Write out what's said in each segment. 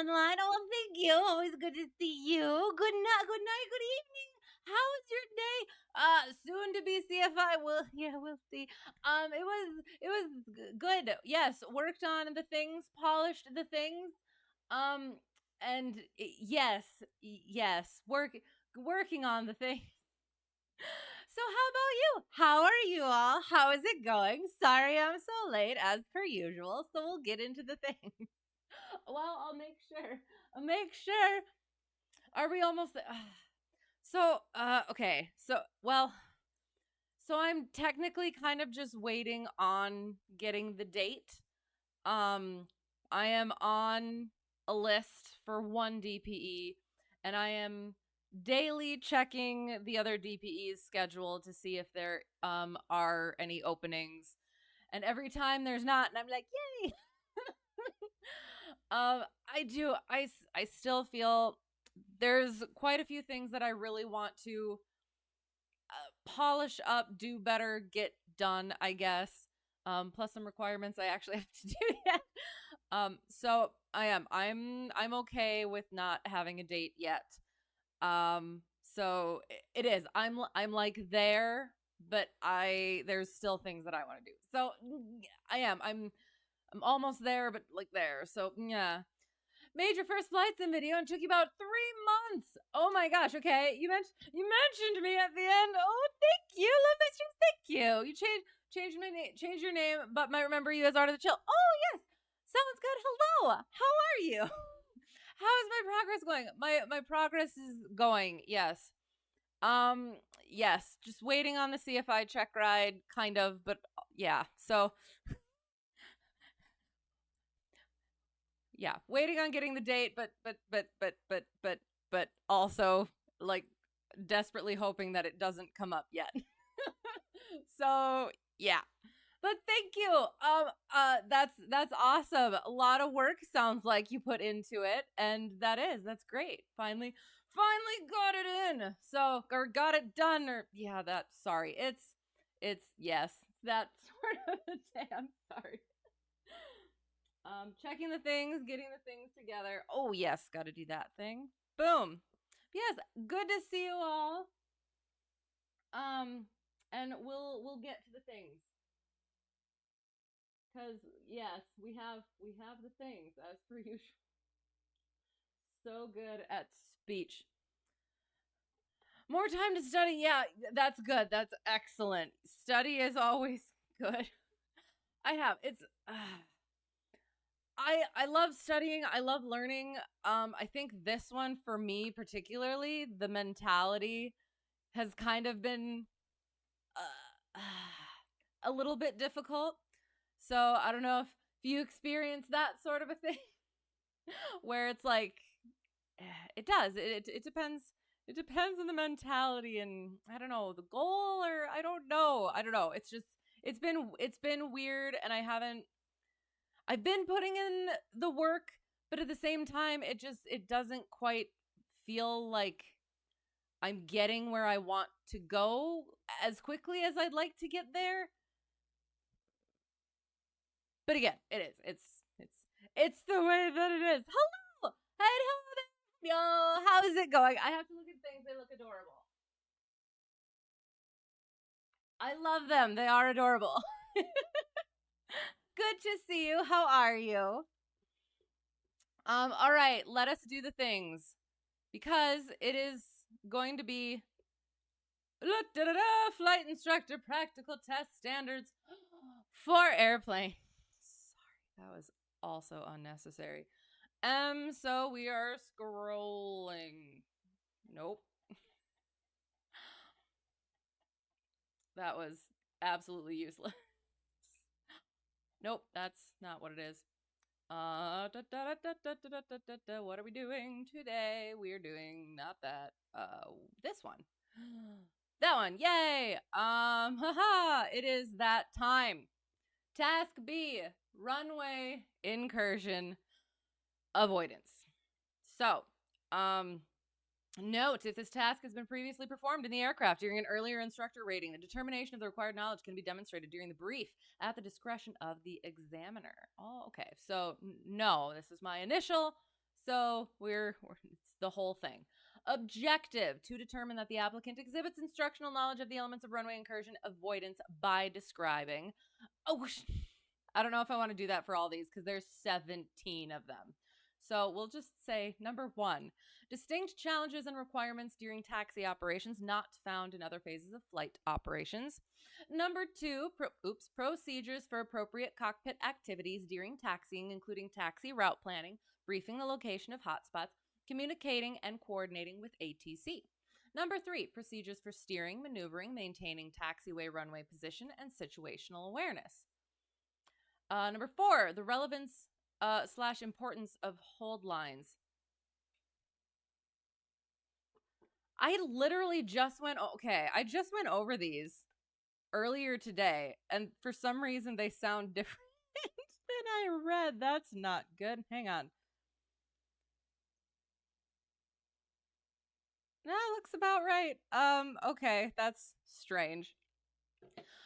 online. Oh, well, thank you. Always good to see you. Good night, good evening. How was your day? Soon to be CFI. We'll see. It was good. Yes, worked on the things, polished the things. And yes, working on the thing. So how about you? How are you all? How is it going? Sorry I'm so late as per usual. So we'll get into the thing. Well, I'll make sure. Are we almost there? Okay. So I'm technically kind of just waiting on getting the date. I am on a list for one DPE, and I am daily checking the other DPE's schedule to see if there are any openings. And every time there's not, and I'm like, yay! I still feel there's quite a few things that I really want to polish up, do better, get done, I guess. Plus some requirements I actually have to do yet. So I'm okay with not having a date yet. So it is. I'm like there, but there's still things that I want to do. So I'm almost there, but like there. So yeah. Made your first flights in video and took you about 3 months. Oh my gosh. Okay, you mentioned me at the end. Oh, thank you. Love that stream. Thank you. You changed your name, but might remember you as Art of the Chill. Oh yes, sounds good. Hello. How are you? How is my progress going? My progress is going. Yes. Yes. Just waiting on the CFI Checkride, kind of, but yeah. So yeah, waiting on getting the date, but also like desperately hoping that it doesn't come up yet. So yeah, but thank you. That's awesome. A lot of work sounds like you put into it, and that's great. Finally got it in. So or got it done, or yeah, sorry. It's yes, that sort of a day. I'm sorry. Checking the things, getting the things together. Oh yes, got to do that thing. Boom. Yes, good to see you all. And we'll get to the things, because yes, we have the things as per usual. So good at speech. More time to study. Yeah, that's good. That's excellent. Study is always good. I have. It's I love studying. I love learning. I think this one for me particularly, the mentality has kind of been a little bit difficult. So I don't know if you experience that sort of a thing where it's like it does. It depends. It depends on the mentality and I don't know the goal or I don't know. I don't know. It's just it's been weird and I've been putting in the work, but at the same time it doesn't quite feel like I'm getting where I want to go as quickly as I'd like to get there. But again, it is. It's the way that it is. Hello, hello there, y'all. How is it going? I have to look at things. They look adorable. I love them. They are adorable. Good to see you. How are you? All right, let us do the things because it is going to be flight instructor practical test standards for airplane. Sorry, that was also unnecessary. So we are scrolling. Nope. That was absolutely useless. Nope, that's not what it is. What are we doing today? We're doing not that. This one. That one. Yay! Haha! It is that time. Task B: Runway Incursion Avoidance. So, note, if this task has been previously performed in the aircraft during an earlier instructor rating, the determination of the required knowledge can be demonstrated during the brief at the discretion of the examiner. Oh, okay. So, no, this is my initial. So, it's the whole thing. Objective: to determine that the applicant exhibits instructional knowledge of the elements of runway incursion avoidance by describing. Oh, I don't know if I want to do that for all these because there's 17 of them. So we'll just say number 1, distinct challenges and requirements during taxi operations not found in other phases of flight operations. Number 2, procedures for appropriate cockpit activities during taxiing, including taxi route planning, briefing the location of hotspots, communicating and coordinating with ATC. Number 3, procedures for steering, maneuvering, maintaining taxiway runway position, and situational awareness. Number 4, the relevance / importance of hold lines. I literally just went over these earlier today, and for some reason they sound different than I read. That's not good. Hang on. That looks about right. Okay, that's strange.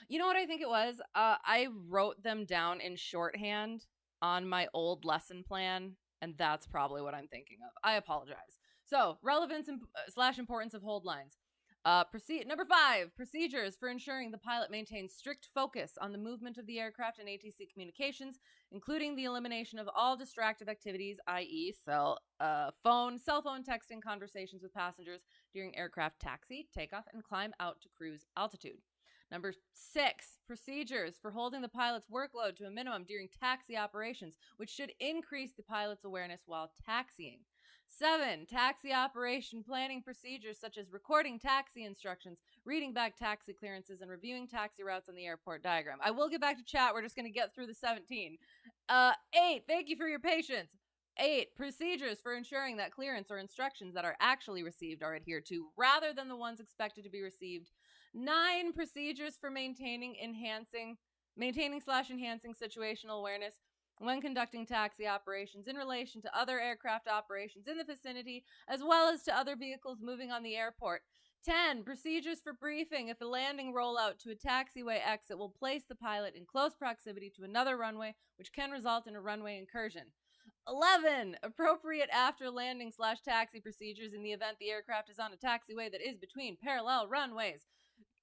You know what I think it was? I wrote them down in shorthand on my old lesson plan, and that's probably what I'm thinking of. I apologize. So, relevance / importance of hold lines. Number 5, procedures for ensuring the pilot maintains strict focus on the movement of the aircraft and ATC communications, including the elimination of all distractive activities, i.e. cell phone texting, conversations with passengers during aircraft taxi, takeoff, and climb out to cruise altitude. Number 6, procedures for holding the pilot's workload to a minimum during taxi operations, which should increase the pilot's awareness while taxiing. 7, taxi operation planning procedures such as recording taxi instructions, reading back taxi clearances, and reviewing taxi routes on the airport diagram. I will get back to chat. We're just going to get through the 17. 8, thank you for your patience. 8, procedures for ensuring that clearance or instructions that are actually received are adhered to rather than the ones expected to be received. 9, procedures for maintaining / enhancing situational awareness when conducting taxi operations in relation to other aircraft operations in the vicinity, as well as to other vehicles moving on the airport. 10, procedures for briefing if a landing rollout to a taxiway exit will place the pilot in close proximity to another runway, which can result in a runway incursion. 11, appropriate after landing / taxi procedures in the event the aircraft is on a taxiway that is between parallel runways.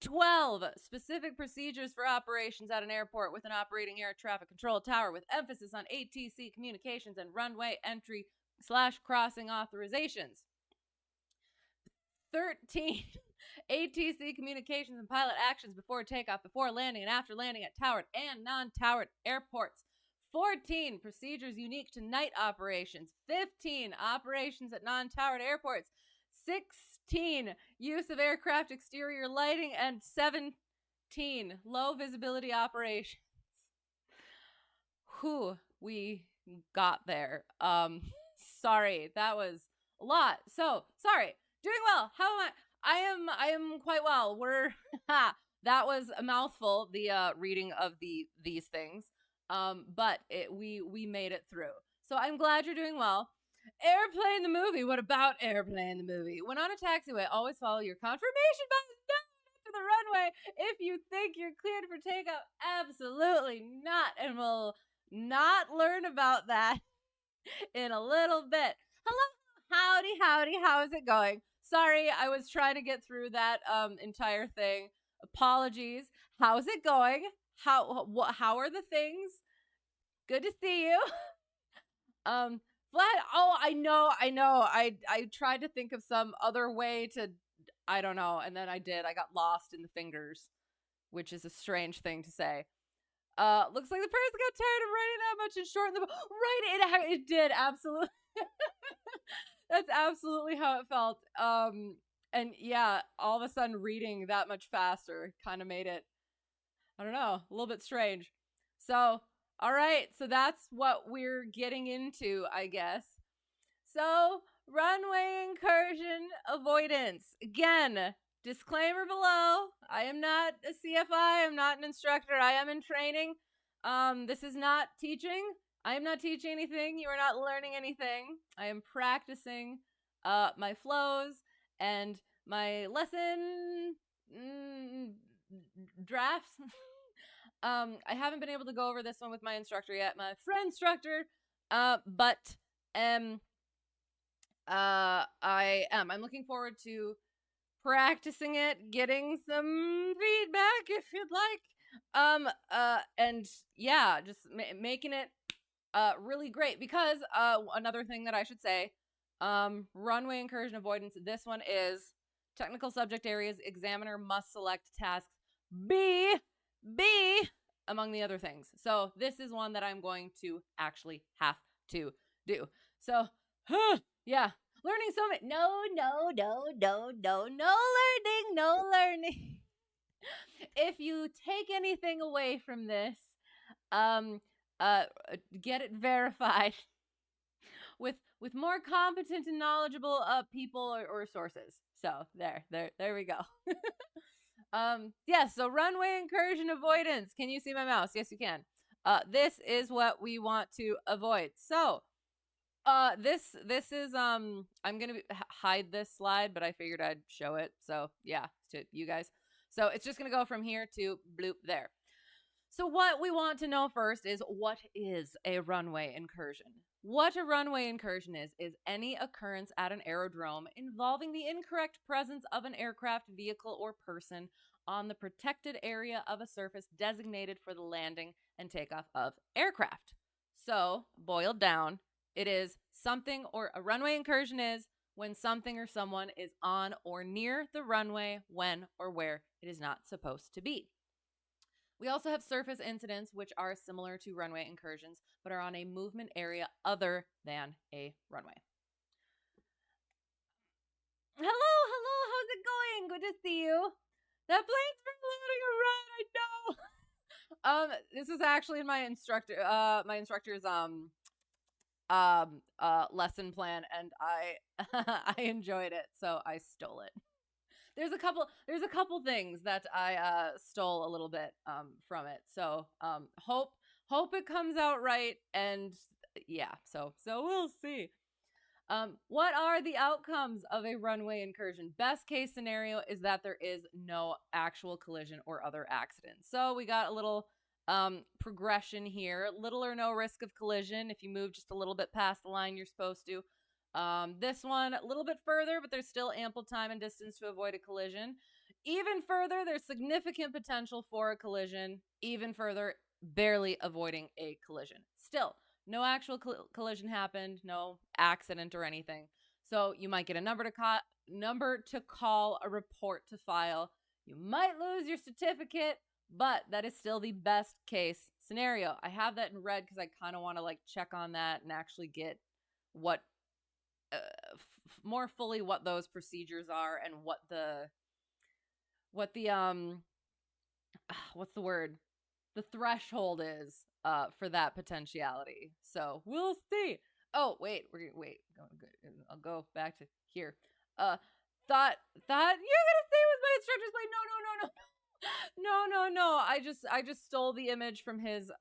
12, specific procedures for operations at an airport with an operating air traffic control tower with emphasis on ATC communications and runway entry / crossing authorizations. 13, ATC communications and pilot actions before takeoff, before landing, and after landing at towered and non-towered airports. 14, procedures unique to night operations. 15, operations at non-towered airports. 16, use of aircraft exterior lighting. And 17, low visibility operations. Whew, we got there. Sorry, that was a lot. So, sorry. Doing well. How am I? I am quite well. That was a mouthful, the reading of these things. But we made it through. So I'm glad you're doing well. Airplane the movie. What about Airplane the movie? When on a taxiway, always follow your confirmation button to the runway. If you think you're cleared for takeoff, absolutely not. And we'll not learn about that in a little bit. Hello, howdy, how is it going? Sorry, I was trying to get through that entire thing. Apologies. How's it going? How are the things? Good to see you. Vlad, oh, I know. I tried to think of some other way to, I don't know, and then I did. I got lost in the fingers, which is a strange thing to say. Looks like the person got tired of writing that much and shortened the right. It did, absolutely. That's absolutely how it felt. And yeah, all of a sudden reading that much faster kind of made it, I don't know, a little bit strange. So, all right, so that's what we're getting into, I guess. So, runway incursion avoidance. Again, disclaimer below, I am not a CFI, I'm not an instructor, I am in training. This is not teaching. I am not teaching anything. You are not learning anything. I am practicing my flows and my lesson drafts. I haven't been able to go over this one with my instructor yet, my friend instructor, but I am. I'm looking forward to practicing it, getting some feedback if you'd like. And yeah, just making it really great because another thing that I should say, runway incursion avoidance. This one is technical subject areas. Examiner must select tasks B among the other things. So this is one that I'm going to actually have to do. So yeah, learning so much. No learning. If you take anything away from this, get it verified with more competent and knowledgeable people or sources. So there we go. Yes, so runway incursion avoidance. Can you see my mouse? Yes, you can. This is what we want to avoid. So this is I'm gonna hide this slide, but I figured I'd show it. So yeah, to you guys. So it's just gonna go from here to bloop there. So what we want to know first is, what is a runway incursion? What a runway incursion is any occurrence at an aerodrome involving the incorrect presence of an aircraft, vehicle, or person on the protected area of a surface designated for the landing and takeoff of aircraft. So, boiled down, it is something, or a runway incursion is when something or someone is on or near the runway when or where it is not supposed to be. We also have surface incidents, which are similar to runway incursions, but are on a movement area other than a runway. Hello, how's it going? Good to see you. That plane's been loading around, I know. This is actually in my instructor's lesson plan, and I I enjoyed it, so I stole it. There's a couple things that I stole a little bit from it. So hope it comes out right, and yeah, so we'll see. What are the outcomes of a runway incursion? Best case scenario is that there is no actual collision or other accident. So we got a little progression here. Little or no risk of collision if you move just a little bit past the line you're supposed to. This one a little bit further, but there's still ample time and distance to avoid a collision. Even further, there's significant potential for a collision. Even further, barely avoiding a collision. Still, no actual collision happened, no accident or anything. So you might get a number to call, a report to file. You might lose your certificate, but that is still the best case scenario. I have that in red because I kind of want to like check on that and actually get what more fully what those procedures are and what the what's the word, the threshold is for that potentiality. So we'll see. Oh wait, I'll go back to here. Thought you're gonna stay with my instructor's plane. No. I just stole the image from his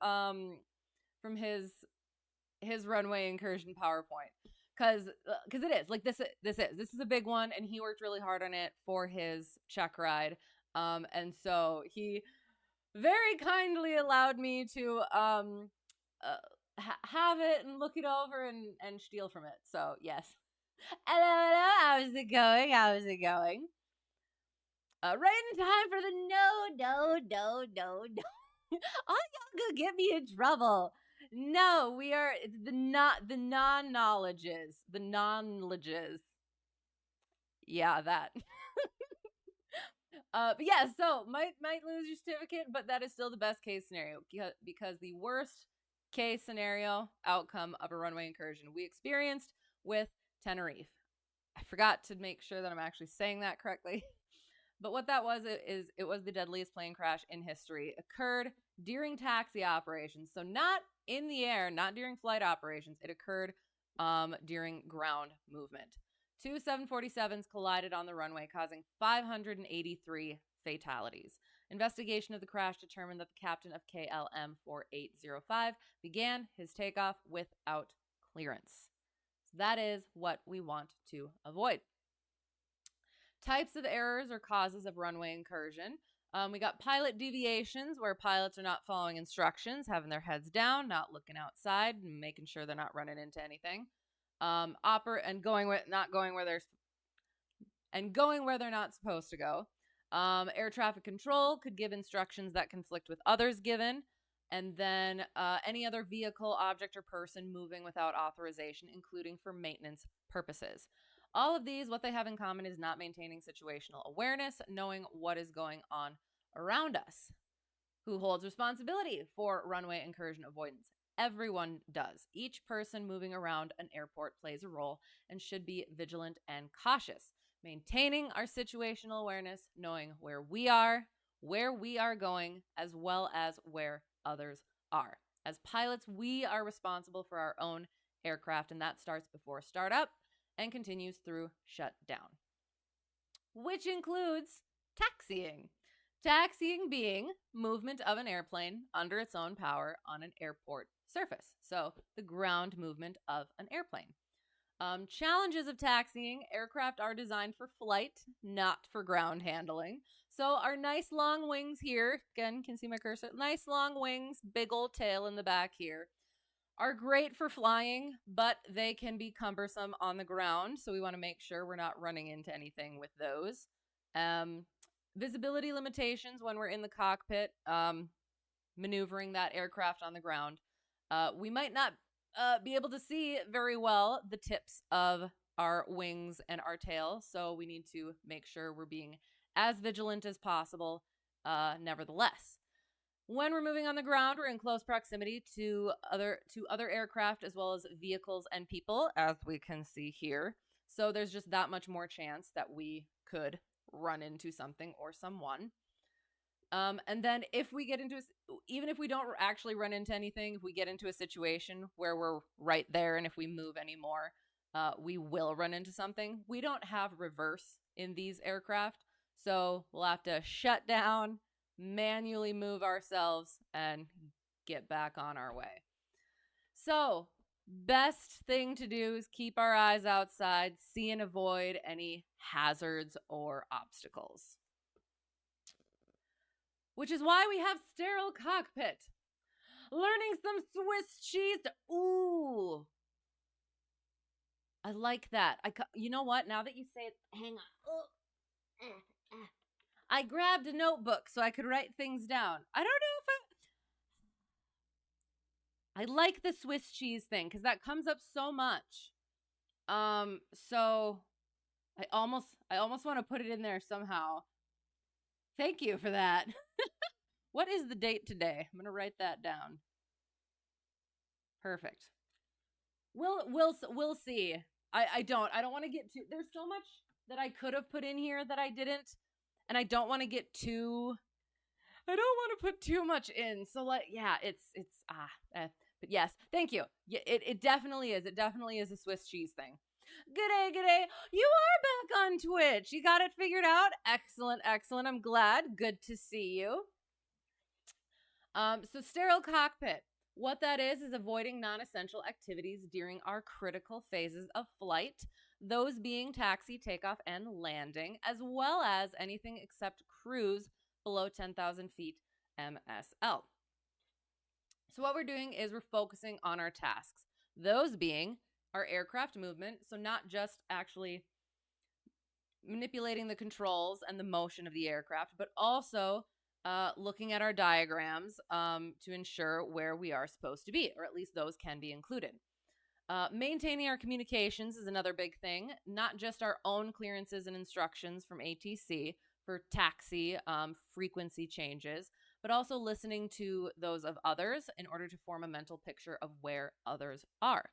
runway incursion PowerPoint. Because it is like this is a big one, and he worked really hard on it for his check ride, and so he very kindly allowed me to have it and look it over and steal from it. So yes. Hello, how's it going? Right in time for the no. All y'all gonna get me in trouble. No, we are, it's the non-knowledges. Yeah, that. But yeah, so might lose your certificate, but that is still the best case scenario, because the worst case scenario outcome of a runway incursion we experienced with Tenerife. I forgot to make sure that I'm actually saying that correctly. But what that was is it was the deadliest plane crash in history. Occurred during taxi operations. So not in the air, not during flight operations. It occurred during ground movement. Two 747s collided on the runway, causing 583 fatalities. Investigation of the crash determined that the captain of KLM 4805 began his takeoff without clearance. So that is what we want to avoid. Types of errors or causes of runway incursion. We got pilot deviations, where pilots are not following instructions, having their heads down, not looking outside, and making sure they're not running into anything. Going where they're not supposed to go. Air traffic control could give instructions that conflict with others given. And then any other vehicle, object, or person moving without authorization, including for maintenance purposes. All of these, what they have in common is not maintaining situational awareness, knowing what is going on around us. Who holds responsibility for runway incursion avoidance? Everyone does. Each person moving around an airport plays a role and should be vigilant and cautious. Maintaining our situational awareness, knowing where we are going, as well as where others are. As pilots, we are responsible for our own aircraft, and that starts before startup and continues through shutdown, which includes taxiing. Taxiing being movement of an airplane under its own power on an airport surface. So the ground movement of an airplane. Challenges of taxiing. Aircraft are designed for flight, not for ground handling. So our nice long wings here, again, you can see my cursor, nice long wings, big old tail in the back here, are great for flying, but they can be cumbersome on the ground. So we want to make sure we're not running into anything with those. Visibility limitations when we're in the cockpit, maneuvering that aircraft on the ground. We might not be able to see very well the tips of our wings and our tail, so we need to make sure we're being as vigilant as possible, nevertheless. When we're moving on the ground, we're in close proximity to other aircraft as well as vehicles and people, as we can see here. So there's just that much more chance that we could run into something or someone. And then if we get into, even if we don't actually run into anything, if we get into a situation where we're right there and if we move anymore, we will run into something. We don't have reverse in these aircraft, so we'll have to shut down, manually move ourselves, and get back on our way. So best thing to do is keep our eyes outside, see and avoid any hazards or obstacles. Which is why we have sterile cockpit. Learning some Swiss cheese. Ooh. I like that. You know what? Now that you say it, hang on. I grabbed a notebook so I could write things down. I don't know if I like the Swiss cheese thing because that comes up so much. So I almost want to put it in there somehow. Thank you for that. What is the date today? I'm going to write that down. Perfect. We'll see. I don't want to get too, there's so much that I could have put in here that I didn't, and I don't want to get too, I don't want to put too much in. So yeah, but yes, thank you. It definitely is. It definitely is a Swiss cheese thing. G'day. You are back on Twitch. You got it figured out? Excellent. I'm glad. Good to see you. So sterile cockpit. What that is avoiding non-essential activities during our critical phases of flight, those being taxi, takeoff, and landing, as well as anything except cruise below 10,000 feet MSL. So what we're doing is we're focusing on our tasks, those being our aircraft movement, so not just actually manipulating the controls and the motion of the aircraft, but also looking at our diagrams to ensure where we are supposed to be, or at least those can be included. Maintaining our communications is another big thing, not just our own clearances and instructions from ATC for taxi frequency changes, but also listening to those of others in order to form a mental picture of where others are.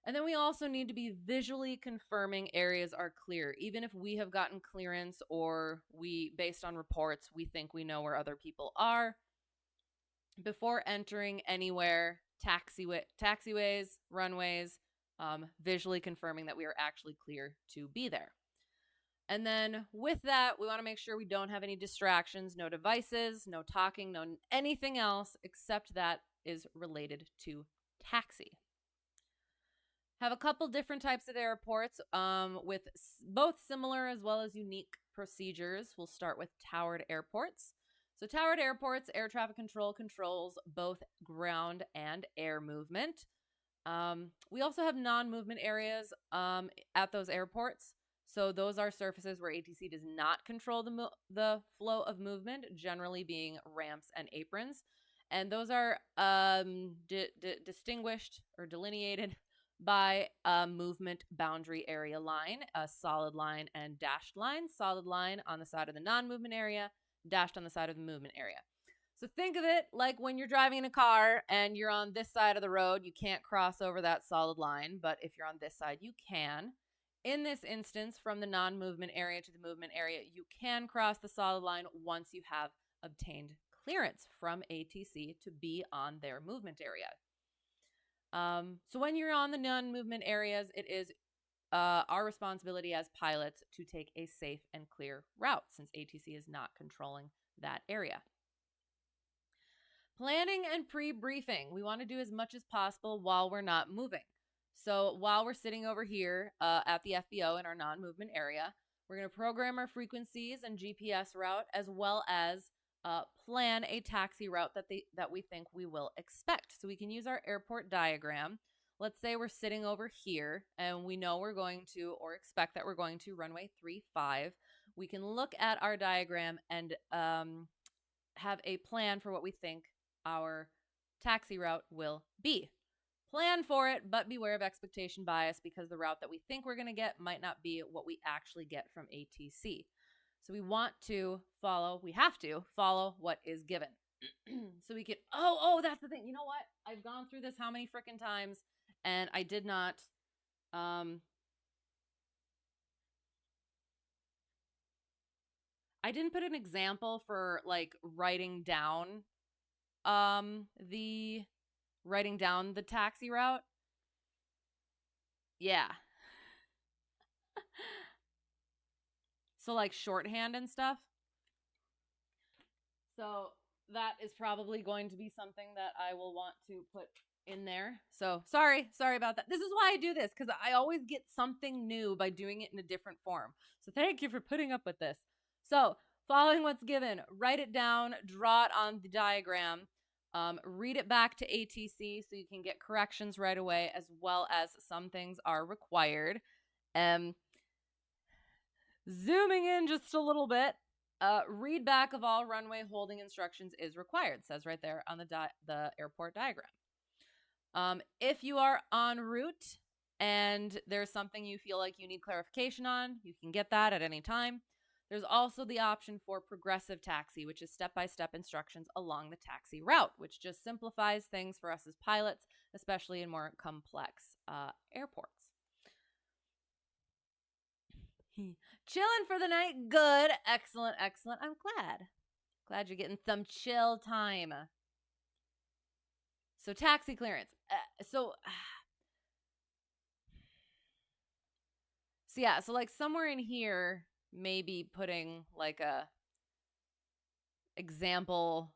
And then we also need to be visually confirming areas are clear. Even if we have gotten clearance or based on reports, we think we know where other people are. Before entering anywhere, taxiways, runways, visually confirming that we are actually clear to be there. And then with that, we want to make sure we don't have any distractions, no devices, no talking, no anything else except that is related to taxi. Have a couple different types of airports with both similar as well as unique procedures. We'll start with towered airports. So towered airports, air traffic control controls both ground and air movement. We also have non-movement areas at those airports. So those are surfaces where ATC does not control the flow of movement, generally being ramps and aprons. And those are distinguished or delineated by a movement boundary area line, a solid line and dashed line. Solid line on the side of the non-movement area, dashed on the side of the movement area. So think of it like when you're driving in a car and you're on this side of the road, you can't cross over that solid line, but if you're on this side, you can. In this instance, from the non-movement area to the movement area, you can cross the solid line once you have obtained clearance from ATC to be on their movement area. So when you're on the non-movement areas, it is our responsibility as pilots to take a safe and clear route since ATC is not controlling that area. Planning and pre-briefing. We want to do as much as possible while we're not moving. So while we're sitting over here at the FBO in our non-movement area, we're going to program our frequencies and GPS route, as well as plan a taxi route that we think we will expect. So we can use our airport diagram. Let's say we're sitting over here and we know we're going to, or expect that we're going to, runway 35. We can look at our diagram and have a plan for what we think our taxi route will be. Plan for it, but beware of expectation bias, because the route that we think we're going to get might not be what we actually get from ATC. So we have to follow what is given. So we can, that's the thing. You know what? I've gone through this how many freaking times, and I did not, I didn't put an example for like writing down the taxi route. Yeah. So like shorthand and stuff. So that is probably going to be something that I will want to put in there. So sorry about that. This is why I do this, because I always get something new by doing it in a different form. So thank you for putting up with this. So following what's given, write it down, draw it on the diagram, read it back to ATC so you can get corrections right away, as well as some things are required. Zooming in just a little bit, read back of all runway holding instructions is required. It says right there on the airport diagram. If you are en route and there's something you feel like you need clarification on, you can get that at any time. There's also the option for progressive taxi, which is step-by-step instructions along the taxi route, which just simplifies things for us as pilots, especially in more complex airports. Chilling for the night. Good. Excellent. I'm glad you're getting some chill time. So taxi clearance. So like somewhere in here, maybe putting like a example,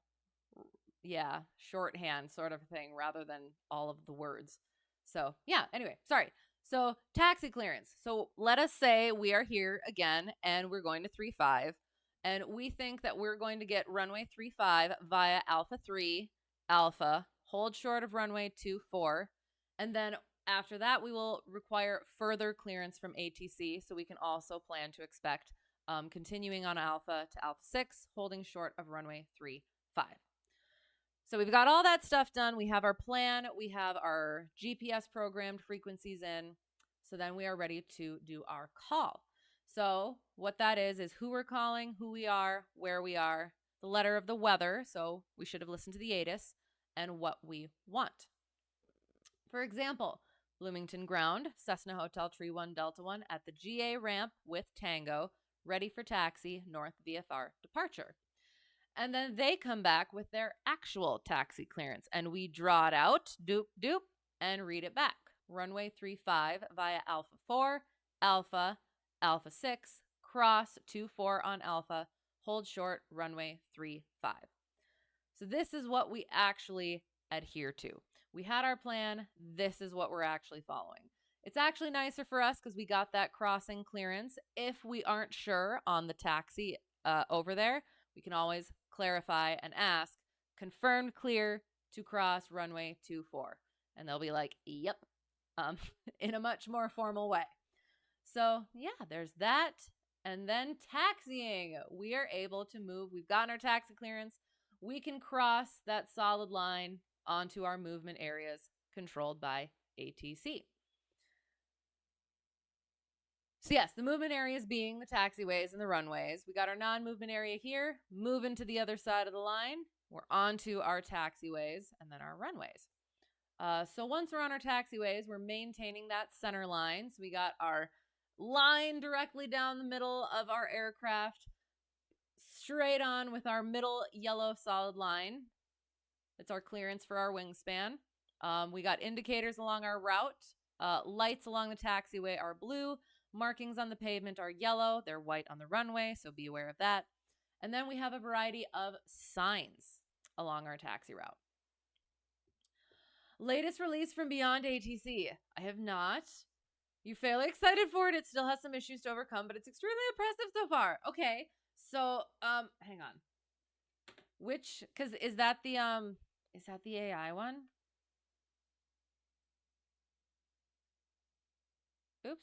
shorthand sort of thing rather than all of the words. So anyway, sorry. So taxi clearance. So let us say we are here again and we're going to 35, and we think that we're going to get runway 35 via Alpha 3, Alpha, hold short of runway 24, and then after that we will require further clearance from ATC, so we can also plan to expect continuing on Alpha to Alpha 6, holding short of runway 35. So we've got all that stuff done. We have our plan. We have our GPS programmed frequencies in. So then we are ready to do our call. So what that is who we're calling, who we are, where we are, the letter of the weather. So we should have listened to the ATIS, and what we want. For example, Bloomington Ground, Cessna Hotel Tree 1 Delta 1 at the GA ramp with Tango, ready for taxi, North VFR departure. And then they come back with their actual taxi clearance, and we draw it out, doop, doop, and read it back. Runway 35 via Alpha 4, Alpha, Alpha 6, cross 24 on Alpha, hold short, runway 35. So this is what we actually adhere to. We had our plan. This is what we're actually following. It's actually nicer for us because we got that crossing clearance. If we aren't sure on the taxi over there, we can always clarify and ask, confirmed clear to cross runway 24. And they'll be like, yep, in a much more formal way. So there's that. And then taxiing. We are able to move. We've gotten our taxi clearance. We can cross that solid line onto our movement areas controlled by ATC. So yes, the movement areas being the taxiways and the runways. We got our non-movement area here, moving to the other side of the line. We're onto our taxiways and then our runways. So once we're on our taxiways, we're maintaining that center line. So we got our line directly down the middle of our aircraft, straight on with our middle yellow solid line. It's our clearance for our wingspan. We got indicators along our route. Lights along the taxiway are blue. Markings on the pavement are yellow. They're white on the runway, so be aware of that. And then we have a variety of signs along our taxi route. Latest release from Beyond ATC. I have not. You fairly excited for it. It still has some issues to overcome, but it's extremely impressive so far. Okay. So, hang on. Which, cause is that the AI one? Oops.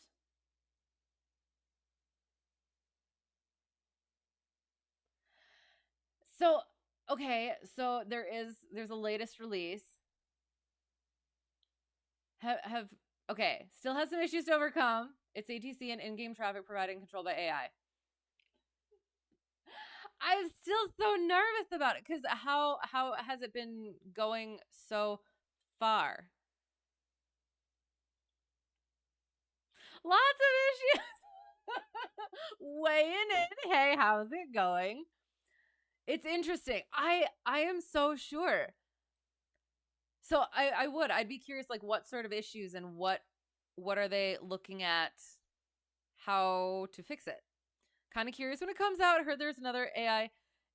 So, okay, so there's a latest release. Have okay, still has some issues to overcome. It's ATC and in-game traffic provided and controlled by AI. I'm still so nervous about it because how has it been going so far? Lots of issues. Weighing in. Hey, how's it going? It's interesting. I am so sure. So I'd be curious, like, what sort of issues and what are they looking at how to fix it? Kind of curious when it comes out. I heard there's another AI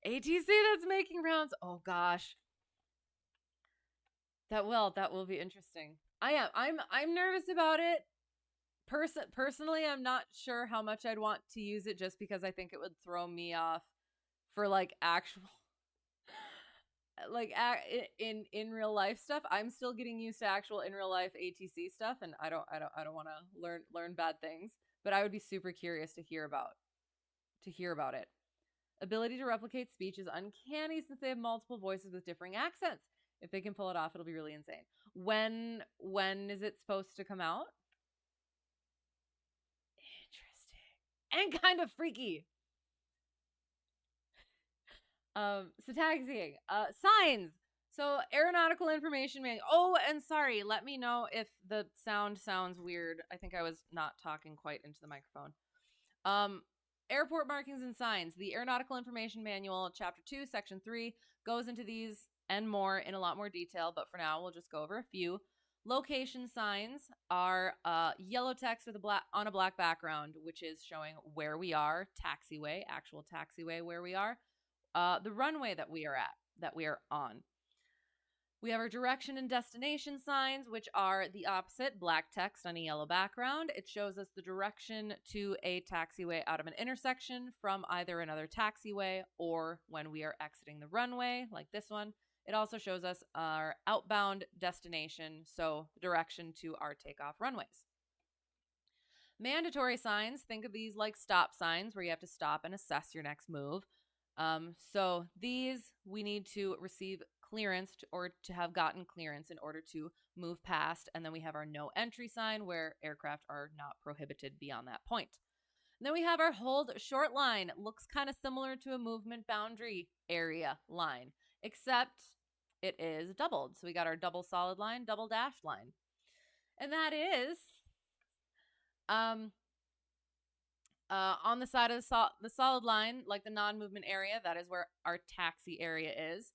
ATC that's making rounds. Oh gosh. That will be interesting. I'm nervous about it. Personally, I'm not sure how much I'd want to use it just because I think it would throw me off for like actual like in real life stuff. I'm still getting used to actual in real life ATC stuff, and I don't want to learn bad things, but I would be super curious to hear about it. Ability to replicate speech is uncanny since they have multiple voices with differing accents. If they can pull it off, it'll be really insane. When is it supposed to come out? Interesting. And kind of freaky. So taxiing. Signs. So aeronautical information manual. Oh, and sorry, let me know if the sound sounds weird. I think I was not talking quite into the microphone. Airport markings and signs. The Aeronautical Information Manual, Chapter 2, Section 3, goes into these and more in a lot more detail, but for now, we'll just go over a few. Location signs are yellow text with on a black background, which is showing where we are, taxiway, actual taxiway where we are, the runway that we are on. We have our direction and destination signs, which are the opposite, black text on a yellow background. It shows us the direction to a taxiway out of an intersection from either another taxiway or when we are exiting the runway, like this one. It also shows us our outbound destination, so the direction to our takeoff runways. Mandatory signs, think of these like stop signs where you have to stop and assess your next move. So these we need to receive clearance or to have gotten clearance in order to move past. And then we have our no entry sign where aircraft are not prohibited beyond that point. And then we have our hold short line. It looks kind of similar to a movement boundary area line, except it is doubled. So we got our double solid line, double dashed line. And that is on the side of the solid line, like the non-movement area, that is where our taxi area is.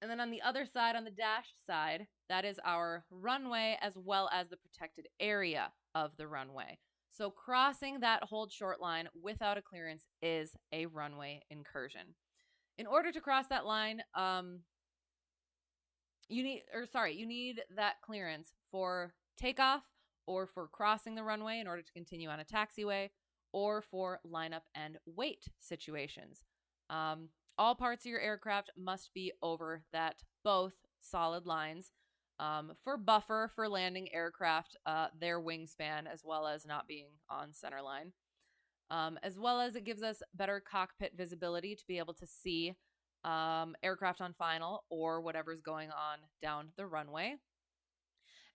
And then on the other side, on the dashed side, that is our runway as well as the protected area of the runway. So crossing that hold short line without a clearance is a runway incursion. In order to cross that line, you need that clearance for takeoff or for crossing the runway in order to continue on a taxiway or for lineup and wait situations. All parts of your aircraft must be over that both solid lines for buffer for landing aircraft, their wingspan, as well as not being on center line. As well as it gives us better cockpit visibility to be able to see aircraft on final or whatever's going on down the runway.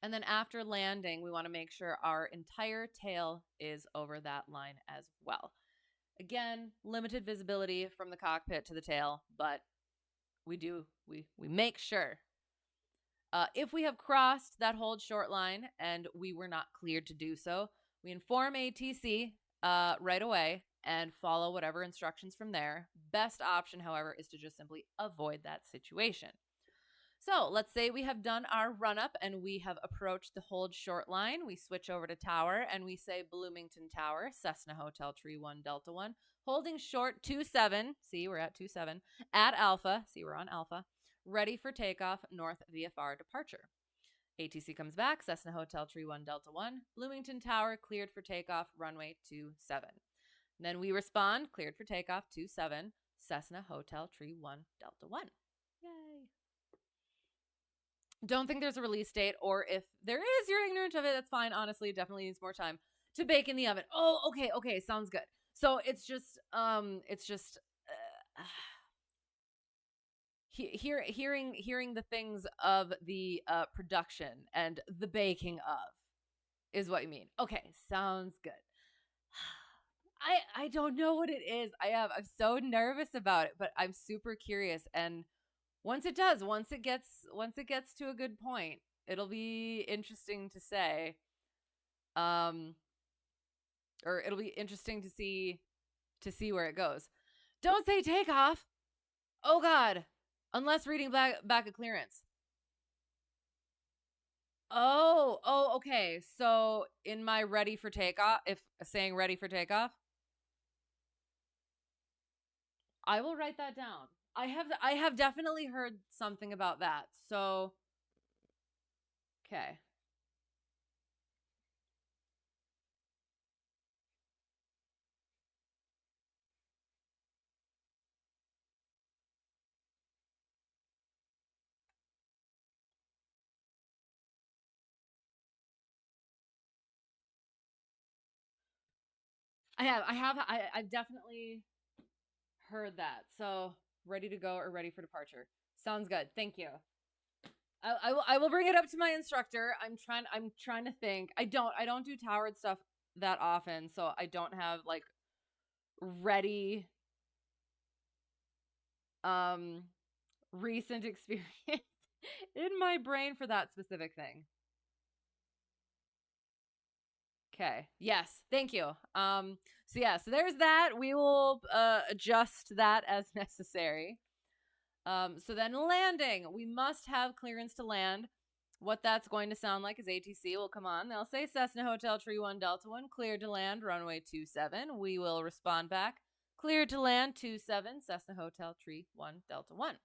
And then after landing, we want to make sure our entire tail is over that line as well. Again, limited visibility from the cockpit to the tail, but we make sure. If we have crossed that hold short line and we were not cleared to do so, we inform ATC right away and follow whatever instructions from there. Best option, however, is to just simply avoid that situation. So let's say we have done our run up and we have approached the hold short line. We switch over to tower and we say Bloomington Tower, Cessna Hotel Tree 1 Delta 1, holding short 27. See, we're at 27 at Alpha. See, we're on Alpha. Ready for takeoff, North VFR departure. ATC comes back, Cessna Hotel Tree 1 Delta 1, Bloomington Tower cleared for takeoff, runway 27. Then we respond, cleared for takeoff, 27, Cessna Hotel Tree 1 Delta 1. Yay. Don't think there's a release date, or if there is, you're ignorant of it, that's fine. Honestly, it definitely needs more time to bake in the oven. Oh, okay, sounds good. So it's just hearing the things of the production and the baking of is what you mean. Okay, sounds good. I don't know what it is. I'm so nervous about it, but I'm super curious. And once it gets to a good point, it'll be interesting to say. Or it'll be interesting to see where it goes. Don't say takeoff. Oh God. Unless reading back a clearance. Oh, okay. So in my ready for takeoff, if saying ready for takeoff, I will write that down. I have definitely heard something about that. So, okay. I've definitely heard that. So, ready to go or ready for departure. Sounds good. Thank you. I will bring it up to my instructor. I'm trying to think. I don't do towered stuff that often, so I don't have like ready recent experience in my brain for that specific thing. Okay. Yes. Thank you. So there's that. We will adjust that as necessary. So then landing. We must have clearance to land. What that's going to sound like is ATC will come on. They'll say Cessna Hotel Tree 1 Delta 1, cleared to land, runway 27. We will respond back, cleared to land, 27, Cessna Hotel Tree 1 Delta 1.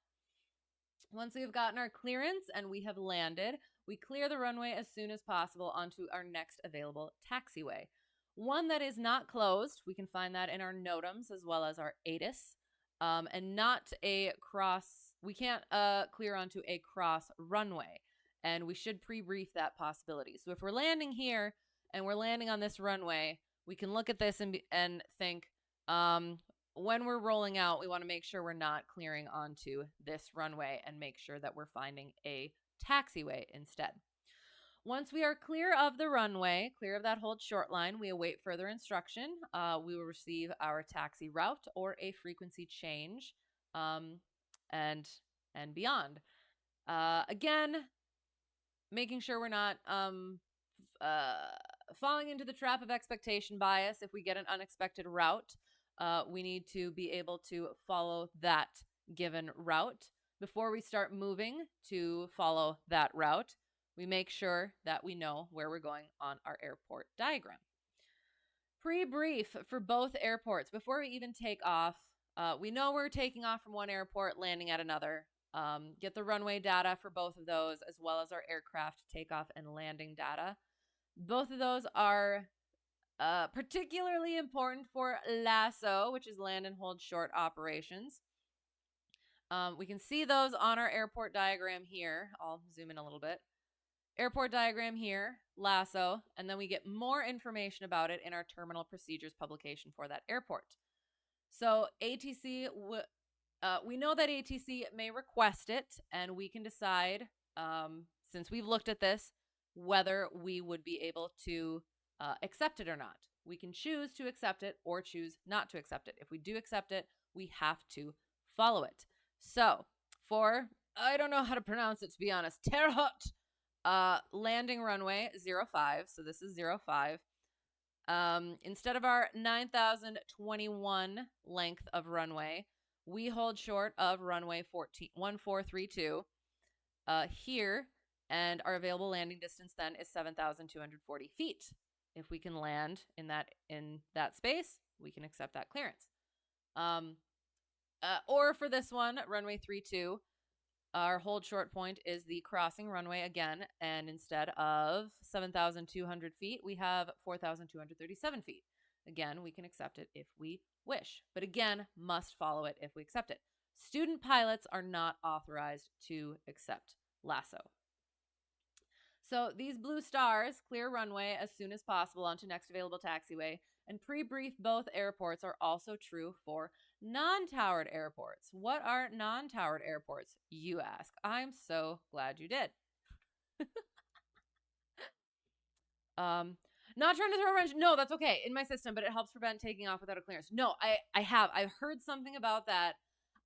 Once we've gotten our clearance and we have landed, we clear the runway as soon as possible onto our next available taxiway. One that is not closed, we can find that in our NOTAMs as well as our ATIS, and not a cross, we can't clear onto a cross runway. And we should pre-brief that possibility. So if we're landing here and we're landing on this runway, we can look at this and think, when we're rolling out, we want to make sure we're not clearing onto this runway and make sure that we're finding a taxiway instead. Once we are clear of the runway, clear of that hold short line, we await further instruction. We will receive our taxi route or a frequency change, and beyond. Again, making sure we're not falling into the trap of expectation bias. If we get an unexpected route, we need to be able to follow that given route. Before we start moving to follow that route, we make sure that we know where we're going on our airport diagram. Pre-brief for both airports. Before we even take off, we know we're taking off from one airport, landing at another. Get the runway data for both of those, as well as our aircraft takeoff and landing data. Both of those are particularly important for LASO, which is land and hold short operations. We can see those on our airport diagram here. I'll zoom in a little bit. Airport diagram here, LASO, and then we get more information about it in our terminal procedures publication for that airport. So ATC, we know that ATC may request it, and we can decide, since we've looked at this, whether we would be able to accept it or not. We can choose to accept it or choose not to accept it. If we do accept it, we have to follow it. So for, I don't know how to pronounce it, to be honest, Terre Haute, landing runway 05, so this is 05. Instead of our 9,021 length of runway, we hold short of runway 1432 here, and our available landing distance then is 7,240 feet. If we can land in that space, we can accept that clearance. Or for this one, runway 32, Our hold short point is the crossing runway again, and instead of 7,200 feet, we have 4,237 feet. Again, we can accept it if we wish, but again, must follow it if we accept it. Student pilots are not authorized to accept LASSO. So these blue stars clear runway as soon as possible onto next available taxiway, and pre-brief both airports are also true for non-towered airports. What are non-towered airports, you ask? I'm so glad you did. Not trying to throw a wrench. No, that's okay in my system, but it helps prevent taking off without a clearance. No, I've heard something about that.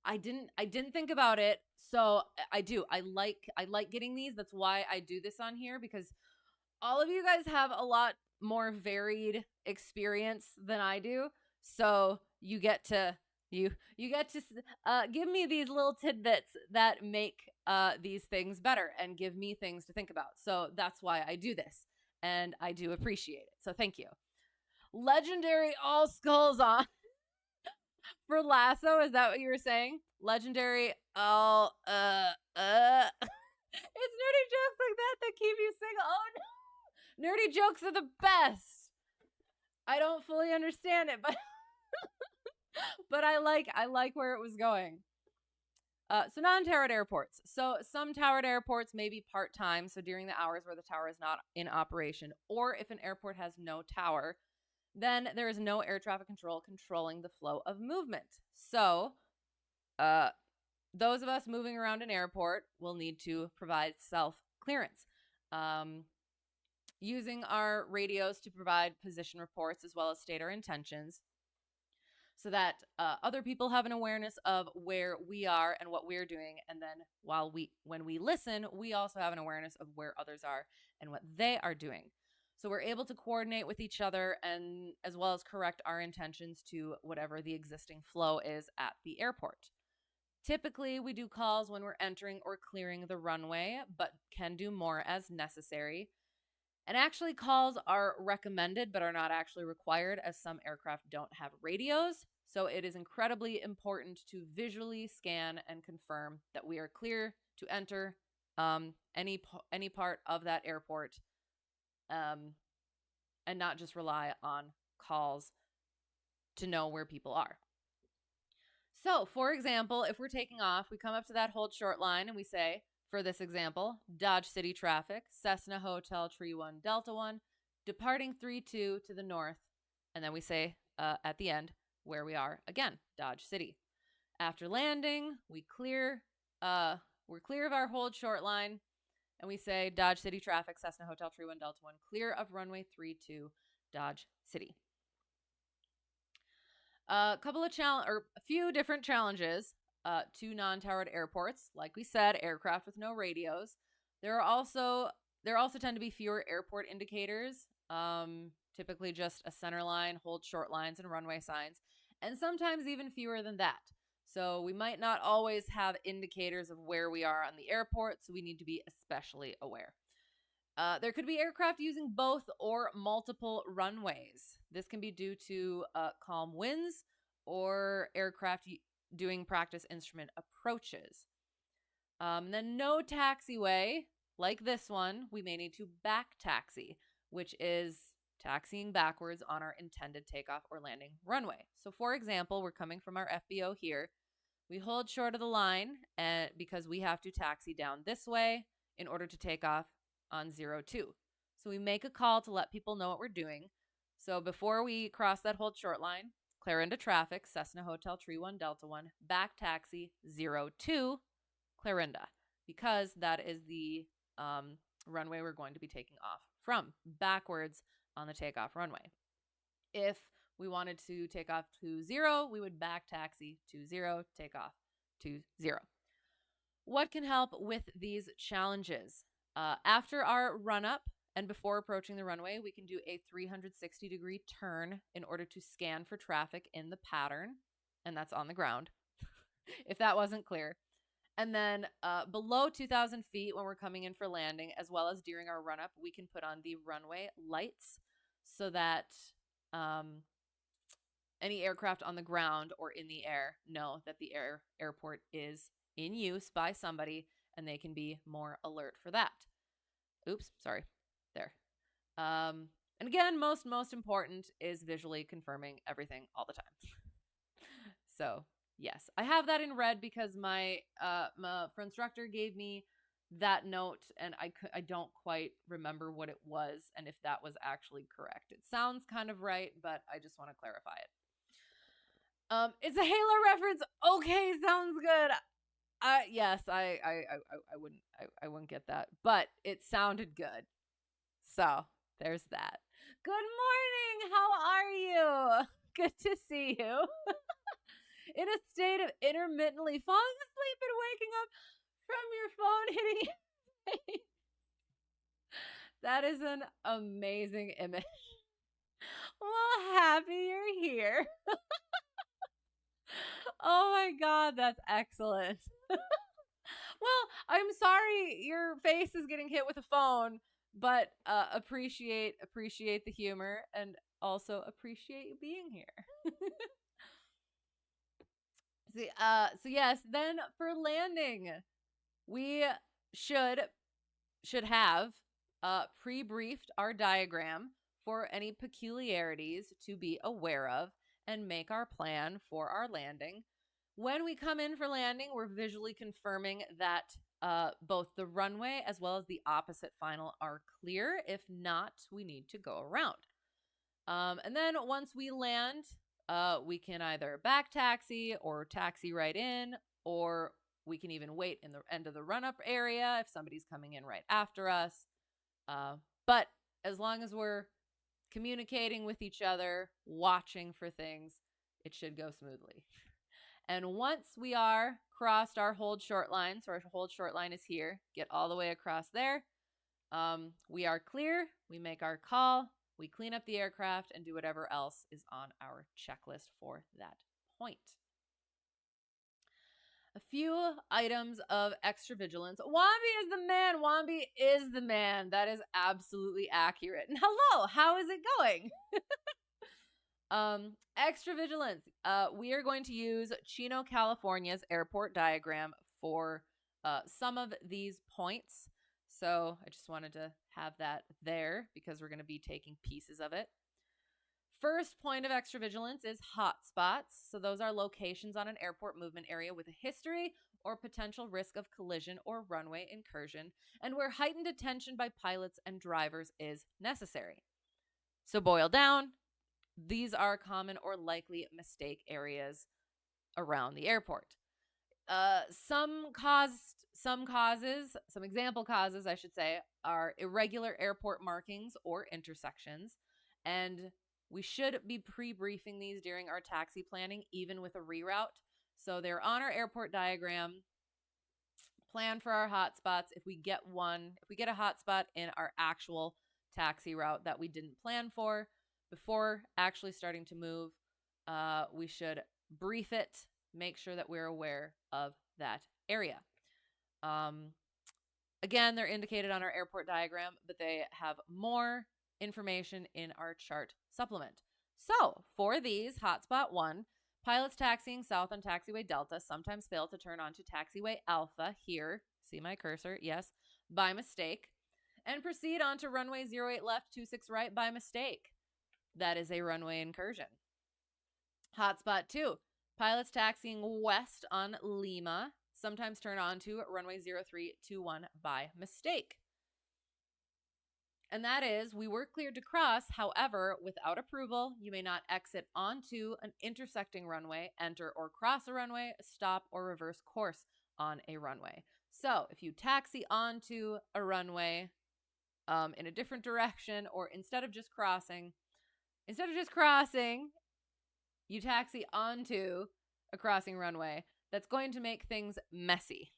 I didn't think about it. So I do. I like getting these. That's why I do this on here, because all of you guys have a lot more varied experience than I do. So you get to give me these little tidbits that make these things better and give me things to think about. So that's why I do this, and I do appreciate it. So thank you. Legendary all skulls on for Lasso. Is that what you were saying? Legendary all It's nerdy jokes like that keep you single. Oh no. Nerdy jokes are the best. I don't fully understand it, but but I like where it was going. So non-towered airports. So some towered airports may be part-time, so during the hours where the tower is not in operation, or if an airport has no tower, then there is no air traffic control controlling the flow of movement. So those of us moving around an airport will need to provide self-clearance. Using our radios to provide position reports as well as state our intentions, so that other people have an awareness of where we are and what we're doing. And then when we listen, we also have an awareness of where others are and what they are doing. So we're able to coordinate with each other, and as well as correct our intentions to whatever the existing flow is at the airport. Typically, we do calls when we're entering or clearing the runway, but can do more as necessary. And actually, calls are recommended but are not actually required, as some aircraft don't have radios. So it is incredibly important to visually scan and confirm that we are clear to enter any part of that airport, and not just rely on calls to know where people are. So, for example, if we're taking off, we come up to that hold short line and we say, for this example, Dodge City traffic, Cessna Hotel Tree 1 Delta 1, departing 32 to the north. And then we say at the end where we are again, Dodge City. After landing, we're clear of our hold short line, and we say Dodge City traffic, Cessna Hotel Tree 1 Delta 1, clear of runway 32, Dodge City. A few different challenges to non-towered airports. Like we said, aircraft with no radios. There also tend to be fewer airport indicators, typically just a center line, hold short lines, and runway signs, and sometimes even fewer than that. So we might not always have indicators of where we are on the airport, so we need to be especially aware. There could be aircraft using both or multiple runways. This can be due to calm winds or aircraft doing practice instrument approaches. Then no taxiway, like this one, we may need to back taxi, which is taxiing backwards on our intended takeoff or landing runway. So for example, we're coming from our FBO here. We hold short of the line because we have to taxi down this way in order to take off on 02. So we make a call to let people know what we're doing. So before we cross that hold short line, clear into traffic, Cessna Hotel Tree 1 Delta 1, back taxi 02, Clarinda, because that is the runway we're going to be taking off from, backwards on the takeoff runway. If we wanted to take off to 0, we would back taxi to 0, take off to 0. What can help with these challenges? After our run-up and before approaching the runway, we can do a 360-degree turn in order to scan for traffic in the pattern, and that's on the ground, if that wasn't clear. And then below 2,000 feet when we're coming in for landing, as well as during our run-up, we can put on the runway lights so that any aircraft on the ground or in the air know that the airport is in use by somebody, and they can be more alert for that. Oops, sorry. There. And again, most important is visually confirming everything all the time. So yes, I have that in red because my instructor gave me that note, and I don't quite remember what it was and if that was actually correct. It sounds kind of right, but I just want to clarify it. It's a Halo reference. Okay, sounds good. Yes, I wouldn't get that, but it sounded good. So there's that. Good morning. How are you? Good to see you. In a state of intermittently falling asleep and waking up from your phone hitting your face. That is an amazing image. Well, happy you're here. Oh my God, that's excellent. Well, I'm sorry your face is getting hit with a phone, but appreciate the humor and also appreciate you being here. So yes, then for landing, we should have pre-briefed our diagram for any peculiarities to be aware of and make our plan for our landing. When we come in for landing, we're visually confirming that both the runway as well as the opposite final are clear. If not, we need to go around. And then once we land, we can either back taxi or taxi right in, or we can even wait in the end of the run-up area if somebody's coming in right after us. But as long as we're communicating with each other, watching for things, it should go smoothly. And once we are crossed our hold short line, so our hold short line is here, get all the way across there, we are clear, we make our call, we clean up the aircraft, and do whatever else is on our checklist for that point. A few items of extra vigilance. Wambi is the man. Wambi is the man. That is absolutely accurate. And hello, how is it going? Extra vigilance. We are going to use Chino, California's airport diagram for some of these points. So I just wanted to have that there because we're going to be taking pieces of it. First point of extra vigilance is hotspots. So those are locations on an airport movement area with a history or potential risk of collision or runway incursion, and where heightened attention by pilots and drivers is necessary. So boil down, these are common or likely mistake areas around the airport. Some example causes, I should say, are irregular airport markings or intersections, and we should be pre-briefing these during our taxi planning, even with a reroute. So they're on our airport diagram. Plan for our hotspots. If we get a hotspot in our actual taxi route that we didn't plan for, before actually starting to move, we should brief it, make sure that we're aware of that area. Again, they're indicated on our airport diagram, but they have more information in our chart supplement. So for these, hotspot 1, pilots taxiing south on taxiway Delta sometimes fail to turn onto taxiway Alpha here, see my cursor, yes, by mistake, and proceed onto runway 08 left, 26 right by mistake. That is a runway incursion. Hotspot 2, pilots taxiing west on Lima sometimes turn onto runway 0321 by mistake. And that is, we were cleared to cross, however, without approval, you may not exit onto an intersecting runway, enter or cross a runway, stop or reverse course on a runway. So if you taxi onto a runway in a different direction, or instead of just crossing, you taxi onto a crossing runway, that's going to make things messy.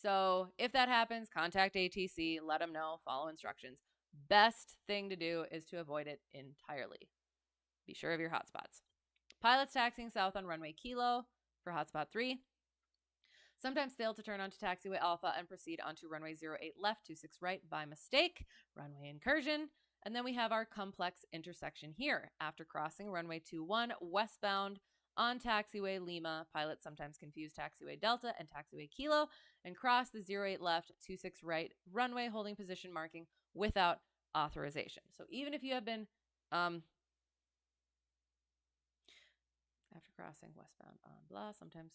So if that happens, contact ATC, let them know, follow instructions. Best thing to do is to avoid it entirely. Be sure of your hotspots. Pilots taxiing south on runway Kilo for hotspot 3 sometimes fail to turn onto taxiway Alpha and proceed onto runway 08 left, 26 right by mistake, runway incursion. And then we have our complex intersection here. After crossing runway 21 westbound on taxiway Lima. Pilots sometimes confuse taxiway Delta and taxiway Kilo and cross the 08 left, 26 right runway holding position marking without authorization. So even if you have been after crossing westbound on blah, sometimes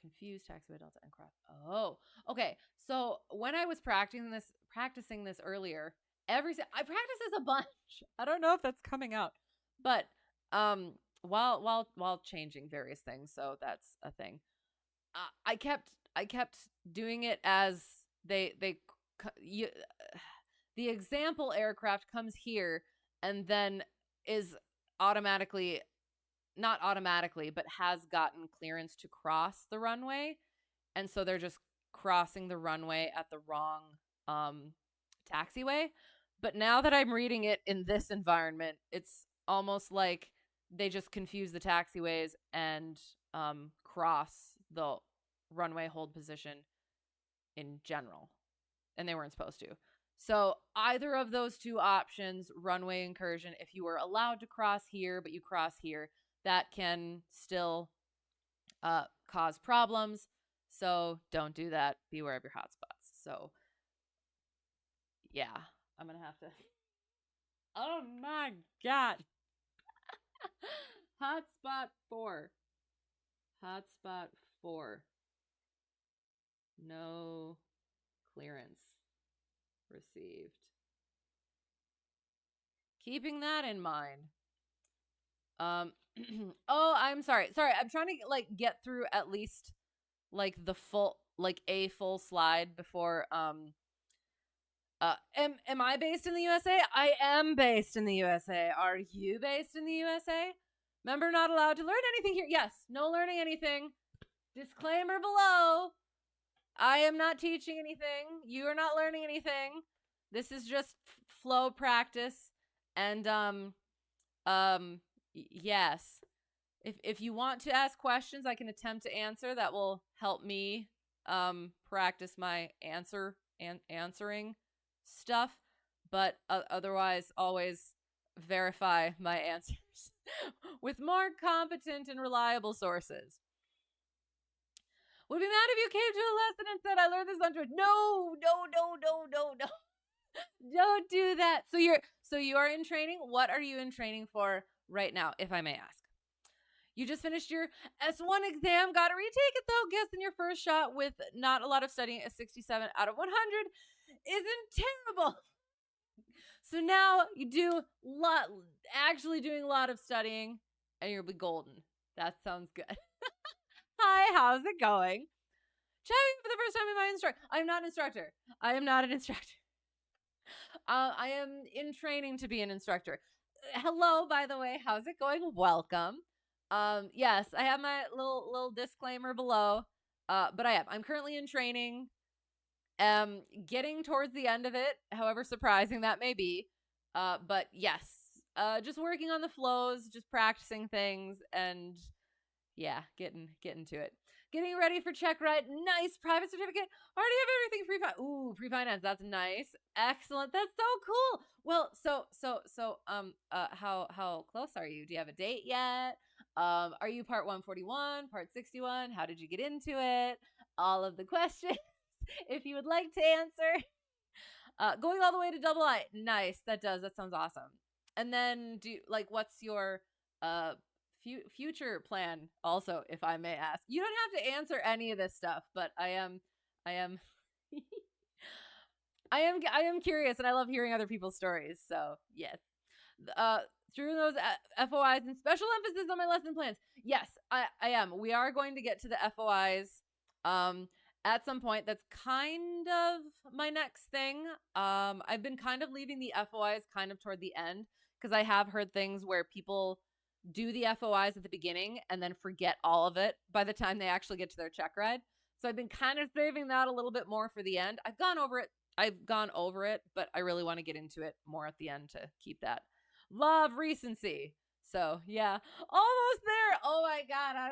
confuse taxiway Delta and cross. Oh, okay. So when I was practicing this earlier, I practice this a bunch. I don't know if that's coming out, but while changing various things, so that's a thing. I kept doing it as the example aircraft comes here and then is automatically, not automatically, but has gotten clearance to cross the runway, and so they're just crossing the runway at the wrong taxiway. But now that I'm reading it in this environment, it's almost like they just confuse the taxiways and cross the runway hold position in general, and they weren't supposed to. So either of those two options, runway incursion, if you were allowed to cross here but you cross here, that can still cause problems. So don't do that. Beware of your hotspots. So yeah, I'm gonna have to. Oh my god. Hotspot 4. Hotspot 4. No clearance received. Keeping that in mind. Oh, I'm sorry. I'm trying to like get through at least like the full, like a full slide before am I based in the USA? I am based in the USA. Are you based in the USA? Member not allowed to learn anything here. Yes, no learning anything. Disclaimer below. I am not teaching anything. You are not learning anything. This is just flow practice. And yes. If you want to ask questions, I can attempt to answer. That will help me practice my answering stuff. But otherwise, always verify my answers with more competent and reliable sources. Would be mad if you came to a lesson and said, I learned this on Twitch. No. Don't do that. So you are in training. What are you in training for right now, if I may ask? You just finished your S1 exam. Got to retake it, though. Guess in your first shot with not a lot of studying, a 67 out of 100 isn't terrible. So now you actually doing a lot of studying, and you'll be golden. That sounds good. Hi, how's it going? Chatting for the first time in my instructor. I'm not an instructor. I am not an instructor. I am in training to be an instructor. Hello, by the way. How's it going? Welcome. Yes, I have my little disclaimer below. But I'm currently in training. Getting towards the end of it, however surprising that may be. But yes, just working on the flows, just practicing things, and yeah, getting to it. Getting ready for Checkride. Nice. Private certificate. Already have everything pre-finance. Ooh, pre-finance. That's nice. Excellent. That's so cool. Well, how close are you? Do you have a date yet? Are you part 141, part 61? How did you get into it? All of the questions, if you would like to answer. Going all the way to double I. Nice. That sounds awesome. And then what's your future plan also, if I may ask? You don't have to answer any of this stuff, but I am I am curious, and I love hearing other people's stories. So yes, through those FOIs and special emphasis on my lesson plans. Yes, I am. We are going to get to the FOIs at some point. That's kind of my next thing. I've been kind of leaving the FOIs kind of toward the end because I have heard things where people do the FOIs at the beginning and then forget all of it by the time they actually get to their check ride. So I've been kind of saving that a little bit more for the end. I've gone over it, but I really want to get into it more at the end to keep that law of recency. So yeah, almost there. Oh my God, I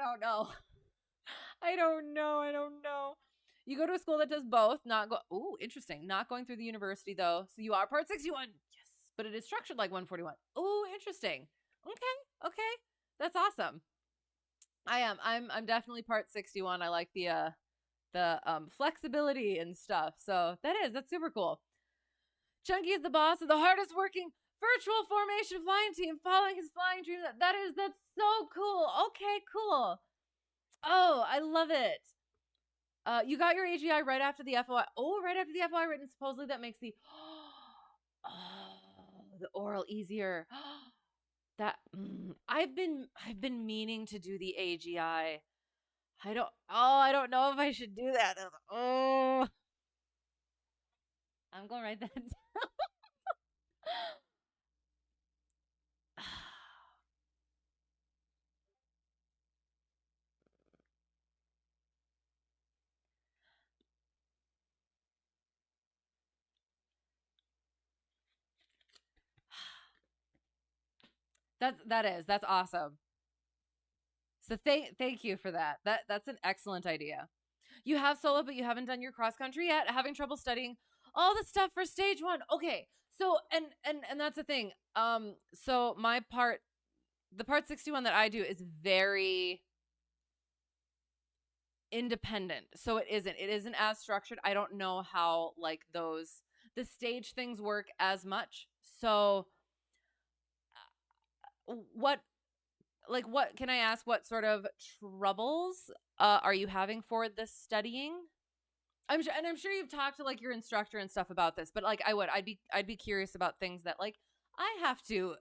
don't know. You go to a school that does both. Ooh, interesting. Not going through the university though. So you are part 61. Yes, but it is structured like 141. Ooh, interesting. Okay. That's awesome. I am. I'm definitely part 61. I like the flexibility and stuff. So that's super cool. Chunky is the boss of the hardest working virtual formation flying team, following his flying dream. That's so cool. Okay, cool. Oh, I love it. You got your AGI right after the FOI. Oh, right after the FOI written. Supposedly that makes the the oral easier. That I've been meaning to do the AGI. I don't know if I should do that. Oh, I'm gonna write that down. That's awesome. So thank you for that. That's an excellent idea. You have solo, but you haven't done your cross country yet. Having trouble studying all the stuff for stage 1. Okay, so and that's the thing. So the part 61 that I do is very independent. So it isn't as structured. I don't know how like the stage things work as much. So what what can I ask, what sort of troubles are you having for this studying? I'm sure you've talked to like your instructor and stuff about this, but like I'd be curious about things that like I have to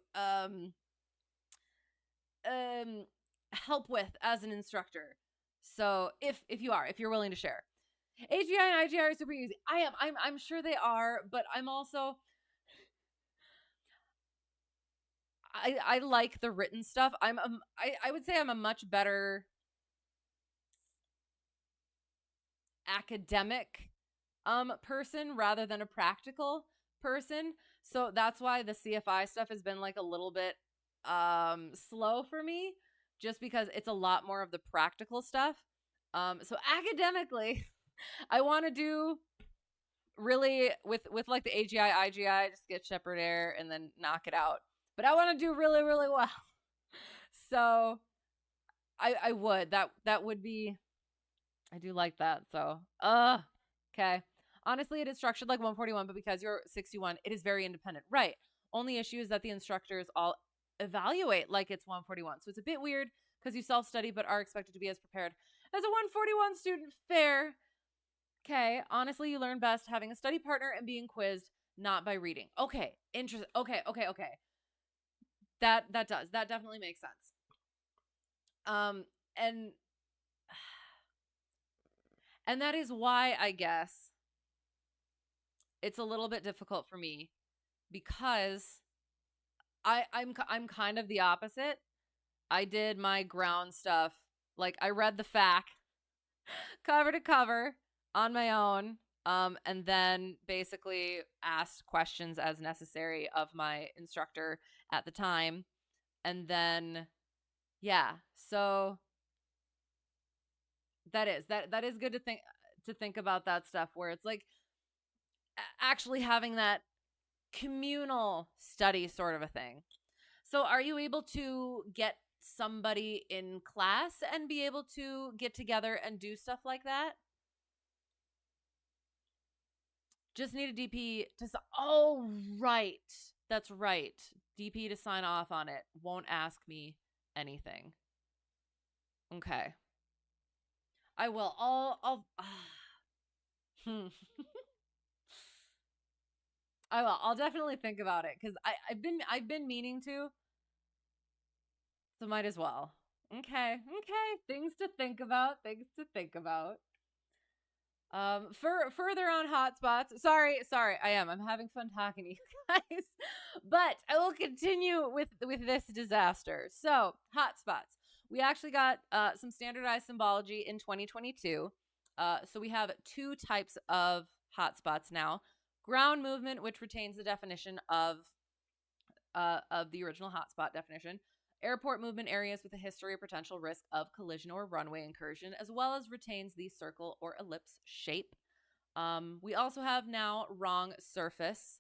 help with as an instructor. So if you're willing to share. AGI and IGI are super easy. I'm sure they are, but I'm also I like the written stuff. I would say I'm a much better academic person rather than a practical person. So that's why the CFI stuff has been like a little bit slow for me, just because it's a lot more of the practical stuff. So academically, I want to do really with like the AGI, IGI, just get Shepherd Air and then knock it out. But I want to do really, really well. So I would that would be, I do like that. So okay. Honestly, it is structured like 141, but because you're 61, it is very independent. Right. Only issue is that the instructors all evaluate like it's 141. So it's a bit weird because you self-study but are expected to be as prepared as a 141 student. Fair. Okay. Honestly, you learn best having a study partner and being quizzed, not by reading. Okay. Interesting. Okay. That definitely makes sense. Um and and that is why I guess it's a little bit difficult for me, because I'm kind of the opposite. I did my ground stuff. Like I read the FAQ cover to cover on my own, and then basically asked questions as necessary of my instructor at the time. And then yeah, so that is good to think about that stuff where it's like actually having that communal study sort of a thing. So are you able to get somebody in class and be able to get together and do stuff like that? Just need a DP to oh right. That's right. DP to sign off on it. Won't ask me anything. Okay. I will. I'll I will. I'll definitely think about it because I've been meaning to, so might as well. Okay. Things to think about. Things to think about. Further on hotspots. Sorry. I'm having fun talking to you guys, but I will continue with this disaster. So hotspots. We actually got some standardized symbology in 2022. So we have 2 types of hotspots now. Ground movement, which retains the definition of the original hotspot definition. Airport movement areas with a history or potential risk of collision or runway incursion, as well as retains the circle or ellipse shape. We also have now wrong surface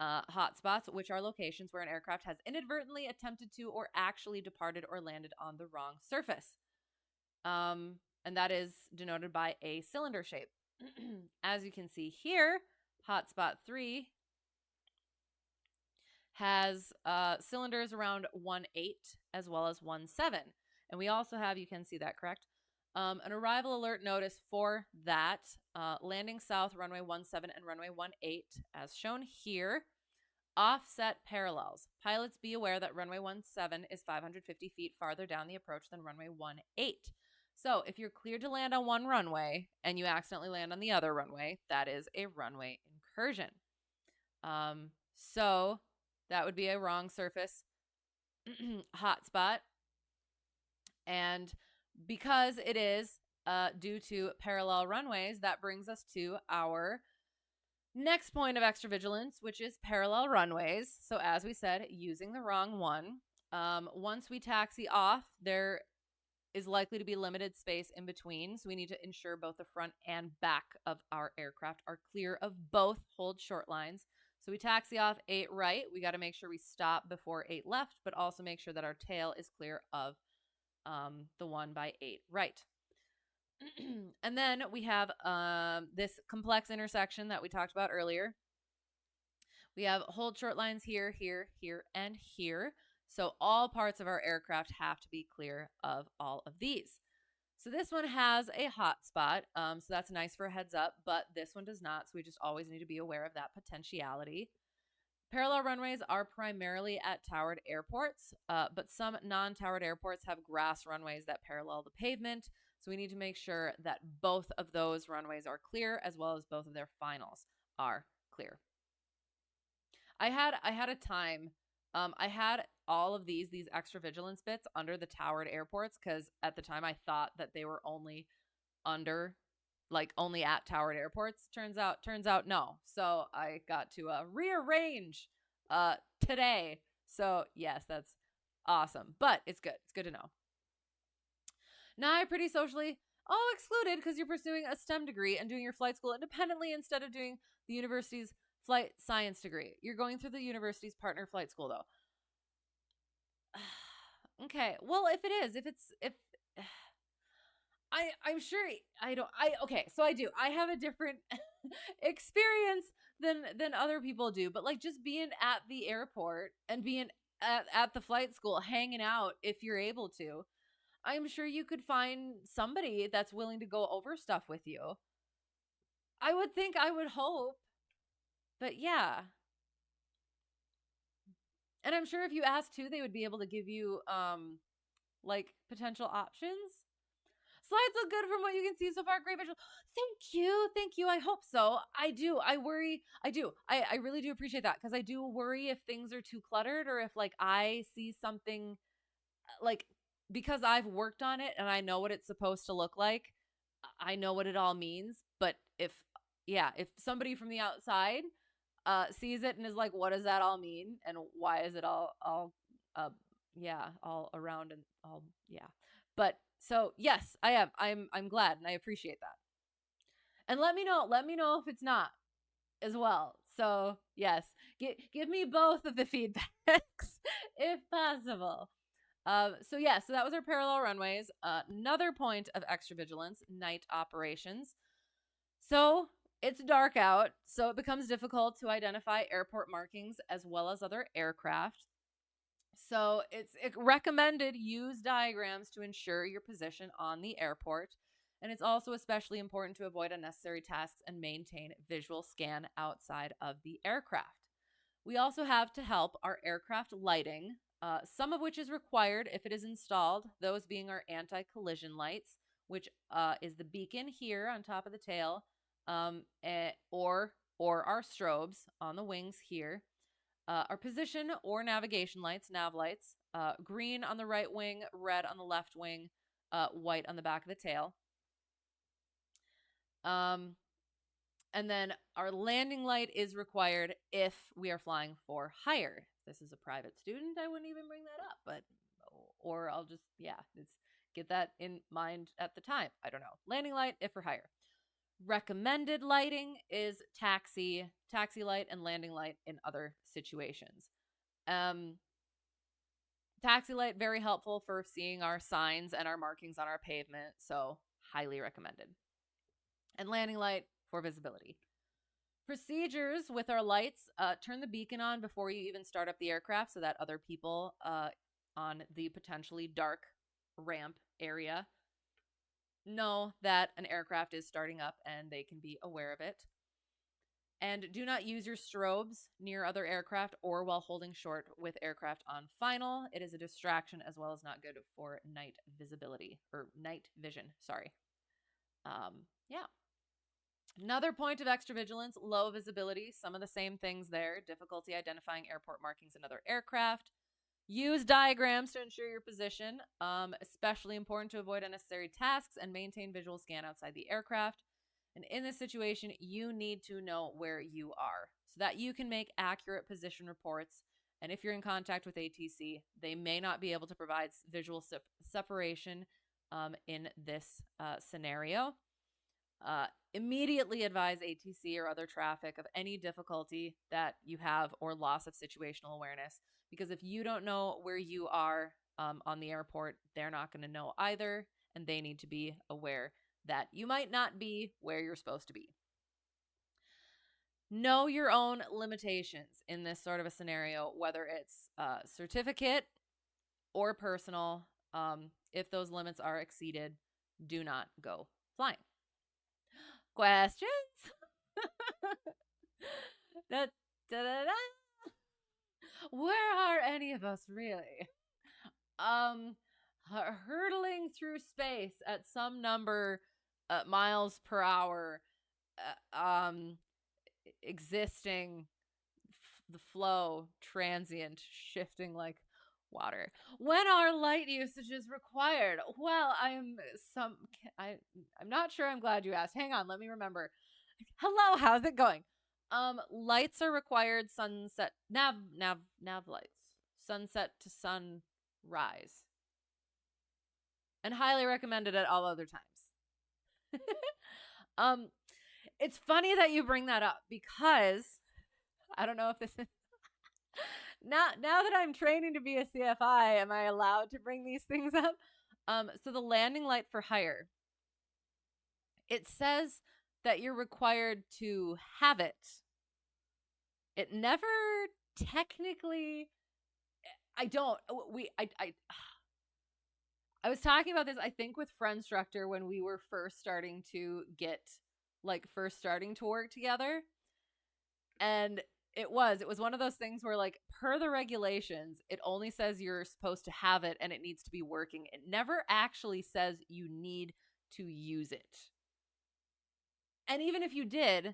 hotspots, which are locations where an aircraft has inadvertently attempted to or actually departed or landed on the wrong surface. And that is denoted by a cylinder shape. As you can see here, hotspot 3 has cylinders around 1.8 as well as 1.7. And we also have, you can see that, correct? An arrival alert notice for that, landing south, runway 17 and runway 18, as shown here. Offset parallels. Pilots be aware that runway 17 is 550 feet farther down the approach than runway 18. So if you're cleared to land on one runway and you accidentally land on the other runway, that is a runway incursion. So that would be a wrong surface hotspot. And because it is due to parallel runways, that brings us to our next point of extra vigilance, which is parallel runways. So as we said, using the wrong one. Once we taxi off, there is likely to be limited space in between. So we need to ensure both the front and back of our aircraft are clear of both hold short lines. So we taxi off 8 right. We got to make sure we stop before 8 left, but also make sure that our tail is clear of the 1 by 8 right. And then we have this complex intersection that we talked about earlier. We have hold short lines here, here, here, and here. So all parts of our aircraft have to be clear of all of these. So this one has a hotspot, so that's nice for a heads up, but this one does not, so we just always need to be aware of that potentiality. Parallel runways are primarily at towered airports, but some non-towered airports have grass runways that parallel the pavement, so we need to make sure that both of those runways are clear, as well as both of their finals are clear. I had a time, I had all of these extra vigilance bits under the towered airports, because at the time I thought that they were only under, like only at towered airports. Turns out no. So I got to rearrange today. So yes, that's awesome, but it's good to know. Now you're pretty socially all excluded because you're pursuing a STEM degree and doing your flight school independently instead of doing the university's flight science degree. You're going through the university's partner flight school though. Okay, well, I'm sure okay, so I do. I have a different experience than other people do, but like just being at the airport and being at the flight school, hanging out if you're able to, I'm sure you could find somebody that's willing to go over stuff with you. I would think, I would hope, but yeah. And I'm sure if you asked too, they would be able to give you like potential options. Slides look good from what you can see so far. Great visual. Thank you. I hope so. I do. I worry. I do. I really do appreciate that, because I do worry if things are too cluttered, or if like I see something like, because I've worked on it and I know what it's supposed to look like. I know what it all means. But if somebody from the outside sees it and is like, what does that all mean? And why is it all around and all, yeah. But so yes, I am. I'm glad and I appreciate that. And let me know if it's not as well. So yes, give me both of the feedbacks if possible. So that was our parallel runways. Another point of extra vigilance: night operations. So it's dark out, so it becomes difficult to identify airport markings as well as other aircraft. So it's recommended use diagrams to ensure your position on the airport. And it's also especially important to avoid unnecessary tasks and maintain visual scan outside of the aircraft. We also have to help our aircraft lighting, some of which is required if it is installed, those being our anti-collision lights, which is the beacon here on top of the tail, or our strobes on the wings here. Our position or navigation lights, nav lights, green on the right wing, red on the left wing, white on the back of the tail. And then our landing light is required if we are flying for hire. If this is a private student, I wouldn't even bring that up, or I'll just, get that in mind at the time. I don't know. Landing light if for hire. Recommended lighting is taxi light, and landing light in other situations. Taxi light, very helpful for seeing our signs and our markings on our pavement, so highly recommended. And landing light for visibility. Procedures with our lights, turn the beacon on before you even start up the aircraft so that other people on the potentially dark ramp area know that an aircraft is starting up and they can be aware of it. And do not use your strobes near other aircraft or while holding short with aircraft on final. It is a distraction as well as not good for night visibility, or night vision, sorry. Yeah. Another point of extra vigilance, low visibility. Some of the same things there. Difficulty identifying airport markings in other aircraft. Use diagrams to ensure your position. Especially important to avoid unnecessary tasks and maintain visual scan outside the aircraft. And in this situation, you need to know where you are so that you can make accurate position reports. And if you're in contact with ATC, they may not be able to provide visual separation in this scenario. Immediately advise ATC or other traffic of any difficulty that you have or loss of situational awareness. Because if you don't know where you are on the airport, they're not going to know either. And they need to be aware that you might not be where you're supposed to be. Know your own limitations in this sort of a scenario, whether it's certificate or personal. If those limits are exceeded, do not go flying. Questions? da, da, da, da. Where are any of us really? Hurtling through space at some number miles per hour, existing, the flow, transient, shifting like water. When our light usage is required? Well, I'm not sure. I'm glad you asked. Hang on, let me remember. Hello, how's it going? Lights are required. Sunset nav lights. Sunset to sunrise. And highly recommended at all other times. It's funny that you bring that up because I don't know if this is now that I'm training to be a CFI, am I allowed to bring these things up? So the landing light for hire, it says that you're required to have it. It never technically, I was talking about this, I think, with Instructor when we were first starting to work together. And it was one of those things where, like, per the regulations, it only says you're supposed to have it and it needs to be working. It never actually says you need to use it. And even if you did,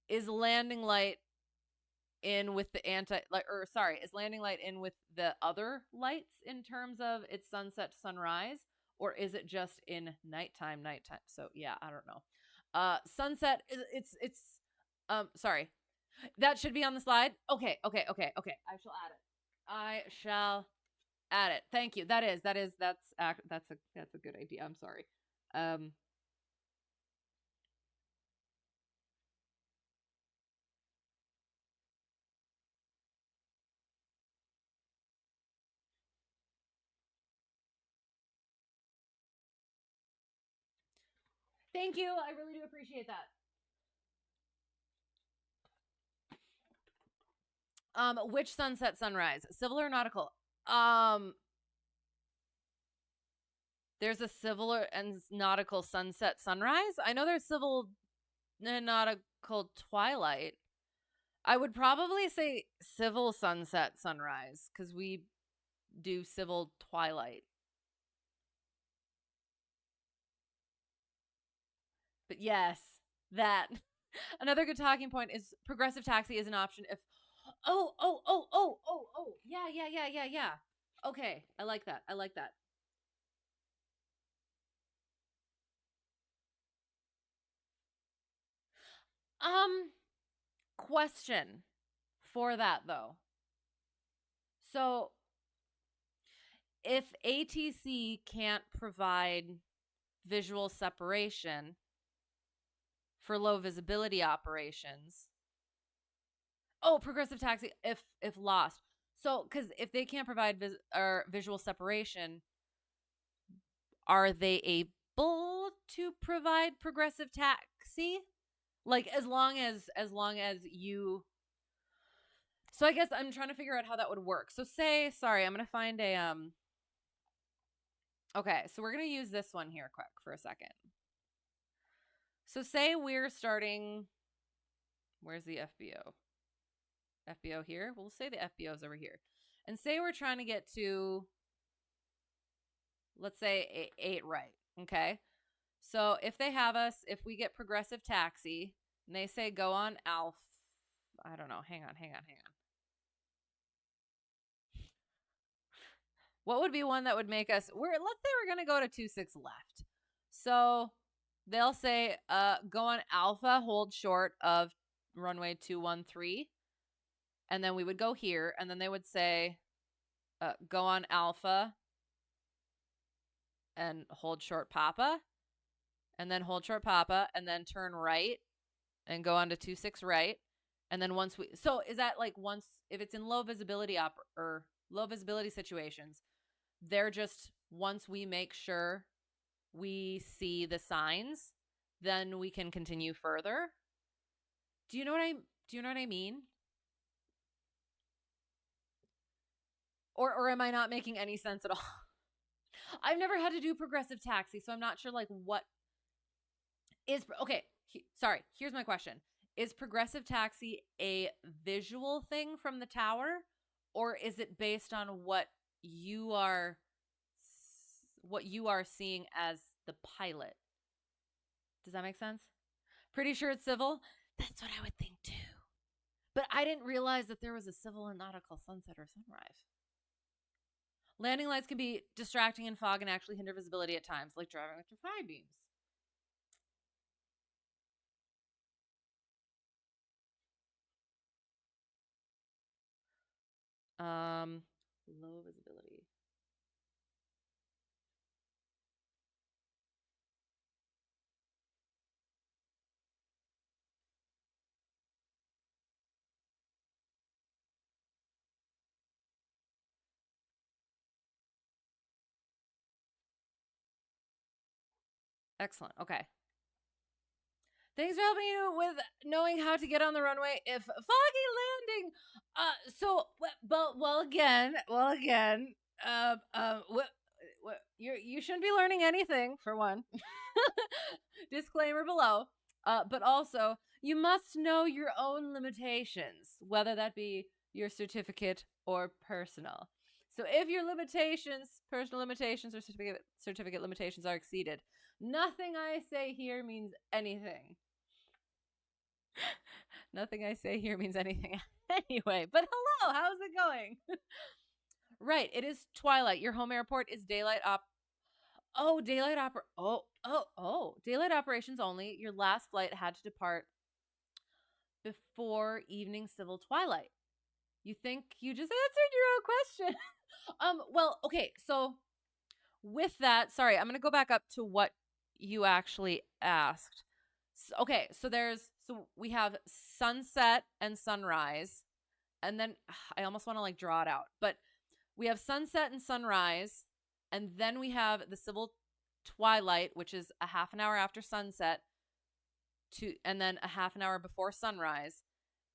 is landing light in with the is landing light in with the other lights in terms of its sunset to sunrise, or is it just in nighttime? So yeah, I don't know. Sunset, it's sorry, that should be on the slide. Okay. I shall add it. Thank you. That's a good idea. I'm sorry. Thank you. I really do appreciate that. Which sunset sunrise? Civil or nautical? There's a civil and nautical sunset sunrise. I know there's civil and nautical twilight. I would probably say civil sunset sunrise because we do civil twilight. But yes, that. Another good talking point is progressive taxi is an option if. Oh. Yeah. Okay, I like that. Question for that though. So if ATC can't provide visual separation for low visibility operations, progressive taxi if lost. So, because if they can't provide visual separation, are they able to provide progressive taxi? Like as long as you. So I guess I'm trying to figure out how that would work. So sorry, I'm gonna find a Okay, so we're gonna use this one here quick for a second. So say we're starting. Where's the FBO? FBO here. We'll say the FBO is over here, and say we're trying to get to. Let's say 8 right. Okay. So if they have us, if we get progressive taxi, and they say go on Alpha, I don't know. Hang on. What would be one that would make us? Let's say we're gonna go to 26 left. So they'll say go on Alpha, hold short of runway 213, and then we would go here, and then they would say go on Alpha and hold short Papa, and then hold short Papa, and then turn right and go on to 26 right. And then once we, so is that like once, if it's in low visibility or low visibility situations, they're just, once we make sure we see the signs, then we can continue further. Do you know what I mean? Or am I not making any sense at all? I've never had to do progressive taxi, so I'm not sure like what is okay. Sorry, here's my question. Is progressive taxi a visual thing from the tower, or is it based on what you are seeing as the pilot? Does that make sense? Pretty sure it's civil. That's what I would think too. But I didn't realize that there was a civil and nautical sunset or sunrise. Landing lights can be distracting in fog and actually hinder visibility at times, like driving with your fly beams. Low visibility. Excellent. Okay. Thanks for helping you with knowing how to get on the runway if foggy landing. You shouldn't be learning anything for one. Disclaimer below. But also, you must know your own limitations, whether that be your certificate or personal. So if your limitations, personal limitations or certificate limitations are exceeded, nothing I say here means anything. Nothing I say here means anything anyway. But hello, how's it going? Right, it is twilight. Your home airport is daylight daylight daylight operations only. Your last flight had to depart before evening civil twilight. You think you just answered your own question. Well, okay, so with that, sorry, I'm going to go back up to what you actually asked. Okay, so we have sunset and sunrise, and then I almost want to like draw it out, but we have sunset and sunrise, and then we have the civil twilight, which is a half an hour after sunset, and then a half an hour before sunrise,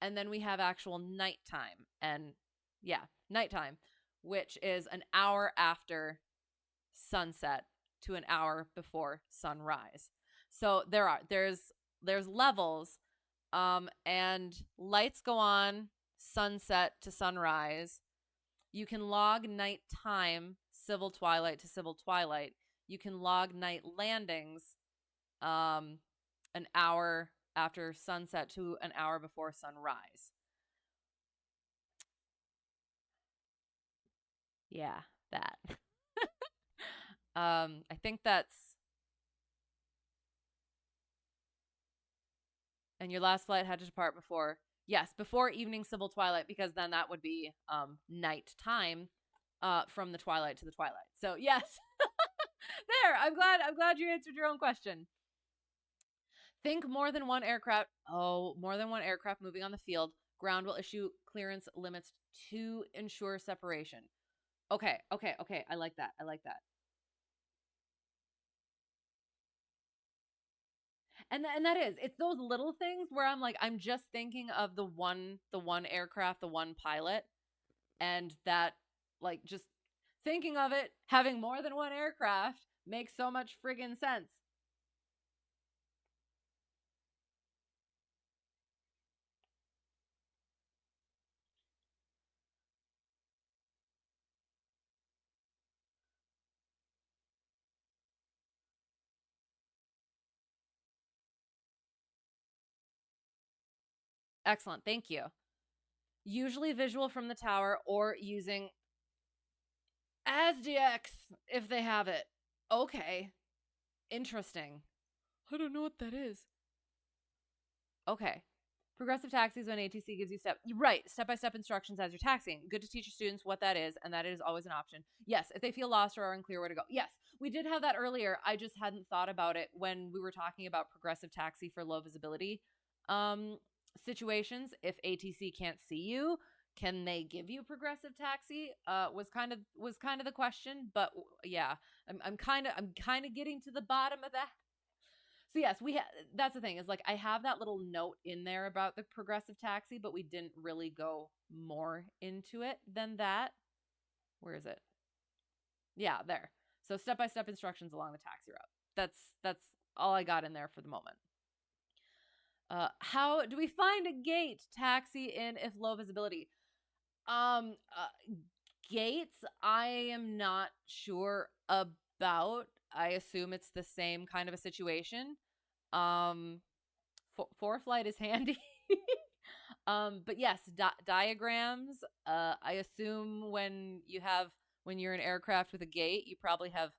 and then we have actual nighttime, and nighttime, which is an hour after sunset to an hour before sunrise. So there's levels, and lights go on sunset to sunrise. You can log nighttime, civil twilight to civil twilight. You can log night landings, an hour after sunset to an hour before sunrise. Yeah, that. I think that's. And your last flight had to depart before evening civil twilight, because then that would be night time from the twilight to the twilight. So yes. There, I'm glad you answered your own question. Think more than one aircraft moving on the field. Ground will issue clearance limits to ensure separation. Okay. I like that. And that is, it's those little things where I'm like, I'm just thinking of the one aircraft, the one pilot, and that, like, just thinking of it having more than one aircraft makes so much friggin' sense. Excellent. Thank you. Usually visual from the tower or using ASDX if they have it. Okay. Interesting. I don't know what that is. Okay. Progressive taxis when ATC gives you step-by-step instructions as you're taxiing. Good to teach your students what that is, and that is always an option. Yes, if they feel lost or are unclear where to go. Yes, we did have that earlier. I just hadn't thought about it when we were talking about progressive taxi for low visibility situations. If ATC can't see you, can they give you progressive taxi? Was kind of the question, but yeah, I'm kind of getting to the bottom of that. So yes, that's the thing, is like I have that little note in there about the progressive taxi, but we didn't really go more into it than that. Where is it? Yeah, there. So step-by-step instructions along the taxi route. That's all I got in there for the moment. How do we find a gate taxi in if low visibility? Gates, I am not sure about. I assume it's the same kind of a situation. Foreflight is handy. But yes, diagrams. I assume when you're an aircraft with a gate, you probably have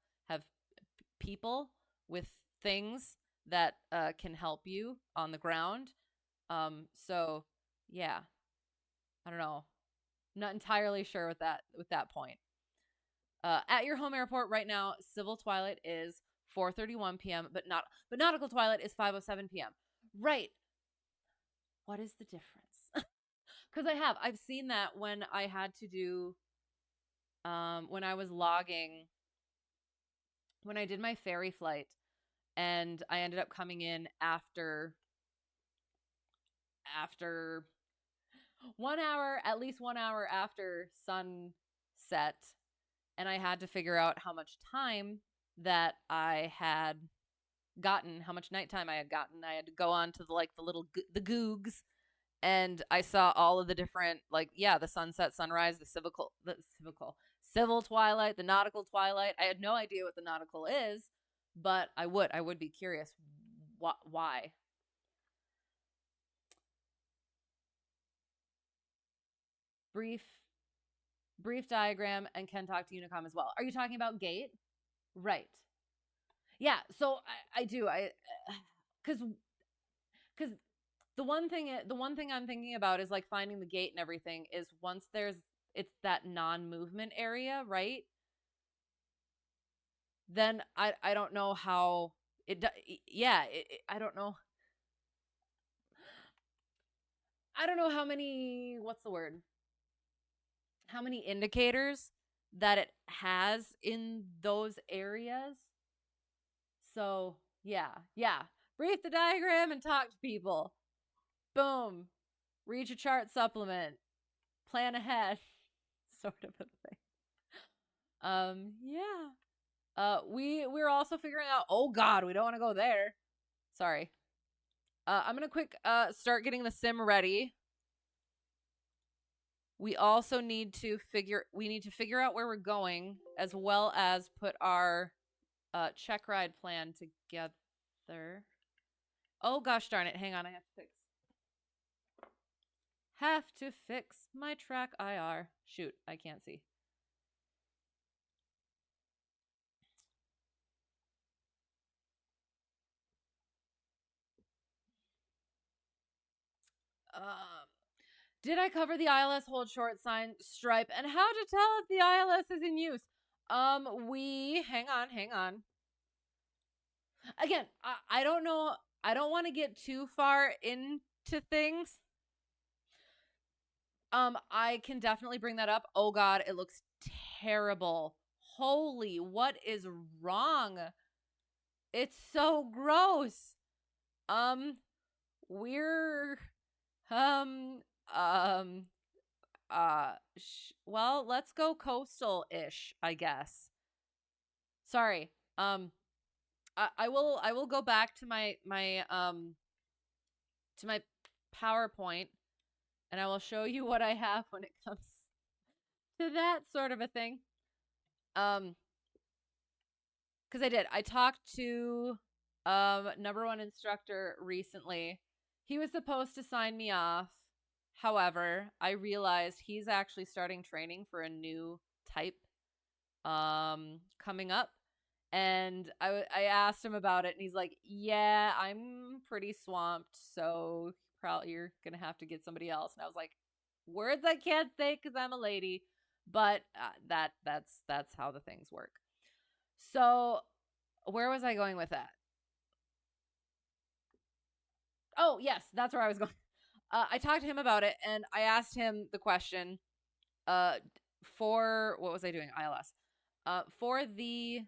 people with things that can help you on the ground. So yeah, I don't know. Not entirely sure with that point. At your home airport right now, civil twilight is 4:31 p.m., but nautical twilight is 5:07 p.m. Right. What is the difference? Because I've seen that when I had to do when I was logging, when I did my ferry flight, and I ended up coming in after 1 hour, at least 1 hour after sunset, and I had to figure out how much time that I had gotten, how much nighttime I had gotten. I had to go on to the little the Googs, and I saw all of the different, like, yeah, the sunset, sunrise, the civil twilight, the nautical twilight. I had no idea what the nautical is, but I would be curious why. Brief diagram, and can talk to Unicom as well. Are you talking about gate? Right. Yeah, so I do. Cuz the one thing I'm thinking about is like finding the gate and everything is once it's that non-movement area, right? Then I don't know how I don't know. I don't know how many, what's the word? How many indicators that it has in those areas. So, yeah. Brief the diagram and talk to people. Boom. Read your chart supplement. Plan ahead. Sort of a thing. Yeah. We're also figuring out, oh god, we don't want to go there. Sorry. I'm gonna quick start getting the sim ready. We also need to figure out where we're going, as well as put our check ride plan together. Oh gosh darn it, hang on, I have to fix my track IR. Shoot, I can't see. Did I cover the ILS hold short sign stripe and how to tell if the ILS is in use? Hang on. Again, I don't know. I don't want to get too far into things. I can definitely bring that up. Oh God, it looks terrible. Holy, what is wrong? It's so gross. Um, we're, um, um, well, let's go coastal-ish, I guess. Sorry. I will go back to my PowerPoint, and I will show you what I have when it comes to that sort of a thing. Because I did. I talked to number one instructor recently. He was supposed to sign me off. However, I realized he's actually starting training for a new type coming up. And I asked him about it, and he's like, "Yeah, I'm pretty swamped, so probably you're gonna have to get somebody else." And I was like, "Words I can't say because I'm a lady," but that's how the things work. So, where was I going with that? Oh, yes, that's where I was going. I talked to him about it, and I asked him the question. Uh, for what was I doing? ILS. For the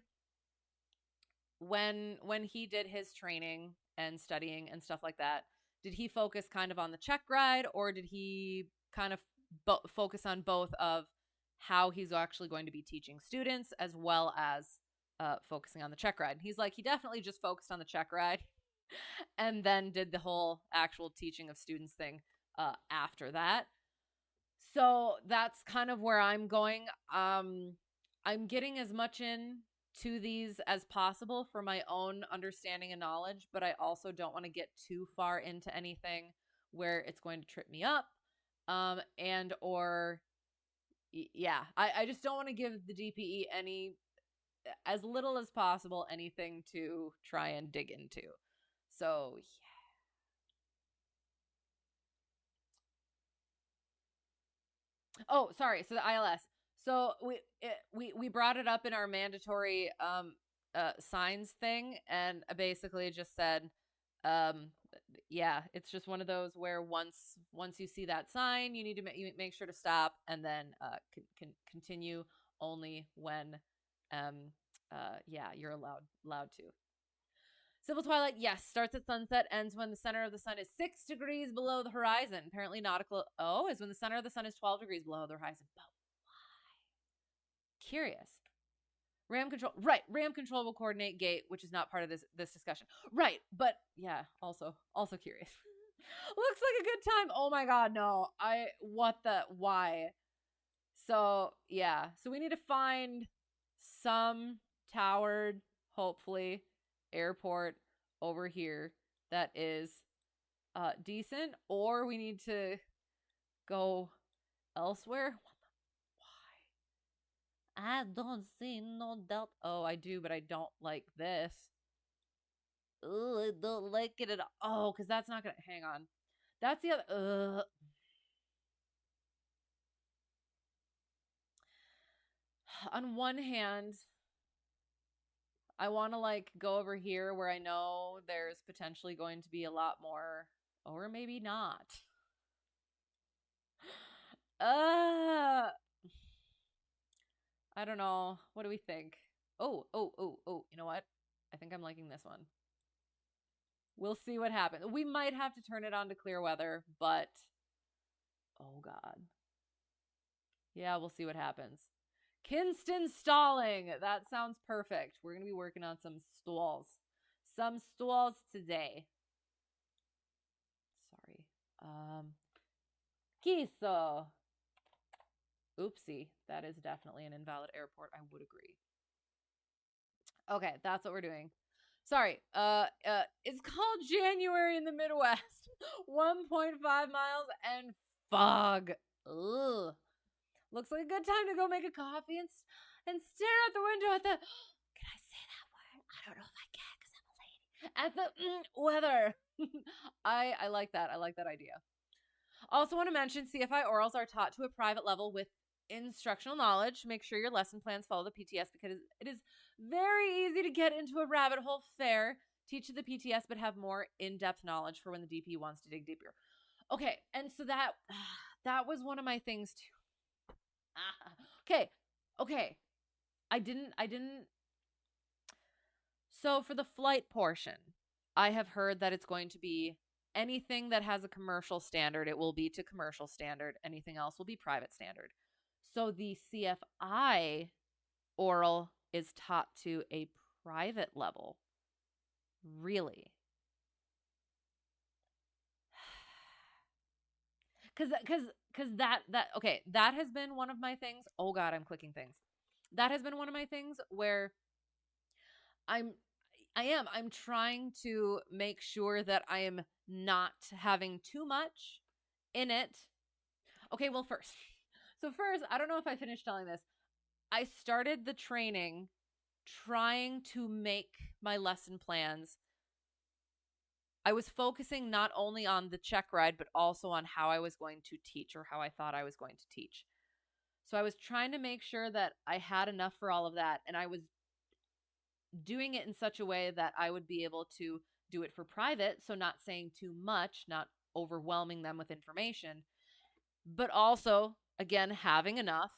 when he did his training and studying and stuff like that, did he focus kind of on the check ride, or did he kind of focus on both of how he's actually going to be teaching students as well as focusing on the check ride? And he's like, he definitely just focused on the check ride and then did the whole actual teaching of students thing after that. So that's kind of where I'm going. I'm getting as much in to these as possible for my own understanding and knowledge, but I also don't want to get too far into anything where it's going to trip me up. And or yeah, I just don't want to give the DPE any, as little as possible, anything to try and dig into. So oh, sorry. So the ILS. So we brought it up in our mandatory signs thing, and I basically just said, um, yeah, it's just one of those where once you see that sign, you need to make sure to stop, and then continue only when yeah, you're allowed to. Civil twilight, yes, starts at sunset, ends when the center of the sun is 6 degrees below the horizon. Apparently nautical, is when the center of the sun is 12 degrees below the horizon. But why? Curious. Ram control, right? Ram control will coordinate gate, which is not part of this discussion, right? But yeah, also curious. Looks like a good time. Oh my god, no! What the why? So yeah, so we need to find some towered, hopefully, airport over here that is decent, or we need to go elsewhere. Why? I don't see no doubt. Oh, I do, but I don't like this. Oh, I don't like it at all. Oh, because that's not gonna hang on. That's the other. On one hand, I want to like go over here where I know there's potentially going to be a lot more, or maybe not. Uh, I don't know. What do we think? Oh. You know what? I think I'm liking this one. We'll see what happens. We might have to turn it on to clear weather, but oh god. Yeah, we'll see what happens. Kinston stalling. That sounds perfect. We're going to be working on some stalls. Some stalls today. Sorry. KISO. Oopsie. That is definitely an invalid airport. I would agree. Okay, that's what we're doing. Sorry. It's called January in the Midwest. 1.5 miles and fog. Ugh. Looks like a good time to go make a coffee and stare out the window at the. Can I say that word? I don't know if I can because I'm a lady. At the weather. I like that. I like that idea. Also want to mention CFI orals are taught to a private level with instructional knowledge. Make sure your lesson plans follow the PTS because it is very easy to get into a rabbit hole. Fair. Teach the PTS, but have more in-depth knowledge for when the DP wants to dig deeper. Okay, and so that that was one of my things too. Okay. Okay. I didn't. So for the flight portion, I have heard that it's going to be anything that has a commercial standard, it will be to commercial standard. Anything else will be private standard. So the CFI oral is taught to a private level. Really? Cause that okay, that has been one of my things. Oh God, I'm clicking things. That has been one of my things where I'm trying to make sure that I am not having too much in it. Okay, well first. So first, I don't know if I finished telling this. I started the training trying to make my lesson plans. I was focusing not only on the check ride, but also on how I was going to teach, or how I thought I was going to teach. So I was trying to make sure that I had enough for all of that, and I was doing it in such a way that I would be able to do it for private, so not saying too much, not overwhelming them with information, but also, again, having enough,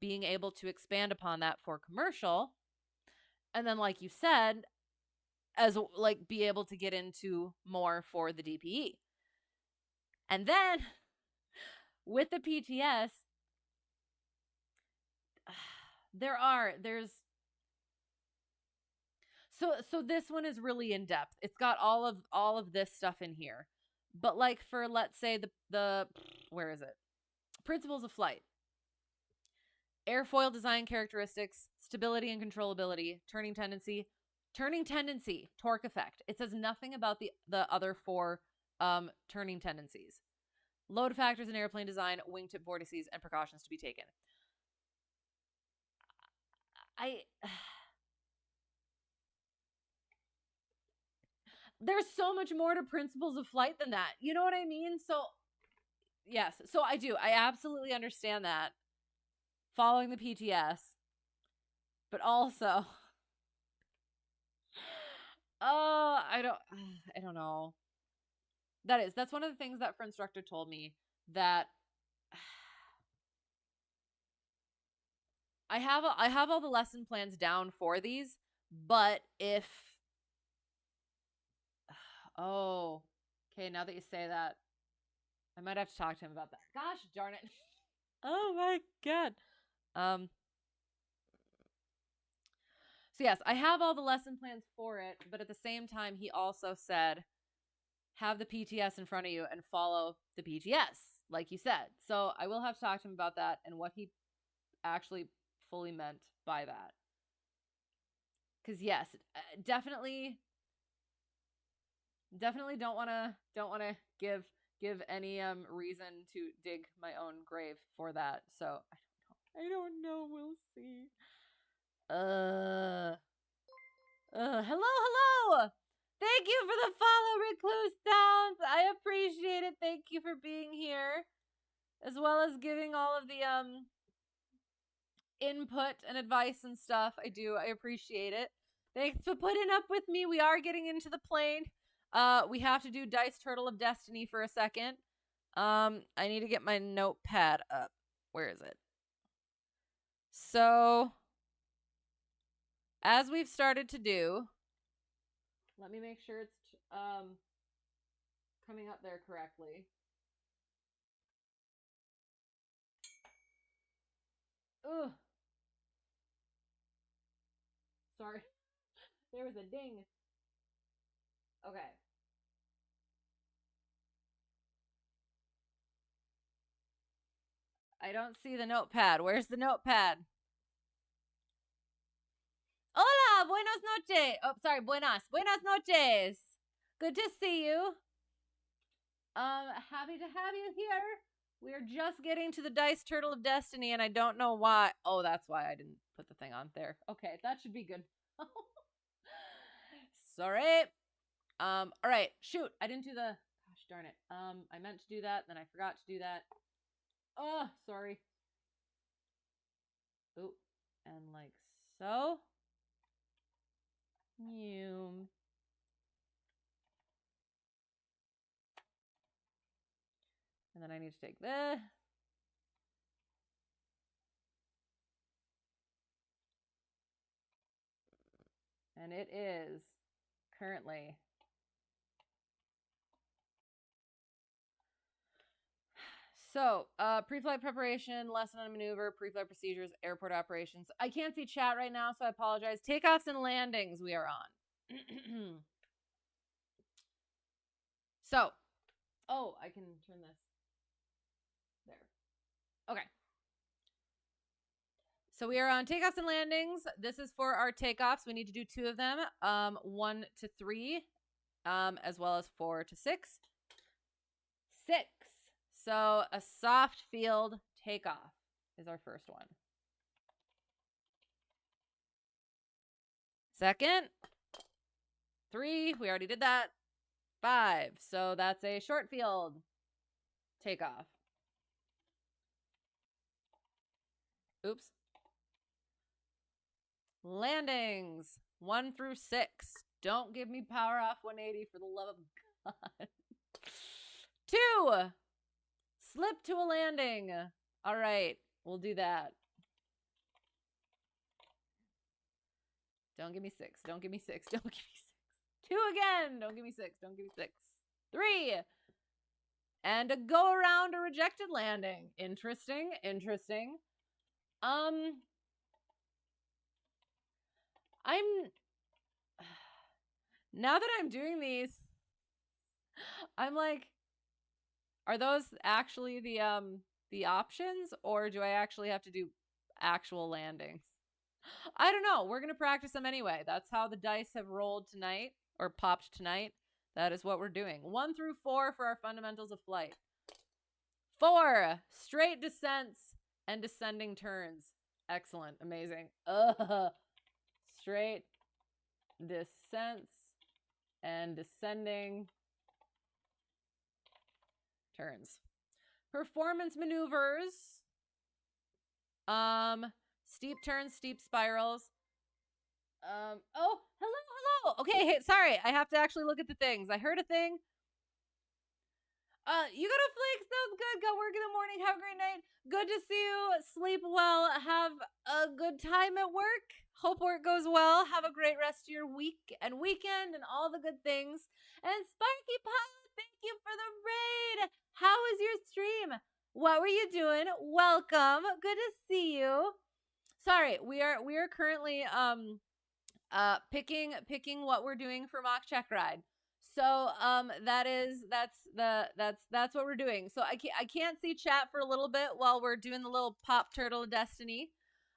being able to expand upon that for commercial, and then, like you said, as like be able to get into more for the DPE. And then with the PTS, there's so this one is really in depth. It's got all of this stuff in here. But like for, let's say, the where is it? Principles of flight. Airfoil design characteristics, stability and controllability, turning tendency, torque effect. It says nothing about the other four turning tendencies. Load factors in airplane design, wingtip vortices, and precautions to be taken. There's so much more to principles of flight than that. You know what I mean? So, yes. So I do. I absolutely understand that. Following the PTS. But also, I don't know. That's one of the things that for instructor told me, that I have all the lesson plans down for these, but if oh, okay, now that you say that, I might have to talk to him about that. Gosh darn it. Oh my God. So yes, I have all the lesson plans for it, but at the same time, he also said, have the PTS in front of you and follow the PTS, like you said. So I will have to talk to him about that and what he actually fully meant by that. Because yes, definitely don't want to give any reason to dig my own grave for that. So I don't know. We'll see. Hello. Thank you for the follow, Recluse Downs. I appreciate it. Thank you for being here, as well as giving all of the input and advice and stuff. I appreciate it. Thanks for putting up with me. We are getting into the plane. We have to do Dice Turtle of Destiny for a second. I need to get my notepad up. Where is it? So, as we've started to do, let me make sure it's coming up there correctly. Ugh. Sorry. There was a ding. Okay. I don't see the notepad. Where's the notepad? Hola, buenas noches. Oh, sorry, buenas. Buenas noches. Good to see you. Happy to have you here. We're just getting to the Dice Turtle of Destiny, and I don't know why. Oh, that's why I didn't put the thing on there. Okay, that should be good. Sorry. All right. Shoot, I didn't do the. Gosh darn it. I meant to do that, then I forgot to do that. Oh, sorry. Oh, and like so. You. And then I need to take this. And it is currently so pre-flight preparation, lesson on maneuver, pre-flight procedures, airport operations. I can't see chat right now, so I apologize. Takeoffs and landings we are on. So, oh, I can turn this there. Okay. So we are on takeoffs and landings. This is for our takeoffs. We need to do 2 of them, 1 to 3, as well as 4 to 6. 6. So a soft field takeoff is our first one. Second, 3, we already did that. 5, so that's a short field takeoff. Oops. Landings, 1 through 6. Don't give me power off 180 for the love of God. 2, slip to a landing. All right, we'll do that. Don't give me 6. Don't give me 6. Don't give me 6. 2 again. Don't give me 6. Don't give me 6. 3. And a go around a rejected landing. Interesting. Interesting. Now that I'm doing these, I'm like, are those actually the options, or do I actually have to do actual landings? I don't know. We're going to practice them anyway. That's how the dice have rolled tonight, or popped tonight. That is what we're doing. 1 through 4 for our fundamentals of flight. 4, straight descents and descending turns. Excellent. Amazing. Straight descents and descending turns. Performance maneuvers. Steep turns, steep spirals. Oh, hello. Okay, hey, sorry. I have to actually look at the things. I heard a thing. You go to Flake. Sounds good. Got work in the morning. Have a great night. Good to see you. Sleep well. Have a good time at work. Hope work goes well. Have a great rest of your week and weekend and all the good things. And Sparky Pilot, thank you for the raid. How was your stream? What were you doing? Welcome. Good to see you. Sorry, we are currently picking what we're doing for mock Checkride. So that's what we're doing. So I can't see chat for a little bit while we're doing the little pop turtle of destiny,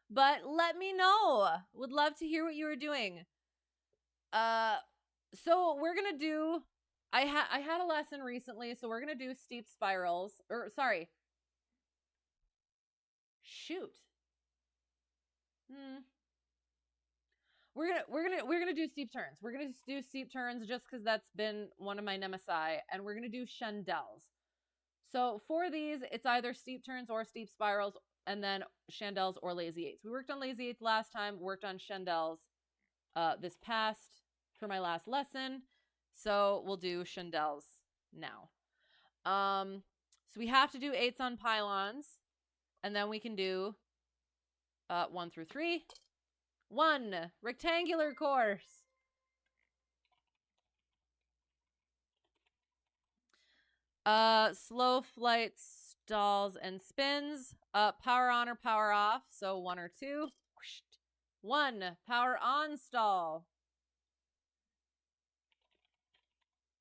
but let me know. Would love to hear what you were doing. So we're gonna do. I had a lesson recently, so we're gonna do steep spirals. Or sorry. Shoot. We're gonna do steep turns. We're gonna do steep turns just because that's been one of my nemesis, and we're gonna do chandelles. So for these, it's either steep turns or steep spirals, and then chandelles or lazy eights. We worked on lazy eights last time. Worked on chandelles this past for my last lesson. So we'll do chandelles now. So we have to do eights on pylons, and then we can do 1 through 3. 1, rectangular course. Slow flight stalls and spins. Power on or power off. So 1 or 2. 1, power on stall.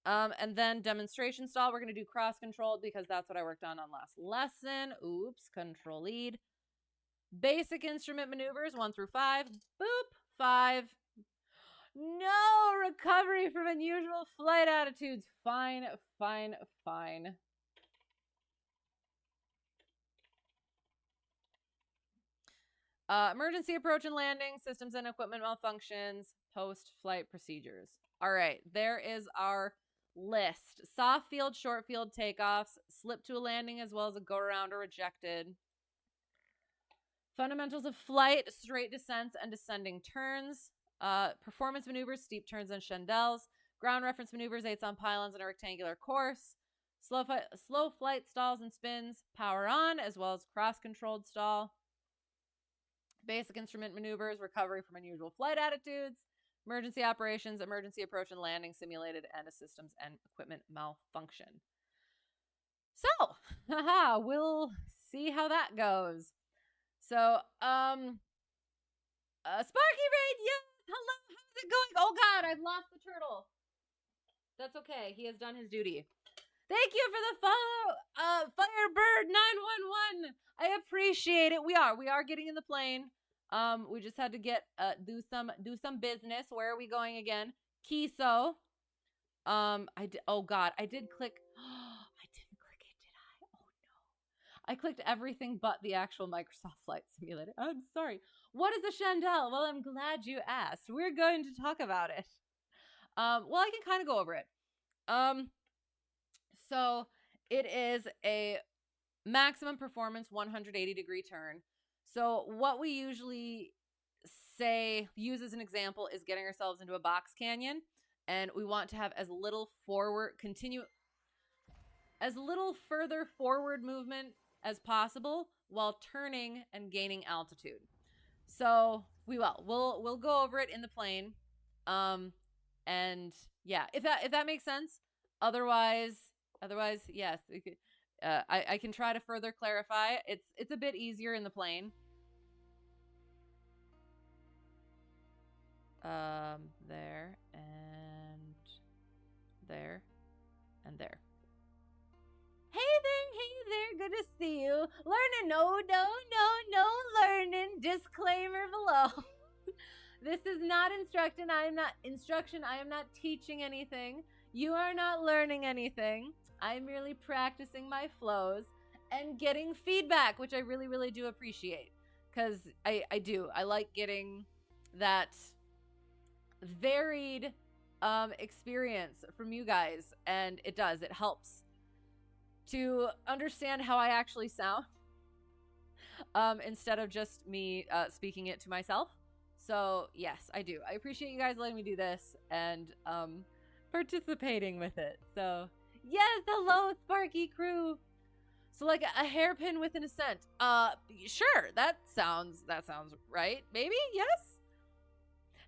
And then demonstration stall. We're going to do cross controlled because that's what I worked on last lesson. Oops, control lead. Basic instrument maneuvers, 1 through 5. Boop, 5. No, recovery from unusual flight attitudes. Fine. Emergency approach and landing, systems and equipment malfunctions, post-flight procedures. All right, there is our list. Soft field, short field takeoffs, slip to a landing as well as a go around or rejected. Fundamentals of flight, straight descents and descending turns. Performance maneuvers, steep turns and chandelles. Ground reference maneuvers, eights on pylons and a rectangular course. slow flight stalls and spins, power on, as well as cross-controlled stall. Basic instrument maneuvers, recovery from unusual flight attitudes, emergency operations, emergency approach and landing simulated, and a systems and equipment malfunction. So, we'll see how that goes. So, Sparky Raid, yes, hello, how's it going? Oh God, I've lost the turtle. That's okay, he has done his duty. Thank you for the follow, Firebird 911. I appreciate it. We are getting in the plane. We just had to do some business. Where are we going again? KISO. Oh God, I did click. I didn't click it, did I? Oh no. I clicked everything but the actual Microsoft Flight Simulator. I'm sorry. What is a chandelle? Well, I'm glad you asked. We're going to talk about it. Well, I can kind of go over it. So it is a maximum performance 180-degree turn. So what we usually use as an example is getting ourselves into a box canyon, and we want to have as little further forward movement as possible while turning and gaining altitude. So we'll go over it in the plane. And yeah, if that makes sense. Otherwise, yes. I can try to further clarify. It's a bit easier in the plane. There and there and there. Hey there, good to see you. Learning, no learning. Disclaimer below. This is not instruction. I am not teaching anything. You are not learning anything. I'm merely practicing my flows and getting feedback, which I really, really do appreciate. Because I do. I like getting that varied experience from you guys. And it does. It helps to understand how I actually sound instead of just me speaking it to myself. So yes, I do. I appreciate you guys letting me do this and participating with it. So yes, hello Sparky crew. So like a hairpin with an ascent. Sure, that sounds right. Maybe, yes.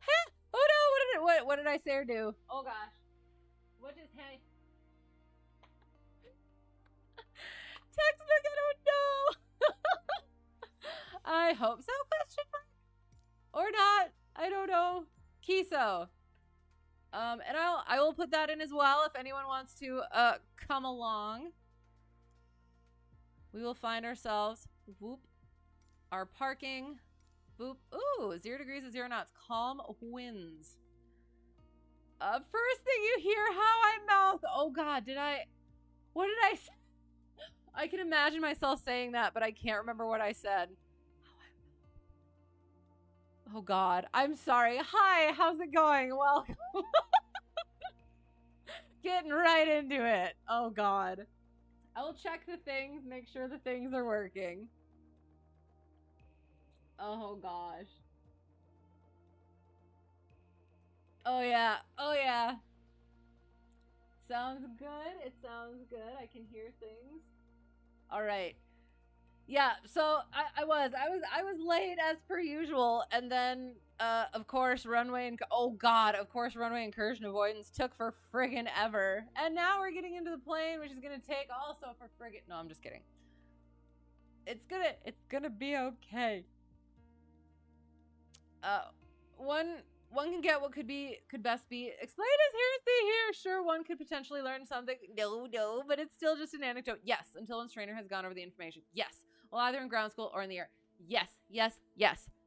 Hey, oh no, what did I say or do? Oh gosh, what just hey? Textbook, I don't know. I hope so? Question mark. Or not. I don't know. KISO. And I will put that in as well if anyone wants to come along. We will find ourselves our parking. Ooh, 0 degrees to 0 knots. Calm winds. First thing you hear how I mouth. Oh God, what did I say? I can imagine myself saying that, but I can't remember what I said. Oh God, I'm sorry. Hi, how's it going? Welcome. Getting right into it. Oh God. I will check the things, make sure the things are working. Oh gosh. Oh yeah. Oh yeah. Sounds good. It sounds good. I can hear things. All right. Yeah, so I was late as per usual, and then of course Runway Incursion Avoidance took for friggin' ever, and now we're getting into the plane, which is gonna take also for friggin'. No, I'm just kidding. It's gonna be okay. One can get what could best be explained as heresy here. Sure, one could potentially learn something. No, but it's still just an anecdote. Yes, until one's trainer has gone over the information. Yes. Well, either in ground school or in the air. Yes.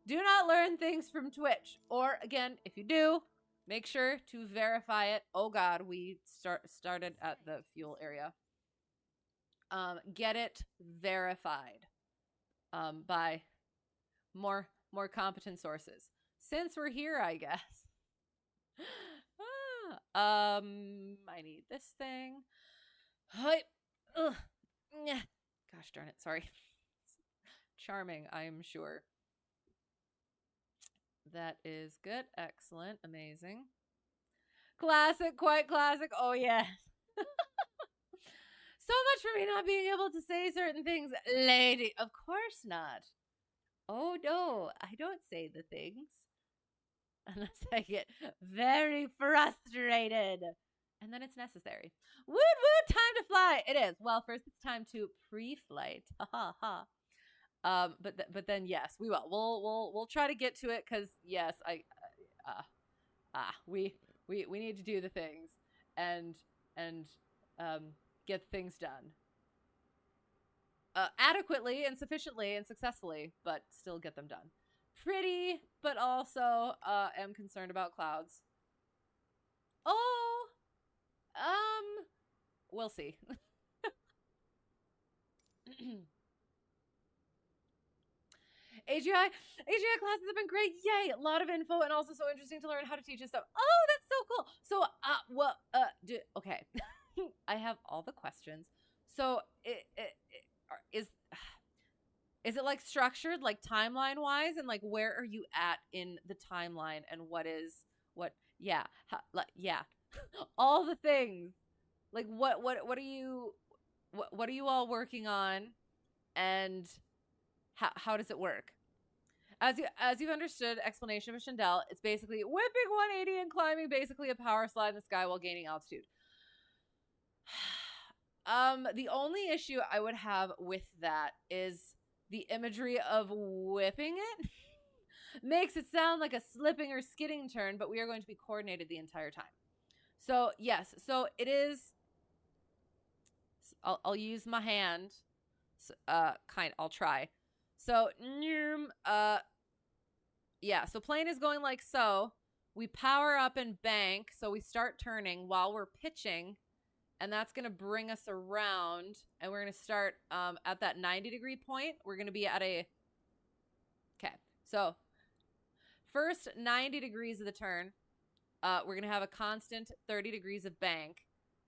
Do not learn things from Twitch. Or, again, if you do, make sure to verify it. Oh, God, we started at the fuel area. Get it verified by more competent sources. Since we're here, I guess. I need this thing. Hi. Gosh darn it, sorry. Charming, I'm sure. That is good. Excellent. Amazing. Classic, quite classic. Oh, yes. much for me not being able to say certain things, lady. Of course not. Oh no, I don't say the things unless I get very frustrated. And then it's necessary. Woot woot, time to fly. It is. Well, first it's time to pre-flight. Ha ha ha. But then yes, we will. We'll try to get to it because yes, we need to do the things and get things done adequately and sufficiently and successfully, but still get them done. Pretty, but also am concerned about clouds. Oh, we'll see. AGI classes have been great. Yay! A lot of info and also so interesting to learn how to teach and stuff. Oh, that's so cool. So, okay. I have all the questions. So, is it like structured, like timeline wise, and like where are you at in the timeline, and what? Yeah, yeah, all the things. Like what are you all working on, and how does it work? As you've understood, explanation of Shutdown, it's basically whipping 180 and climbing basically a power slide in the sky while gaining altitude. The only issue I would have with that is the imagery of whipping it makes it sound like a slipping or skidding turn, but we are going to be coordinated the entire time. So yes, so it is. I'll use my hand. I'll try. So yeah, so plane is going like so. We power up and bank, so we start turning while we're pitching, and that's going to bring us around, and we're going to start at that 90-degree point. We're going to be at a, okay, so first 90 degrees of the turn, we're going to have a constant 30 degrees of bank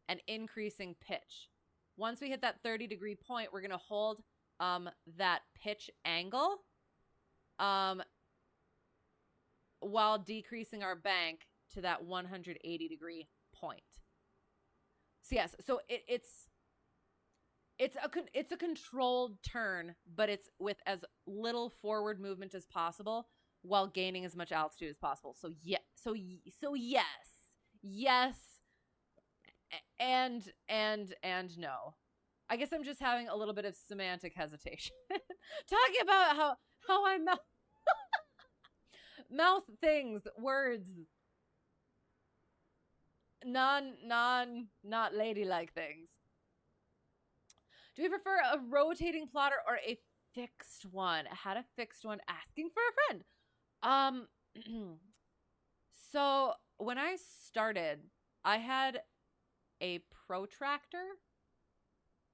and increasing pitch. Once we hit that 30-degree point, we're going to hold that pitch angle while decreasing our bank to that 180-degree point. So yes, so it's a controlled turn, but it's with as little forward movement as possible while gaining as much altitude as possible. So yeah, so yes, and no. I guess I'm just having a little bit of semantic hesitation. Talking about how I mouth things, words, not ladylike things. Do we prefer a rotating plotter or a fixed one? I had a fixed one, asking for a friend. So when I started, I had a protractor,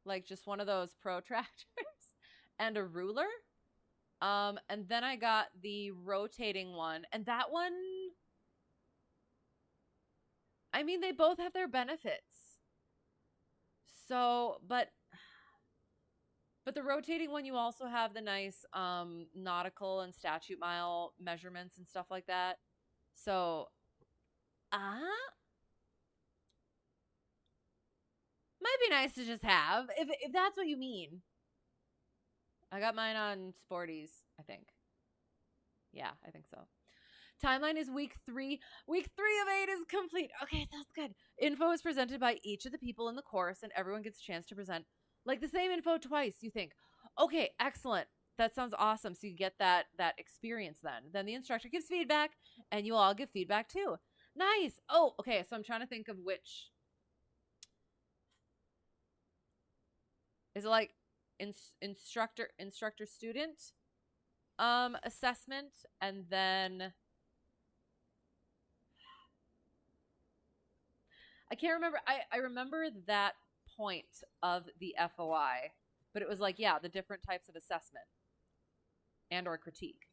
like just one of those protractors, and a ruler. And then I got the rotating one, and that one, I mean, they both have their benefits. So, but the rotating one, you also have the nice nautical and statute mile measurements and stuff like that. So, might be nice to just have, if that's what you mean. I got mine on Sporties, I think. Yeah, I think so. Timeline is week 3. Week 3 of 8 is complete. Okay, that's good. Info is presented by each of the people in the course, and everyone gets a chance to present like the same info twice. You think, okay, excellent. That sounds awesome. So you get that experience then. Then the instructor gives feedback, and you all give feedback too. Nice. Oh, okay. So I'm trying to think of which. Is it like instructor student assessment, and then I can't remember. I remember that point of the FOI, but it was like, yeah, the different types of assessment and or critique.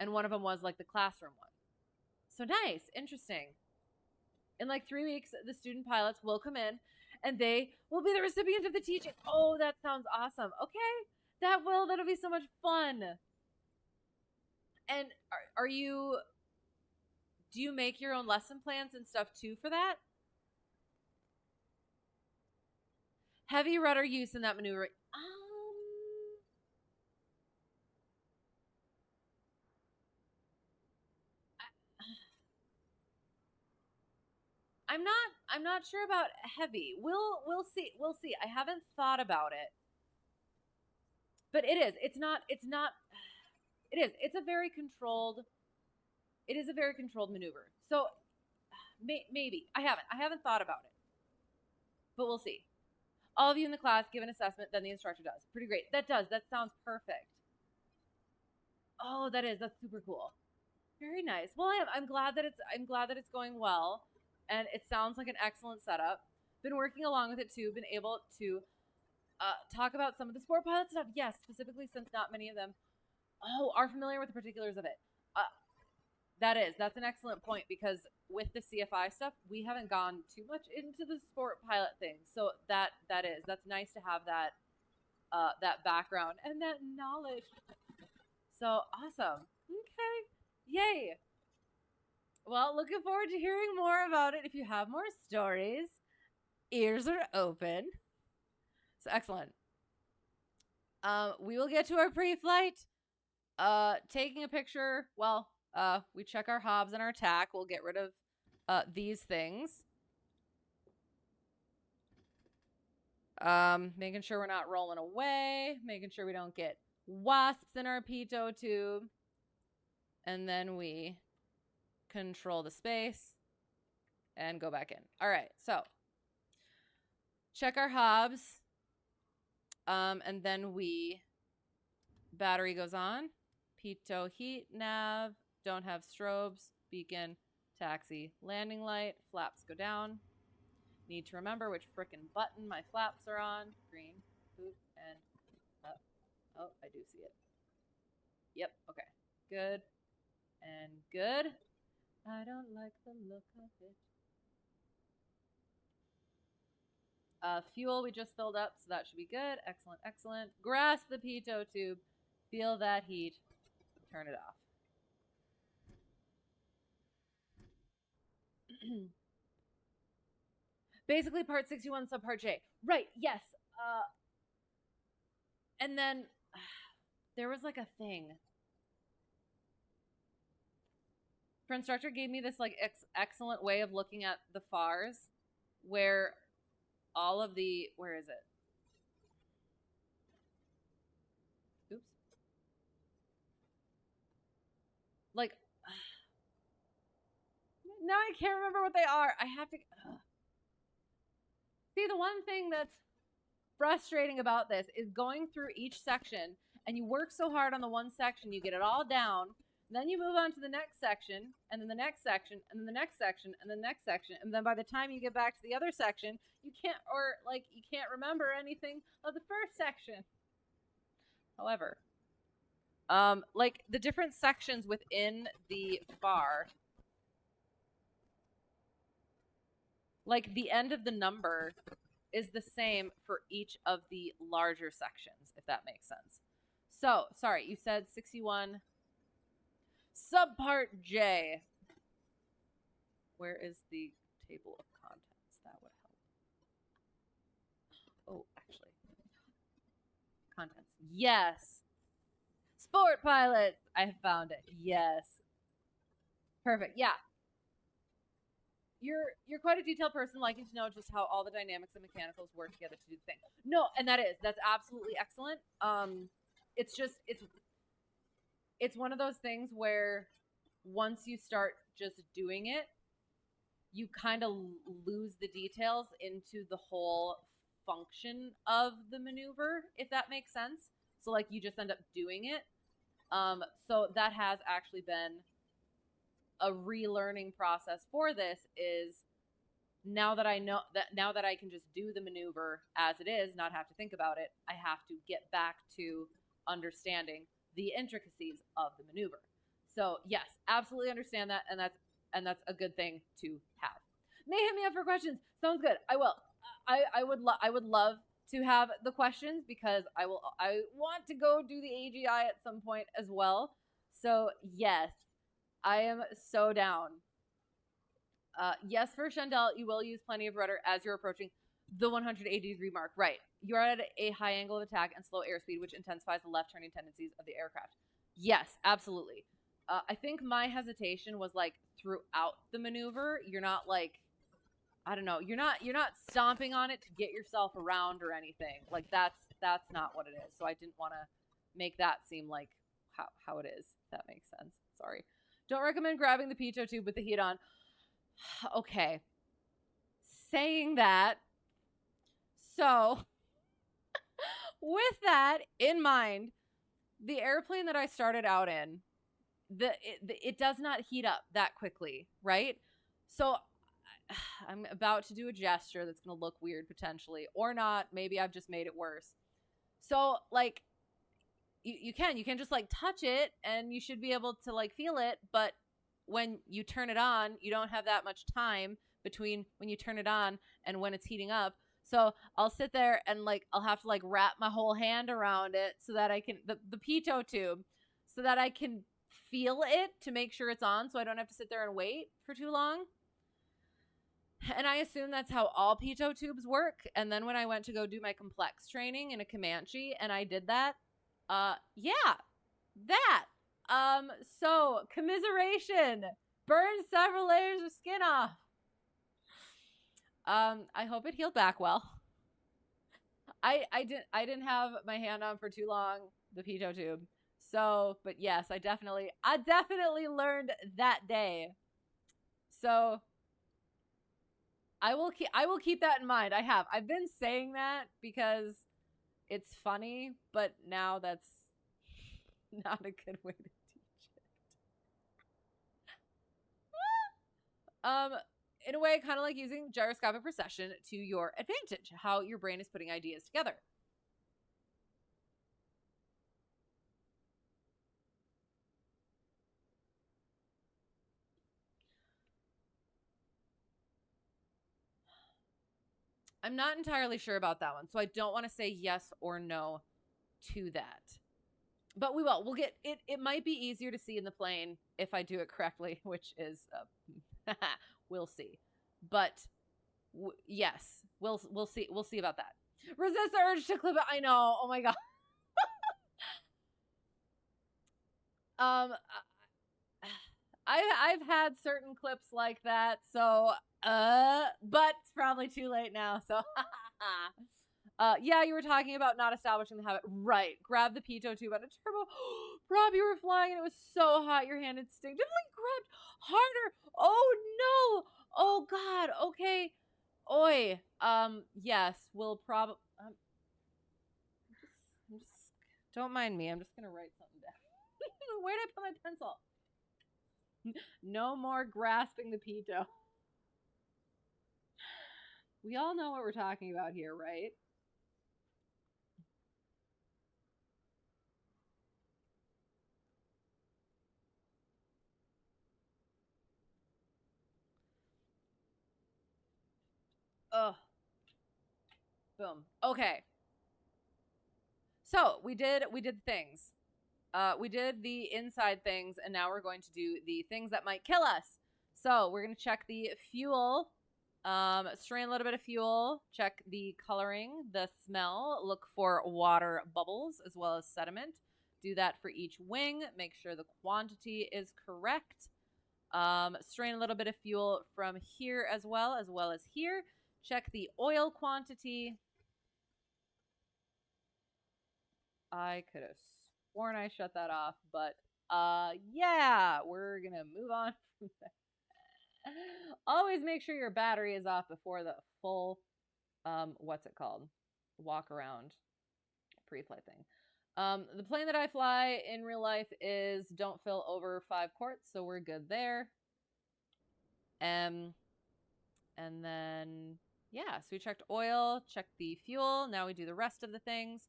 And one of them was like the classroom one. So nice, interesting. In like 3 weeks, the student pilots will come in and they will be the recipient of the teaching. Oh, that sounds awesome. Okay, that'll be so much fun. And do you make your own lesson plans and stuff too for that? Heavy rudder use in that maneuver. I'm not sure about heavy. We'll see. We'll see. I haven't thought about it. But it is. It's not it is. It's a very controlled maneuver. So maybe. I haven't thought about it. But we'll see. All of you in the class give an assessment, then the instructor does. Pretty great. That sounds perfect. Oh, that's super cool. Very nice. Well, I'm glad that it's going well, and it sounds like an excellent setup. Been working along with it too. Been able to talk about some of the sport pilot stuff. Yes, specifically since not many of them are familiar with the particulars of it. That's an excellent point, because with the CFI stuff, we haven't gone too much into the sport pilot thing. So that's nice to have that background and that knowledge. So awesome. Okay. Yay. Well, looking forward to hearing more about it. If you have more stories, ears are open. So excellent. We will get to our pre-flight. Taking a picture. Well, we check our hobs and our tack. We'll get rid of these things. Making sure we're not rolling away. Making sure we don't get wasps in our pitot tube. And then we control the space and go back in. All right, so check our hobs. And then battery goes on. Pitot heat, nav, don't have strobes, beacon, taxi, landing light, flaps go down. Need to remember which frickin' button my flaps are on. Green, boot, and up. Oh, I do see it. Yep, okay. Good. And good. I don't like the look of it. Fuel we just filled up, so that should be good. Excellent, excellent. Grasp the pitot tube. Feel that heat. Turn it off. Basically, part 61, subpart J. Right, yes. And then there was like a thing. For instructor gave me this like excellent way of looking at the FARs, where all of the, where is it? Oops. Like, now I can't remember what they are. I have to. See, the one thing that's frustrating about this is going through each section, and you work so hard on the one section, you get it all down, then you move on to the next section, and then the next section, and then the next section, and the next section, and then by the time you get back to the other section, you can't remember anything of the first section. However, like the different sections within the FAR, like the end of the number is the same for each of the larger sections, if that makes sense. So, sorry, you said 61 subpart J. Where is the table of contents? That would help. Oh, actually. Contents. Yes. Sport pilot. I found it. Yes. Perfect. Yeah. You're quite a detailed person, liking to know just how all the dynamics and mechanicals work together to do the thing. No, and that's absolutely excellent. It's just it's one of those things where once you start just doing it, you kind of lose the details into the whole function of the maneuver, if that makes sense. So like you just end up doing it. So that has actually been a relearning process for this. Is now that I can just do the maneuver as it is, not have to think about it, I have to get back to understanding the intricacies of the maneuver. So yes, absolutely understand that, and that's a good thing to have. May hit me up for questions. Sounds good. I will. I would love to have the questions, because I want to go do the AGI at some point as well. So yes, I am so down. Yes, for Shandell, you will use plenty of rudder as you're approaching. The 180-degree mark, right. You're at a high angle of attack and slow airspeed, which intensifies the left turning tendencies of the aircraft. Yes, absolutely. I think my hesitation was like throughout the maneuver. You're not like, I don't know, you're not stomping on it to get yourself around or anything. Like that's not what it is. So I didn't want to make that seem like how it is. If that makes sense. Sorry. Don't recommend grabbing the pitot tube with the heat on. Okay. Saying that, so with that in mind, the airplane that I started out in, it does not heat up that quickly, right? So I'm about to do a gesture that's going to look weird potentially, or not. Maybe I've just made it worse. So like you can just like touch it and you should be able to like feel it, but when you turn it on, you don't have that much time between when you turn it on and when it's heating up. So I'll sit there and like I'll have to like wrap my whole hand around it so that I can the pitot tube so that I can feel it to make sure it's on, so I don't have to sit there and wait for too long. And I assume that's how all pitot tubes work. And then when I went to go do my complex training in a Comanche and I did that, yeah, that. So commiseration, burned several layers of skin off. I hope it healed back well. I didn't have my hand on for too long, the pitot tube. So, but yes, I definitely learned that day. So I will keep that in mind. I've been saying that because it's funny, but now that's not a good way to teach it. In a way, kind of like using gyroscopic precession to your advantage, how your brain is putting ideas together. I'm not entirely sure about that one, so I don't want to say yes or no to that. But we will. We'll get it. It might be easier to see in the plane if I do it correctly, which is we'll see. But yes, we'll see. We'll see about that. Resist the urge to clip it. I know. Oh my god. I've had certain clips like that, so but it's probably too late now. So yeah, you were talking about not establishing the habit. Right. Grab the pitot tube on a turbo. Rob, you were flying and it was so hot your hand instinctively grabbed harder. Oh no. Oh god. Okay. Oi. Yes, we'll probably I'm just don't mind me. I'm just gonna write something down. Where did I put my pencil? No more grasping the pitot. We all know what we're talking about here, right? Ugh. Boom. Okay. So we did things. We did the inside things, and now we're going to do the things that might kill us. So we're going to check the fuel, strain a little bit of fuel, check the coloring, the smell, look for water bubbles as well as sediment. Do that for each wing. Make sure the quantity is correct. Strain a little bit of fuel from here as well as here. Check the oil quantity. I could have sworn I shut that off, but yeah, we're gonna move on from that. Always make sure your battery is off before the full what's it called? Walk around pre-flight thing. The plane that I fly in real life is don't fill over 5 quarts, so we're good there. And then yeah, so we checked oil, checked the fuel. Now we do the rest of the things.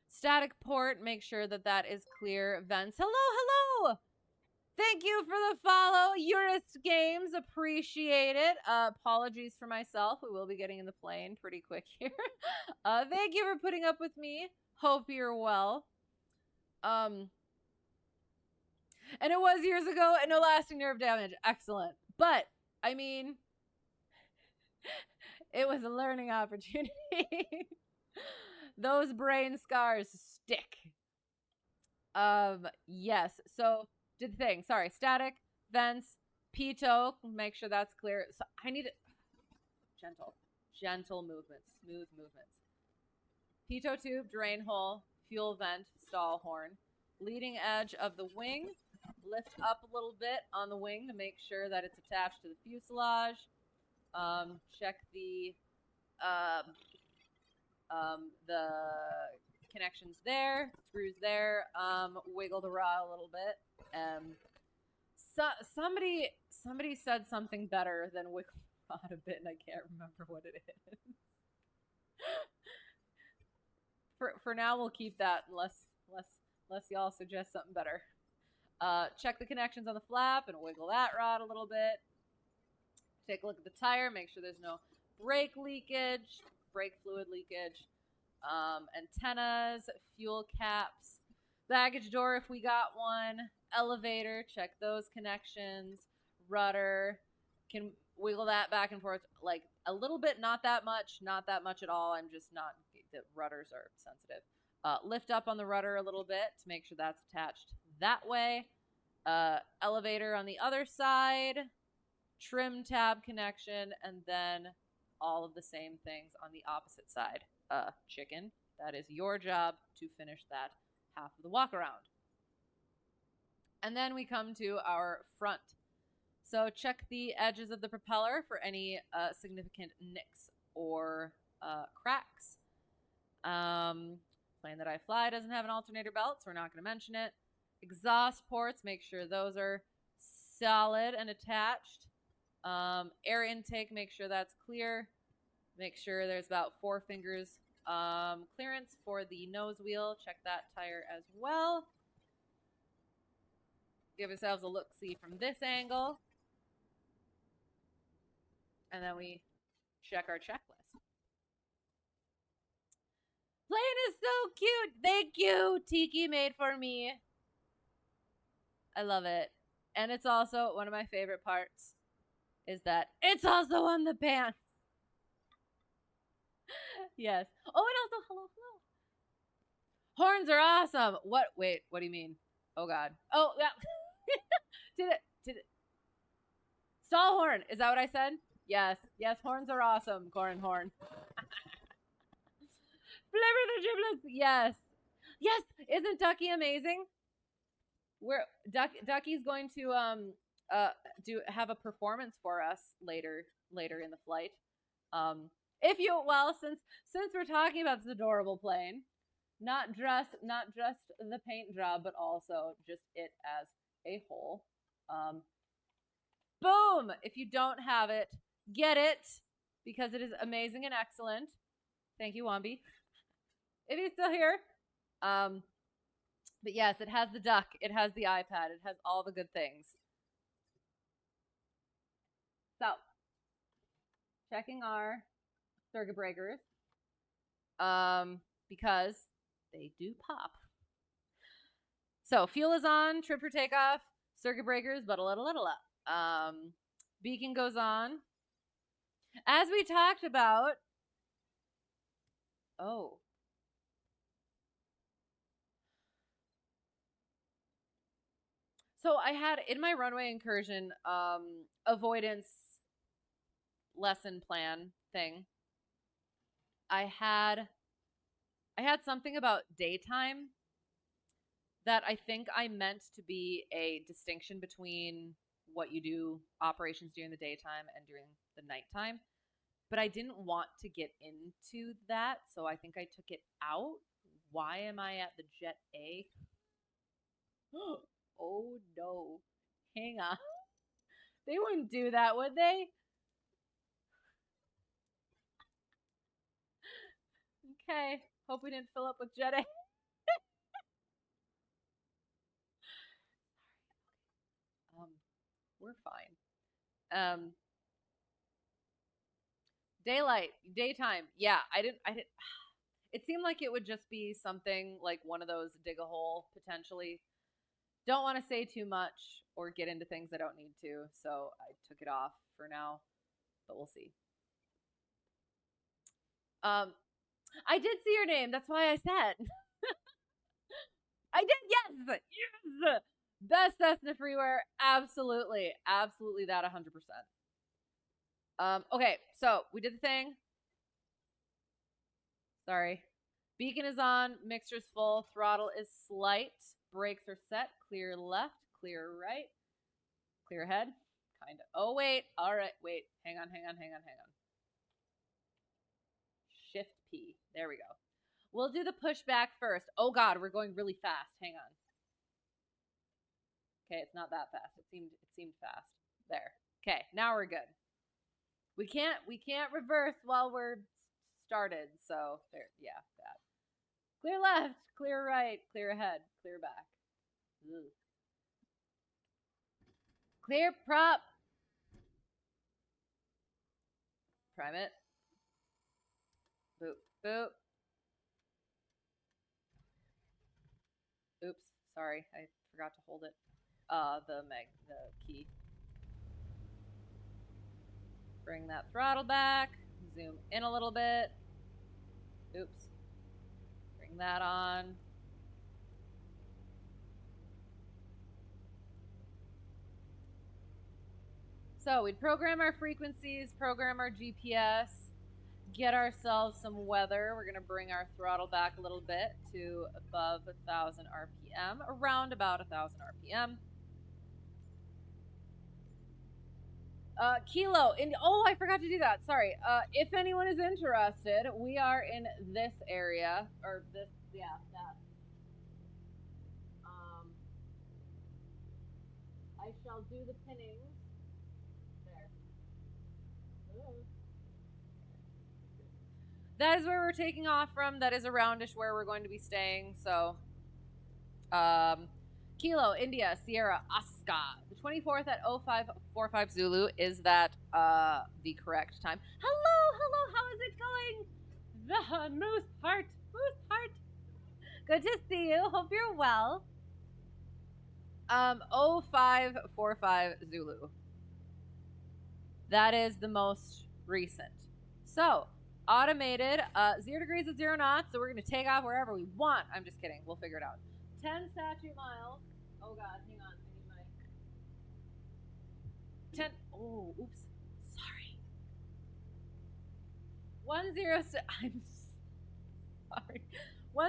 Static port, make sure that that is clear. Vents, hello. Thank you for the follow, Urist Games. Appreciate it. Apologies for myself. We will be getting in the plane pretty quick here. Thank you for putting up with me. Hope you're well. And it was years ago and no lasting nerve damage. Excellent. But I mean, It was a learning opportunity. Those brain scars stick. Yes. So did the thing. Sorry. Static, vents, pitot. Make sure that's clear. So I need gentle movements, smooth movements. Pitot tube, drain hole, fuel vent, stall horn. Leading edge of the wing. Lift up a little bit on the wing to make sure that it's attached to the fuselage. Check the connections there, screws there. Wiggle the rod a little bit. Somebody said something better than wiggle the rod a bit, and I can't remember what it is. For now, we'll keep that unless y'all suggest something better. Check the connections on the flap and wiggle that rod a little bit. Take a look at the tire, make sure there's no brake leakage, brake fluid leakage. Antennas, fuel caps, baggage door if we got one, elevator, check those connections, rudder, can wiggle that back and forth like a little bit, not that much at all. I'm just not, the rudders are sensitive. Lift up on the rudder a little bit to make sure that's attached that way. Elevator on the other side, trim tab connection, and then all of the same things on the opposite side. Chicken, that is your job to finish that half of the walk around. And then we come to our front. So check the edges of the propeller for any significant nicks or cracks. Plane that I fly doesn't have an alternator belt, so we're not going to mention it. Exhaust ports, make sure those are solid and attached. Air intake, make sure that's clear. Make sure there's about 4 fingers clearance for the nose wheel. Check that tire as well. Give ourselves a look-see from this angle. And then we check our checklist. Plane is so cute. Thank you, Tiki made for me. I love it. And it's also one of my favorite parts is that it's also on the pants. Yes. Oh, and also hello. Horns are awesome. What? Wait, what do you mean? Oh God. Oh, yeah. Did it? Stall horn. Is that what I said? Yes. Horns are awesome. Corn horn. Flavor the giblets. Yes. Isn't Ducky amazing? Ducky's going to have a performance for us later in the flight. Since we're talking about this adorable plane, not just the paint job, but also just it as a whole. Boom! If you don't have it, get it, because it is amazing and excellent. Thank you, Wambi. If he's still here. But yes, it has the duck, it has the iPad, it has all the good things. So, checking our circuit breakers, because they do pop. So, fuel is on, trim for takeoff, circuit breakers, but a little up. Beacon goes on. As we talked about, So I had in my runway incursion avoidance lesson plan thing, I had something about daytime that I think I meant to be a distinction between what you do, operations during the daytime and during the nighttime. But I didn't want to get into that, so I think I took it out. Why am I at the Jet A? Oh no. Hang on. They wouldn't do that, would they? Okay. Hope we didn't fill up with Jet A. We're fine. Daytime. Yeah, I didn't it seemed like it would just be something like one of those dig a hole potentially. Don't want to say too much or get into things I don't need to, so I took it off for now, but we'll see. I did see your name. That's why I said. I did. Yes. Yes. Best Cessna freeware. Absolutely. Absolutely that 100%. Okay, so we did the thing. Sorry. Beacon is on, mixture's full, throttle is slight, brakes are set, clear left, clear right, clear ahead, kind of. Oh, wait. All right, wait. Hang on. Shift P. There we go. We'll do the pushback first. Oh, God, we're going really fast. Hang on. Okay, it's not that fast. It seemed fast. There. Okay, now we're good. We can't reverse while we're started. So there, yeah, that. Clear left, clear right, clear ahead, clear back. Ooh. Clear prop. Prime it. Boop, boop. Oops, sorry, I forgot to hold it. The key. Bring that throttle back. Zoom in a little bit. Oops. Bring that on. So we'd program our frequencies, program our GPS, get ourselves some weather. We're going to bring our throttle back a little bit to above 1,000 RPM, around about 1,000 RPM. Kilo, oh, I forgot to do that. Sorry. If anyone is interested, we are in this area, or this, yeah, that. I shall do the pinning. There. Ooh. That is where we're taking off from. That is aroundish where we're going to be staying. So, Kilo, India, Sierra, Oscar. The 24th at 0545 Zulu. Is that the correct time? Hello, how is it going? The Moose Heart. Good to see you. Hope you're well. 0545 Zulu. That is the most recent. So, automated, 0 degrees at 0 knots, so we're going to take off wherever we want. I'm just kidding. We'll figure it out. 10 statute miles. Oh, God. Hang on. I need my... 10... Oh, oops. Sorry. 10... I'm sorry.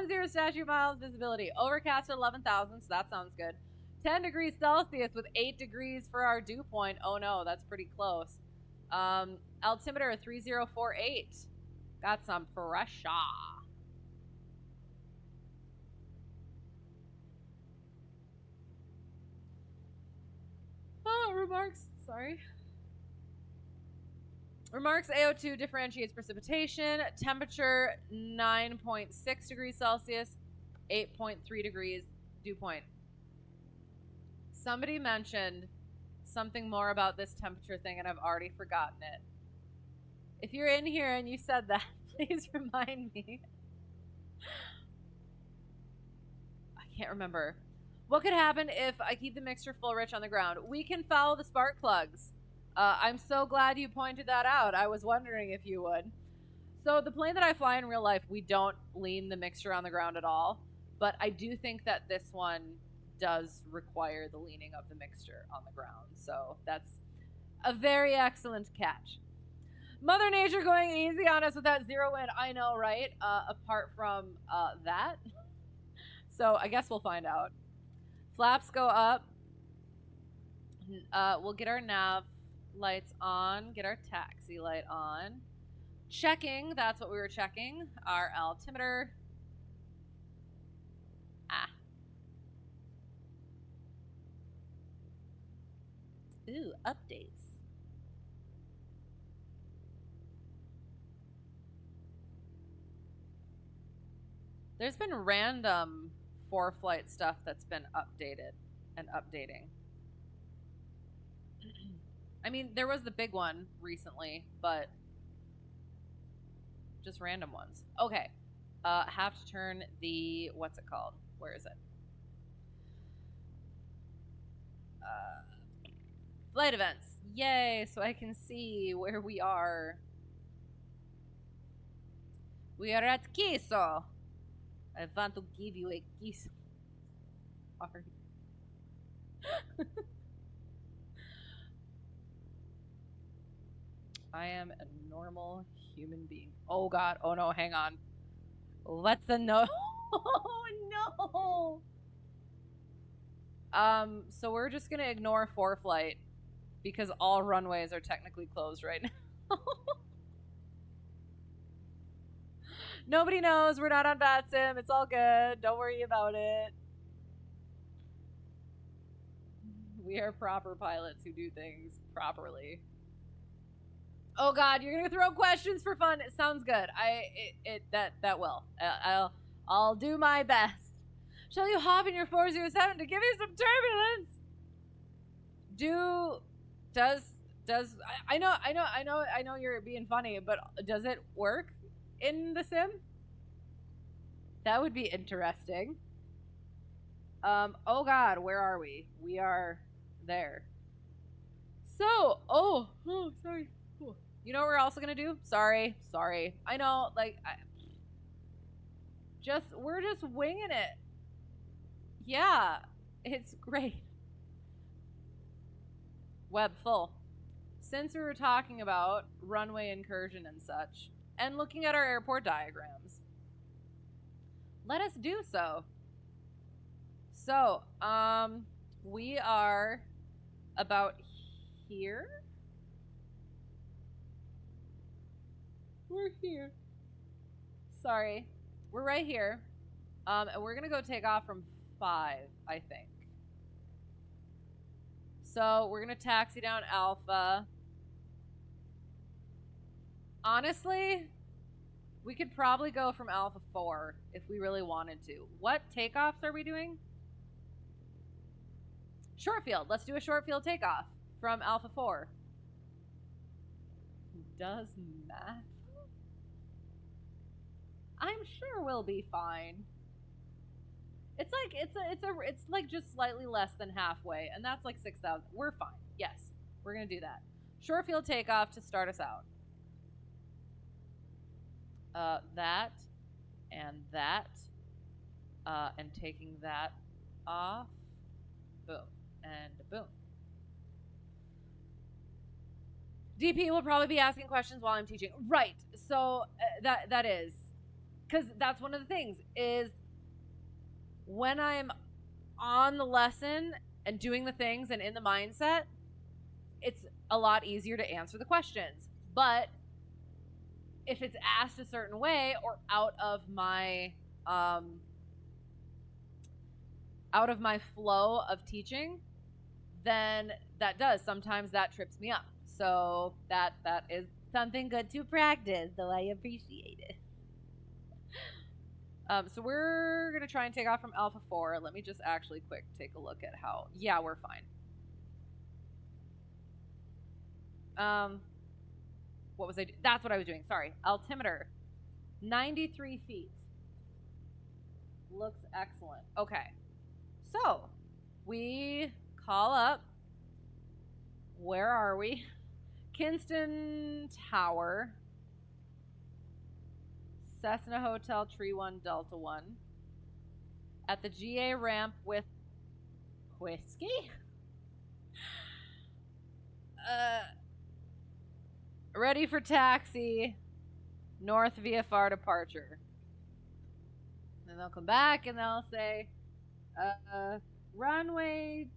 10 statute miles visibility. Overcast at 11,000, so that sounds good. 10 degrees Celsius with 8 degrees for our dew point. Oh, no. That's pretty close. Altimeter 3048. Got some pressure. Oh, remarks. Sorry. Remarks AO2 differentiates precipitation. Temperature 9.6 degrees Celsius. 8.3 degrees dew point. Somebody mentioned something more about this temperature thing, and I've already forgotten it. If you're in here and you said that, please remind me. I can't remember. What could happen if I keep the mixture full rich on the ground? We can follow the spark plugs. I'm so glad you pointed that out. I was wondering if you would. So the plane that I fly in real life, we don't lean the mixture on the ground at all. But I do think that this one does require the leaning of the mixture on the ground. So that's a very excellent catch. Mother Nature going easy on us with that 0 wind. I know, right? Apart from that. So I guess we'll find out. Flaps go up. We'll get our nav lights on. Get our taxi light on. Checking. That's what we were checking. Our altimeter. Ooh, updates. There's been random Foreflight stuff that's been updated and updating. I mean, there was the big one recently, but just random ones. Okay. Have to turn the, what's it called? Where is it? Flight events. Yay, so I can see where we are. We are at KISO. I want to give you a kiss. Sorry. I am a normal human being. Oh god. Oh no, hang on. What's a no? Oh no. So we're just gonna ignore Foreflight because all runways are technically closed right now. Nobody knows. We're not on VATSIM. It's all good. Don't worry about it. We are proper pilots who do things properly. Oh God, you're gonna throw questions for fun. It sounds good. That will. I'll do my best. Shall you hop in your 407 to give you some turbulence? I know you're being funny, but does it work in the sim? That would be interesting. Oh God, where are we? We are there. So, sorry. You know what we're also gonna do? Sorry. I know, like, we're just winging it. Yeah, it's great. Web full. Since we were talking about runway incursion and such, and looking at our airport diagrams, let us do so. So, we are about here. We're here. Sorry. We're right here. And we're gonna go take off from 5, I think. So we're gonna taxi down Alpha. Honestly, we could probably go from Alpha 4 if we really wanted to. What takeoffs are we doing? Short field. Let's do a short field takeoff from Alpha 4. Does math? I'm sure we'll be fine. It's like just slightly less than halfway, and that's like 6,000. We're fine. Yes, we're gonna do that. Short field takeoff to start us out. That, and taking that off. Boom, and boom. DP will probably be asking questions while I'm teaching. Right, so that is. Because that's one of the things, is when I'm on the lesson and doing the things and in the mindset, it's a lot easier to answer the questions. But if it's asked a certain way or out of my flow of teaching, then sometimes that trips me up. So that is something good to practice, though I appreciate it. So we're gonna try and take off from Alpha 4. Let me just actually quick take a look at how. Yeah, we're fine. What was I? That's what I was doing. Sorry. Altimeter, 93 feet. Looks excellent. Okay. So we call up. Where are we? Kinston Tower. Cessna Hotel, Tree 1, Delta 1. At the GA ramp with whiskey. Ready for taxi. North VFR departure. Then they'll come back and they'll say, runway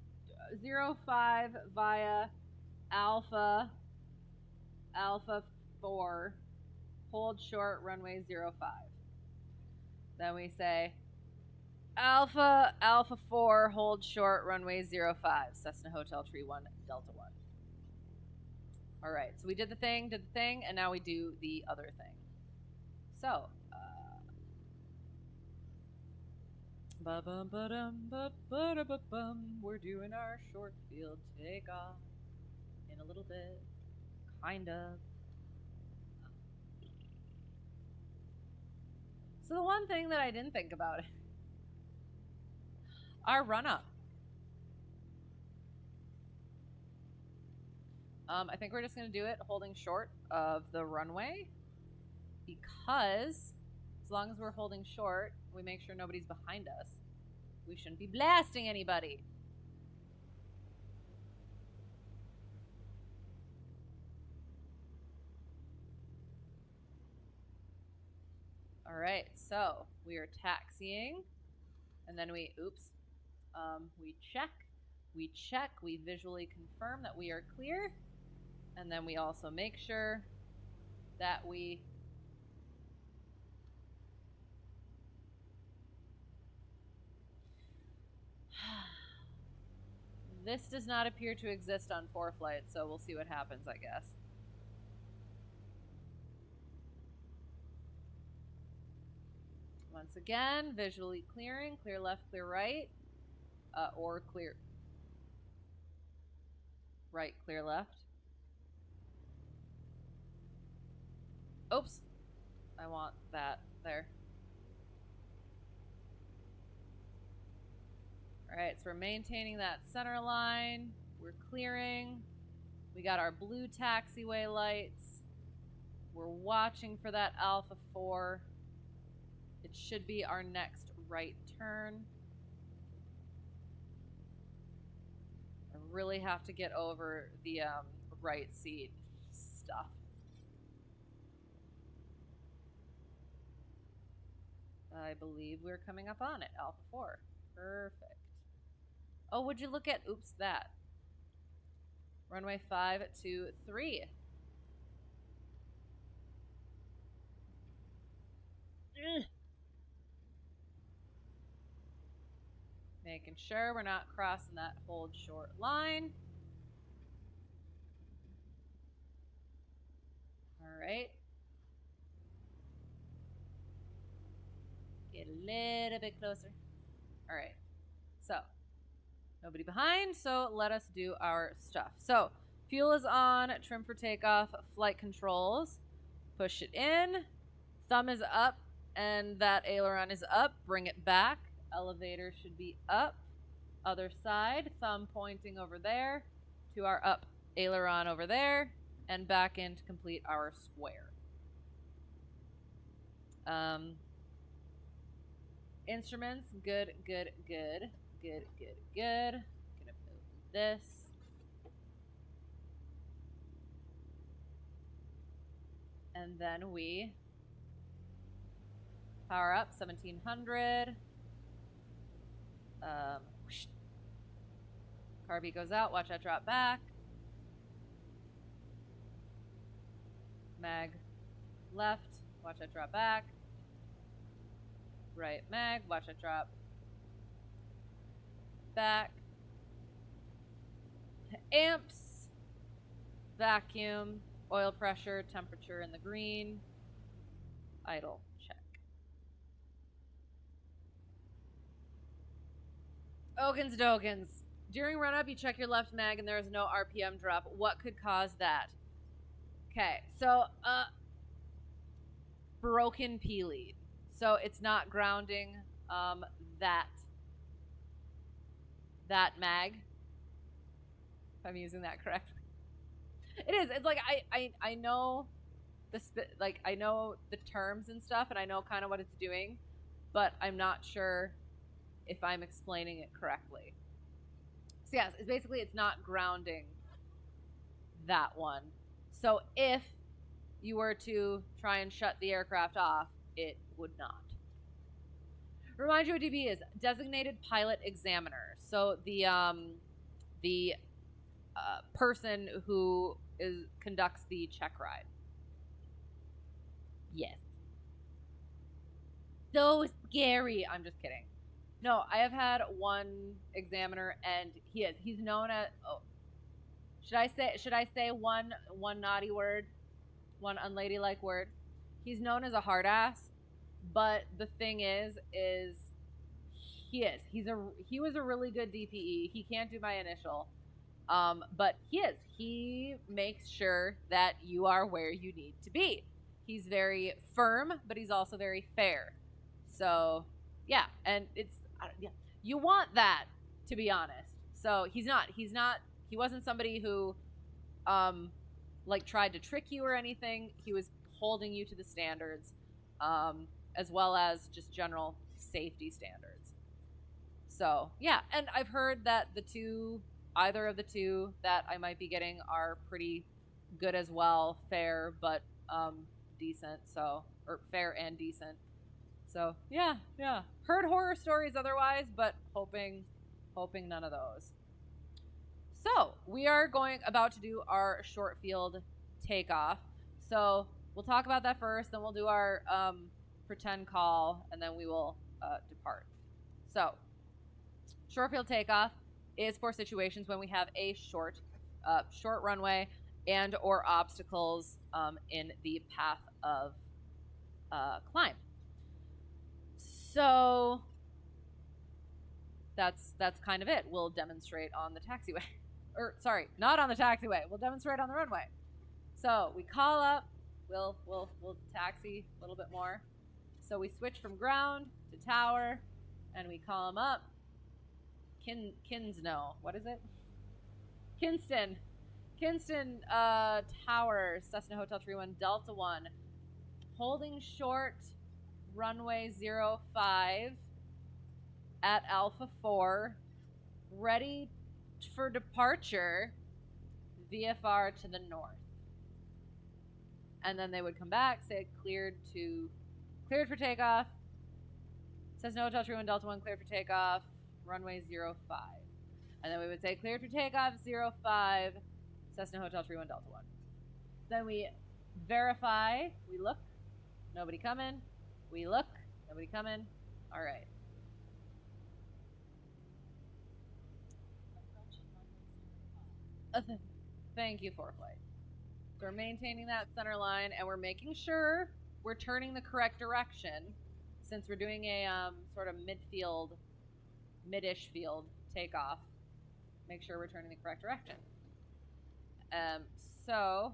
05 via Alpha 4. Hold short, runway 05. Then we say, Alpha 4, hold short, runway 05. Cessna Hotel, Tree 1, Delta 1. All right, so we did the thing, and now we do the other thing. So, we're doing our short field takeoff in a little bit, kind of. So the one thing that I didn't think about, our run-up. I think we're just going to do it holding short of the runway because As long as we're holding short, we make sure nobody's behind us. We shouldn't be blasting anybody. All right, so we are taxiing, and then we check, we visually confirm that we are clear, and then we also make sure that we this does not appear to exist on Foreflight, so we'll see what happens, I guess. Once again, visually clearing, clear left, clear right, or clear right, clear left. Oops, I want that there. All right, so we're maintaining that center line. We're clearing. We got our blue taxiway lights. We're watching for that Alpha 4. It should be our next right turn. I really have to get over the right seat stuff. I believe we're coming up on it. Alpha 4. Perfect. Oh, would you look at, oops, that. Runway 523. Making sure we're not crossing that hold short line. All right. Get a little bit closer. All right. So, nobody behind, so let us do our stuff. So, fuel is on, trim for takeoff, flight controls. Push it in. Thumb is up, and that aileron is up. Bring it back. Elevator should be up. Other side, thumb pointing over there to our up aileron over there, and back in to complete our square. Instruments, good. Gonna move this. And then we power up 1700. Carby goes out, watch that drop back. Mag left, watch that drop back. Right mag, watch that drop back. Amps, vacuum, oil pressure, temperature in the green. Idle, check. Okins dokins. During run up, you check your left mag and there is no RPM drop. What could cause that? Okay, so broken P lead. So it's not grounding that mag. If I'm using that correctly. It is. It's like I know I know the terms and stuff, and I know kind of what it's doing, but I'm not sure if I'm explaining it correctly. So yes, it's basically it's not grounding that one. So if you were to try and shut the aircraft off, it would not. Remind you what DB is. Designated Pilot Examiner. So the person who conducts the check ride. Yes. So scary. I'm just kidding. No, I have had one examiner, and he's known as. Oh, should I say one naughty word, one unladylike word? He's known as a hard ass, but the thing is he was a really good DPE. He can't do my initial, but he makes sure that you are where you need to be. He's very firm, but he's also very fair. So yeah, and you want that, to be honest. So he wasn't somebody who tried to trick you or anything. He was holding you to the standards. as well as just general safety standards. So yeah, and I've heard that either of the two that I might be getting are pretty good as well, fair but decent. So, or fair and decent. So yeah. Heard horror stories otherwise, but hoping none of those. So we are about to do our short field takeoff. So we'll talk about that first, then we'll do our pretend call, and then we will depart. So short field takeoff is for situations when we have a short runway and or obstacles in the path of climb. So that's kind of it. We'll demonstrate on the taxiway. Or sorry, not on the taxiway. We'll demonstrate on the runway. So we call up. We'll taxi a little bit more. So we switch from ground to tower, and we call them up. What is it? Kinston Tower, Cessna Hotel 31 Delta 1, holding short, runway 05 at Alpha 4, ready for departure, VFR to the north. And then they would come back, say cleared for takeoff, Cessna Hotel 31 Delta 1, cleared for takeoff, runway 05. And then we would say cleared for takeoff, 05, Cessna Hotel 31 Delta 1. Then we verify, we look, nobody coming, we look, nobody coming, all right. Thank you, Foreflight. So we're maintaining that center line, and we're making sure we're turning the correct direction, since we're doing a sort of mid-ish field takeoff. Make sure we're turning the correct direction. So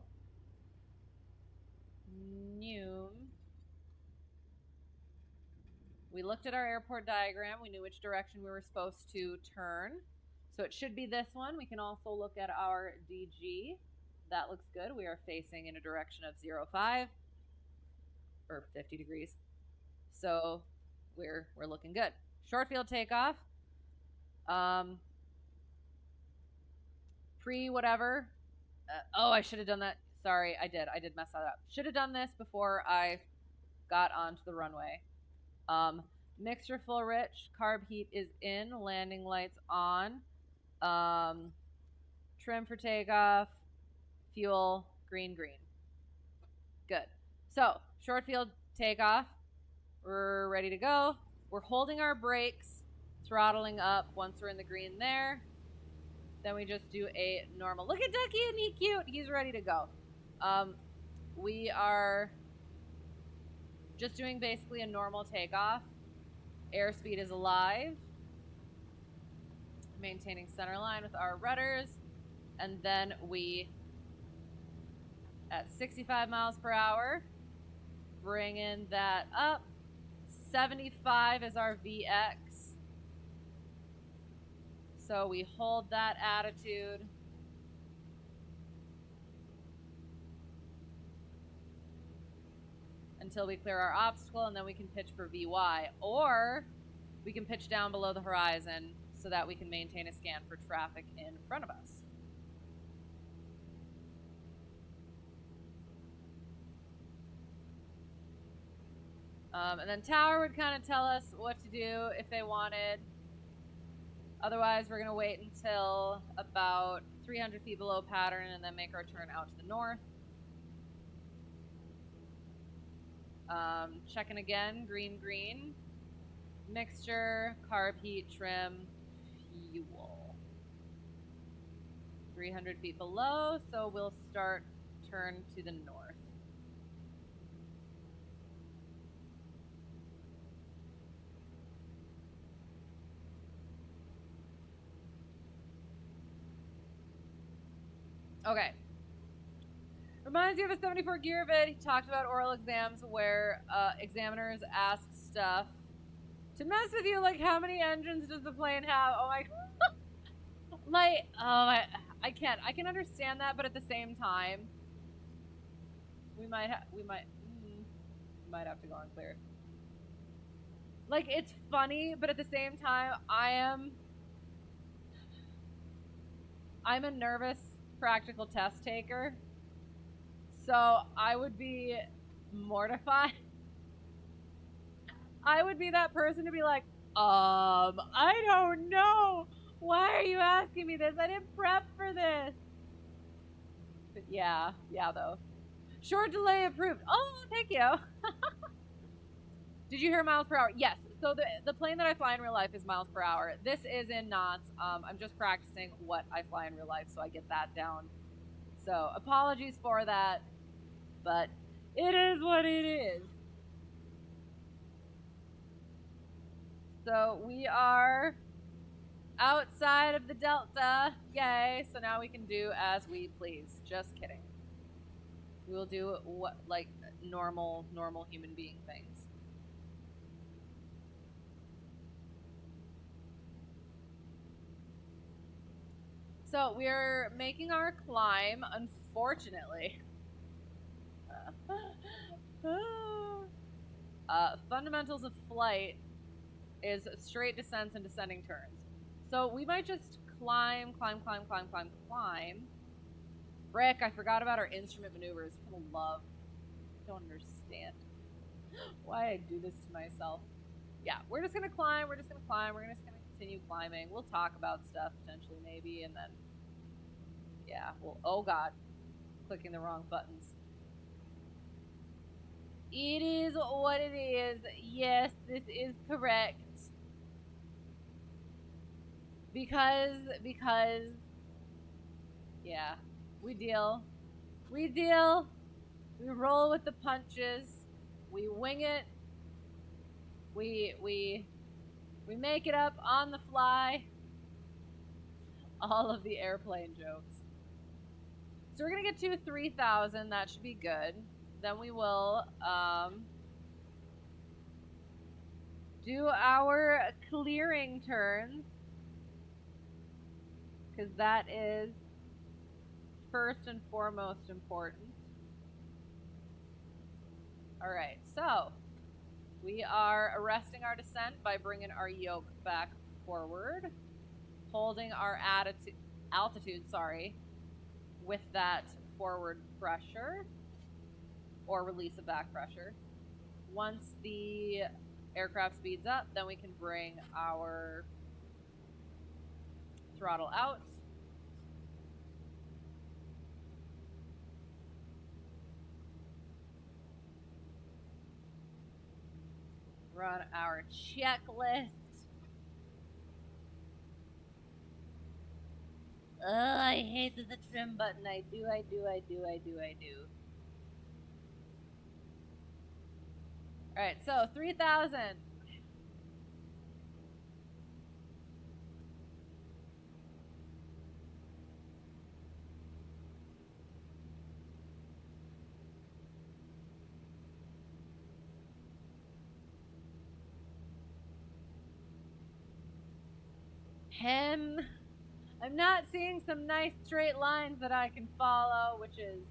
we looked at our airport diagram. We knew which direction we were supposed to turn. So it should be this one. We can also look at our DG. That looks good. We are facing in a direction of 05 or 50 degrees. So we're looking good. Short field takeoff. Pre-whatever. I should have done that. Sorry, I did mess that up. Should have done this before I got onto the runway. Mixture full rich. Carb heat is in. Landing lights on. Trim for takeoff. Fuel, green. Good. So, short field takeoff. We're ready to go. We're holding our brakes, throttling up once we're in the green there. Then we just do a normal. Look at Ducky, isn't he cute? He's ready to go. We are just doing basically a normal takeoff. Airspeed is alive. Maintaining center line with our rudders. And then we, at 65 miles per hour, bringing that up. 75 is our VX. So we hold that attitude. Until we clear our obstacle, and then we can pitch for VY. Or we can pitch down below the horizon so that we can maintain a scan for traffic in front of us. And then tower would kind of tell us what to do if they wanted. Otherwise, we're going to wait until about 300 feet below pattern and then make our turn out to the north. Checking again, green. Mixture, carb heat, trim, fuel. 300 feet below, so we'll start turn to the north. Okay. Reminds you of a 74 gear vid. He talked about oral exams where examiners ask stuff to mess with you, like how many engines does the plane have? Oh my god. Like, I can't. I can understand that, but at the same time, we might have to go on clear. Like, it's funny, but at the same time, I'm a nervous practical test taker. So I would be mortified. I would be that person to be like, I don't know. Why are you asking me this? I didn't prep for this. But yeah, though. Short delay approved. Oh, thank you. Did you hear miles per hour? Yes. So the plane that I fly in real life is miles per hour. This is in knots. I'm just practicing what I fly in real life, so I get that down. So apologies for that, but it is what it is. So we are outside of the Delta. Yay. So now we can do as we please. Just kidding. We will do what, like, normal human being things. So we're making our climb, unfortunately. Fundamentals of flight is straight descents and descending turns. So we might just climb. Frick, I forgot about our instrument maneuvers. For the love. I don't understand why I do this to myself. Yeah, we're just gonna climb. We're just gonna continue climbing. We'll talk about stuff potentially, maybe, and then yeah, well, oh god, clicking the wrong buttons. It is what it is. Yes, this is correct. Because yeah, we deal. We roll with the punches. We wing it. We make it up on the fly. All of the airplane jokes. So we're gonna get to 3,000. That should be good. Then we will do our clearing turns, because that is first and foremost important. All right, so we are arresting our descent by bringing our yoke back forward, holding our altitude, with that forward pressure or release of back pressure. Once the aircraft speeds up, then we can bring our throttle out. Run our checklist. I hate the trim button. I do. Alright, so 3,000. I'm not seeing some nice straight lines that I can follow, which is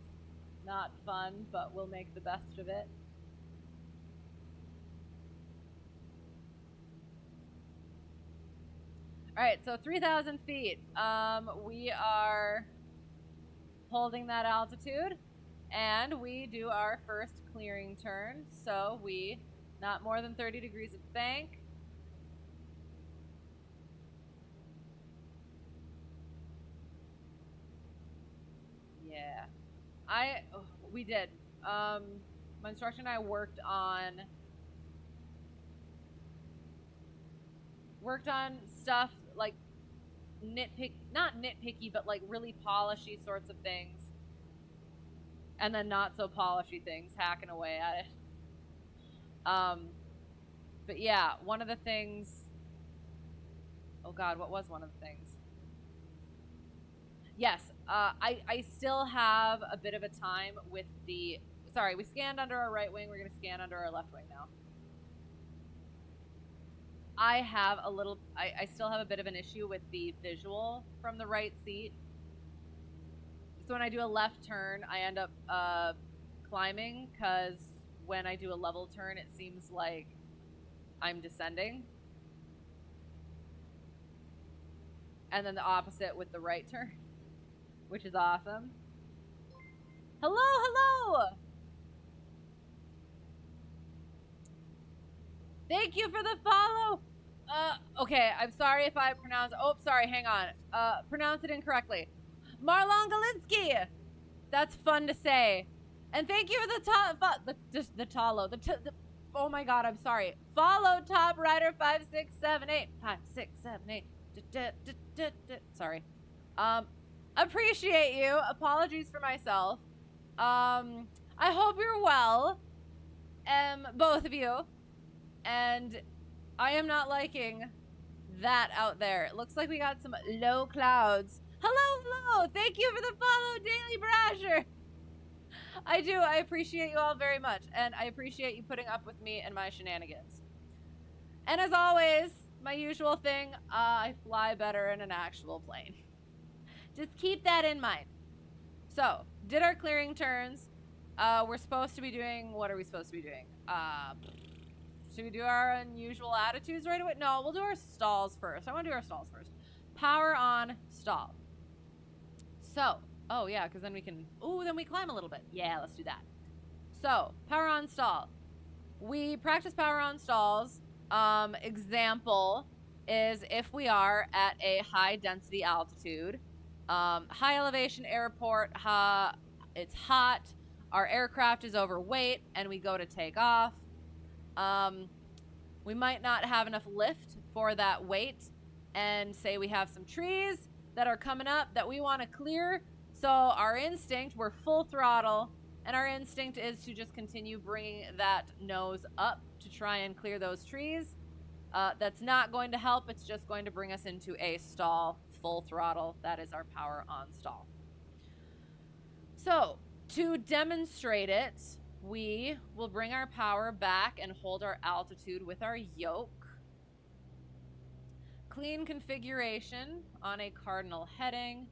not fun, but we'll make the best of it. Alright, so 3,000 feet. We are holding that altitude, and we do our first clearing turn. So we, not more than 30 degrees of bank. Yeah. We did. My instructor and I worked on stuff like not nitpicky, but like really polishy sorts of things. And then not so polishy things, hacking away at it. But yeah, one of the things, oh god, what was one of the things? Yes, I still have a bit of a time with the, sorry, we scanned under our right wing, we're going to scan under our left wing now. I still have a bit of an issue with the visual from the right seat. So when I do a left turn, I end up climbing, because when I do a level turn, it seems like I'm descending. And then the opposite with the right turn, which is awesome. Hello, hello! Thank you for the follow! Okay, I'm sorry if I pronounce... Oh, sorry, hang on. Pronounce it incorrectly. Marlon Galinsky! That's fun to say. And thank you for the Talo. Oh my god, I'm sorry. Follow Top Rider 5678. 5678. Sorry. Appreciate you. Apologies for myself. I hope you're well. Both of you. And I am not liking that out there. It looks like we got some low clouds. Hello, hello. Thank you for the follow, Daily Brasher. I do. I appreciate you all very much. And I appreciate you putting up with me and my shenanigans. And as always, my usual thing, I fly better in an actual plane. Just keep that in mind. So, did our clearing turns. We're supposed to be doing, what are we supposed to be doing? Should we do our unusual attitudes right away? No, we'll do our stalls first. I want to do our stalls first. Power on, stall. So, oh yeah, because then we can, then we climb a little bit. Yeah, let's do that. So, power on, stall. We practice power on stalls. Example is if we are at a high density altitude, high elevation airport, it's hot, our aircraft is overweight, and we go to take off. We might not have enough lift for that weight, and say we have some trees that are coming up that we want to clear. So our instinct, we're full throttle, and our instinct is to just continue bringing that nose up to try and clear those trees. That's not going to help. It's just going to bring us into a stall, full throttle. That is our power on stall. So to demonstrate it, we will bring our power back and hold our altitude with our yoke. Clean configuration on a cardinal heading.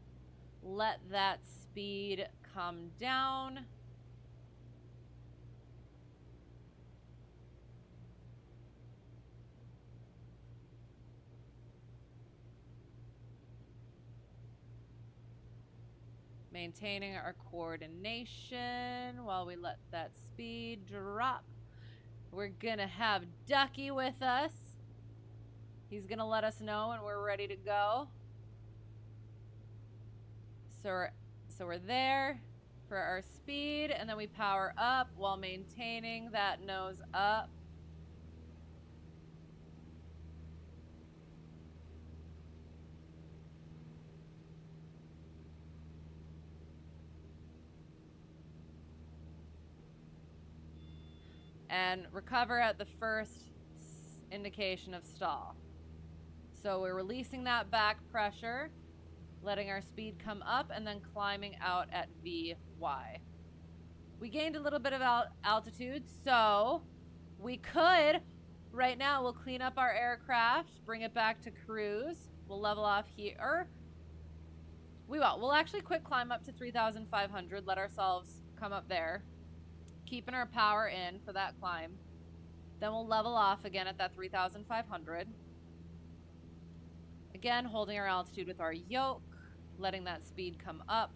Let that speed come down. Maintaining our coordination while we let that speed drop. We're gonna have Ducky with us. He's gonna let us know when we're ready to go. So we're there for our speed, and then we power up while maintaining that nose up. And recover at the first indication of stall. So we're releasing that back pressure, letting our speed come up, and then climbing out at VY. We gained a little bit of altitude, so we could, right now, we'll clean up our aircraft, bring it back to cruise. We'll level off here. We will. We'll actually quick climb up to 3,500, let ourselves come up there, keeping our power in for that climb. Then we'll level off again at that 3,500. Again, holding our altitude with our yoke, letting that speed come up,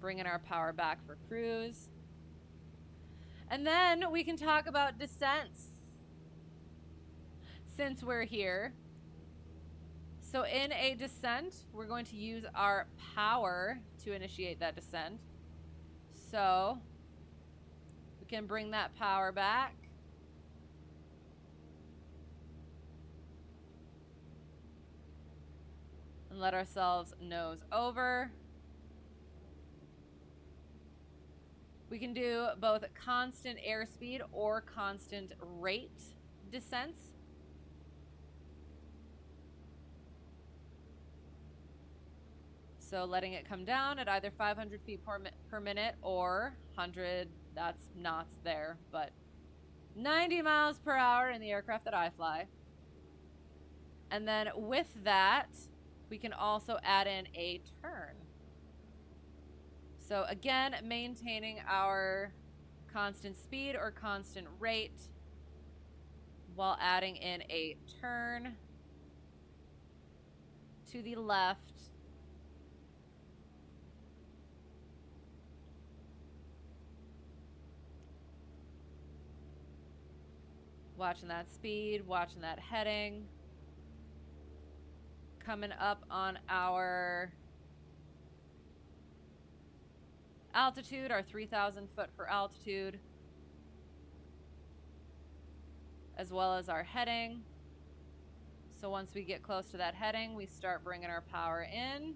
bringing our power back for cruise. And then we can talk about descents, since we're here. So in a descent, we're going to use our power to initiate that descent. So we can bring that power back. And let ourselves nose over. We can do both constant airspeed or constant rate descents. So letting it come down at either 500 feet per minute or 100, that's knots there, but 90 miles per hour in the aircraft that I fly. And then with that, we can also add in a turn. So again, maintaining our constant speed or constant rate, while adding in a turn to the left. Watching that speed, watching that heading. Coming up on our altitude, our 3,000 foot for altitude, as well as our heading. So once we get close to that heading, we start bringing our power in,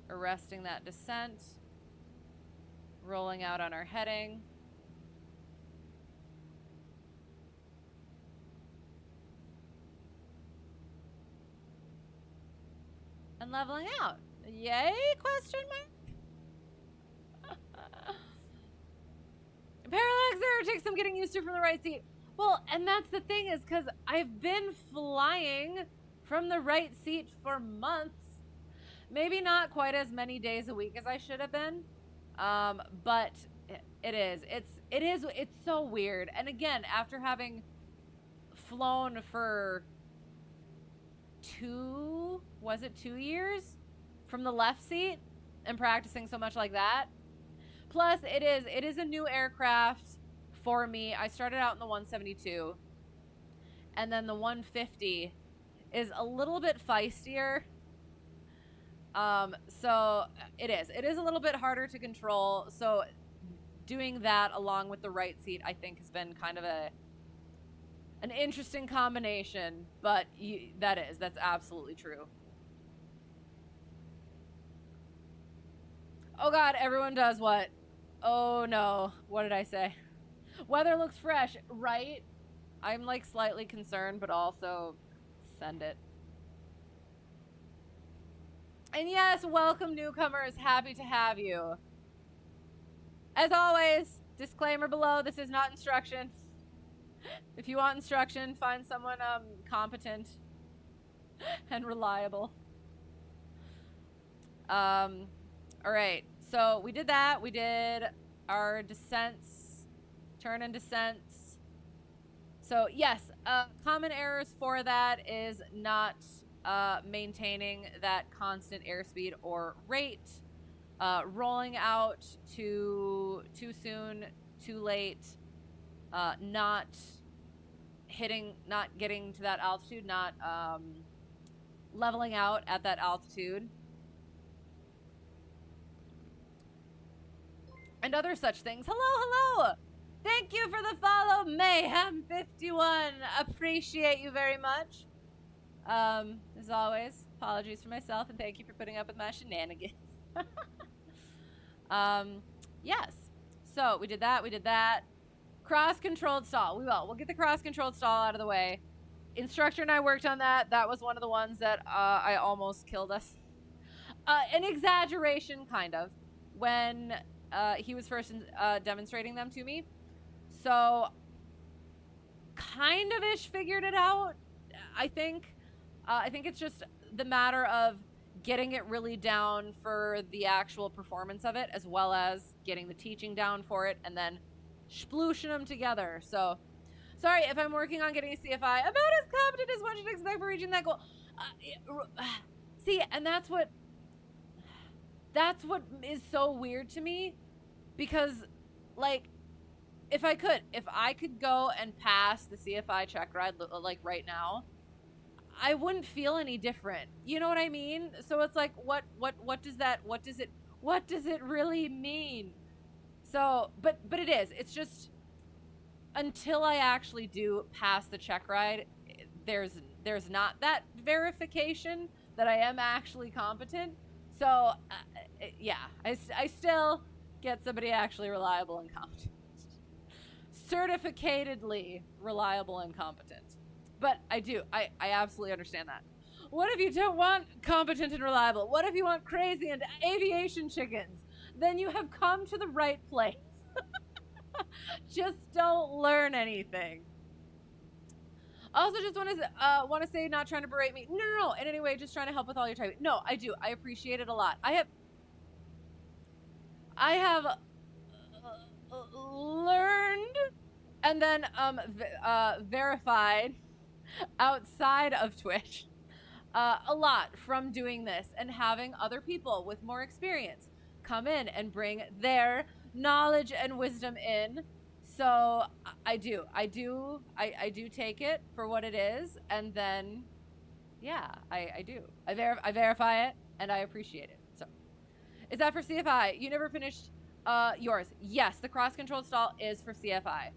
arresting that descent, rolling out on our heading. And leveling out. Yay? Question mark? Parallax error takes some getting used to from the right seat. Well, and that's the thing, is because I've been flying from the right seat for months. Maybe not quite as many days a week as I should have been. But it's so weird. And again, after having flown for 2 years from the left seat and practicing so much like that. Plus, it is a new aircraft for me. I started out in the 172, and then the 150 is a little bit feistier. So it is a little bit harder to control. So doing that along with the right seat, I think, has been kind of an interesting combination, but that's absolutely true. Oh God, everyone does what? Oh no, what did I say? Weather looks fresh, right? I'm like slightly concerned, but also send it. And yes, welcome newcomers, happy to have you. As always, disclaimer below, this is not instruction. If you want instruction, find someone competent and reliable. All right, so we did that. We did our descents, turn and descents. So yes, common errors for that is not maintaining that constant airspeed or rate, rolling out too soon, too late, not getting to that altitude, not leveling out at that altitude, and other such things. Hello. Thank you for the follow, Mayhem51. Appreciate you very much. As always, apologies for myself, and thank you for putting up with my shenanigans. Yes. So we did that. Cross-controlled stall. We'll get the cross-controlled stall out of the way. Instructor and I worked on that. That was one of the ones that I almost killed us. An exaggeration, kind of, when he was first demonstrating them to me. So, kind of ish figured it out, I think. I think it's just the matter of getting it really down for the actual performance of it, as well as getting the teaching down for it, and then splooshing them together. So, sorry if I'm working on getting a CFI about as competent as one should expect for reaching that goal. See, and that's what is so weird to me, because, like, if I could go and pass the CFI Checkride, like, right now, I wouldn't feel any different. You know what I mean? So it's like, what does it really mean? So, but it is. It's just, until I actually do pass the Checkride, there's not that verification that I am actually competent. So, yeah, I still get somebody actually reliable and competent. Certificatedly reliable and competent. But I absolutely understand that. What if you don't want competent and reliable? What if you want crazy and aviation chickens? Then you have come to the right place. Just don't learn anything. Also, just want to say, not trying to berate me. No, in any way, just trying to help with all your typing. No, I do. I appreciate it a lot. I have learned And then verified outside of Twitch a lot from doing this and having other people with more experience come in and bring their knowledge and wisdom in. So I do take it for what it is, and then yeah, I do. I verify it, and I appreciate it. So is that for CFI? You never finished yours. Yes, the cross-controlled stall is for CFI.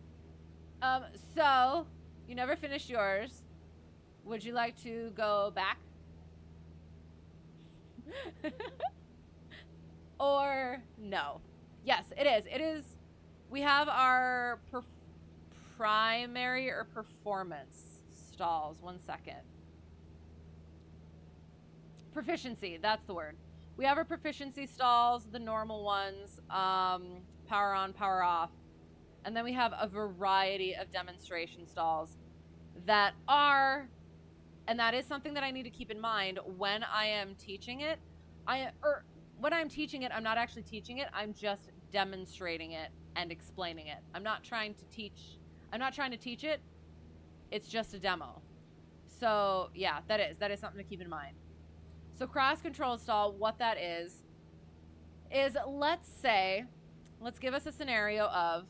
So you never finished yours. Would you like to go back? Or no? Yes, it is. It is. We have our primary or performance stalls. 1 second. Proficiency, that's the word. We have our proficiency stalls, the normal ones, power on, power off. And then we have a variety of demonstration stalls that are, and that is something that I need to keep in mind when I am teaching it. When I'm teaching it, I'm not actually teaching it. I'm just demonstrating it and explaining it. I'm not trying to teach it. It's just a demo. So yeah, that is something to keep in mind. So cross-control stall, what that is let's give us a scenario of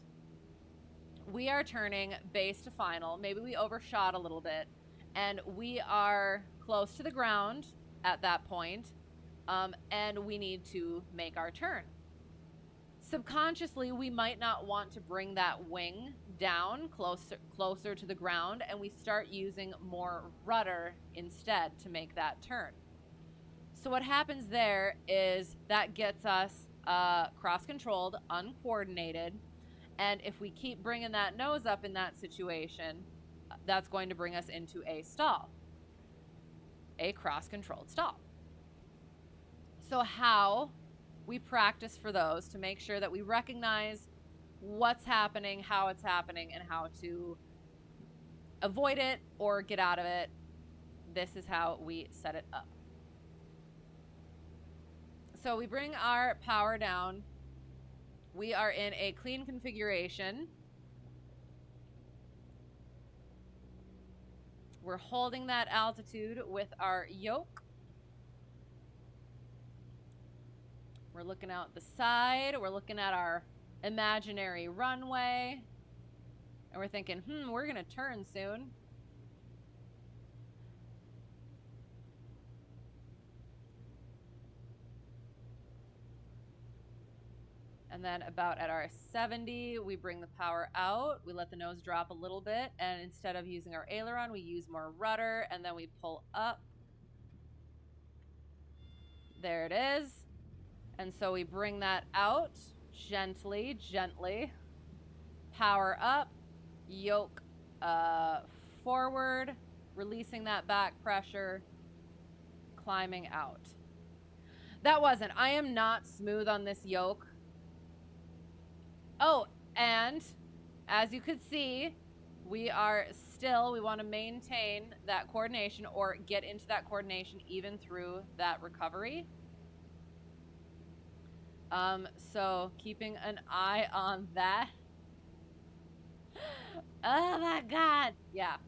we are turning base to final. Maybe we overshot a little bit, and we are close to the ground at that point, and we need to make our turn. Subconsciously, we might not want to bring that wing down closer to the ground, and we start using more rudder instead to make that turn. So what happens there is that gets us cross-controlled, uncoordinated, and if we keep bringing that nose up in that situation, that's going to bring us into a stall, a cross-controlled stall. So how we practice for those to make sure that we recognize what's happening, how it's happening, and how to avoid it or get out of it. This is how we set it up. So we bring our power down. We are in a clean configuration. We're holding that altitude with our yoke. We're looking out the side. We're looking at our imaginary runway. And we're thinking, we're going to turn soon. And then about at our 70, we bring the power out. We let the nose drop a little bit. And instead of using our aileron, we use more rudder. And then we pull up. There it is. And so we bring that out gently. Power up. Yoke forward. Releasing that back pressure. Climbing out. That wasn't. I am not smooth on this yoke. Oh, and as you could see, we want to maintain that coordination or get into that coordination even through that recovery. So keeping an eye on that. Oh my God. Yeah.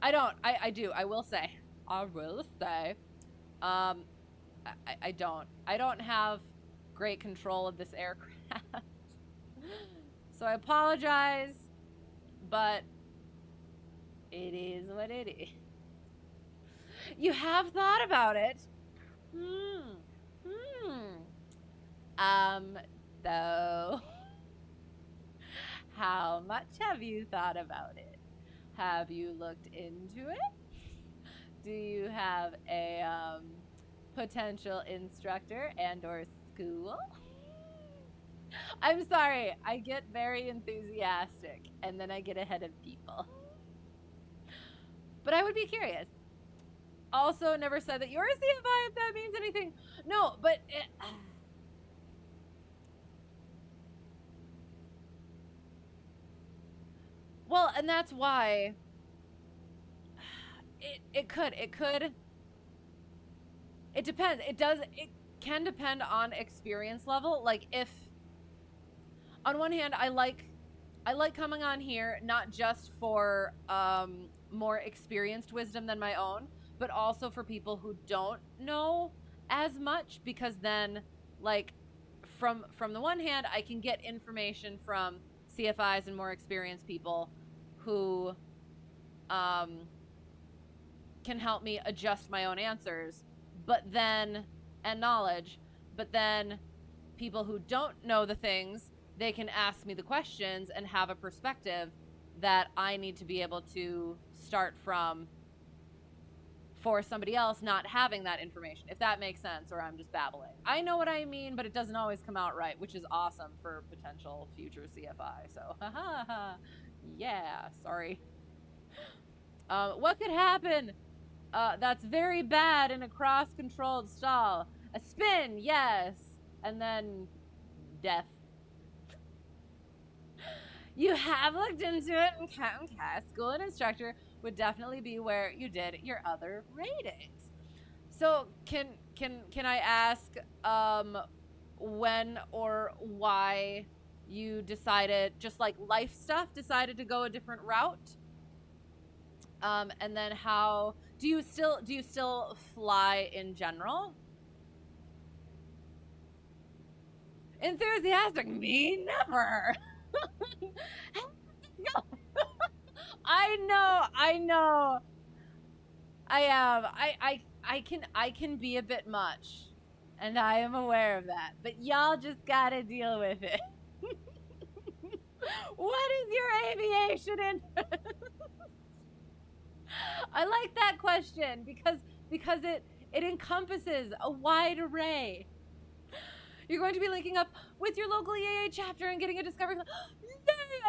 I will say. I don't have great control of this aircraft. So I apologize, but it is what it is. You have thought about it. So how much have you thought about it? Have you looked into it? Do you have a potential instructor and or school? I'm sorry, I get very enthusiastic and then I get ahead of people. But I would be curious. Also, never said that you're a CFI if that means anything. No, but well, and that's why it depends. It can depend on experience level. Like if on one hand, I like I like coming on here not just for more experienced wisdom than my own, but also for people who don't know as much, because then, like, from the one hand, I can get information from CFIs and more experienced people who can help me adjust my own answers, but then, and knowledge, but then people who don't know the things, they can ask me the questions and have a perspective that I need to be able to start from for somebody else not having that information, if that makes sense, or I'm just babbling. I know what I mean, but it doesn't always come out right, which is awesome for potential future CFI. So, yeah, sorry. What could happen? That's very bad in a cross-controlled stall. A spin, yes, and then death. You have looked into it, and school and instructor would definitely be where you did your other ratings. So can I ask when or why you decided, just like life stuff, decided to go a different route? And then how do you still fly in general? Enthusiastic? Me never. I know. I am. I can be a bit much, and I am aware of that. But y'all just gotta deal with it. What is your aviation interest? I like that question because it encompasses a wide array. You're going to be linking up with your local EAA chapter and getting a discovery, and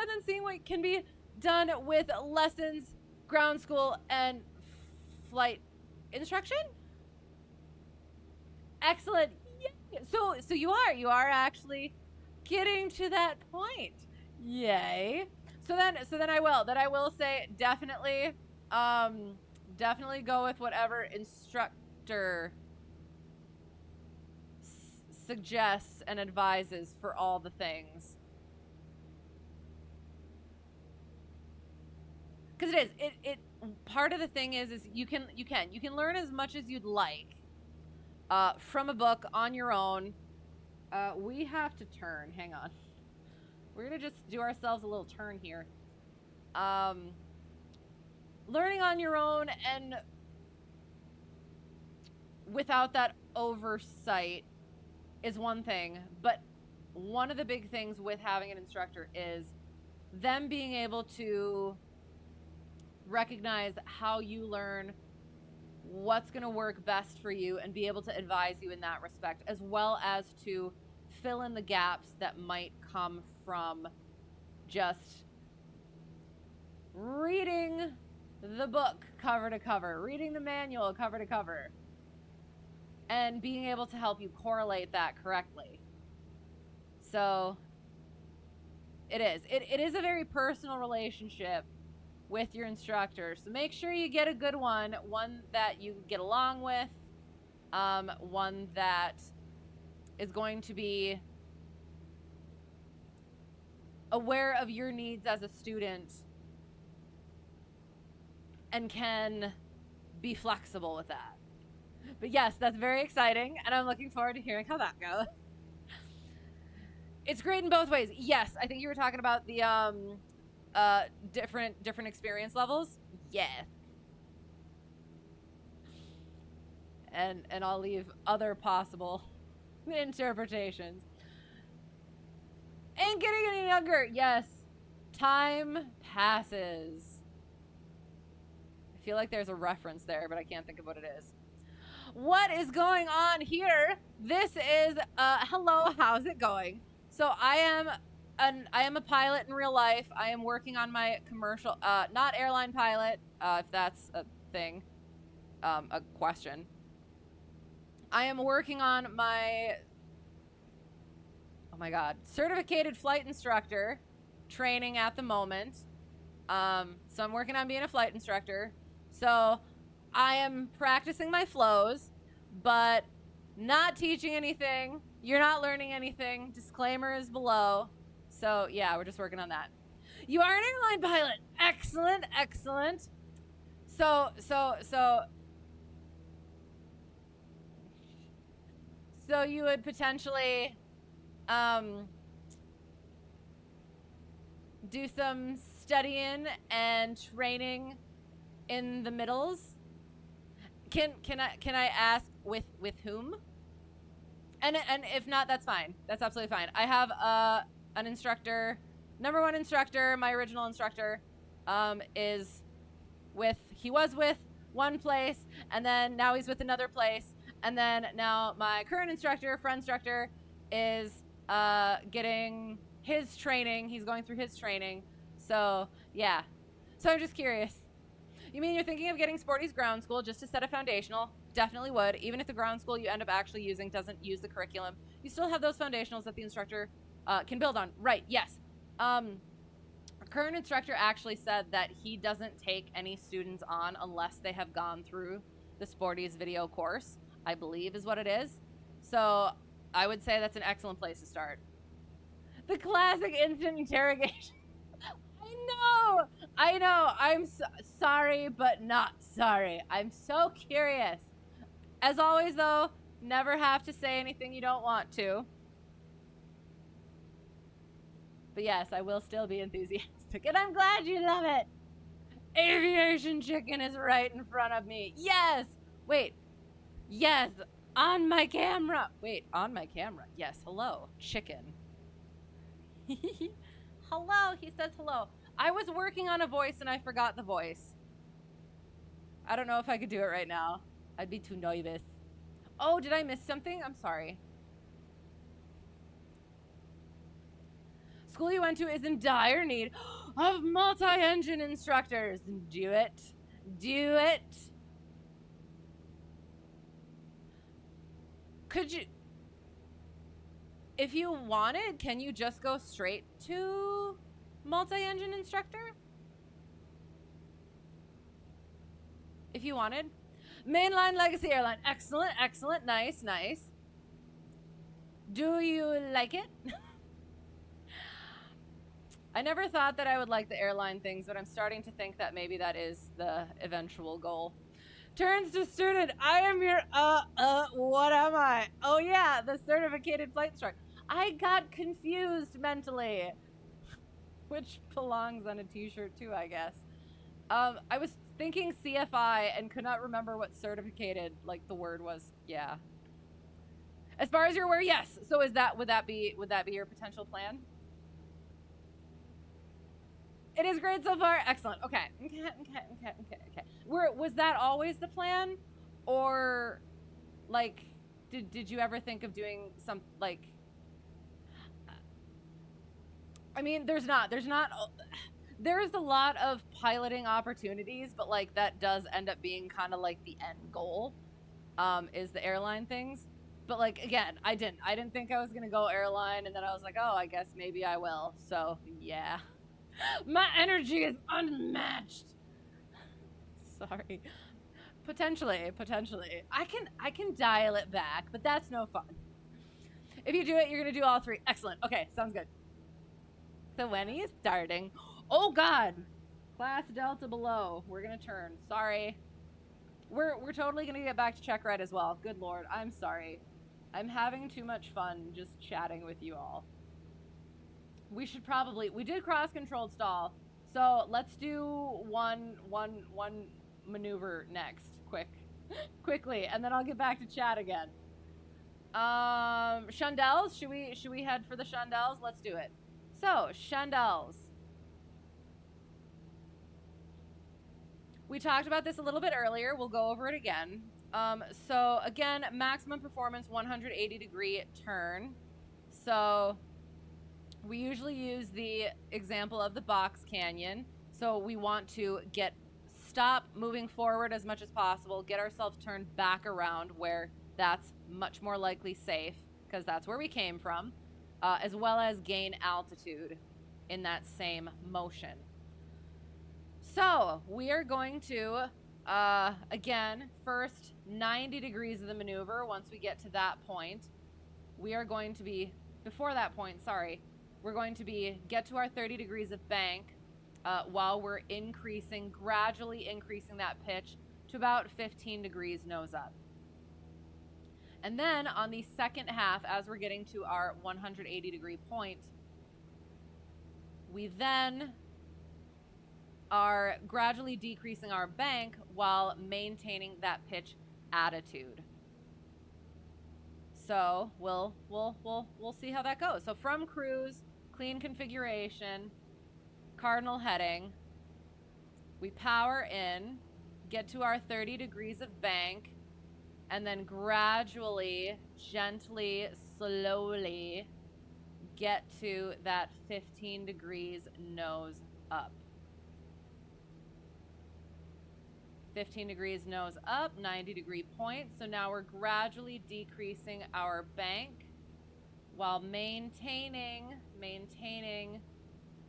then seeing what can be done with lessons, ground school, and flight instruction. Excellent. Yeah. So you are actually getting to that point. Yay. So then I will say definitely go with whatever instructor suggests and advises for all the things. Because it part of the thing is you can learn as much as you'd like from a book on your own. We have to turn. Hang on. We're gonna just do ourselves a little turn here. Learning on your own and without that oversight is one thing, but one of the big things with having an instructor is them being able to recognize how you learn, what's going to work best for you, and be able to advise you in that respect, as well as to fill in the gaps that might come from just reading the book cover to cover, reading the manual cover to cover, and being able to help you correlate that correctly. So it is a very personal relationship with your instructor. So make sure you get a good one that you get along with, one that is going to be aware of your needs as a student and can be flexible with that. But yes, that's very exciting, and I'm looking forward to hearing how that goes. It's great in both ways. Yes, I think you were talking about the different experience levels. Yes. And I'll leave other possible interpretations. And getting any younger. Yes. Time passes. I feel like there's a reference there, but I can't think of what it is. What is going on here? This is hello, how's it going? So I am a pilot in real life. I am working on my commercial, not airline pilot, if that's a thing, a question. I am working on my, oh my God, certificated flight instructor training at the moment. So I'm working on being a flight instructor. So I am practicing my flows, but not teaching anything. You're not learning anything. Disclaimer is below. So yeah, we're just working on that. You are an airline pilot. Excellent, excellent. So you would potentially do some studying and training in the middles. Can I ask with whom? And if not, that's fine. That's absolutely fine. I have an instructor, number one instructor, my original instructor, he was with one place, and then now he's with another place, and then now my current instructor, friend instructor, is getting his training. He's going through his training. So yeah. So I'm just curious. You mean you're thinking of getting Sporty's ground school just to set a foundational? Definitely would. Even if the ground school you end up actually using doesn't use the curriculum, you still have those foundationals that the instructor can build on. Right, yes. Our current instructor actually said that he doesn't take any students on unless they have gone through the Sporty's video course, I believe is what it is. So I would say that's an excellent place to start. The classic instant interrogation. I know. I'm sorry, but not sorry. I'm so curious. As always, though, never have to say anything you don't want to. But yes, I will still be enthusiastic, and I'm glad you love it. Aviation chicken is right in front of me. Yes. Wait. Yes. On my camera. Wait, on my camera. Yes. Hello, chicken. Hello. He says hello. I was working on a voice and I forgot the voice. I don't know if I could do it right now. I'd be too nervous. Oh, did I miss something? I'm sorry. School you went to is in dire need of multi-engine instructors. Do it. Do it. Could you... If you wanted, can you just go straight to multi-engine instructor? If you wanted. Mainline Legacy Airline. Excellent, excellent. Nice, nice. Do you like it? I never thought that I would like the airline things, but I'm starting to think that maybe that is the eventual goal. Turns to student. I am your, what am I? Oh yeah, the certificated flight instructor. I got confused mentally. Which belongs on a t-shirt too, I guess. I was thinking CFI and could not remember what certificated, like, the word was. Yeah. As far as you're aware, yes. So would that be your potential plan? It is great so far. Excellent. Okay. Okay. Was that always the plan? Or, like, did you ever think of doing some, like... I mean, there's a lot of piloting opportunities, but, like, that does end up being kind of, like, the end goal, is the airline things. But, like, again, I didn't think I was going to go airline, and then I was like, oh, I guess maybe I will. So, yeah. My energy is unmatched. Sorry. Potentially. I can dial it back, but that's no fun. If you do it, you're going to do all three. Excellent. Okay, sounds good. So when he is starting... Oh, God. Class Delta below. We're going to turn. Sorry. We're totally going to get back to Checkride as well. Good Lord. I'm sorry. I'm having too much fun just chatting with you all. We should probably... We did cross-controlled stall. So let's do one maneuver next. Quickly. And then I'll get back to chat again. Shundels. Should we head for the Shundels? Let's do it. So, Shundels. We talked about this a little bit earlier. We'll go over it again. So, again, maximum performance 180-degree turn. So, we usually use the example of the box canyon. So, we want to stop moving forward as much as possible, get ourselves turned back around where that's much more likely safe, because that's where we came from. As well as gain altitude in that same motion. So, we are going to, again, first 90 degrees of the maneuver. Once we get to that point, we are going to be, before that point, sorry, we're going to be, get to our 30 degrees of bank, while we're gradually increasing that pitch to about 15 degrees nose up. And then on the second half, as we're getting to our 180-degree point, we then are gradually decreasing our bank while maintaining that pitch attitude. So we'll see how that goes. So from cruise, clean configuration, cardinal heading, we power in, get to our 30 degrees of bank, and then gradually, gently, slowly get to that 15 degrees nose up. 15 degrees nose up, 90-degree point. So now we're gradually decreasing our bank while maintaining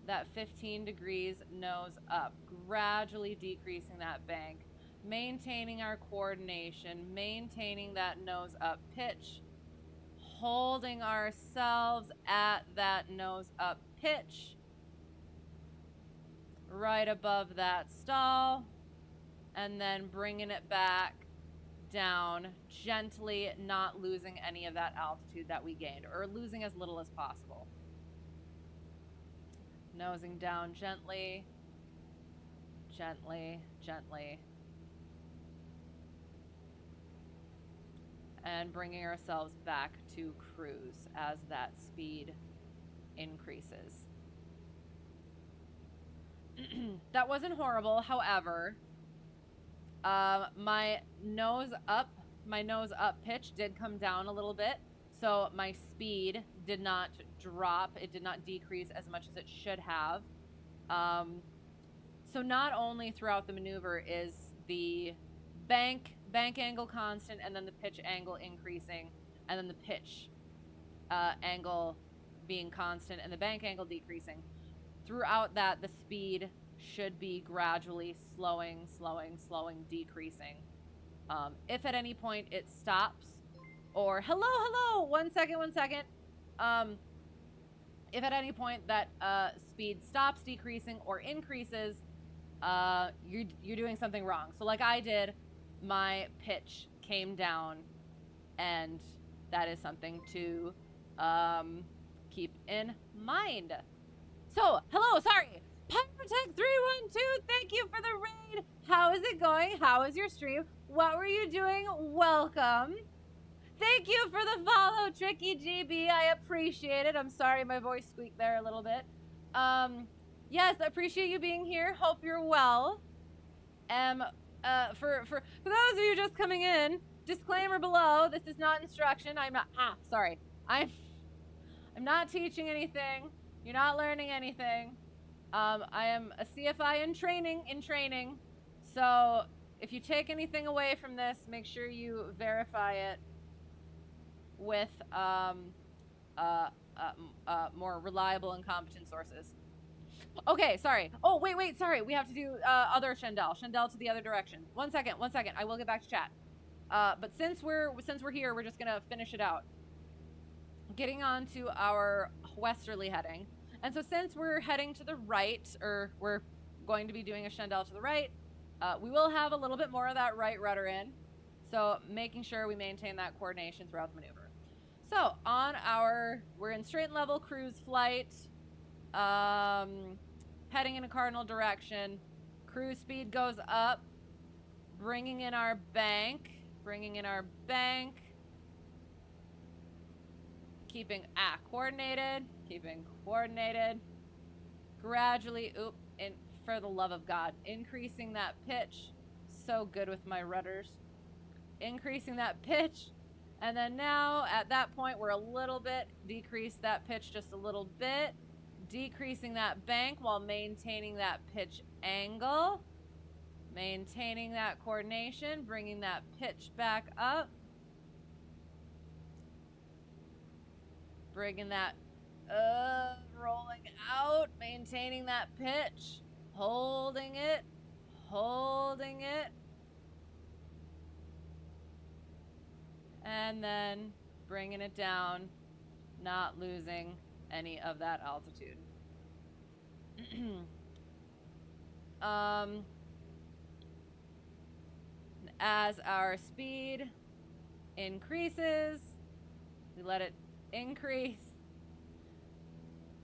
that 15 degrees nose up, gradually decreasing that bank, maintaining our coordination, maintaining that nose up pitch, holding ourselves at that nose up pitch, right above that stall, and then bringing it back down gently, not losing any of that altitude that we gained, or losing as little as possible. Nosing down gently, gently, gently. And bringing ourselves back to cruise as that speed increases. That wasn't horrible. However, my nose up pitch did come down a little bit. So my speed did not drop. It did not decrease as much as it should have. So not only throughout the maneuver is the bank angle constant, and then the pitch angle increasing, and then the pitch angle being constant, and the bank angle decreasing. Throughout that, the speed should be gradually slowing, decreasing. If at any point it stops, or hello, one second. If at any point that speed stops decreasing or increases, you're doing something wrong. So like I did, my pitch came down, and that is something to keep in mind. So, hello, sorry, Pyrotech 312, thank you for the raid. How is it going? How is your stream? What were you doing? Welcome. Thank you for the follow, Tricky GB. I appreciate it. I'm sorry my voice squeaked there a little bit. Yes, I appreciate you being here. Hope you're well. For those of you just coming in, disclaimer below, this is not instruction. I'm not teaching anything. You're not learning anything. I am a CFI in training. So if you take anything away from this, make sure you verify it with more reliable and competent sources. Okay, sorry. Oh, wait, sorry. We have to do other Shendel to the other direction. One second. I will get back to chat. But since we're here, we're just gonna finish it out. Getting on to our westerly heading. And so since we're heading to the right, or we're going to be doing a Shendel to the right, we will have a little bit more of that right rudder in. So making sure we maintain that coordination throughout the maneuver. So we're in straight and level cruise flight, heading in a cardinal direction. Cruise speed goes up, bringing in our bank, keeping coordinated, gradually, and for the love of God, increasing that pitch. So good with my rudders. Increasing that pitch, and then now at that point we're a little bit, decrease that pitch just a little bit, decreasing that bank while maintaining that pitch angle, maintaining that coordination, bringing that pitch back up, bringing that rolling out, maintaining that pitch, holding it, and then bringing it down, not losing any of that altitude. As our speed increases, we let it increase.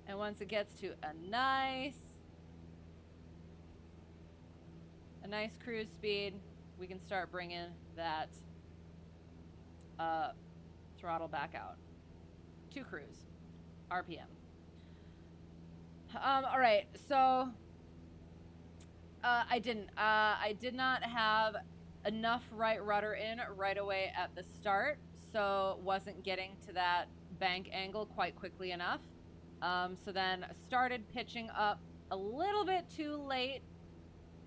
And once it gets to a nice cruise speed, we can start bringing that throttle back out to cruise RPM. All right, so I did not have enough right rudder in right away at the start, so wasn't getting to that bank angle quite quickly enough. So then started pitching up a little bit too late,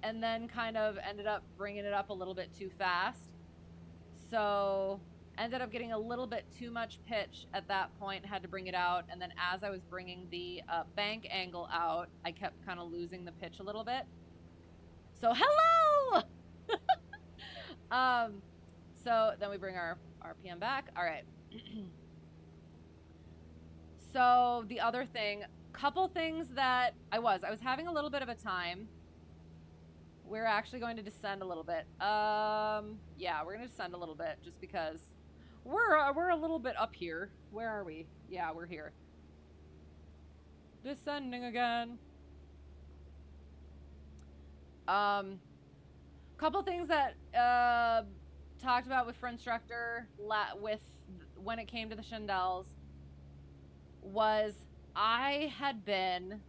and then kind of ended up bringing it up a little bit too fast. So ended up getting a little bit too much pitch at that point, had to bring it out. And then as I was bringing the bank angle out, I kept kind of losing the pitch a little bit. So hello! So then we bring our RPM back. All right. So the other thing, couple things that I was having a little bit of a time. We're actually going to descend a little bit. Yeah, we're going to descend a little bit just because we're a little bit up here. Where are we? Yeah, we're here. Descending again. Couple things that talked about with Instructor when it came to the chandelles was I had been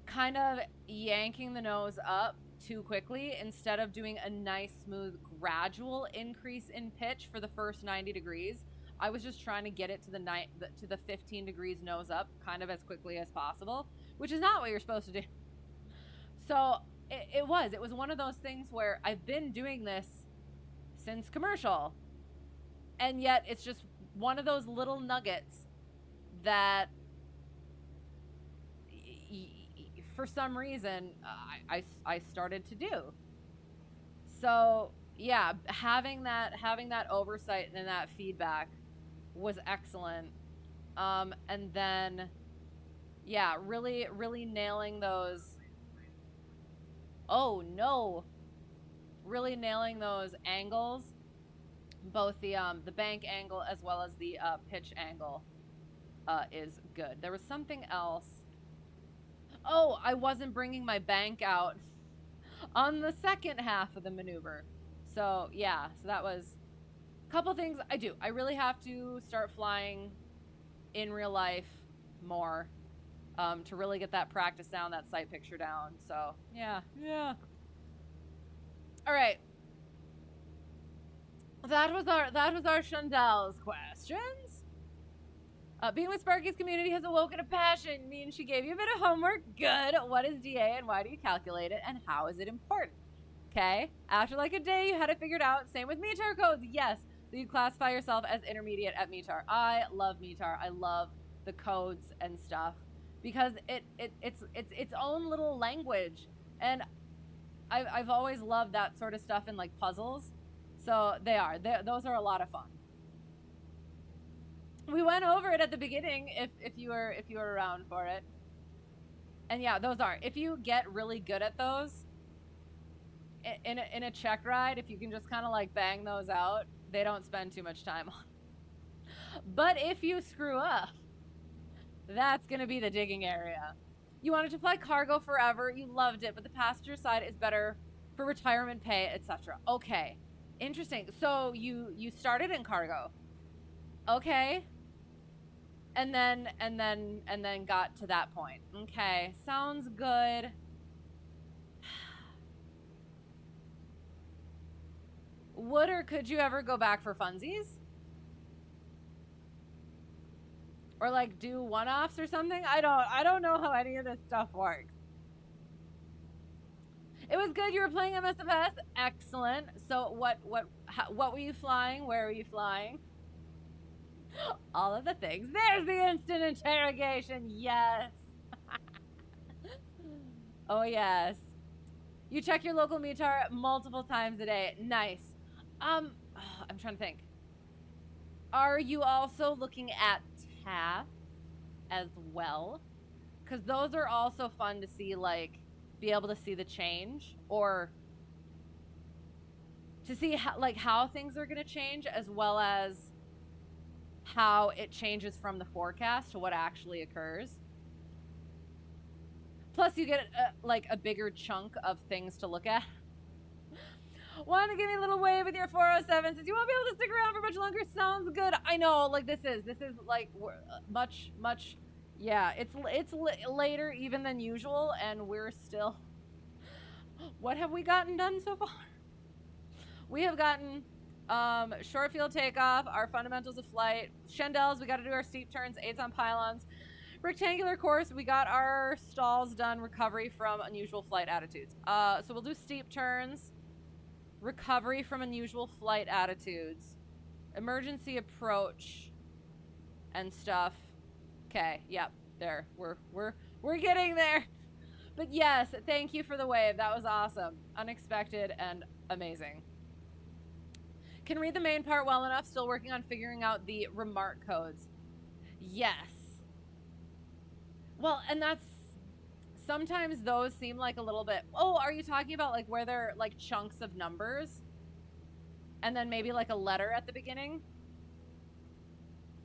kind of yanking the nose up too quickly instead of doing a nice, smooth, gradual increase in pitch for the first 90 degrees. I was just trying to get it to the 15 degrees nose up kind of as quickly as possible, which is not what you're supposed to do. So it was one of those things where I've been doing this since commercial, and yet it's just one of those little nuggets that for some reason I started to do. So yeah, having that oversight and that feedback was excellent. And then yeah, really nailing those. Oh no, really nailing those angles, both the bank angle as well as the pitch angle is good. There was something else. Oh, I wasn't bringing my bank out on the second half of the maneuver. So yeah, so that was a couple things I do. I really have to start flying in real life more to really get that practice down, that sight picture down. So yeah. All right. That was our chandelles questions. Being with Sparky's community has awoken a passion. Means she gave you a bit of homework. Good. What is DA and why do you calculate it? And how is it important? Okay. After like a day, you had it figured out. Same with METAR codes. Yes. So you classify yourself as intermediate at METAR. I love METAR. I love the codes and stuff because it's its own little language, and I've always loved that sort of stuff in like puzzles. So those are a lot of fun. We went over it at the beginning if you were around for it. And yeah, those are. If you get really good at those in a check ride, if you can just kind of like bang those out, they don't spend too much time on. But if you screw up, that's going to be the digging area. You wanted to fly cargo forever, you loved it, but the passenger side is better for retirement pay, etc. Okay. Interesting. So you started in cargo. Okay. And then got to that point. Okay, sounds good. Would or could you ever go back for funsies? Or like do one-offs or something? I don't know how any of this stuff works. It was good. You were playing MSFS. Excellent. So what were you flying? Where were you flying? All of the things. There's the instant interrogation. Yes. Oh, yes. You check your local METAR multiple times a day. Nice. I'm trying to think. Are you also looking at TAF as well? Because those are also fun to see, like, be able to see the change, or to see how things are going to change, as well as how it changes from the forecast to what actually occurs. Plus, you get a bigger chunk of things to look at. Want to give me a little wave with your 407? Says you won't be able to stick around for much longer. Sounds good. I know. Like this is like much. Yeah, it's later even than usual, and we're still. What have we gotten done so far? We have gotten short field takeoff, our fundamentals of flight, Shendels, we got to do our steep turns, aids on pylons, rectangular course, we got our stalls done, recovery from unusual flight attitudes. So we'll do steep turns, recovery from unusual flight attitudes, emergency approach, and stuff. Okay, yep, there, we're getting there. But yes, thank you for the wave. That was awesome, unexpected, and amazing. Can read the main part well enough, still working on figuring out the remark codes. Yes. Well, and that's, sometimes those seem like a little bit, oh, are you talking about like where they're like chunks of numbers? And then maybe like a letter at the beginning?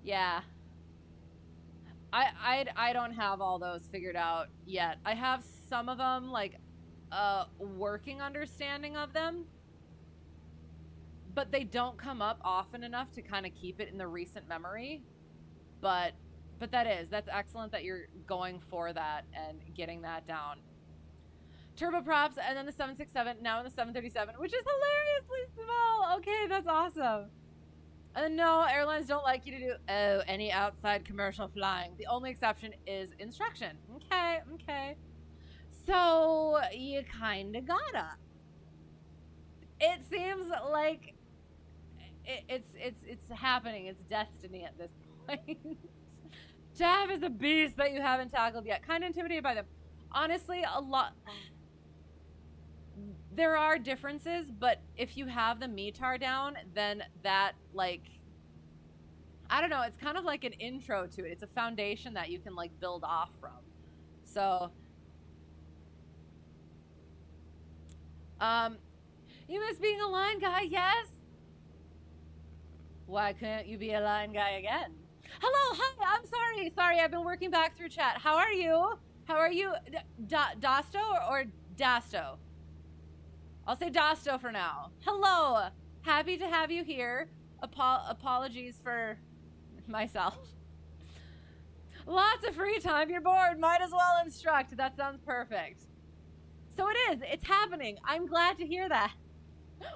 Yeah. I don't have all those figured out yet. I have some of them, like a working understanding of them, but they don't come up often enough to kind of keep it in the recent memory. But that's excellent that you're going for that and getting that down. Turboprops, and then the 767, now in the 737, which is hilariously small. Okay, that's awesome. No, airlines don't like you to do any outside commercial flying. The only exception is instruction. Okay. So you kind of gotta. It seems like it's happening. It's destiny at this point. Jav is a beast that you haven't tackled yet. Kind of intimidated by them. Honestly, a lot. There are differences, but if you have the METAR down, then that, like, I don't know, it's kind of like an intro to it. It's a foundation that you can, like, build off from. So, you miss being a line guy, yes? Why couldn't you be a line guy again? Hello, hi, I'm sorry, I've been working back through chat. How are you? Dasto or Dasto? I'll say Dasto for now. Hello, happy to have you here. Apologies for myself. Lots of free time, you're bored, might as well instruct. That sounds perfect. So it's happening. I'm glad to hear that.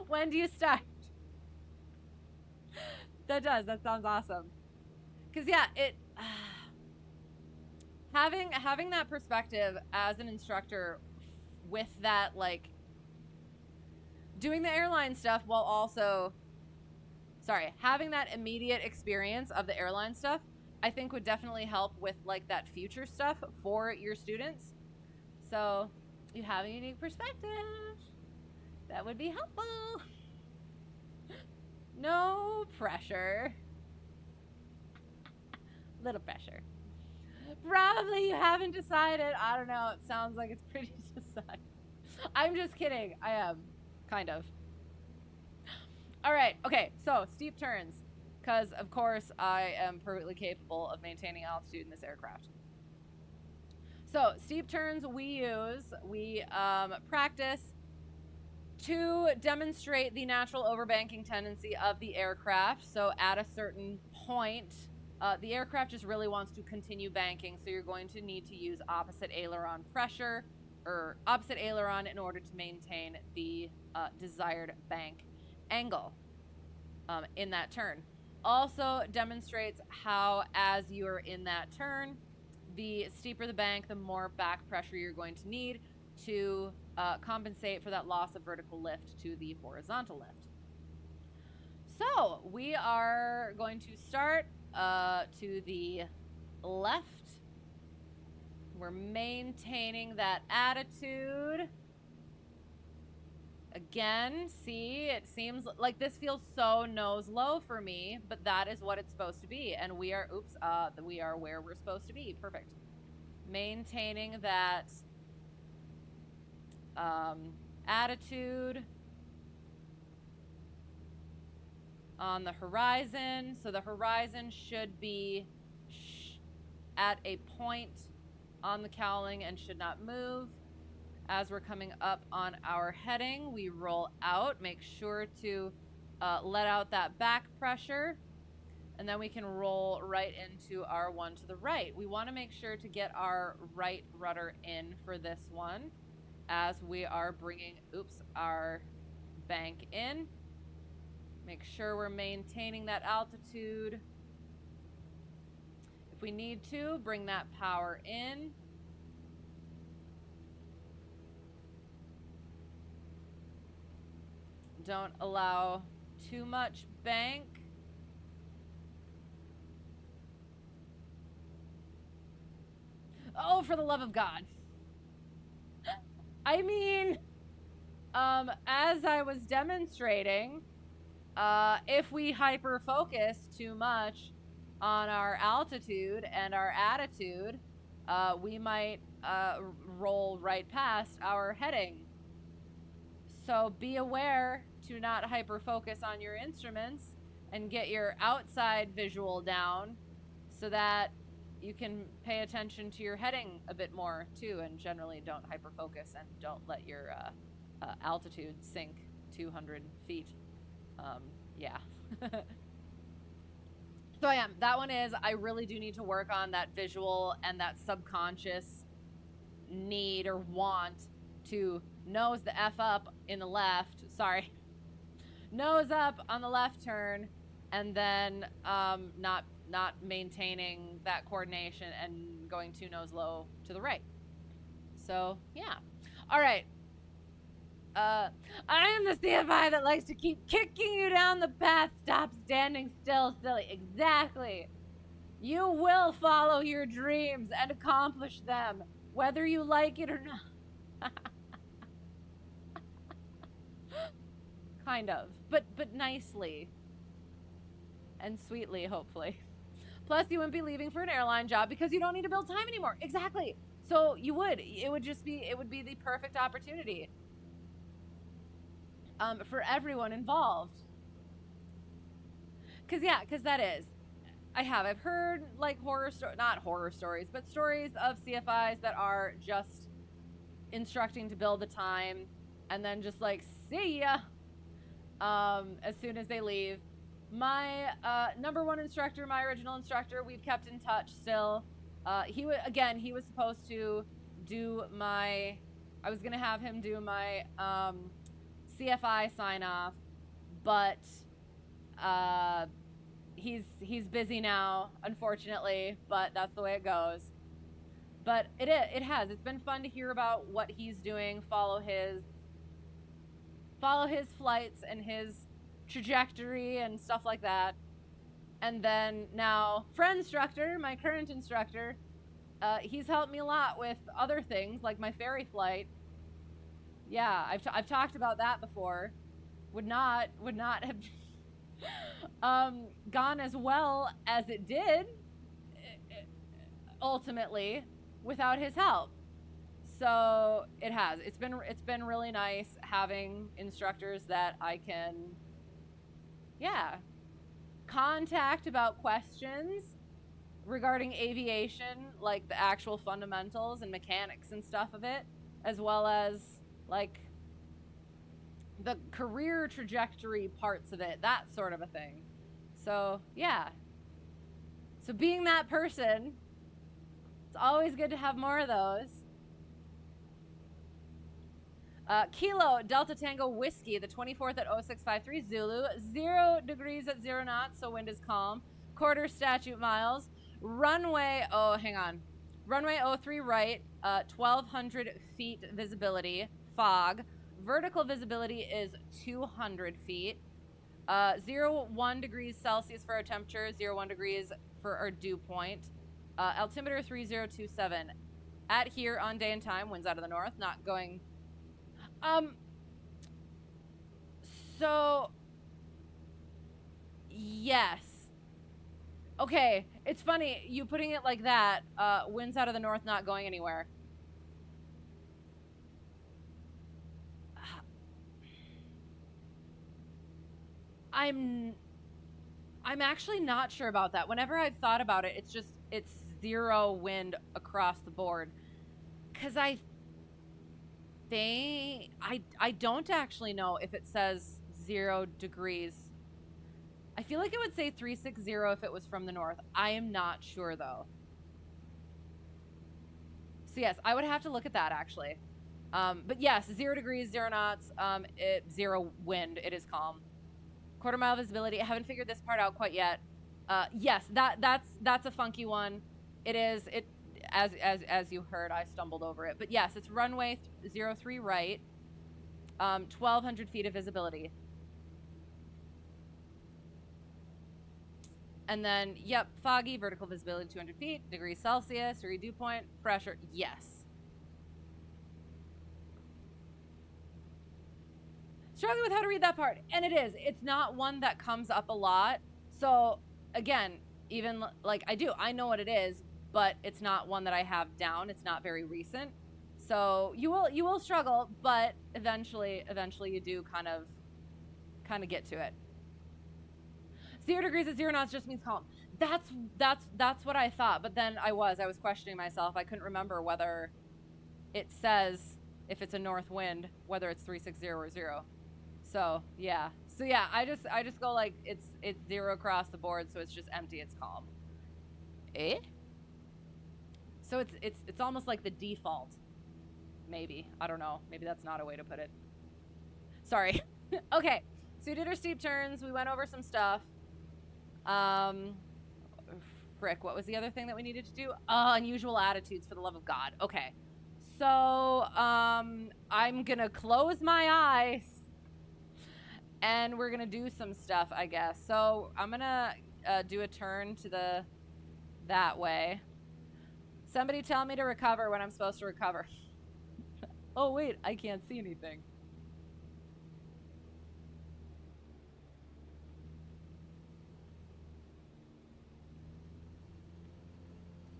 When do you start? That sounds awesome. Because yeah, having that perspective as an instructor with that, like, doing the airline stuff while also, having that immediate experience of the airline stuff, I think would definitely help with, like, that future stuff for your students. So you have a unique perspective. That would be helpful. No pressure. Little pressure. Probably you haven't decided. I don't know. It sounds like it's pretty decided. I'm just kidding. I am. Kind of. All right. Okay. So, steep turns. Because, of course, I am perfectly capable of maintaining altitude in this aircraft. So, steep turns we practice to demonstrate the natural overbanking tendency of the aircraft. So, at a certain point, the aircraft just really wants to continue banking, so you're going to need to use opposite aileron pressure, or opposite aileron, in order to maintain the desired bank angle in that turn. Also demonstrates how, as you're in that turn, the steeper the bank, the more back pressure you're going to need to compensate for that loss of vertical lift to the horizontal lift. So we are going to start to the left. We're maintaining that attitude. Again, see, it seems like this feels so nose low for me, but that is what it's supposed to be. And we are, we are where we're supposed to be. Perfect. Maintaining that attitude on the horizon. So the horizon should be at a point on the cowling and should not move. As we're coming up on our heading, we roll out. Make sure to let out that back pressure, and then we can roll right into our one to the right. We want to make sure to get our right rudder in for this one as we are bringing, our bank in. Make sure we're maintaining that altitude. If we need to, bring that power in. Don't allow too much bank. Oh, for the love of God. I mean, as I was demonstrating, if we hyper focus too much on our altitude and our attitude, we might roll right past our heading. So be aware to not hyper focus on your instruments and get your outside visual down so that you can pay attention to your heading a bit more too, and generally don't hyper focus and don't let your altitude sink 200 feet. Yeah. So that one is, I really do need to work on that visual and that subconscious need or want to nose the F up in the left, nose up on the left turn, and then not maintaining that coordination and going too nose low to the right. So yeah. All right. I am the CFI that likes to keep kicking you down the path. Stop standing still, silly. Exactly. You will follow your dreams and accomplish them, whether you like it or not. Kind of, but nicely and sweetly, hopefully. Plus, you wouldn't be leaving for an airline job because you don't need to build time anymore. Exactly. So it would be the perfect opportunity for everyone involved. Cause that is, I've heard like not horror stories, but stories of CFIs that are just instructing to build the time and then just like, see ya, as soon as they leave. My number one instructor, my original instructor, we've kept in touch still. He was supposed to do I was gonna have him do my CFI sign off, but he's busy now, unfortunately, but that's the way it goes. But it's been fun to hear about what he's doing, follow his flights and his trajectory and stuff like that. And then now Friendstructor, my current instructor, he's helped me a lot with other things like my ferry flight. Yeah, I've talked about that before. Would not have gone as well as it did ultimately without his help. So it's been really nice having instructors that I can contact about questions regarding aviation, like the actual fundamentals and mechanics and stuff of it, as well as like the career trajectory parts of it, that sort of a thing. So yeah, so being that person, it's always good to have more of those. Kilo Delta Tango Whiskey, the 24th at 0653 Zulu, 0 degrees at 0 knots, so wind is calm. Quarter statute miles. Runway 03 right, 1,200 feet visibility, fog. Vertical visibility is 200 feet. 0.1 degrees Celsius for our temperature, 0.1 degrees for our dew point. Altimeter 3027. At here on day and time, winds out of the north, not going... So, yes. Okay, it's funny, you putting it like that, winds out of the north, not going anywhere. I'm actually not sure about that. Whenever I've thought about it, it's 0 wind across the board. Cause I don't actually know if it says 0 degrees. I feel like it would say 360 if it was from the north. I am not sure though. So yes, I would have to look at that actually. But yes, 0 degrees, 0 knots, 0 wind. It is calm. Quarter mile visibility. I haven't figured this part out quite yet. Yes, that's a funky one. It is. As you heard, I stumbled over it. But yes, it's runway 03 right. 1,200 feet of visibility. And then, yep, foggy, vertical visibility 200 feet, degrees Celsius, degree dew point, pressure, yes. Struggling with how to read that part. And it is. It's not one that comes up a lot. So, again, even like I know what it is, but it's not one that I have down. It's not very recent. So you will struggle, but eventually you do kind of get to it. 0 degrees at 0 knots just means calm. That's what I thought, but then I was questioning myself. I couldn't remember whether it says if it's a north wind, whether it's 360 or 0. So yeah, I just go like it's 0 across the board, so it's just empty. It's calm. So it's almost like the default. Maybe, I don't know. Maybe that's not a way to put it. Sorry. Okay, so we did our steep turns. We went over some stuff. Frick, what was the other thing that we needed to do? Unusual attitudes, for the love of God. Okay, so I'm gonna close my eyes and we're gonna do some stuff, I guess. So I'm gonna do a turn to that way. Somebody tell me to recover when I'm supposed to recover. Oh wait, I can't see anything.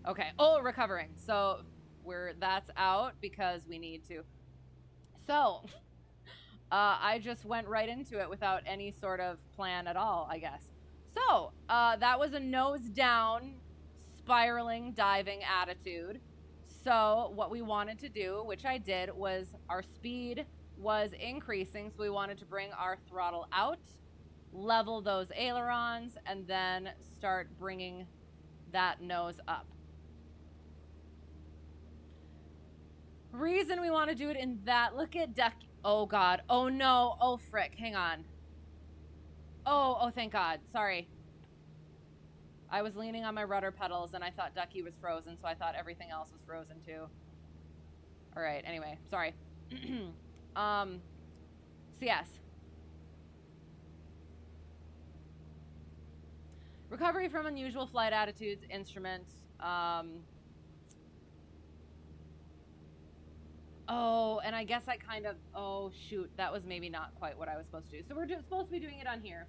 Okay. Oh, recovering. So that's out because we need to. So I just went right into it without any sort of plan at all, I guess. So that was a nose down, spiraling, diving attitude. So what we wanted to do, which I did, was our speed was increasing. So we wanted to bring our throttle out, level those ailerons, and then start bringing that nose up. Reason we want to do it in that, look at Ducky. Oh God, oh no, oh frick, hang on. Oh thank God, sorry. I was leaning on my rudder pedals and I thought Ducky was frozen, so I thought everything else was frozen too. All right, anyway, sorry. So yes. Recovery from unusual flight attitudes, instruments, oh, and I guess I kind of, oh shoot, that was maybe not quite what I was supposed to do. So we're supposed to be doing it on here.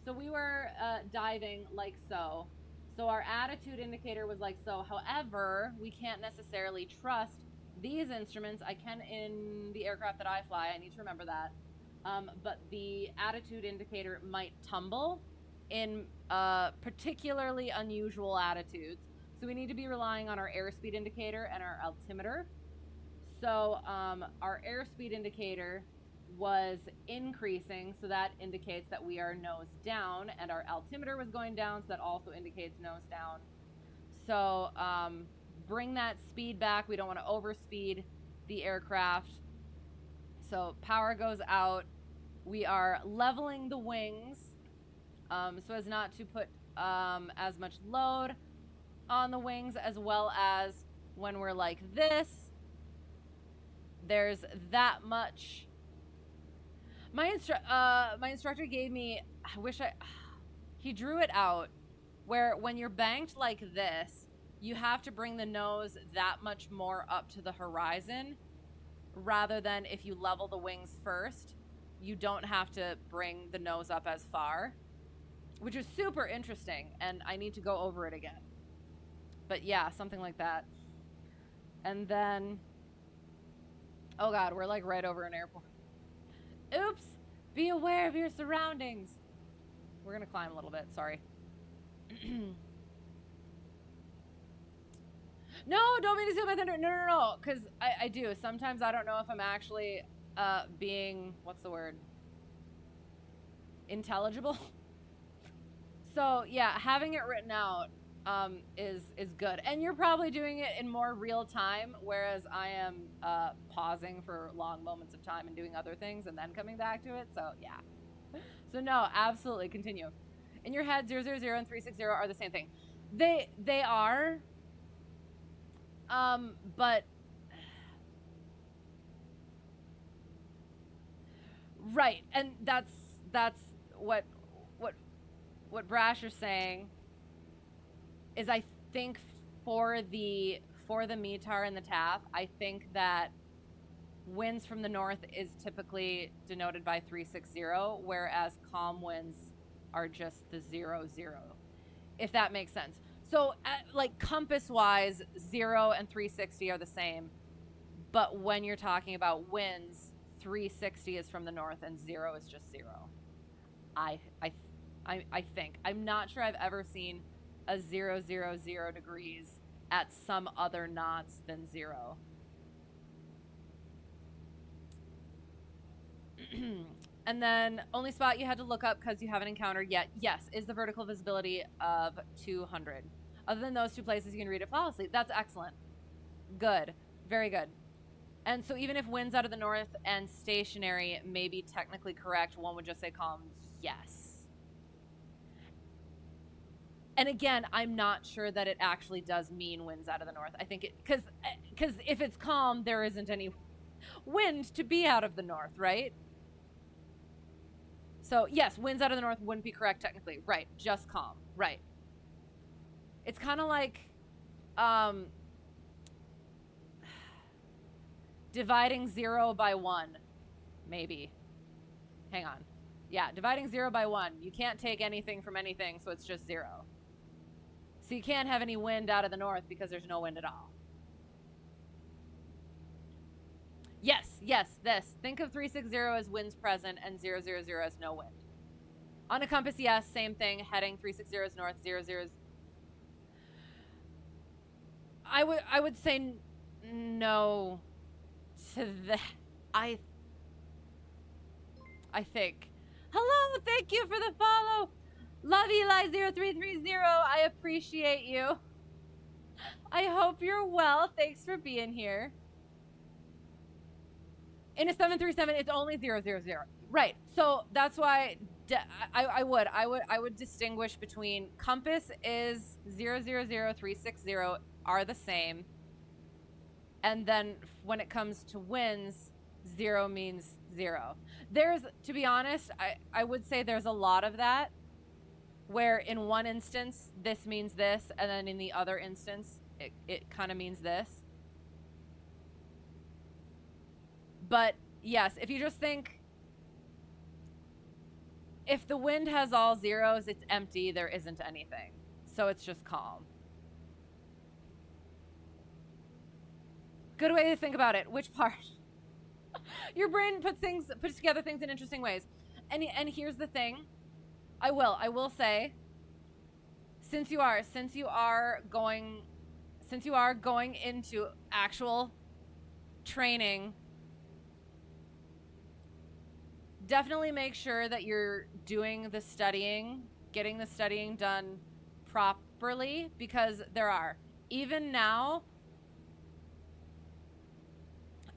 So we were diving like so. So our attitude indicator was like so. However, we can't necessarily trust these instruments. I can in the aircraft that I fly. I need to remember that. But the attitude indicator might tumble in particularly unusual attitudes. So we need to be relying on our airspeed indicator and our altimeter. So our airspeed indicator was increasing, so that indicates that we are nose down, and our altimeter was going down, so that also indicates nose down. So bring that speed back. We don't want to overspeed the aircraft. So power goes out. We are leveling the wings so as not to put as much load on the wings, as well as when we're like this, there's that much. My instructor gave me, he drew it out where when you're banked like this, you have to bring the nose that much more up to the horizon, rather than if you level the wings first, you don't have to bring the nose up as far, which is super interesting, and I need to go over it again. But yeah, something like that. And then, oh God, we're like right over an airport. Oops, be aware of your surroundings. We're gonna climb a little bit, sorry. No, don't mean to steal my thunder. No, because I do. Sometimes I don't know if I'm actually being, what's the word? Intelligible. So yeah, having it written out is good. And you're probably doing it in more real time, whereas I am pausing for long moments of time and doing other things and then coming back to it. So yeah. So no, absolutely continue. In your head, 000 and 360 are the same thing. They are, but right, and that's what Brash is saying. Is I think for the METAR and the TAF, I think that winds from the north is typically denoted by 360, whereas calm winds are just the 0, if that makes sense. So like compass wise, 0 and 360 are the same, but when you're talking about winds, 360 is from the north and 0 is just 0. I think. I'm not sure I've ever seen a 000 degrees at some other knots than 0. And then only spot you had to look up because you haven't encountered yet, yes, is the vertical visibility of 200. Other than those two places, you can read it flawlessly. That's excellent. Good. Very good. And so even if winds out of the north and stationary may be technically correct, one would just say calm, yes. And again, I'm not sure that it actually does mean winds out of the north. I think it, because if it's calm, there isn't any wind to be out of the north, right? So yes, winds out of the north wouldn't be correct technically. Right, just calm, right. It's kind of like dividing 0 by 1, maybe. Hang on. Yeah, dividing 0 by 1. You can't take anything from anything, so it's just 0. So you can't have any wind out of the north because there's no wind at all. Yes, this. Think of 360 as winds present and 000 as no wind. On a compass, yes, same thing. Heading 360 is north, 00 is... I would say no to that. I think. Hello, thank you for the follow. Love Eli0330. I appreciate you. I hope you're well. Thanks for being here. In a 737, it's only 000. Right. So that's why I would distinguish between compass is 000, 360 are the same. And then when it comes to winds, 0 means 0. There's, to be honest, I would say there's a lot of that where in one instance, this means this, and then in the other instance, it kind of means this. But yes, if you just think, if the wind has all zeros, it's empty, there isn't anything. So it's just calm. Good way to think about it. Which part? Your brain puts together things in interesting ways. And here's the thing. I will say, since you are going into actual training, definitely make sure that you're doing the studying, getting the studying done properly, because there are, even now,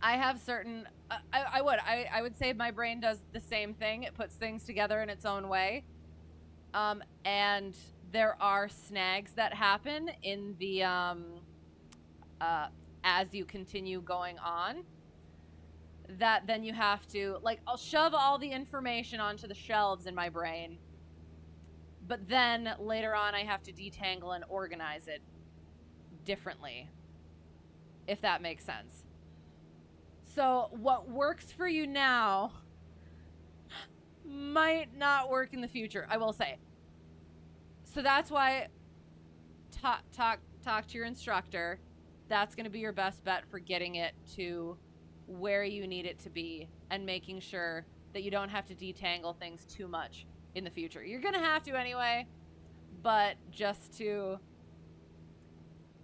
I have certain, I would say my brain does the same thing. It puts things together in its own way. And there are snags that happen in the, as you continue going on, that then you have to, like, I'll shove all the information onto the shelves in my brain, but then later on I have to detangle and organize it differently, if that makes sense. So what works for you now might not work in the future, I will say. So that's why talk to your instructor. That's going to be your best bet for getting it to where you need it to be and making sure that you don't have to detangle things too much in the future. You're gonna have to anyway, but just to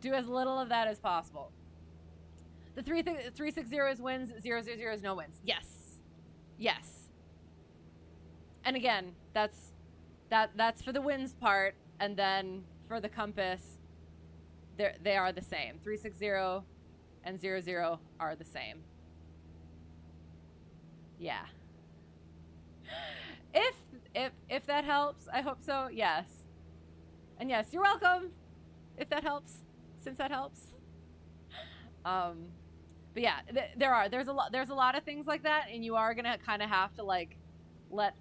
do as little of that as possible. The 360 is wins, 000 is no wins. Yes. Yes. And again, that's for the wins part, and then for the compass, they are the same. 360 and 00 are the same. Yeah. If that helps, I hope so. Yes. And yes, you're welcome. If that helps, since that helps. But yeah, there's a lot of things like that, and you are gonna kind of have to like let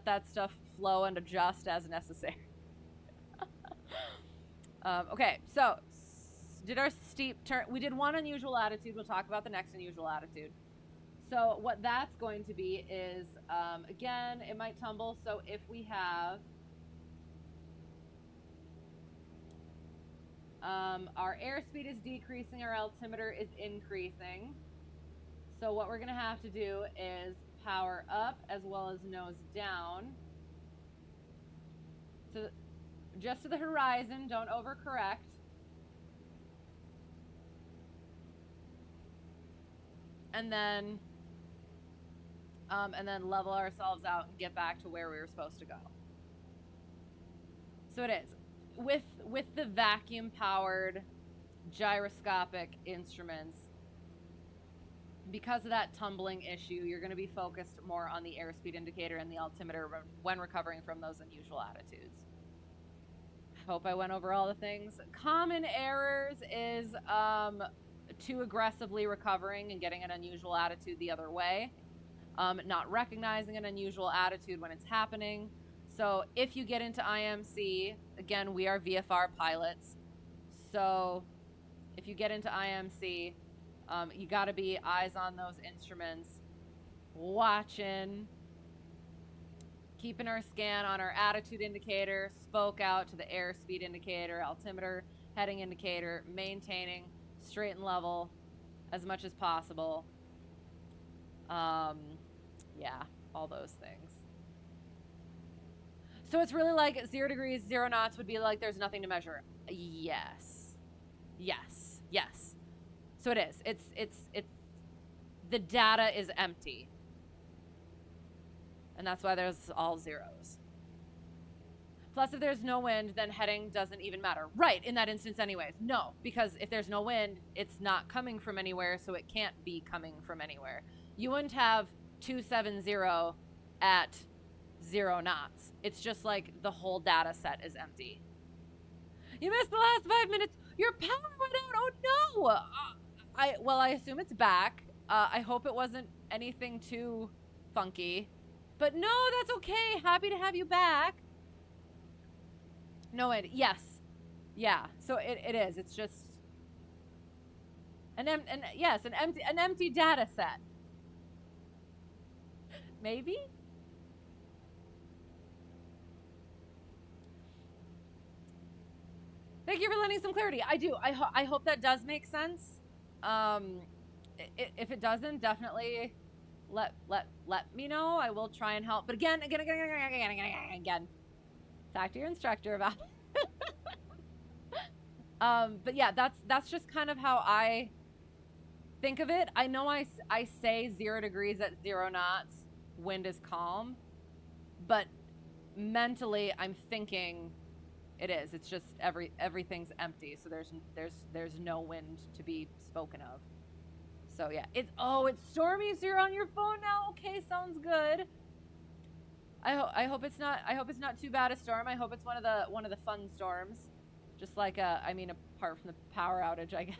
that stuff flow and adjust as necessary. Okay, so did our steep turn. We did one unusual attitude. We'll talk about the next unusual attitude. So what that's going to be is, again, it might tumble. So if we have our airspeed is decreasing, our altimeter is increasing. So what we're going to have to do is power up as well as nose down. So just to the horizon, don't overcorrect. And then level ourselves out and get back to where we were supposed to go. So it is. With the vacuum-powered gyroscopic instruments, because of that tumbling issue, you're going to be focused more on the airspeed indicator and the altimeter when recovering from those unusual attitudes. Hope I went over all the things. Common errors is too aggressively recovering and getting an unusual attitude the other way. Not recognizing an unusual attitude when it's happening. So if you get into IMC, again, we are VFR pilots. So if you get into IMC, you got to be eyes on those instruments, watching, keeping our scan on our attitude indicator, spoke out to the airspeed indicator, altimeter, heading indicator, maintaining straight and level as much as possible. Yeah, all those things. So it's really like 0 degrees, 0 knots would be like there's nothing to measure. Yes. Yes. Yes. So it is. It's the data is empty. And that's why there's all zeros. Plus, if there's no wind, then heading doesn't even matter. Right, in that instance anyways. No, because if there's no wind, it's not coming from anywhere, so it can't be coming from anywhere. You wouldn't have 270 at 0 knots. It's just like the whole data set is empty. You missed the last 5 minutes. Your power went out. Oh no. Well, I assume it's back. I hope it wasn't anything too funky. But no, that's okay. Happy to have you back. No, yes. Yeah. So it is. It's just an empty data set. Maybe? Thank you for lending some clarity. I do. I hope that does make sense. If it doesn't, definitely let me know. I will try and help. But again, talk to your instructor about it. But yeah, that's just kind of how I think of it. I know I say 0 degrees at 0 knots, wind is calm, but mentally I'm thinking it is. It's just everything's empty, so there's no wind to be spoken of. So yeah, it's stormy. So you're on your phone now. Okay, sounds good. I hope it's not too bad a storm. I hope it's one of the fun storms, just like apart from the power outage, I guess.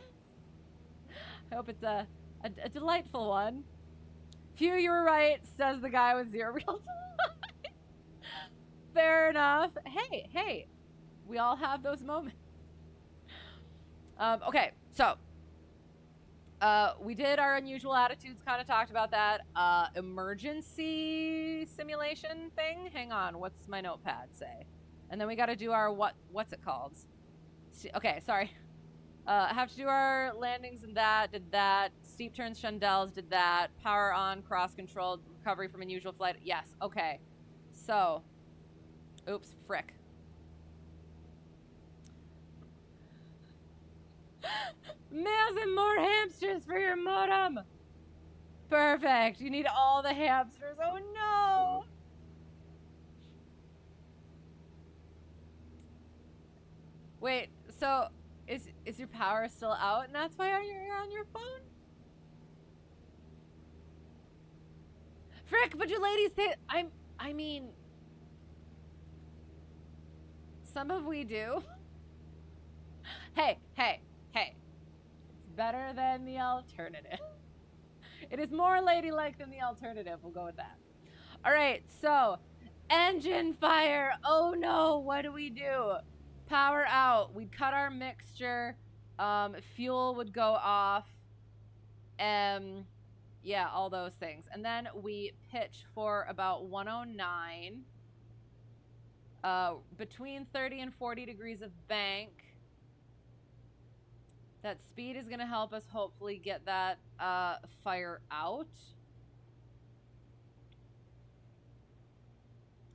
I hope it's a delightful one. Phew, you were right, says the guy with 0 real time. Fair enough. Hey, we all have those moments. Okay, so we did our unusual attitudes, kind of talked about that. Emergency simulation thing. Hang on, what's my notepad say? And then we got to do our what's it called? Okay, sorry. Have to do our landings and that, did that. Steep turns, Shundels, did that. Power on, cross controlled, recovery from unusual flight. Yes, okay. So Oops, frick. Males and more hamsters for your modem. Perfect. You need all the hamsters. Oh no. Wait, so is your power still out and that's why you're on your phone? Frick, but you ladies say I mean some of we do. Hey. It's better than the alternative. It is more ladylike than the alternative. We'll go with that. All right, so engine fire. Oh no, what do we do? Power out. We'd cut our mixture. Fuel would go off. Yeah, all those things. And then we pitch for about 109. Between 30 and 40 degrees of bank. That speed is going to help us hopefully get that fire out.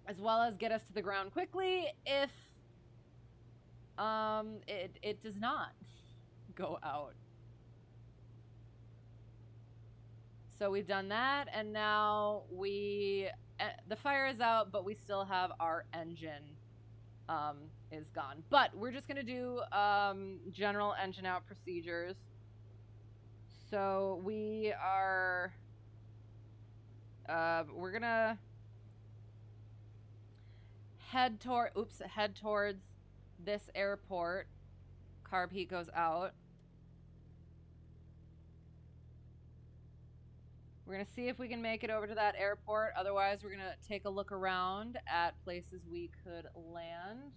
As well as get us to the ground quickly if it does not go out. So we've done that, and now the fire is out, but we still have our engine is gone. But we're just gonna do general engine out procedures. So we are we're gonna head towards this airport. Carb heat goes out. We're gonna see if we can make it over to that airport. Otherwise, we're gonna take a look around at places we could land.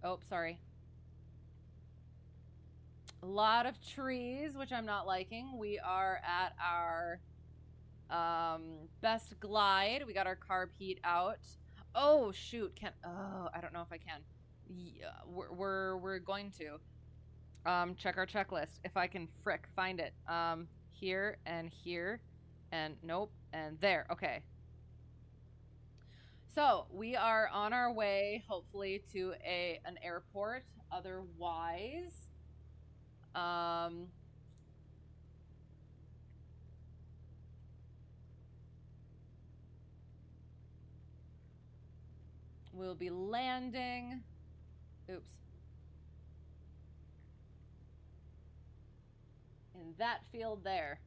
Oh, sorry. A lot of trees, which I'm not liking. We are at our best glide. We got our carb heat out. Oh shoot, I don't know if I can. Yeah, we're going to check our checklist if I can find it. Here and nope, and there. Okay. So we are on our way, hopefully, to an airport. Otherwise, we'll be landing. Oops. In that field there.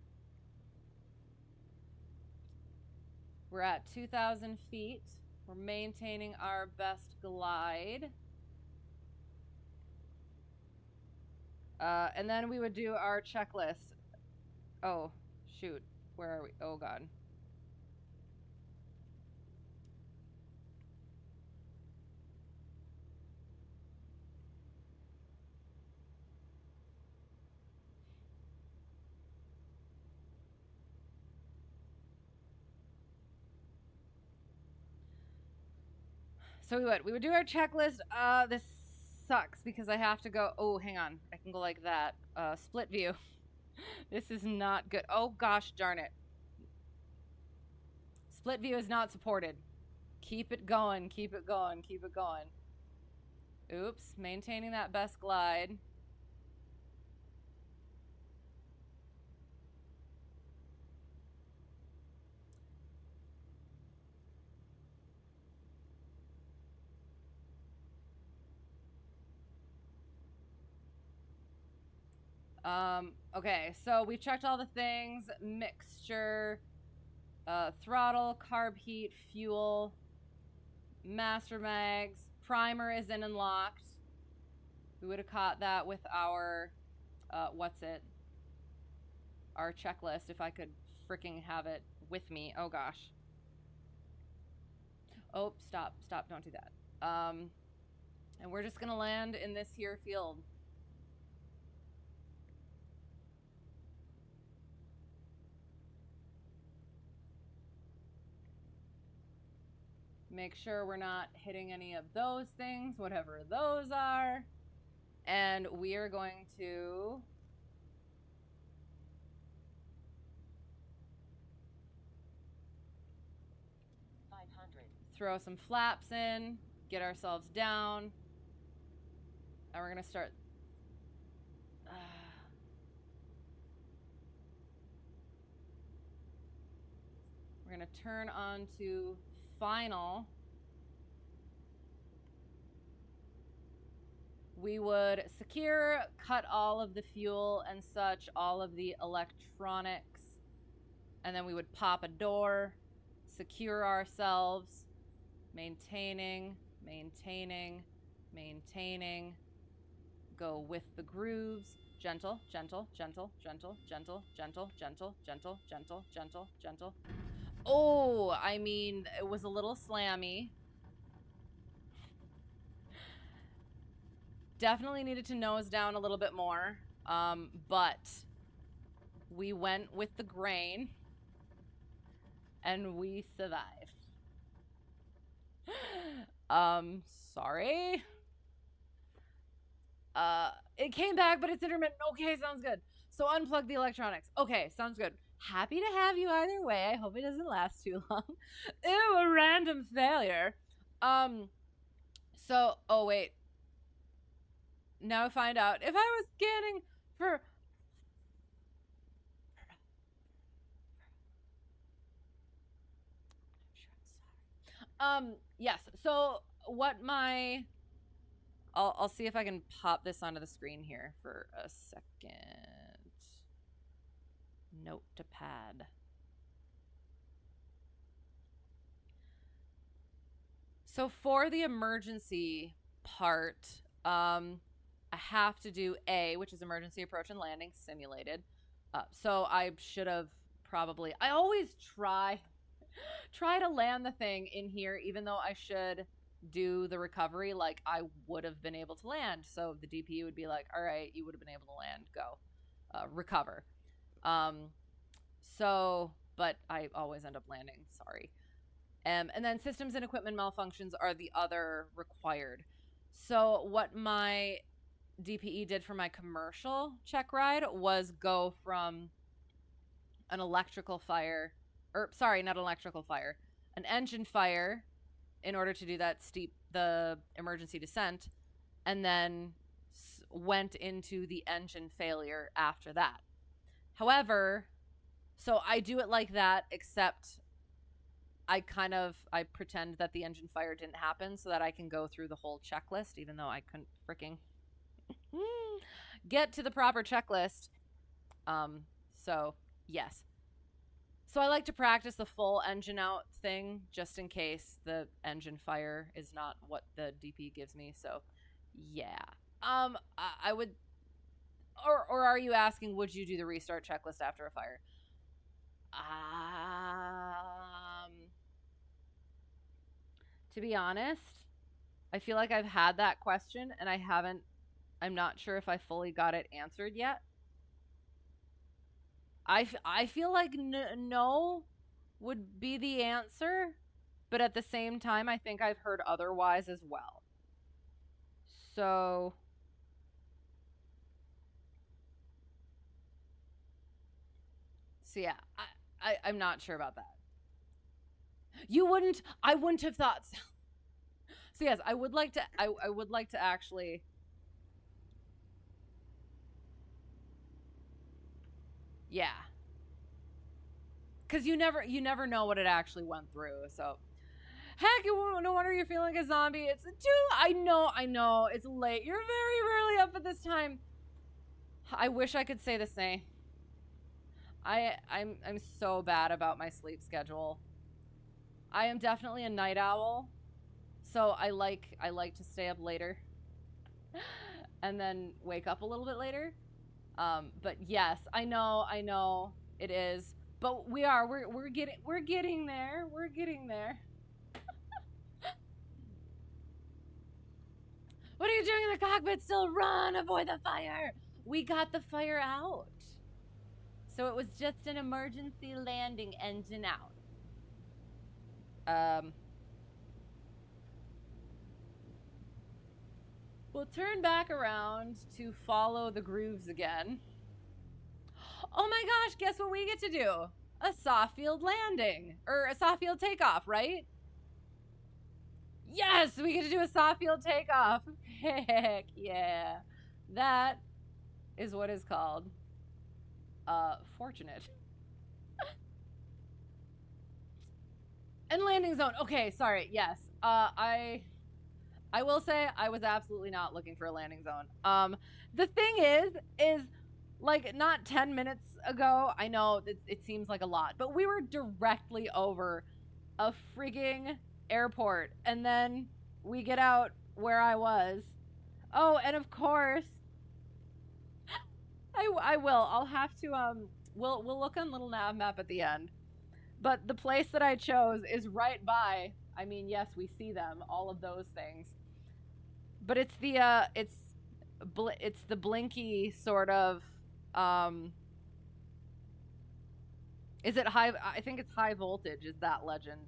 We're at 2,000 feet. We're maintaining our best glide. And then we would do our checklist. Oh, shoot. Where are we? Oh, God. So we would do our checklist. This sucks because I have to go. Oh, hang on. I can go like that. Split view. This is not good. Oh, gosh darn it. Split view is not supported. Keep it going. Keep it going. Keep it going. Oops. Maintaining that best glide. Okay, so we've checked all the things. Mixture, throttle, carb heat, fuel, master mags, primer is in and locked. We would have caught that with our, our checklist if I could freaking have it with me. Oh gosh. Oh, stop, don't do that. And we're just gonna land in this here field. Make sure we're not hitting any of those things, whatever those are. And we are going to throw some flaps in, get ourselves down, and we're gonna start. We're gonna turn on to final. We would secure, cut all of the fuel and such, all of the electronics, and then we would pop a door, secure ourselves, maintaining, go with the grooves, gentle. Oh, I mean, it was a little slammy. Definitely needed to nose down a little bit more, but we went with the grain, and we survived. Sorry. It came back, but it's intermittent. Okay, sounds good. So unplug the electronics. Okay, sounds good. Happy to have you either way. I hope it doesn't last too long. Ew, a random failure. So, oh wait. Now find out if I was scanning for... Yes, so what my... I'll see if I can pop this onto the screen here for a second. Note to pad. So for the emergency part, I have to do A, which is emergency approach and landing simulated. So I should have probably... I always try to land the thing in here, even though I should do the recovery like I would have been able to land. So the DPU would be like, all right, you would have been able to land, go recover. So but I always end up landing, sorry. And then systems and equipment malfunctions are the other required. So what my DPE did for my commercial check ride was go from an electrical fire, or sorry, not electrical fire, an engine fire in order to do that the emergency descent, and then went into the engine failure after that. However, so I do it like that, except I pretend that the engine fire didn't happen so that I can go through the whole checklist, even though I couldn't freaking get to the proper checklist. So yes. So I like to practice the full engine out thing just in case the engine fire is not what the DP gives me. So yeah. I would, or are you asking, would you do the restart checklist after a fire? To be honest, I feel like I've had that question and I'm not sure if I fully got it answered yet. I feel like no would be the answer, but at the same time, I think I've heard otherwise as well. So yeah, I'm not sure about that. I wouldn't have thought so. So yes, I would like to actually... Yeah. Because you never know what it actually went through, so... Heck, no wonder you're feeling like a zombie. It's 2... I know, it's late. You're very rarely up at this time. I wish I could say the same. I'm so bad about my sleep schedule. I am definitely a night owl, so I like to stay up later and then wake up a little bit later. But yes, I know it is, but we're getting there. We're getting there. What are you doing in the cockpit? Still run, avoid the fire. We got the fire out. So it was just an emergency landing, engine out. We'll turn back around to follow the grooves again. Oh my gosh, guess what we get to do? A soft field landing, or a soft field takeoff, right? Yes, we get to do a soft field takeoff. Heck yeah. That is what is called fortunate. And landing zone. Okay, sorry. Yes. I will say I was absolutely not looking for a landing zone. The thing is like not 10 minutes ago, I know it seems like a lot, but we were directly over a frigging airport, and then we get out where I was. Oh, and of course, I will. I'll have to we'll look on LittleNavMap at the end. But the place that I chose is right by. I mean, yes, we see them, all of those things. But it's the it's the blinky sort of is it high? I think it's high voltage is that legend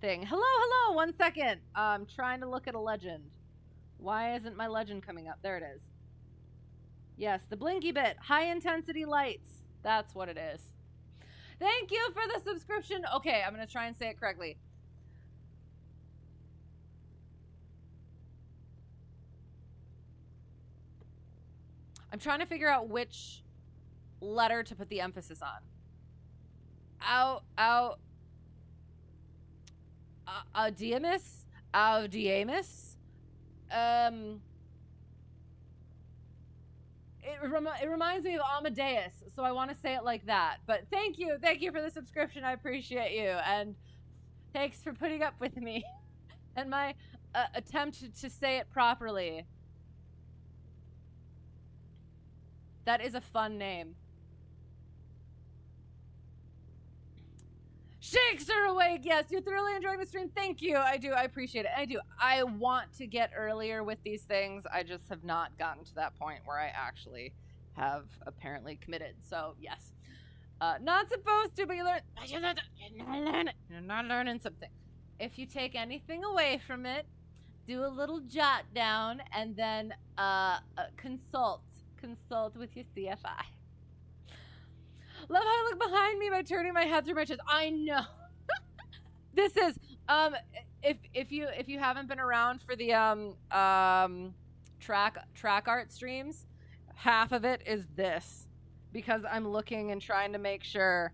thing. Hello, 1 second. I'm trying to look at a legend. Why isn't my legend coming up? There it is. Yes, the blinky bit. High intensity lights. That's what it is. Thank you for the subscription. Okay, I'm going to try and say it correctly. I'm trying to figure out which letter to put the emphasis on. Audiamus? Audiamus? It reminds me of Amadeus, so I want to say it like that. But thank you for the subscription. I appreciate you, and thanks for putting up with me and my attempt to say it properly. That is a fun name. Shakes are awake. Yes, you're thoroughly enjoying the stream. Thank you. I do. I appreciate it. I do. I want to get earlier with these things. I just have not gotten to that point where I actually have apparently committed. So, yes. Not supposed to, but you learn. You're not learning something. If you take anything away from it, do a little jot down and then consult with your CFI. Love how I look behind me by turning my head through my chest. I know. This is if you haven't been around for the track art streams, half of it is this, because I'm looking and trying to make sure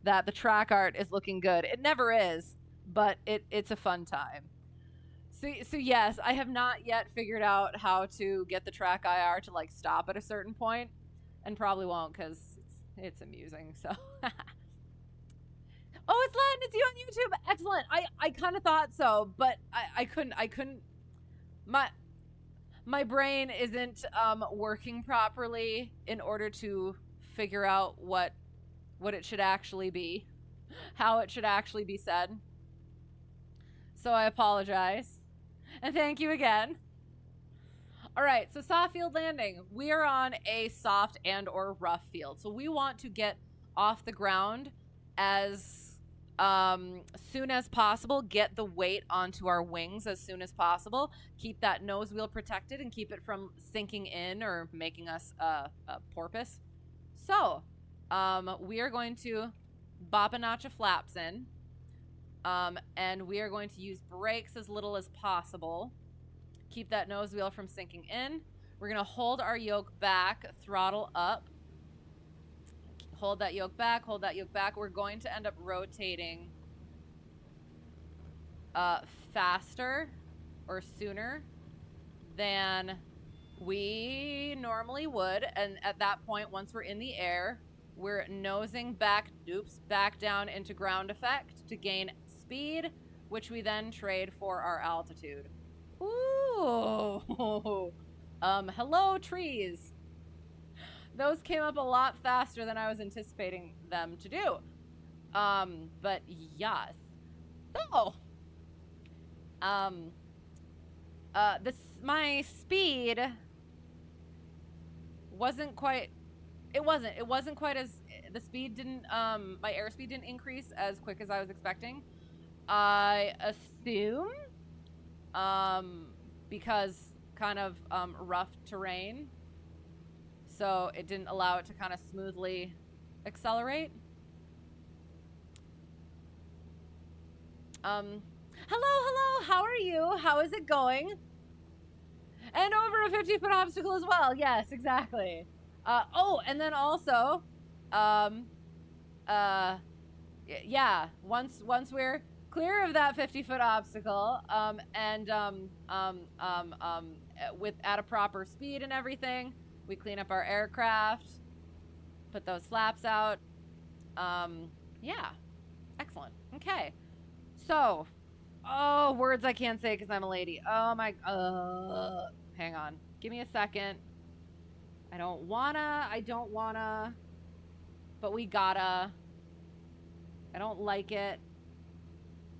that the track art is looking good. It never is, but it's a fun time. So yes, I have not yet figured out how to get the track IR to like stop at a certain point, and probably won't because it's amusing. So oh, it's Latin. It's you on YouTube. Excellent. I kind of thought so, but I couldn't. My brain isn't working properly in order to figure out what it should actually be, how it should actually be said. So I apologize, and thank you again. All right, so soft field landing. We are on a soft and or rough field, so we want to get off the ground as soon as possible, get the weight onto our wings as soon as possible, keep that nose wheel protected and keep it from sinking in or making us a porpoise. So we are going to bop a notch of flaps in, and we are going to use brakes as little as possible. Keep that nose wheel from sinking in. We're going to hold our yoke back, throttle up. Hold that yoke back, hold that yoke back. We're going to end up rotating faster or sooner than we normally would. And at that point, once we're in the air, we're nosing back, back down into ground effect to gain speed, which we then trade for our altitude. Ooh. Hello, trees. Those came up a lot faster than I was anticipating them to do. But yes. Oh. My speed wasn't quite. It wasn't quite as. The speed didn't. My airspeed didn't increase as quick as I was expecting. I assume. Because kind of rough terrain. So it didn't allow it to kind of smoothly accelerate. Hello, how are you? How is it going? And over a 50-foot obstacle as well. Yes, exactly. Oh, and then also, yeah, once we're clear of that 50-foot obstacle, with at a proper speed and everything, we clean up our aircraft, put those flaps out. Yeah, excellent. Okay, so, oh, words I can't say because I'm a lady. Oh my, hang on, give me a second. I don't wanna, but we gotta. I don't like it.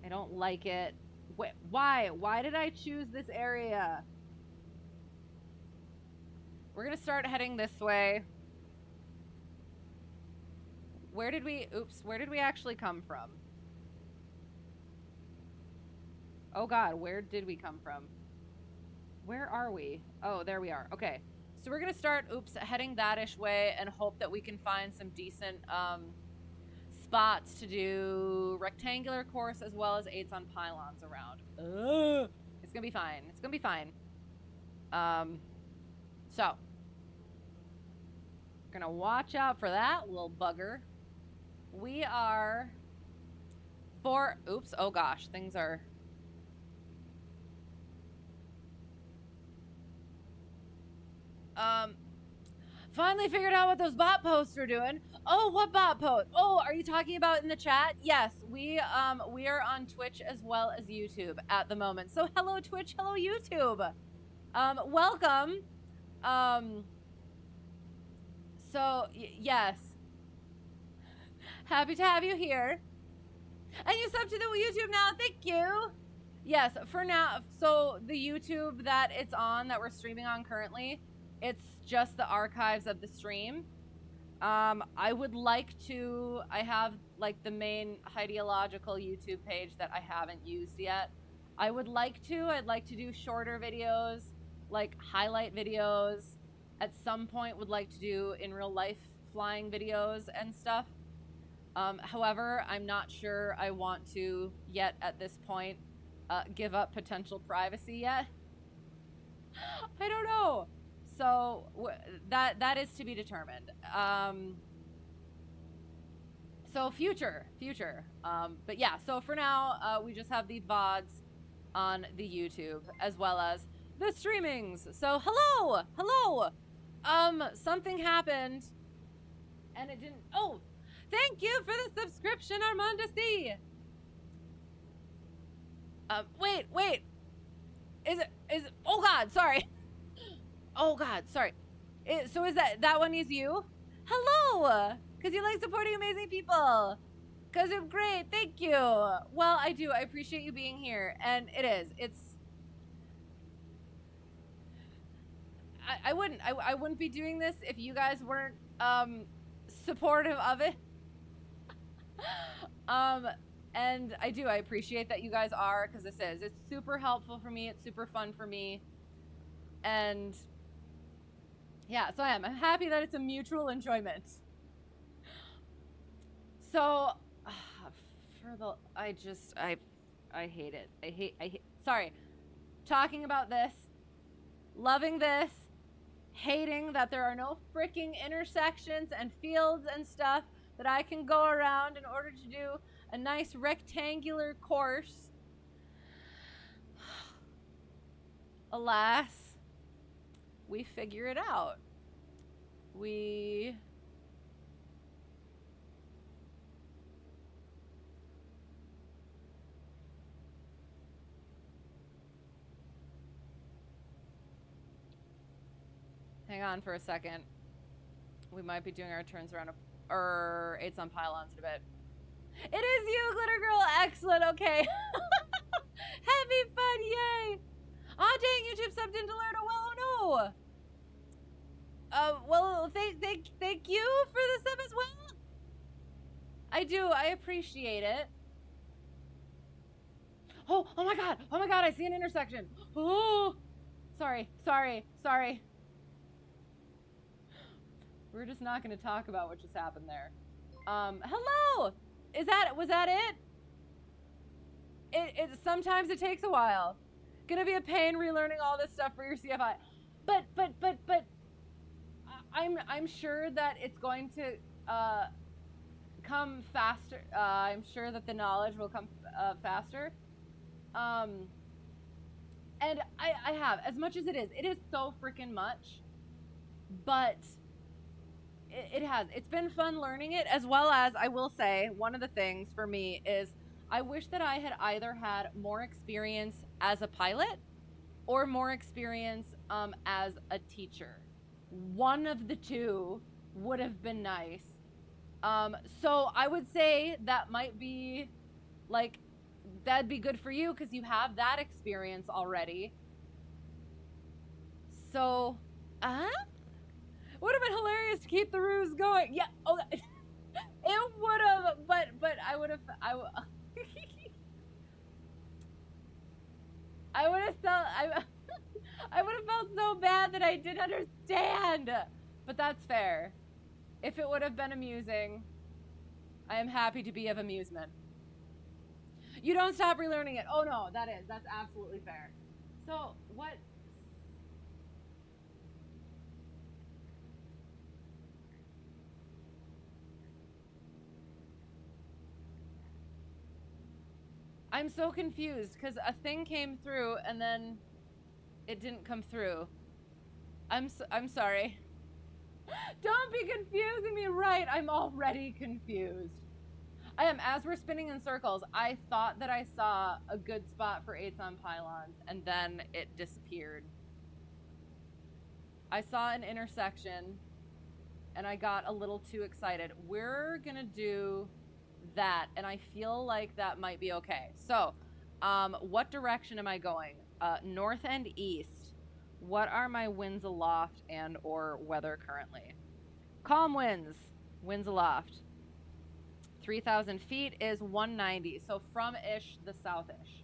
I don't like it. Wait, why? Why did I choose this area? We're gonna start heading this way. Where did we actually come from? Oh God, where did we come from? Where are we? Oh, there we are. Okay. So we're gonna start, heading that-ish way and hope that we can find some decent, spots to do rectangular course as well as 8s on pylons around. It's gonna be fine. It's gonna be fine. So we're gonna watch out for that little bugger. We are oh gosh, things are finally figured out what those bot posts are doing. Oh, what bot post? Oh, are you talking about in the chat? Yes, we are on Twitch as well as YouTube at the moment. So hello Twitch, hello YouTube. Welcome. So yes. Happy to have you here. And you sub to the YouTube now. Thank you. Yes, for now. So the YouTube that it's on, that we're streaming on currently, it's just the archives of the stream. I would like to, I have like the main ideological YouTube page that I haven't used yet. I'd like to do shorter videos, like highlight videos. At some point would like to do in real life flying videos and stuff. However, I'm not sure I want to yet at this point give up potential privacy yet. I don't know. So that is to be determined. So future. But yeah, so for now, we just have the VODs on the YouTube as well as the streamings. So hello. Something happened and it didn't. Oh, thank you for the subscription, Armando C. Wait. Is it? Oh God, sorry. Oh God, sorry. So is that one is you? Hello, because you like supporting amazing people. Because I'm great, thank you. Well, I do. I appreciate you being here, and it's. I wouldn't be doing this if you guys weren't supportive of it. And I appreciate that you guys are, because it's super helpful for me. It's super fun for me, and yeah, so I'm happy that it's a mutual enjoyment. So, I hate it. I hate, sorry. Talking about this, loving this, hating that there are no freaking intersections and fields and stuff that I can go around in order to do a nice rectangular course. Alas, we figure it out. Hang on for a second. We might be doing our turns around or 8s on pylons in a bit. It is you, Glitter Girl. Excellent. Okay. Having fun. Yay. Oh, dang. YouTube sub didn't alert. Oh, well, oh, no. Well, thank you for the sub as well. I do. I appreciate it. Oh my God. Oh my God. I see an intersection. Oh, sorry. We're just not going to talk about what just happened there. Hello. Was that it? sometimes it takes a while. Gonna be a pain relearning all this stuff for your CFI. But I'm sure that it's going to come faster. I'm sure that the knowledge will come faster. And I have, as much as it is so freaking much, but it's been fun learning it, as well as, I will say, one of the things for me is I wish that I had either had more experience as a pilot or more experience as a teacher. One of the two would have been nice. So I would say that might be like, that'd be good for you because you have that experience already. So, would have been hilarious to keep the ruse going. Yeah, oh, it would have, but I would have, I would have felt, I would have felt so bad that I didn't understand. But that's fair. If it would have been amusing, I am happy to be of amusement. You don't stop relearning it. Oh no, that's absolutely fair. So what? I'm so confused because a thing came through and then it didn't come through. I'm sorry. Don't be confusing me, right? I'm already confused. I am. As we're spinning in circles, I thought that I saw a good spot for 8s on pylons, and then it disappeared. I saw an intersection, and I got a little too excited. We're gonna do that, and I feel like that might be okay. So, what direction am I going? North and east. What are my winds aloft and or weather currently? Calm winds. Winds aloft. 3,000 feet is 190. So from-ish, the south-ish.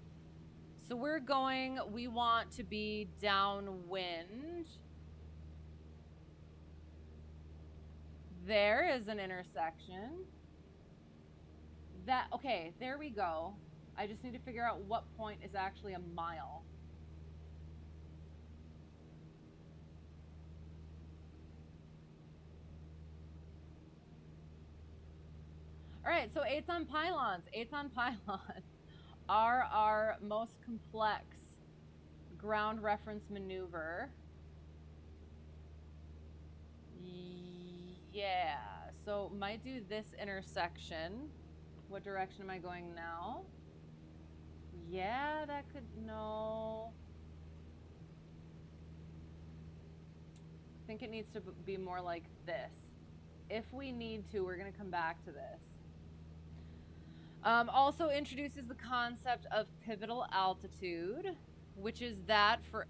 So we're going, we want to be downwind. There is an intersection. Okay, there we go. I just need to figure out what point is actually a mile. All right, so 8s on pylons. 8s on pylons are our most complex ground reference maneuver. Yeah, so might do this intersection. What direction am I going now? Yeah, that could, no. I think it needs to be more like this. If we need to, we're going to come back to this. Also introduces the concept of pivotal altitude, which is that for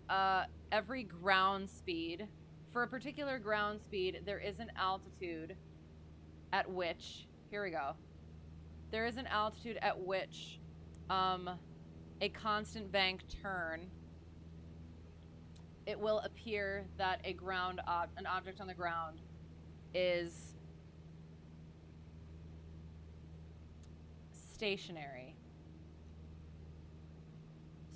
every ground speed, for a particular ground speed, there is an altitude at which, here we go, there is an altitude at which a constant bank turn, it will appear that an object on the ground is stationary.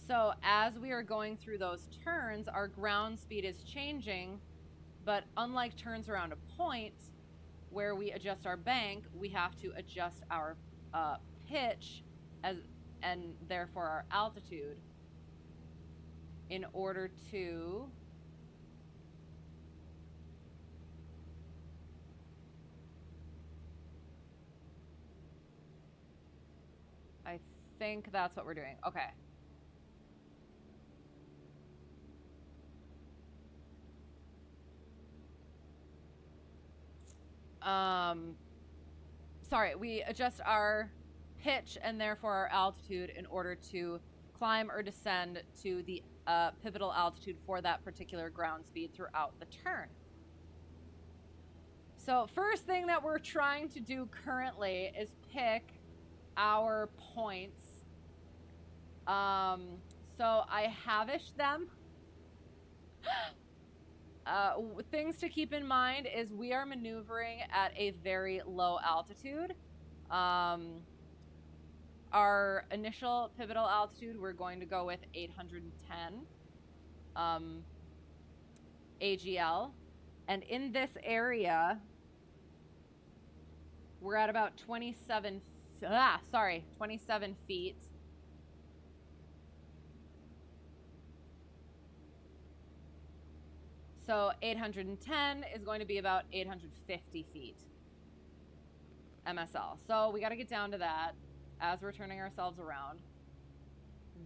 So as we are going through those turns, our ground speed is changing, but unlike turns around a point where we adjust our bank, we have to adjust our pitch and therefore our altitude in order to I think that's what we're doing. Okay. Sorry, we adjust our pitch and therefore our altitude in order to climb or descend to the pivotal altitude for that particular ground speed throughout the turn. So first thing that we're trying to do currently is pick our points. So I have-ish them. Things to keep in mind is we are maneuvering at a very low altitude. Our our initial pivotal altitude, we're going to go with 810 AGL. And in this area, we're at about 27 feet. So 810 is going to be about 850 feet MSL. So we got to get down to that as we're turning ourselves around.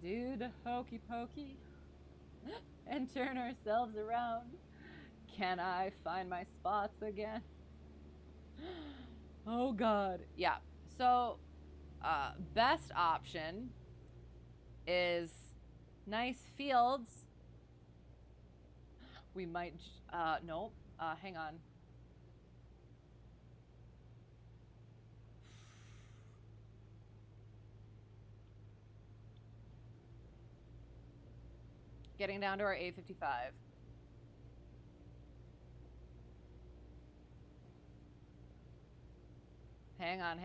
Do the hokey pokey and turn ourselves around. Can I find my spots again? Oh God. Yeah. So best option is nice fields. We might, nope, hang on. Getting down to our 855. Hang on.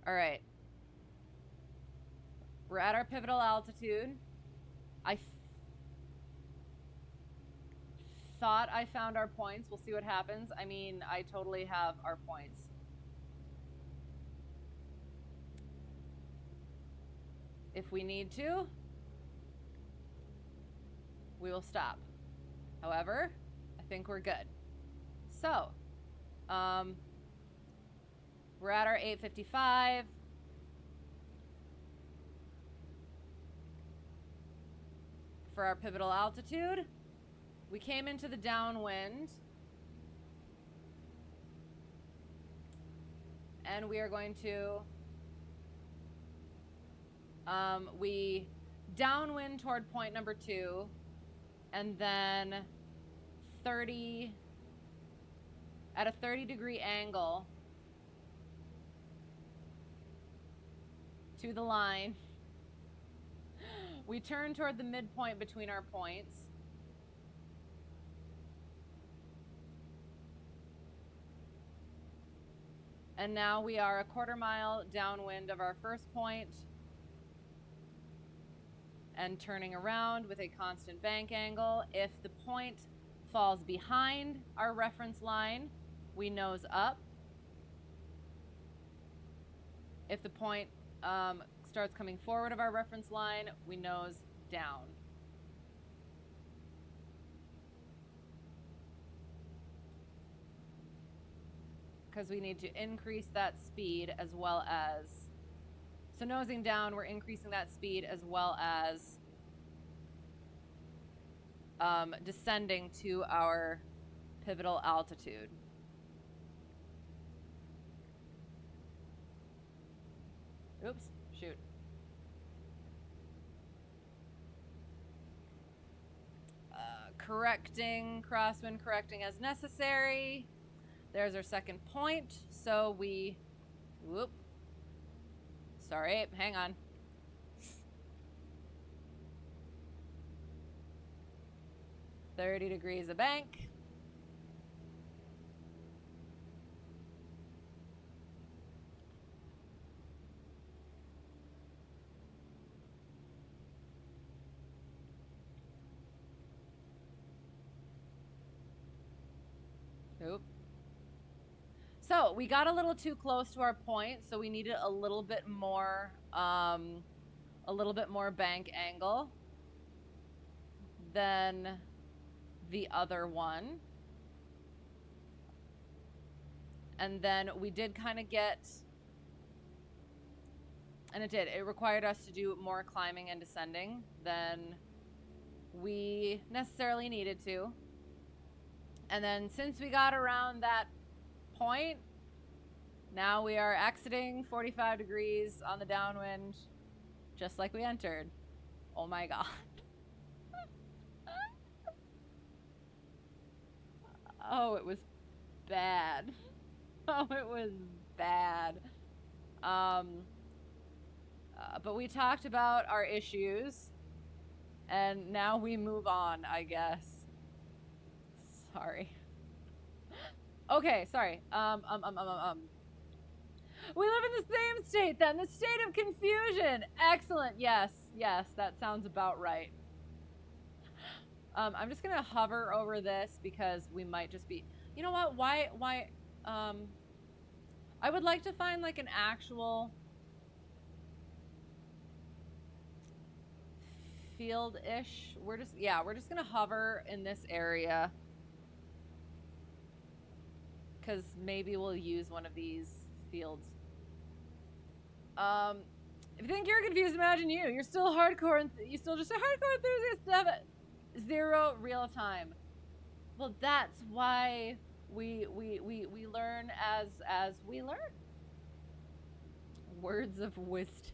All right. We're at our pivotal altitude. I thought I found our points. We'll see what happens. I mean, I totally have our points. If we need to, we will stop. However, I think we're good. So, we're at our 855. For our pivotal altitude, we came into the downwind, and we are going to we downwind toward point number 2, and then at a 30-degree angle to the line. We turn toward the midpoint between our points. And now we are a quarter mile downwind of our first point and turning around with a constant bank angle. If the point falls behind our reference line, we nose up. If the point starts coming forward of our reference line, we nose down. Because we need to increase that speed as well as, so nosing down, we're increasing that speed as well as descending to our pivotal altitude. Oops, shoot. Crosswind correcting as necessary. There's our second point. So we, whoop. Sorry, hang on. "30 degrees of bank. Oop. So we got a little too close to our point, so we needed a little bit more bank angle than the other one. And then we did kind of get, and it required us to do more climbing and descending than we necessarily needed to. And then since we got around that point, now we are exiting 45 degrees on the downwind, just like we entered. Oh my God. Oh, it was bad. Oh, it was bad. But we talked about our issues, and now we move on, I guess. Sorry. Okay, sorry. We live in the same state then, the state of confusion. Excellent. Yes, yes, that sounds about right. I'm just gonna hover over this because we might just be, you know what, why, I would like to find like an actual field-ish. We're just gonna hover in this area because maybe we'll use one of these fields. If you think you're confused, imagine you. You're still hardcore, and you still just a hardcore enthusiast. 0 real time. Well, that's why we learn as we learn. Words of wisdom.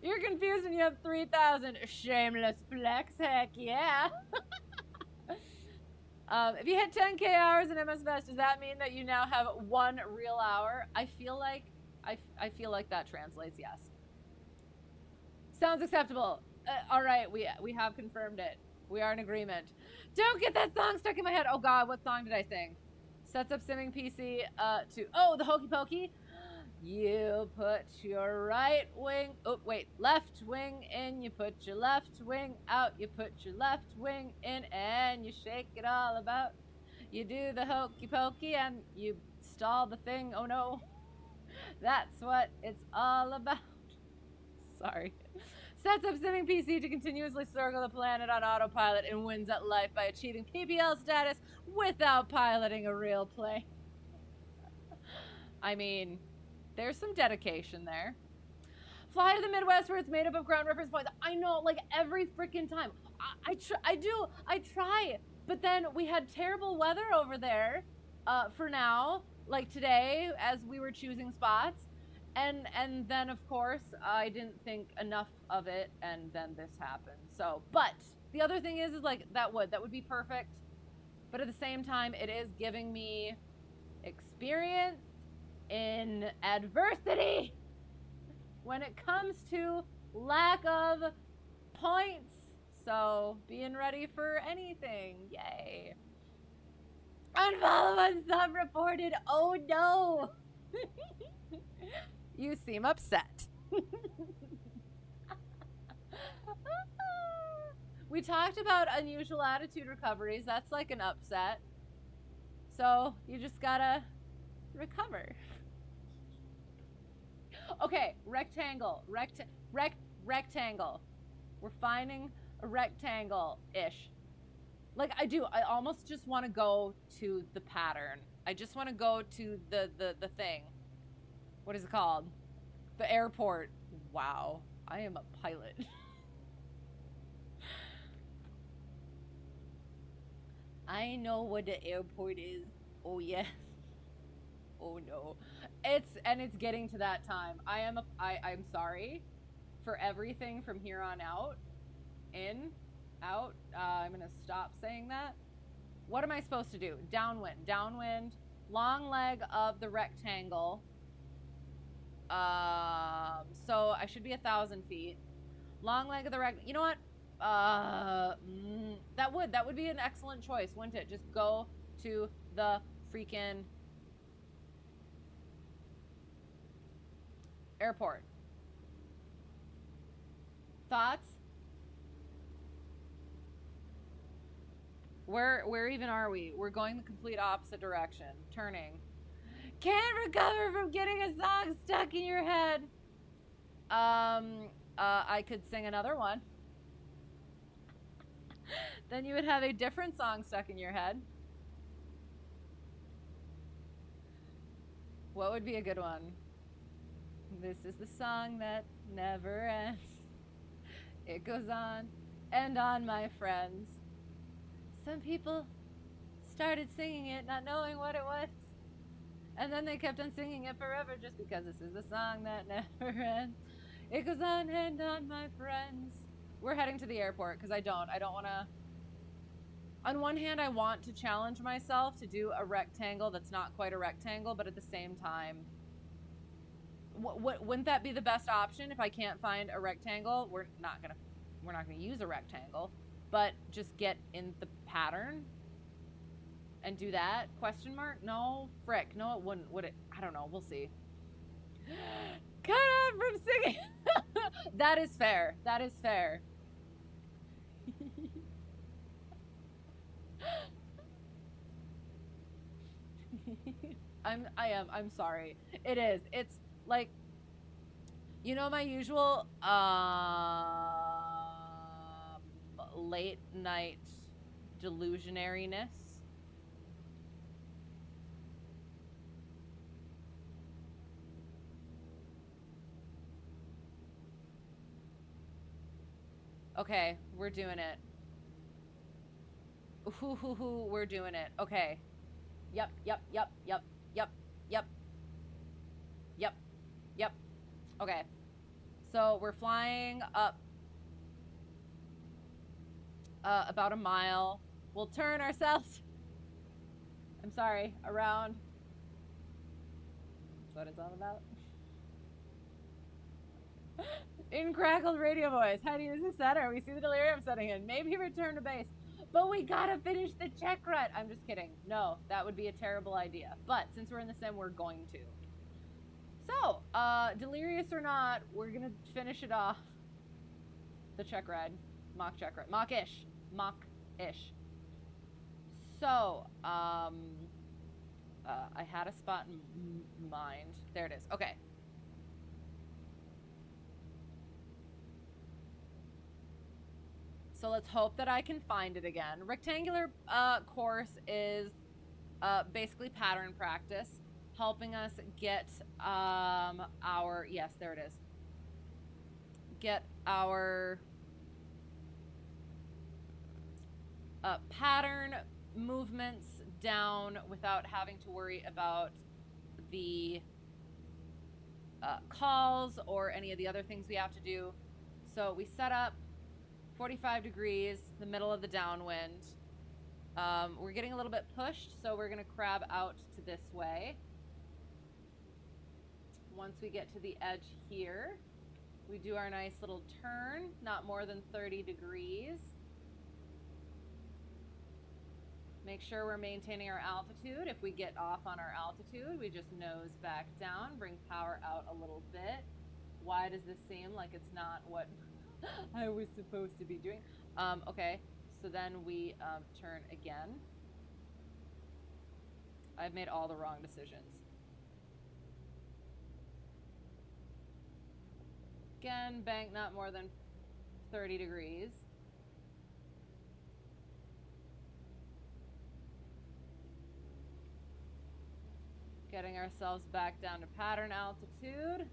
You're confused and you have 3,000. Shameless flex, heck yeah. If you hit 10K hours in MSFest, does that mean that you now have 1 real hour? I feel like that translates, yes. Sounds acceptable. All right, we have confirmed it. We are in agreement. Don't get that song stuck in my head. Oh God, what song did I sing? Sets up simming PC to, oh, the Hokey Pokey. You put your right wing, oh wait, left wing in, you put your left wing out, you put your left wing in, and you shake it all about. You do the hokey pokey and you stall the thing, oh no. That's what it's all about. Sorry. Sets up simming PC to continuously circle the planet on autopilot and wins at life by achieving PPL status without piloting a real plane. I mean, there's some dedication there. Fly to the Midwest where it's made up of ground reference points. I know, like every freaking time. I try. But then we had terrible weather over there for now, like today as we were choosing spots. And then of course I didn't think enough of it, and then this happened. So, but the other thing is like that would be perfect, but at the same time it is giving me experience in adversity when it comes to lack of points. So being ready for anything, yay. Unfollow and sub reported. Oh no. You seem upset. We talked about unusual attitude recoveries. That's like an upset. So you just gotta recover. Okay, rectangle. Rectangle. We're finding a rectangle-ish. Like I almost just want to go to the pattern. I just want to go to the thing. What is it called? The airport. Wow, I am a pilot. I know what the airport is. Oh yes. Oh no. It's getting to that time. I'm sorry for everything from here on out. In, out. I'm gonna stop saying that. What am I supposed to do? Downwind. Downwind. Long leg of the rectangle. So I should be 1,000 feet. Long leg of the rectangle. You know what? That would be an excellent choice, wouldn't it? Just go to the freaking airport. Thoughts? Where even are we? We're going the complete opposite direction. Turning. Can't recover from getting a song stuck in your head. I could sing another one. Then you would have a different song stuck in your head. What would be a good one? This is the song that never ends. It goes on and on, my friends. Some people started singing it not knowing what it was. And then they kept on singing it forever just because this is the song that never ends. It goes on and on, my friends. We're heading to the airport because I don't want to. On one hand, I want to challenge myself to do a rectangle that's not quite a rectangle, but at the same time, wouldn't that be the best option if I can't find a rectangle? We're not gonna use a rectangle, but just get in the pattern and do that? Question mark? No, frick. No, it wouldn't. Would it? I don't know. We'll see. Cut off from singing. That is fair. That is fair. I'm sorry. It is. It's like, you know, my usual late night delusionariness. Okay, we're doing it. Ooh, we're doing it. Okay. Yep. Okay. So we're flying up about a mile. We'll turn ourselves. I'm sorry, around. That's what it's all about. In crackled radio voice. Heidi, this is center. We see the delirium setting in. Maybe return to base. But we gotta finish the checkride. I'm just kidding. No, that would be a terrible idea. But since we're in the sim, we're going to. So, delirious or not, we're gonna finish it off. The checkride. Mock checkride. MockISH. MockISH. So, I had a spot in mind. There it is. Okay. So let's hope that I can find it again. Rectangular course is basically pattern practice, helping us get our, yes, there it is. Get our pattern movements down without having to worry about the calls or any of the other things we have to do. So we set up 45 degrees, the middle of the downwind. We're getting a little bit pushed, so we're gonna crab out to this way. Once we get to the edge here, we do our nice little turn, not more than 30 degrees. Make sure we're maintaining our altitude. If we get off on our altitude, we just nose back down, bring power out a little bit. Why does this seem like it's not what I was supposed to be doing? Okay, so then we turn again. I've made all the wrong decisions. Again, bank not more than 30 degrees. Getting ourselves back down to pattern altitude.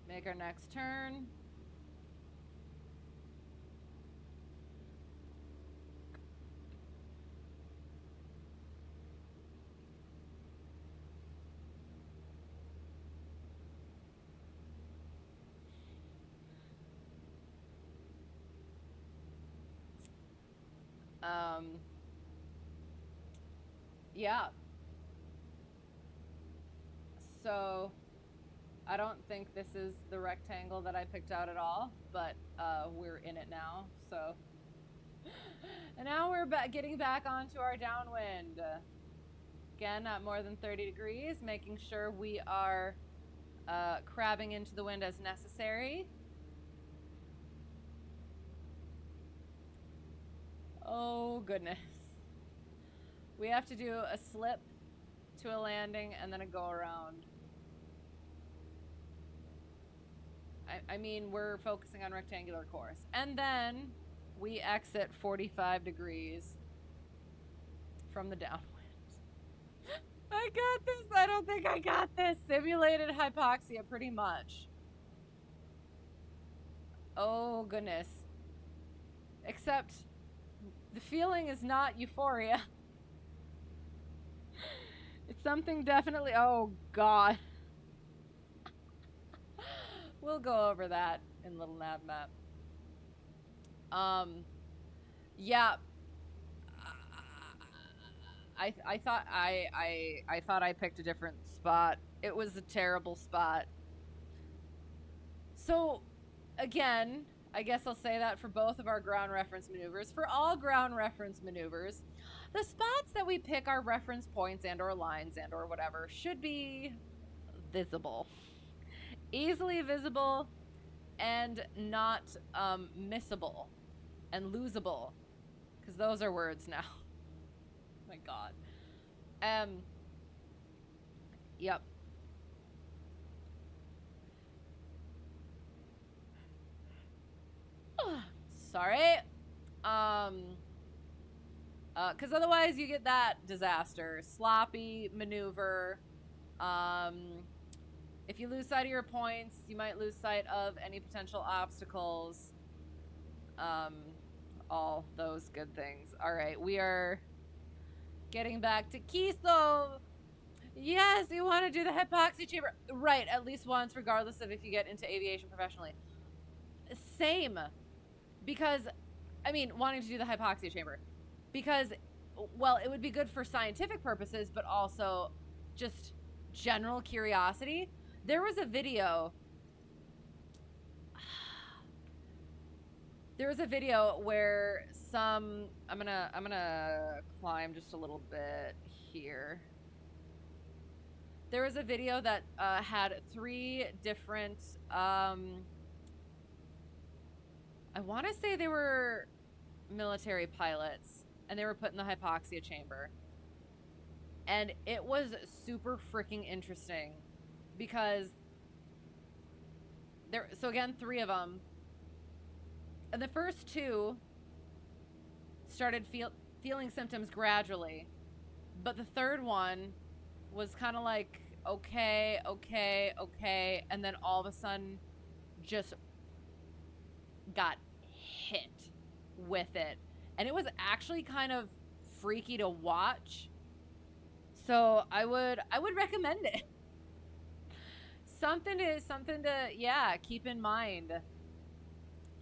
Make our next turn. Yeah. So I don't think this is the rectangle that I picked out at all, but we're in it now. So, and now we're getting back onto our downwind. Again, not more than 30 degrees, making sure we are crabbing into the wind as necessary. Oh, goodness. We have to do a slip to a landing and then a go around. I mean, we're focusing on rectangular course. And then we exit 45 degrees from the downwind. I got this. I don't think I got this. Simulated hypoxia, pretty much. Oh, goodness. Except the feeling is not euphoria. It's something definitely, oh God. We'll go over that in LittleNavMap. Yeah. I thought I thought I picked a different spot. It was a terrible spot. So, again, I guess I'll say that for both of our ground reference maneuvers. For all ground reference maneuvers, the spots that we pick our reference points and or lines and or whatever should be visible. Easily visible and not missable and losable. Because those are words now. My God. Yep. Sorry. Because otherwise you get that disaster. Sloppy maneuver. If you lose sight of your points, you might lose sight of any potential obstacles. All those good things. All right, we are getting back to KISO. Yes, you want to do the hypoxia chamber. Right, at least once, regardless of if you get into aviation professionally. Same. Because, I mean, wanting to do the hypoxia chamber. Because, well, it would be good for scientific purposes, but also just general curiosity. There was a video. There was a video where some, I'm gonna climb just a little bit here. There was a video that had 3 different, I want to say they were military pilots, and they were put in the hypoxia chamber. And it was super freaking interesting because there, so again, 3 of them. And the first 2 started feeling symptoms gradually. But the third one was kind of like, okay. And then all of a sudden just got hit with it. And it was actually kind of freaky to watch. So I would recommend it. Something to, yeah, keep in mind.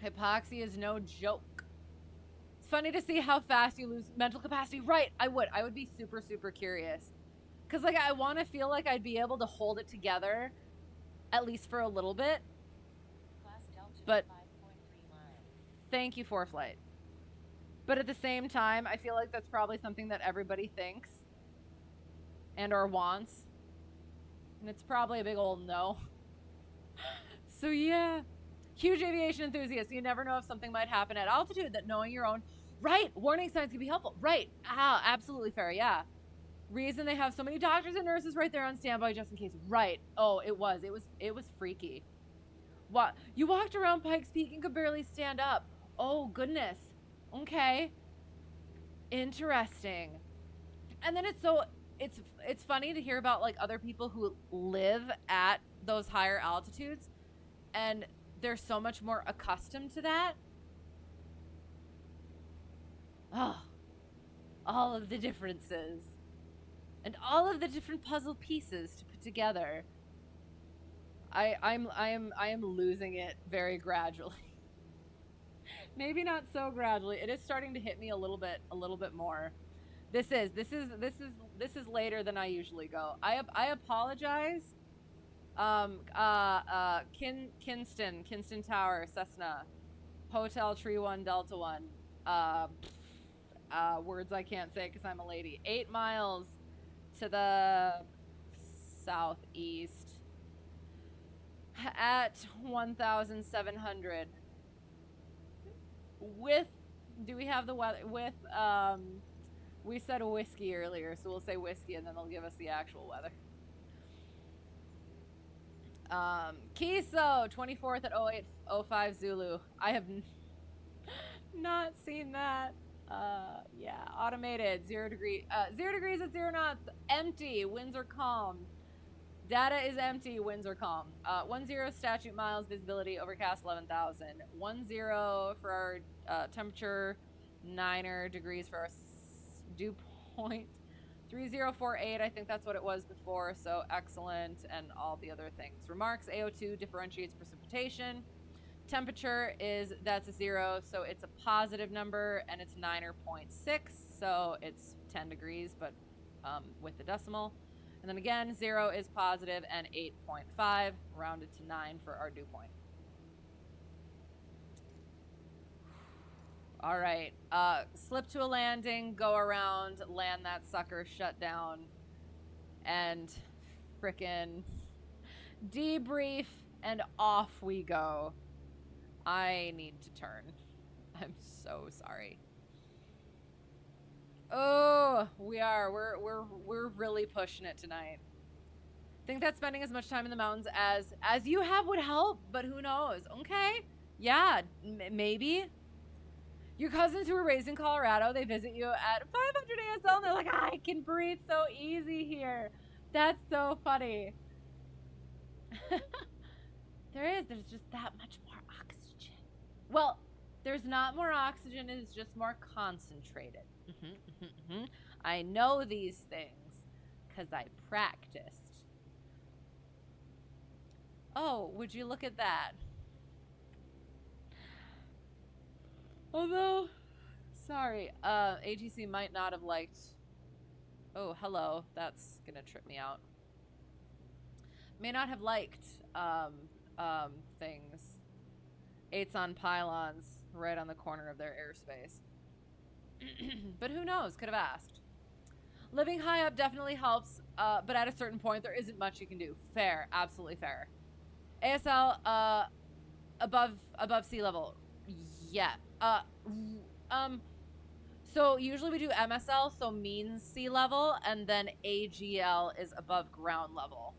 Hypoxia is no joke. It's funny to see how fast you lose mental capacity. Right, I would be super, super curious. Because, like, I want to feel like I'd be able to hold it together, at least for a little bit. But, thank you, Foreflight. But at the same time, I feel like that's probably something that everybody thinks and or wants. And it's probably a big old no. So, yeah. Huge aviation enthusiast. You never know if something might happen at altitude that knowing your own... Right, warning signs can be helpful. Right, absolutely fair, yeah. Reason they have so many doctors and nurses right there on standby just in case. Right. Oh, it was freaky. What? You walked around Pikes Peak and could barely stand up. Oh, goodness. Okay. Interesting. And then it's funny to hear about, like, other people who live at those higher altitudes and they're so much more accustomed to that. Oh, all of the differences. And all of the different puzzle pieces to put together. I am losing it very gradually. Maybe not so gradually. It is starting to hit me a little bit more. This is later than I usually go. I apologize. Kinston Tower, Cessna, Hotel Tree 1 Delta 1. Words I can't say because I'm a lady. 8 miles to the southeast at 1,700 with, do we have the weather with, we said whiskey earlier, so we'll say whiskey and then they'll give us the actual weather. KISO 24th at 0805 Zulu. I have not seen that. Yeah, automated, 0 degrees at 0 knots, empty, winds are calm. Data is empty, winds are calm. 10 statute miles, visibility, overcast 11,000. 10 for our temperature, 9 degrees for our dew point. 3048, I think that's what it was before, so excellent, and all the other things. Remarks, AO2 differentiates precipitation. Temperature is, that's a 0, so it's a positive number, and it's 9.6, so it's 10 degrees, but with the decimal. And then again, 0 is positive, and 8.5, rounded to 9 for our dew point. All right. Slip to a landing, go around, land that sucker, shut down, and frickin' debrief, and off we go. I need to turn. I'm so sorry. Oh, we are. We're really pushing it tonight. Think that spending as much time in the mountains as you have would help, but who knows? Okay. Yeah, maybe. Your cousins who were raised in Colorado, they visit you at 500 ASL and they're like, I can breathe so easy here. That's so funny. There's just that much more oxygen. Well, there's not more oxygen, it's just more concentrated. I know these things because I practiced. Oh, would you look at that? Although, sorry, ATC might not have liked... Oh, hello. That's gonna trip me out. May not have liked, things. 8s on pylons right on the corner of their airspace. But who knows? Could have asked. Living high up definitely helps, but at a certain point, there isn't much you can do. Fair. Absolutely fair. ASL, above sea level. Yeah. So usually we do MSL, so mean sea level, and then AGL is above ground level.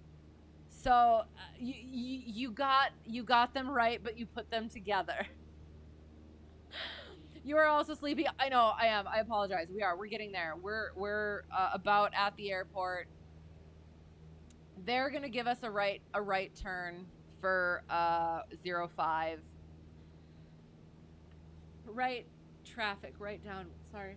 So you got them right, but you put them together. You are also sleepy. I know, I am. I apologize. We're getting there. We're about at the airport. They're gonna give us a right turn for 05. Right traffic, right down. Sorry.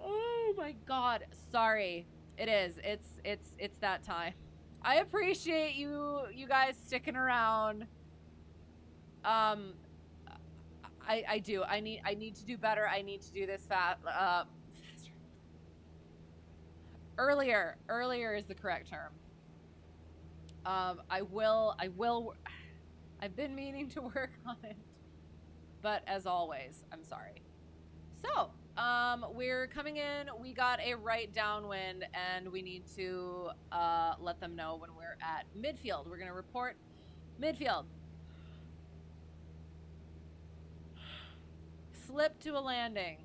Oh my god. Sorry. It is. It's that time. I appreciate you guys sticking around. I do. I need to do better. I need to do this faster. Earlier is the correct term. I will. I've been meaning to work on it. But as always, I'm sorry. So, we're coming in. We got a right downwind, and we need to let them know when we're at midfield. We're going to report midfield. Slip to a landing.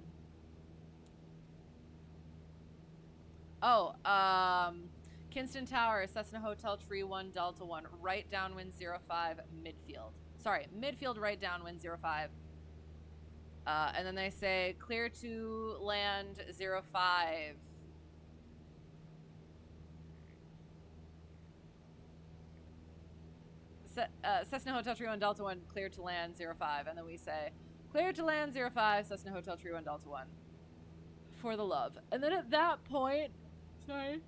Oh, Kinston Tower, Cessna Hotel, Tree 1, Delta 1, right downwind 05, midfield. Sorry, midfield right downwind 05. And then they say clear to land 05. Cessna Hotel Tree 1 Delta 1 clear to land 05. And then we say clear to land 05, Cessna Hotel Tree 1 Delta 1. For the love. And then at that point, sorry.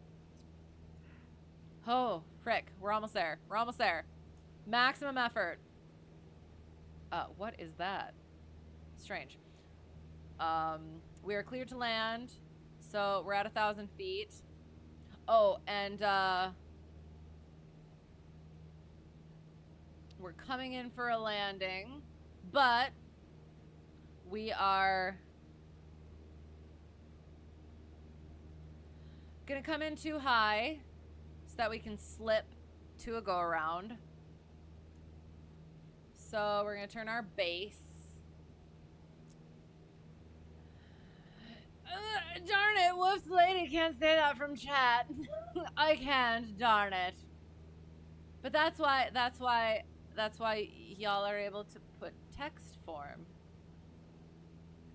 Oh, frick. We're almost there. We're almost there. Maximum effort. What is that? Strange. We are cleared to land, so we're at 1,000 feet. Oh, and we're coming in for a landing, but we are gonna come in too high so that we can slip to a go around. So we're gonna turn our base. Darn it, whoops, lady, can't say that from chat. I can't, darn it. But that's why y'all are able to put text form.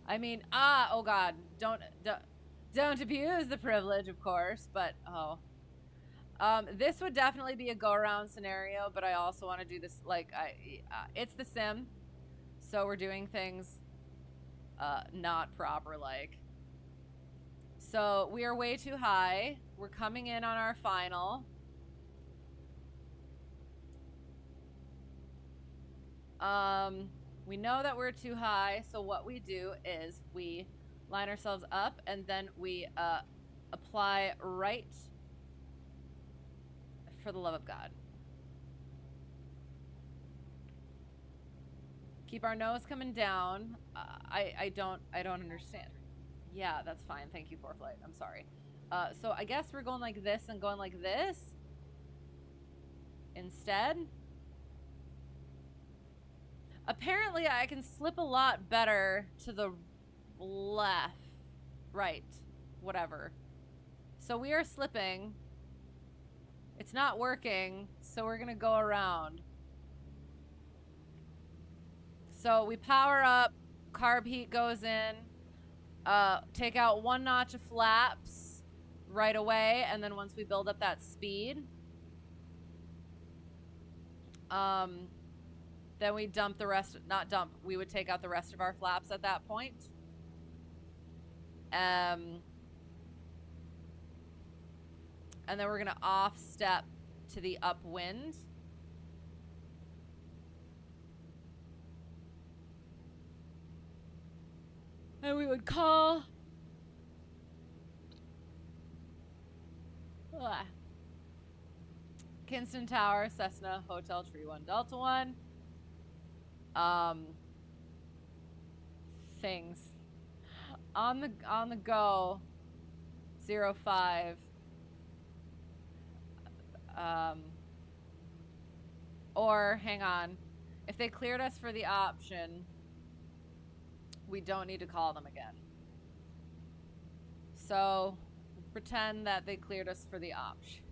I mean, oh god, don't abuse the privilege, of course, but oh. This would definitely be a go-around scenario, but I also want to do this, like, it's the sim, so we're doing things, not proper, like. So, we are way too high. We're coming in on our final. We know that we're too high, so what we do is we line ourselves up, and then we, apply right... For the love of God. Keep our nose coming down. I don't understand. Yeah, that's fine. Thank you, Foreflight. I'm sorry. So I guess we're going like this and going like this instead. Apparently, I can slip a lot better to the left, right, whatever. So we are slipping. It's not working, so we're gonna go around. So we power up, carb heat goes in, take out 1 notch of flaps right away, and then once we build up that speed, then we dump the rest, not dump, we would take out the rest of our flaps at that point. And then we're gonna off step to the upwind. And we would call Kinston Tower, Cessna, Hotel Tree 1, Delta 1. Things. On the go, 05. Or, hang on. If they cleared us for the option, we don't need to call them again. So, pretend that they cleared us for the option.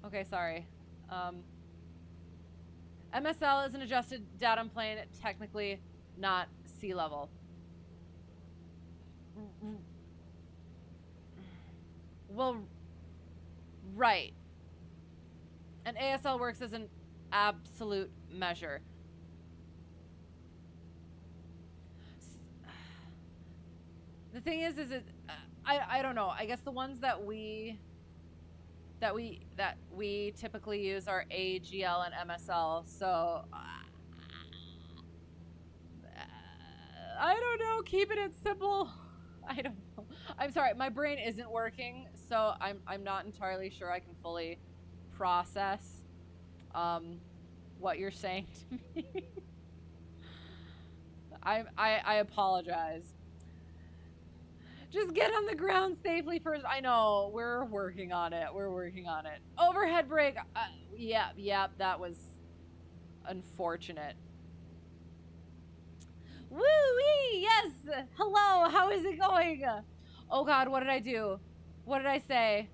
Okay, sorry. MSL is an adjusted datum plane, technically not sea level. Well, right. And ASL works as an absolute measure. The thing is I don't know. I guess the ones that we typically use are AGL and MSL. So I don't know. Keeping it simple. I don't know. I'm sorry. My brain isn't working, so I'm not entirely sure I can fully process what you're saying to me. I apologize. Just get on the ground safely first. I know, we're working on it. We're working on it. Overhead brake. Yeah, that was unfortunate. Woo-wee, yes. Hello, how is it going? Oh God, what did I do? What did I say?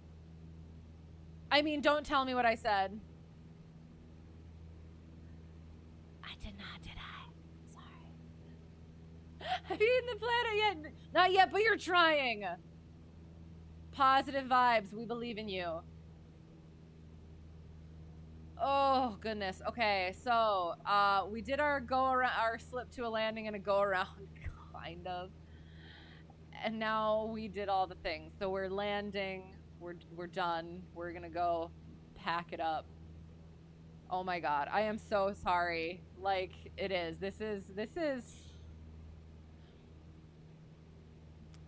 I mean, don't tell me what I said. I did not, did I? Sorry. Have you eaten the planet yet? Not yet, but you're trying. Positive vibes. We believe in you. Oh, goodness. Okay, so we did our go around, our slip to a landing and a go around, kind of. And now we did all the things. So we're landing. We're done. We're gonna go pack it up. Oh my God, I am so sorry. Like, it is. This is.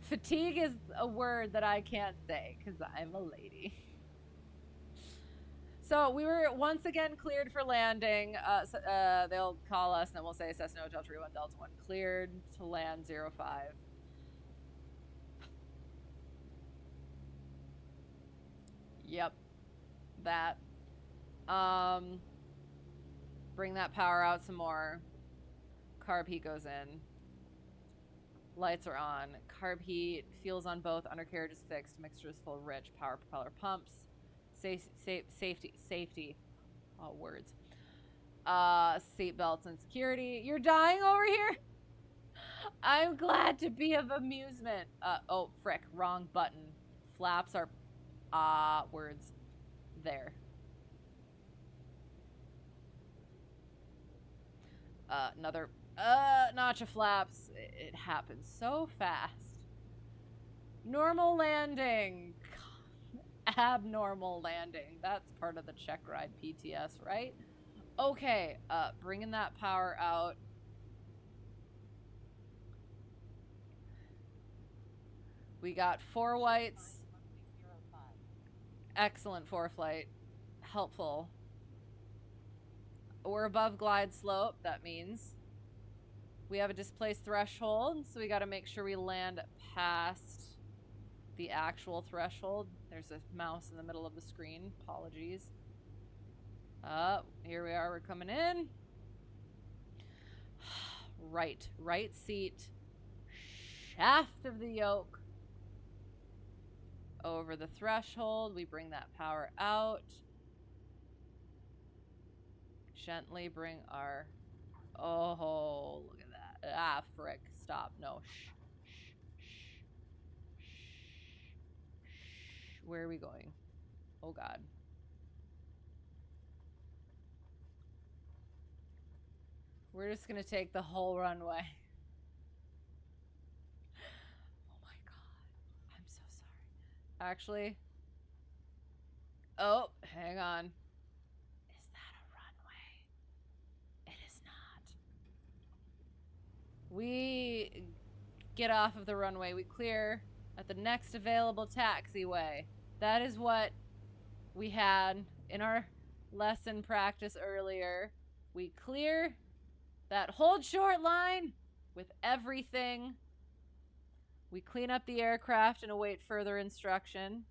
Fatigue is a word that I can't say because I'm a lady. So we were once again cleared for landing. They'll call us and then we'll say Cessna Hotel Tree 1 Delta 1 cleared to land 05. Yep. That. Bring that power out some more. Carb heat goes in. Lights are on. Carb heat. Fuels on both. Undercarriage is fixed. Mixture is full rich. Power propeller pumps. Safety. Oh, words. Seat belts and security. You're dying over here? I'm glad to be of amusement. Oh, frick. Wrong button. Flaps are words. There. Another notch of flaps. It happens so fast. Normal landing. Abnormal landing. That's part of the Checkride PTS, right? Okay, bringing that power out. We got 4 whites. Excellent Foreflight. Helpful. we're above glide slope. That means we have a displaced threshold, so we got to make sure we land past the actual threshold. There's a mouse in the middle of the screen. Apologies. Here we are. We're coming in. Right seat. Shaft of the yoke. Over the threshold. We bring that power out. Gently bring our... Oh, look at that. Ah, frick. Stop. No. Shh. Where are we going? Oh, God. We're just going to take the whole runway. Oh, my God. I'm so sorry. Actually... Oh, hang on. Is that a runway? It is not. We get off of the runway. We clear at the next available taxiway. That is what we had in our lesson practice earlier. We clear that hold short line with everything. We clean up the aircraft and await further instruction.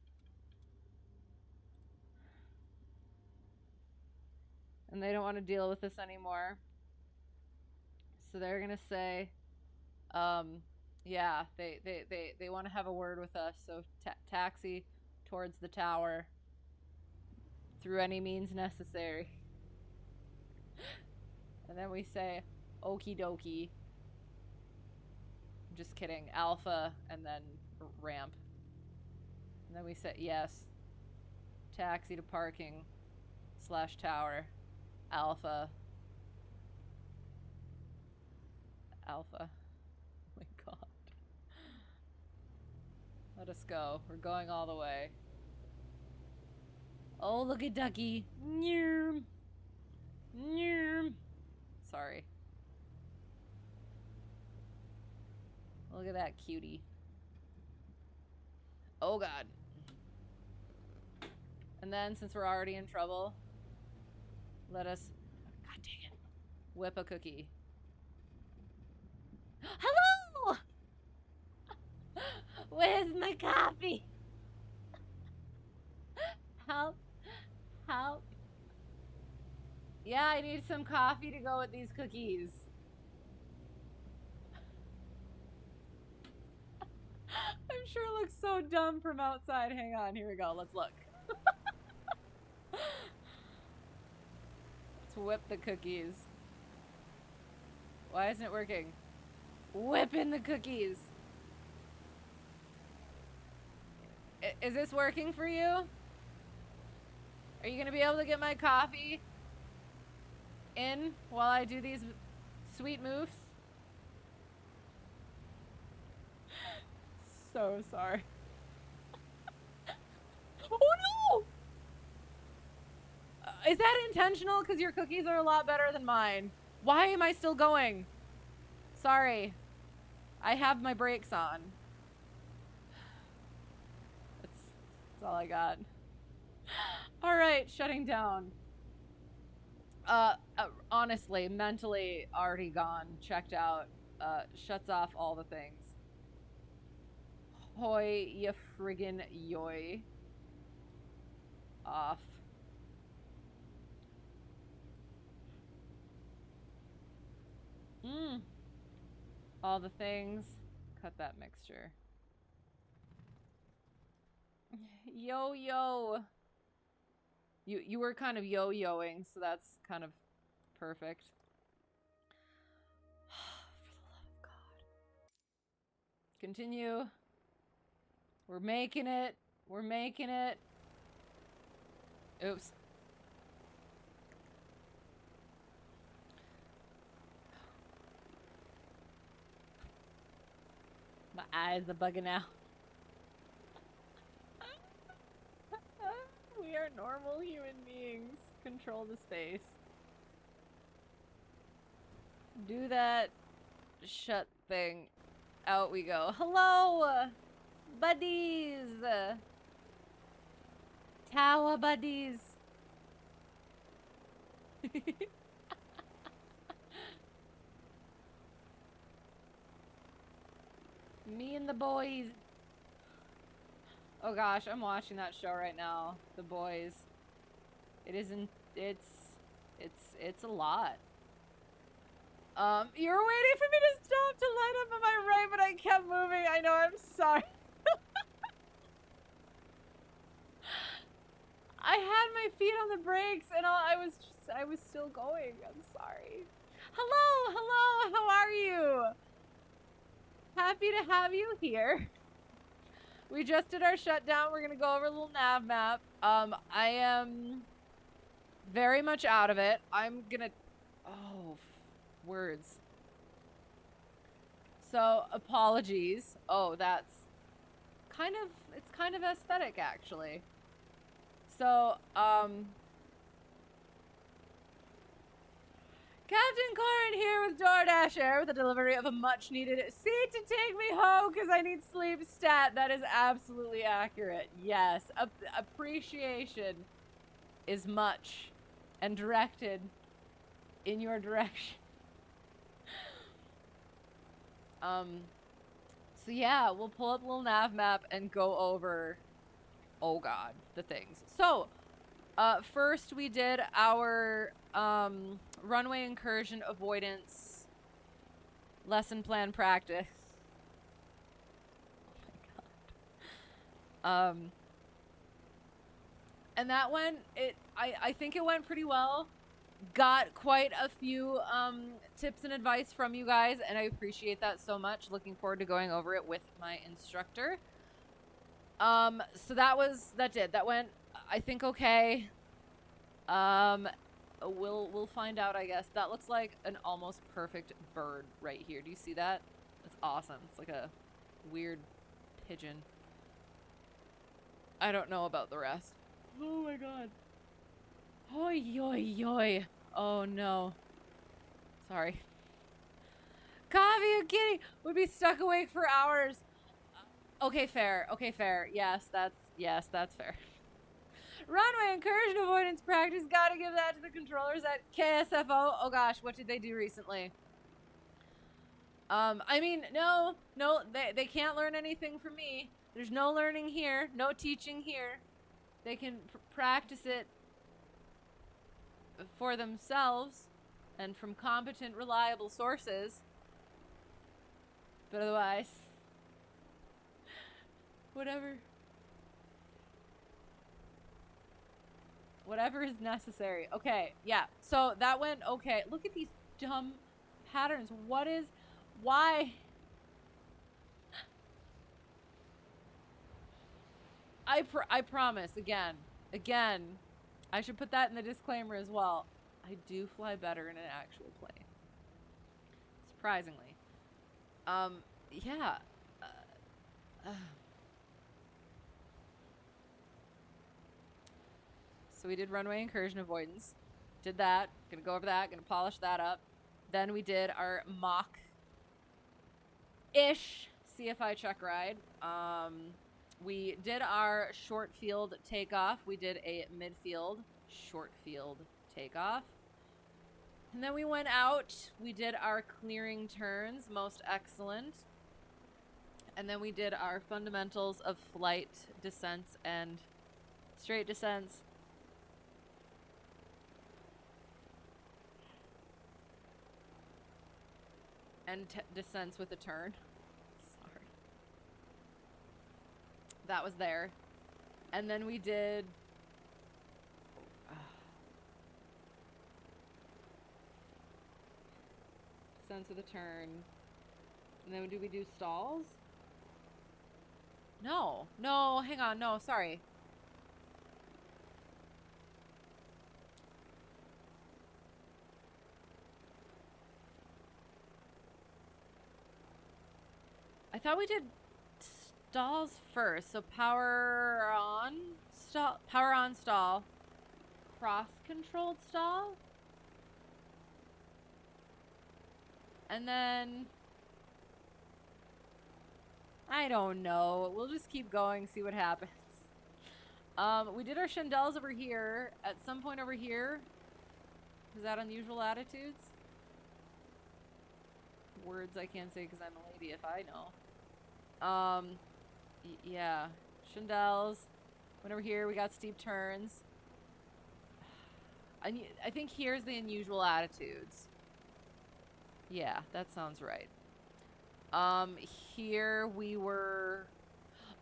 And they don't want to deal with this anymore. So they're going to say, yeah, they want to have a word with us. So taxi towards the tower through any means necessary. And then we say, okie dokie. I'm just kidding. Alpha and then ramp. And then we say, yes. Taxi to parking / tower. Alpha. Alpha. Oh my God. Let us go. We're going all the way. Oh, look at Ducky. Sorry. Look at that cutie. Oh, God. And then, since we're already in trouble, let us, God dang it, whip a cookie. Hello! Where's my coffee? Help. Help. Yeah, I need some coffee to go with these cookies. I'm sure it looks so dumb from outside. Hang on, here we go. Let's look. Let's whip the cookies. Why isn't it working? Whipping the cookies. Is this working for you? Are you gonna be able to get my coffee in while I do these sweet moves? So sorry. Oh no! Is that intentional? Because your cookies are a lot better than mine. Why am I still going? Sorry. I have my brakes on. That's all I got. All right, shutting down. Honestly, mentally already gone, checked out, shuts off all the things. Hoy ya friggin' yoy. Off. All the things. Cut that mixture. Yo. You were kind of yo-yoing, so that's kind of perfect. For the love of God. Continue. We're making it. We're making it. Oops. My eyes are bugging out. We are normal human beings. Control the space. Do that shut thing. Out we go. Hello, buddies. Tower buddies. Me and the boys. Oh gosh, I'm watching that show right now. The Boys. It isn't. It's a lot. You were waiting for me to stop to light up. Am I right? But I kept moving. I know. I'm sorry. I had my feet on the brakes, and I was still going. I'm sorry. Hello. How are you? Happy to have you here. We just did our shutdown. We're gonna go over LittleNavMap. I am very much out of it. I'm gonna. Oh, words. So apologies. Oh, that's kind of. It's kind of aesthetic, actually. So, Captain Corin here with DoorDash Air with the delivery of a much-needed seat to take me home because I need sleep stat. That is absolutely accurate. Yes, appreciation is much and directed in your direction. So yeah, we'll pull up LittleNavMap and go over, oh god, the things. So, first we did our Runway Incursion Avoidance lesson plan practice. Oh my god. And that went, I think it went pretty well. Got quite a few tips and advice from you guys, and I appreciate that so much. Looking forward to going over it with my instructor. So that went, I think, okay. We'll find out, I guess. That looks like an almost perfect bird right here. Do you see that? That's awesome. It's like a weird pigeon. I don't know about the rest. Oh my god. Oi, oi, oi. Oh no. Sorry. Coffee, you kidding? We'd be stuck awake for hours. Okay, fair. Okay, fair. Yes, that's fair. Runway Incursion Avoidance practice. Gotta give that to the controllers at KSFO. Oh gosh, what did they do recently? I mean, no, they can't learn anything from me. There's no learning here, no teaching here. They can practice it for themselves and from competent, reliable sources. But otherwise, whatever is necessary. Okay, yeah. So that went okay. Look at these dumb patterns. Why? I promise, again, I should put that in the disclaimer as well. I do fly better in an actual plane. Surprisingly. Yeah. So we did Runway Incursion Avoidance. Did that. Gonna go over that. Gonna polish that up. Then we did our MockISH CFI Checkride. We did our short field takeoff. We did a midfield short field takeoff. And then we went out. We did our clearing turns. Most excellent. And then we did our fundamentals of flight, descents, and straight descents. And descents with a turn. Sorry. That was there. And then we did... descents with a turn. And then do we do stalls? No, hang on, no, sorry. I thought we did stalls first. So power on, stall, cross-controlled stall. And then... I don't know. We'll just keep going, see what happens. We did our chandelles over here. At some point over here. Is that unusual attitudes? Words I can't say because I'm a lady if I know. Yeah. Chandels. Went over here, we got steep turns. I think here's the unusual attitudes. Yeah, that sounds right. Here we were...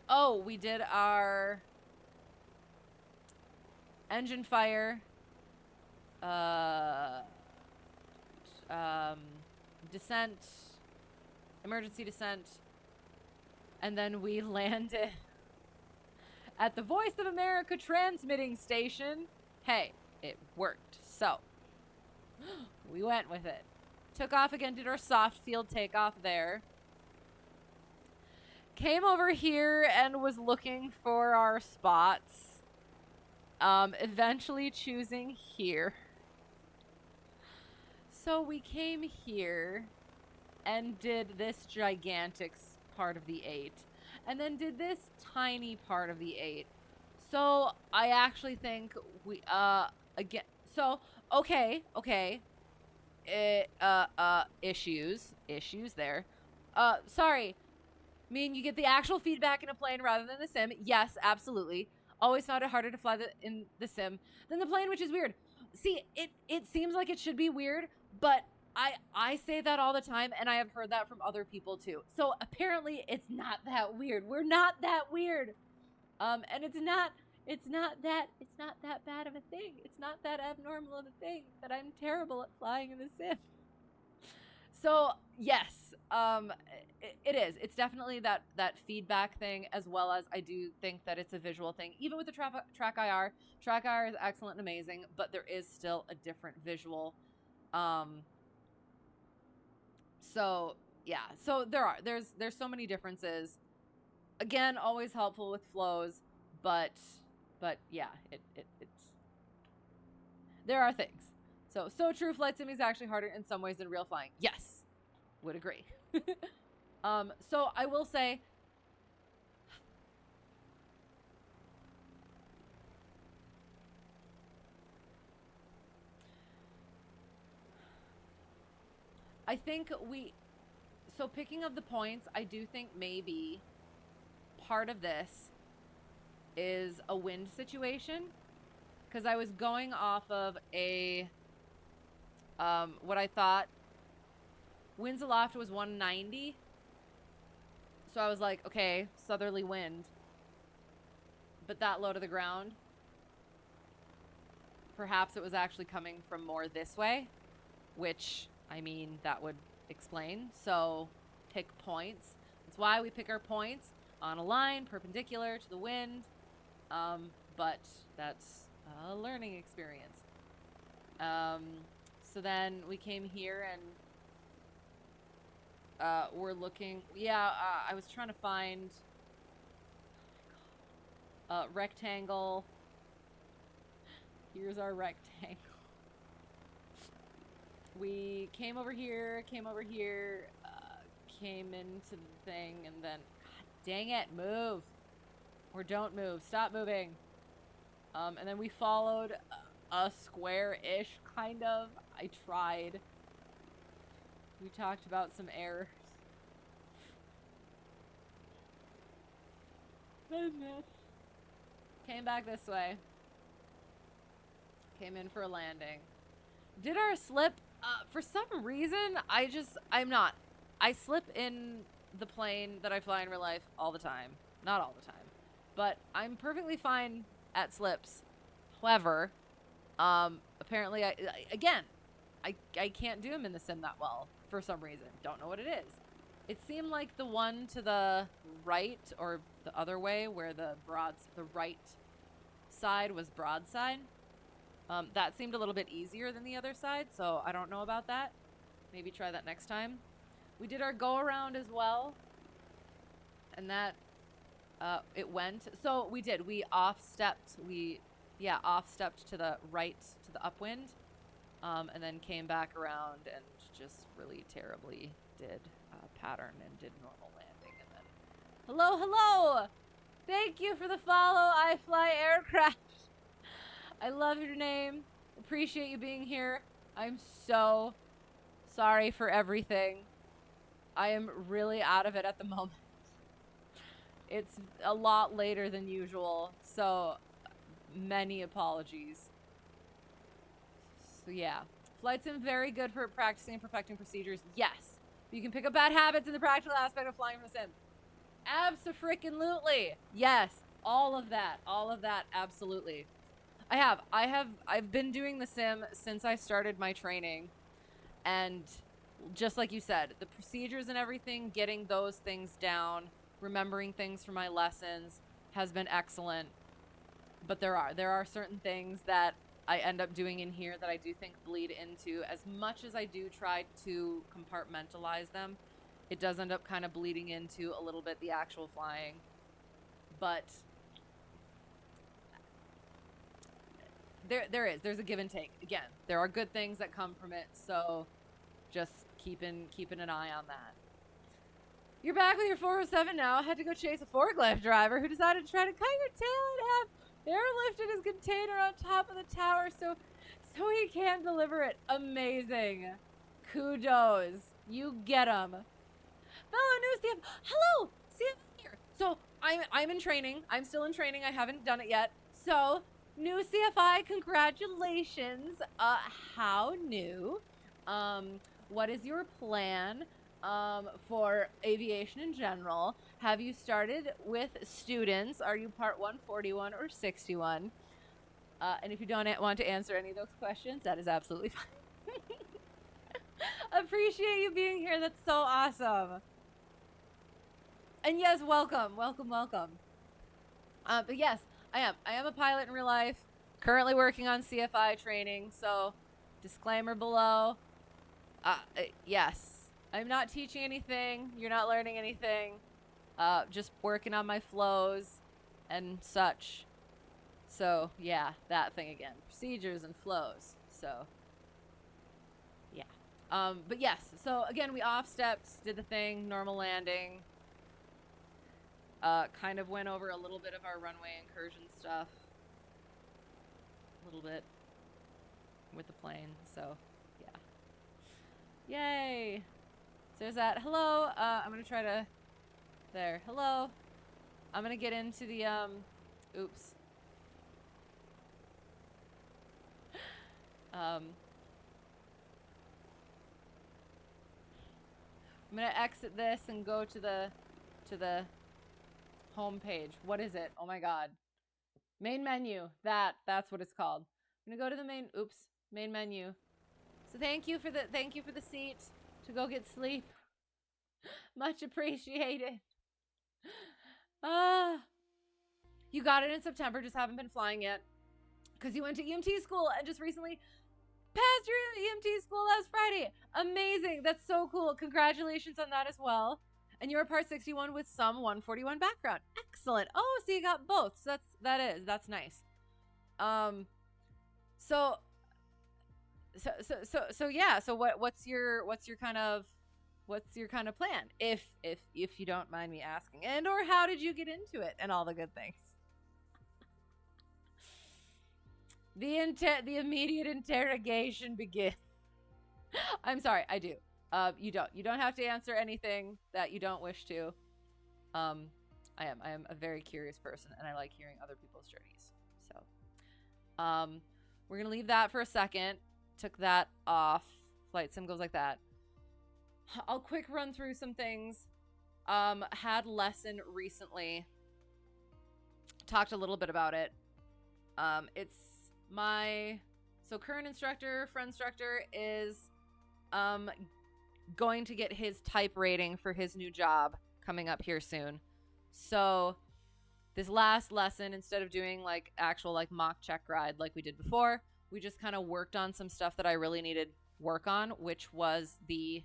Oh, we did our... engine fire. Descent. Emergency descent. And then we landed at the Voice of America transmitting station. Hey, it worked. So, we went with it. Took off again, did our soft field takeoff there. Came over here and was looking for our spots. Eventually choosing here. So we came here and did this gigantic part of the 8. And then did this tiny part of the 8. So I actually think we, again, so, okay. Issues there. Sorry. I mean, you get the actual feedback in a plane rather than the sim. Yes, absolutely. Always found it harder to fly in the sim than the plane, which is weird. See, it seems like it should be weird, but I say that all the time, and I have heard that from other people too. So apparently it's not that weird. We're not that weird. And it's not that bad of a thing. It's not that abnormal of a thing that I'm terrible at flying in the sim. So yes, it is. It's definitely that feedback thing, as well as I do think that it's a visual thing. Even with the track IR is excellent and amazing, but there is still a different visual. So yeah, so there's so many differences. Again, always helpful with flows, but yeah, it's there are things. So true, flight sim is actually harder in some ways than real flying. Yes, would agree. So I will say, I think so picking of the points, I do think maybe part of this is a wind situation, because I was going off of a what I thought winds aloft was 190. So I was like, okay, southerly wind, but that low to the ground. Perhaps it was actually coming from more this way, which, I mean, that would explain. So pick points. That's why we pick our points on a line perpendicular to the wind. But that's a learning experience. So then we came here and we're looking. Yeah, I was trying to find rectangle. Here's our rectangle. We came over here, came into the thing, and then, god dang it, move. Or don't move. Stop moving. And then we followed a square-ish, kind of. I tried. We talked about some errors. Came back this way. Came in for a landing. Did our slip. For some reason, I slip in the plane that I fly in real life all the time. Not all the time. But I'm perfectly fine at slips. However, apparently, I can't do them in the sim that well for some reason. Don't know what it is. It seemed like the one to the right, or the other way, where the right side was broadside. That seemed a little bit easier than the other side, so I don't know about that. Maybe try that next time. We did our go around as well, and that it went. So we did. We off-stepped. Off-stepped to the right, to the upwind, and then came back around and just really terribly did pattern and did normal landing. And then, hello! Thank you for the follow, I Fly Aircraft. I love your name. Appreciate you being here. I'm so sorry for everything. I am really out of it at the moment. It's a lot later than usual, so many apologies. So yeah, flight sim very good for practicing and perfecting procedures. Yes, but you can pick up bad habits in the practical aspect of flying from a sim. Abso-freaking-lutely. Yes, all of that, absolutely. I've been doing the sim since I started my training, and just like you said, the procedures and everything, getting those things down, remembering things from my lessons has been excellent. But there are certain things that I end up doing in here that I do think bleed into, as much as I do try to compartmentalize them, it does end up kind of bleeding into a little bit the actual flying. But there's a give and take. Again, there are good things that come from it, so just keeping an eye on that. You're back with your 407 now. I had to go chase a forklift driver who decided to try to cut your tail in half, airlifted his container on top of the tower so he can deliver it. Amazing. Kudos. You get 'em. Fellow new CF. Hello, CF here. So I'm in training. I'm still in training. I haven't done it yet. So new CFI, congratulations. How new? What is your plan for aviation in general? Have you started with students? Are you part 141 or 61? And if you don't want to answer any of those questions, that is absolutely fine. Appreciate you being here. That's so awesome. And yes, welcome. But yes, I am a pilot in real life, currently working on CFI training, so disclaimer below. Yes, I'm not teaching anything. You're not learning anything. Just working on my flows and such. So yeah, that thing again. Procedures and flows. So yeah. But yes, so again, we off-stepped, did the thing, normal landing. Kind of went over a little bit of our runway incursion stuff. A little bit with the plane, so yeah. Yay! So there's that. Hello, I'm gonna try to, there, hello. I'm gonna get into the, oops. I'm gonna exit this and go to the home page. What is it? Oh my god. Main menu. That's what it's called. I'm gonna go to the main menu. So thank you for the seat to go get sleep. Much appreciated. You got it in September, just haven't been flying yet. Because you went to EMT school and just recently passed your EMT school last Friday. Amazing. That's so cool. Congratulations on that as well. And you're a part 61 with some 141 background. Excellent. Oh, so you got both. So that's nice. So yeah. So what's your kind of plan? If you don't mind me asking, and or how did you get into it and all the good things? The immediate interrogation begins. I'm sorry, I do. You don't have to answer anything that you don't wish to. I am a very curious person, and I like hearing other people's journeys. So, we're gonna leave that for a second. Took that off. Flight sim goes like that. I'll quick run through some things. Had lesson recently. Talked a little bit about it. It's my current instructor, friend instructor, is going to get his type rating for his new job coming up here soon. So this last lesson, instead of doing like actual like mock checkride like we did before, we just kind of worked on some stuff that I really needed work on, which was we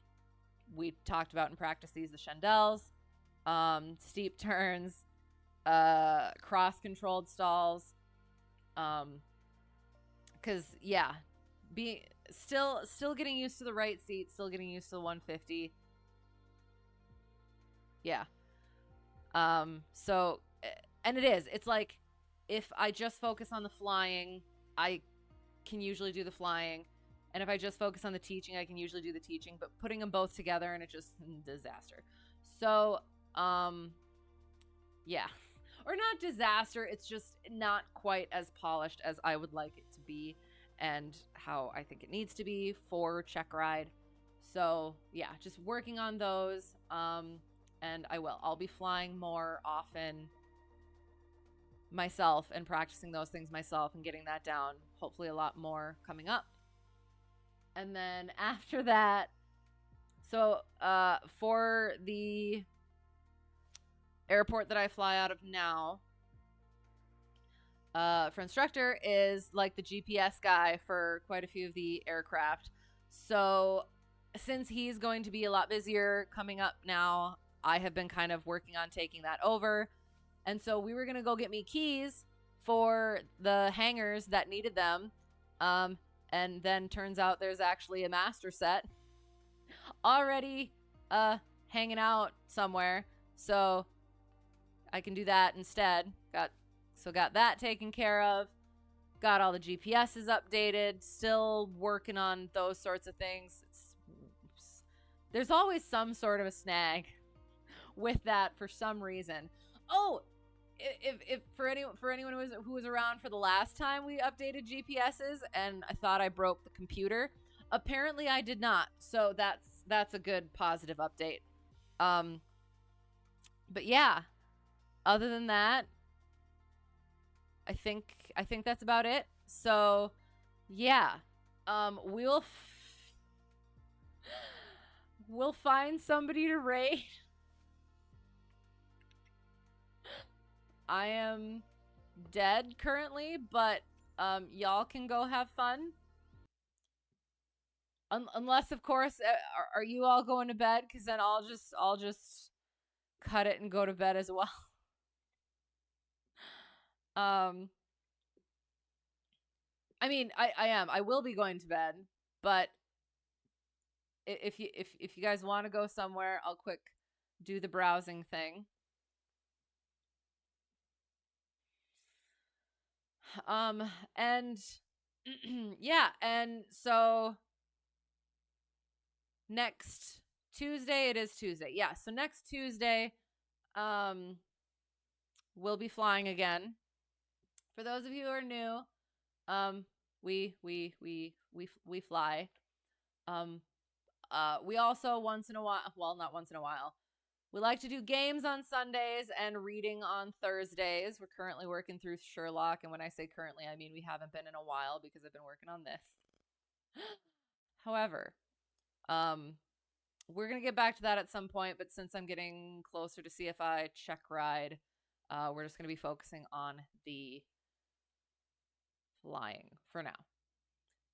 talked about in practice these, the chandelles, steep turns, cross controlled stalls, because yeah, being still getting used to the right seat, still getting used to the 150. Yeah. So, and it's like, if I just focus on the flying, I can usually do the flying. And if I just focus on the teaching, I can usually do the teaching, but putting them both together and it just disaster. So, yeah. Or not disaster, it's just not quite as polished as I would like it to be and how I think it needs to be for Checkride. So, yeah, just working on those. And I'll be flying more often myself and practicing those things myself and getting that down. Hopefully a lot more coming up. And then after that, so for the airport that I fly out of now, for Instructor is like the GPS guy for quite a few of the aircraft. So since he's going to be a lot busier coming up now, I have been kind of working on taking that over. And so we were going to go get me keys for the hangars that needed them. And then turns out there's actually a master set already hanging out somewhere. So I can do that instead. Got that taken care of. Got all the GPSs updated. Still working on those sorts of things. There's always some sort of a snag with that for some reason. Oh, if for anyone who was around for the last time we updated GPSs and I thought I broke the computer, apparently I did not. So that's a good positive update. But yeah, other than that, I think that's about it. So yeah, we'll find somebody to raid. I am dead currently, but y'all can go have fun. Unless, of course, are you all going to bed? Because then I'll just cut it and go to bed as well. I mean, I will be going to bed, but if you guys want to go somewhere, I'll quick do the browsing thing. And yeah, and so next Tuesday, it is Tuesday. Yeah, so next Tuesday, we'll be flying again. For those of you who are new, we fly. We also once in a while, well, not once in a while, we like to do games on Sundays and reading on Thursdays. We're currently working through Sherlock, and when I say currently, I mean we haven't been in a while because I've been working on this. However, we're gonna get back to that at some point, but since I'm getting closer to CFI Checkride, we're just gonna be focusing on the flying for now.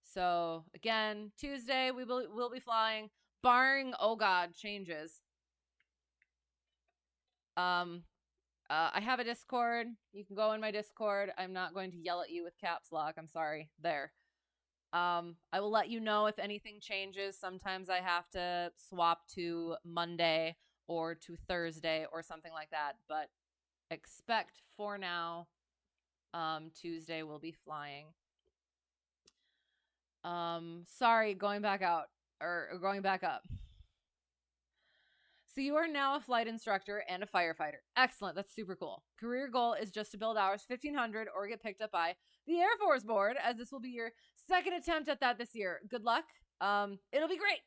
So again, Tuesday we'll be flying, barring changes. I have a Discord. You can go in my Discord. I'm not going to yell at you with caps lock. I'm sorry. There. I will let you know if anything changes. Sometimes I have to swap to Monday or to Thursday or something like that, but expect for now, Tuesday we'll be flying. Sorry, going back out or going back up. So you are now a flight instructor and a firefighter. Excellent. That's super cool. Career goal is just to build hours 1,500 or get picked up by the Air Force Board, as this will be your second attempt at that this year. Good luck. It'll be great.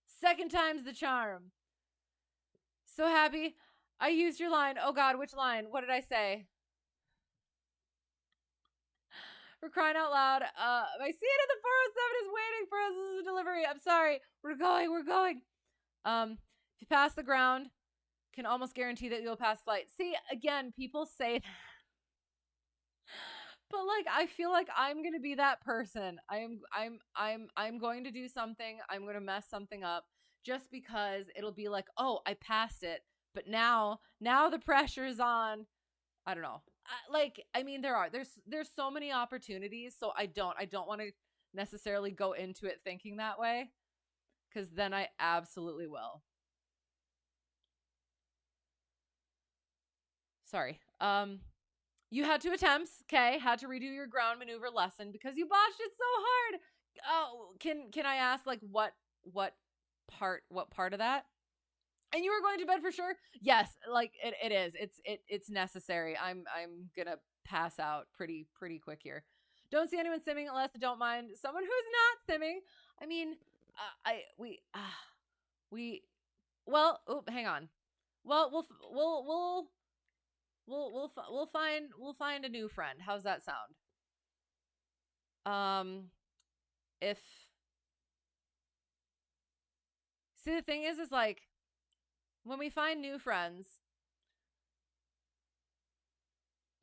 Second time's the charm. So happy. I used your line. Oh God, which line? What did I say? We're crying out loud. My seat at the 407 is waiting for us. This is a delivery. I'm sorry. We're going. If you pass the ground, can almost guarantee that you'll pass flight. See, again, people say that. But like, I feel like I'm gonna be that person. I'm going to do something. I'm gonna mess something up just because it'll be like, oh, I passed it. But now the pressure is on. I don't know. There's so many opportunities. So I don't want to necessarily go into it thinking that way, because then I absolutely will. Sorry. You had 2 attempts, okay? Had to redo your ground maneuver lesson because you botched it so hard. Oh, can I ask like what part of that? And you were going to bed for sure? Yes, like it is. It's necessary. I'm gonna pass out pretty quick here. Don't see anyone simming unless I don't mind someone who's not simming. I mean, we well, oh, hang on. Well, we'll find a new friend. How's that sound? If see, the thing is like when we find new friends,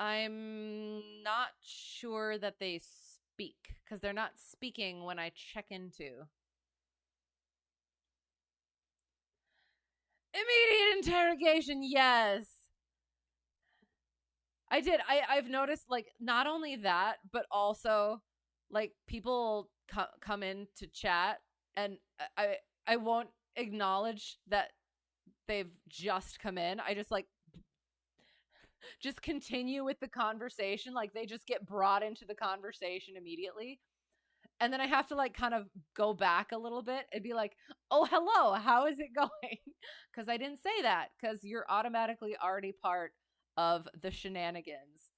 I'm not sure that they speak because they're not speaking when I check into. Immediate interrogation, yes. I did. I've noticed like not only that, but also like people come in to chat and I won't acknowledge that they've just come in. I just like just continue with the conversation. Like they just get brought into the conversation immediately. And then I have to like kind of go back a little bit and be like, oh, hello, how is it going? Because I didn't say that because you're automatically already part of the shenanigans.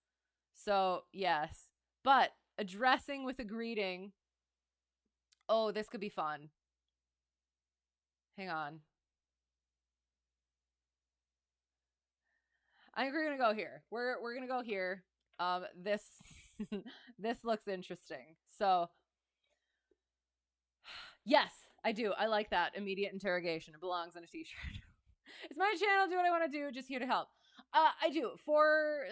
So, yes. But addressing with a greeting. Oh, this could be fun. Hang on. I think we're gonna go here. We're gonna go here. This this looks interesting. So yes, I do. I like that immediate interrogation. It belongs on a t-shirt. It's my channel. Do what I want to do. Just here to help. I do for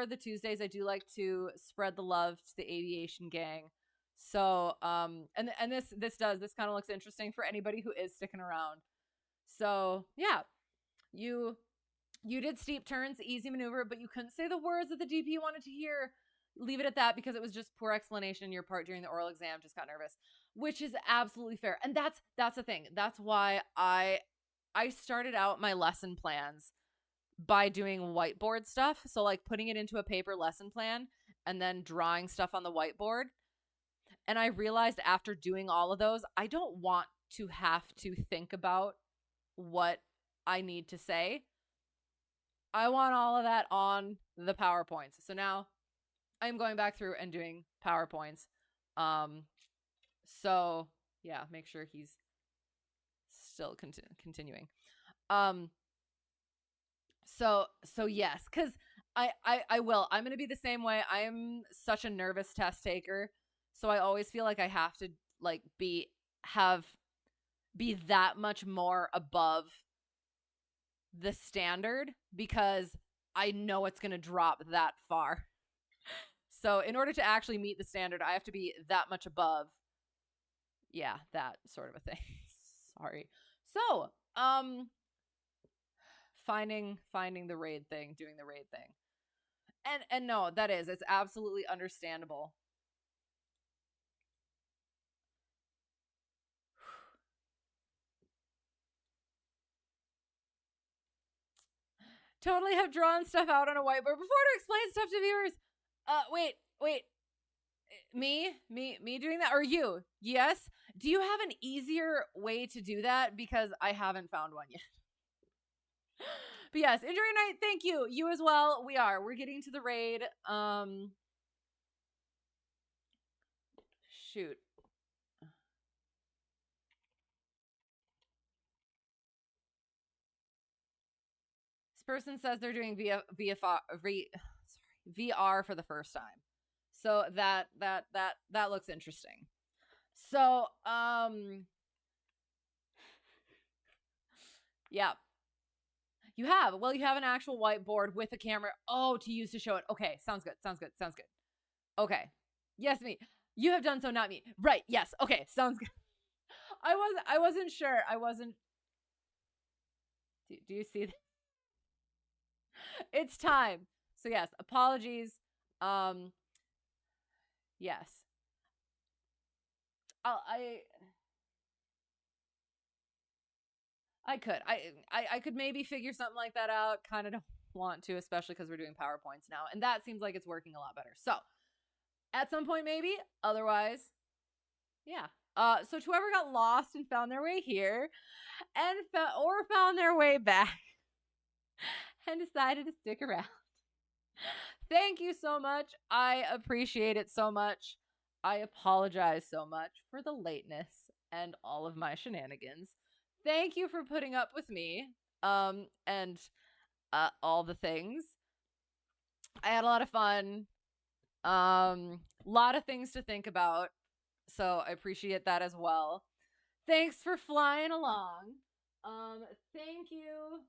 the Tuesdays. I do like to spread the love to the aviation gang. So and this kind of looks interesting for anybody who is sticking around. So yeah, you did steep turns, easy maneuver, but you couldn't say the words that the DP wanted to hear. Leave it at that because it was just poor explanation on your part during the oral exam. Just got nervous, which is absolutely fair. And that's the thing. That's why I started out my lesson plans by doing whiteboard stuff. So like putting it into a paper lesson plan and then drawing stuff on the whiteboard. And I realized after doing all of those, I don't want to have to think about what I need to say. I want all of that on the PowerPoints. So now I'm going back through and doing PowerPoints. So yeah, make sure he's still continuing. So yes, because I will. I'm gonna be the same way. I am such a nervous test taker, so I always feel like I have to like be that much more above the standard because I know it's gonna drop that far. So in order to actually meet the standard, I have to be that much above. Yeah, that sort of a thing. Sorry. So, finding the raid thing, doing the raid thing. And no, it's absolutely understandable. Totally have drawn stuff out on a whiteboard before to explain stuff to viewers. Wait. Me doing that or you? Yes. Do you have an easier way to do that? Because I haven't found one yet. But yes, enjoy your night. Thank you. You as well. We're getting to the raid. Shoot. This person says they're doing VR for the first time. So that looks interesting. So, yeah. You have an actual whiteboard with a camera. Oh, to use to show it. Okay, sounds good. Okay. Yes, me. You have done so, not me. Right. Yes. Okay. Sounds good. I wasn't sure. I wasn't. Do you see that? It's time. So yes, apologies. Yes. I could. I could maybe figure something like that out. Kind of don't want to, especially because we're doing PowerPoints now. And that seems like it's working a lot better. So at some point, maybe. Otherwise, yeah. So to whoever got lost and found their way here and found their way back and decided to stick around, thank you so much. I appreciate it so much. I apologize so much for the lateness and all of my shenanigans. Thank you for putting up with me and all the things. I had a lot of fun. Lot of things to think about. So I appreciate that as well. Thanks for flying along. Thank you.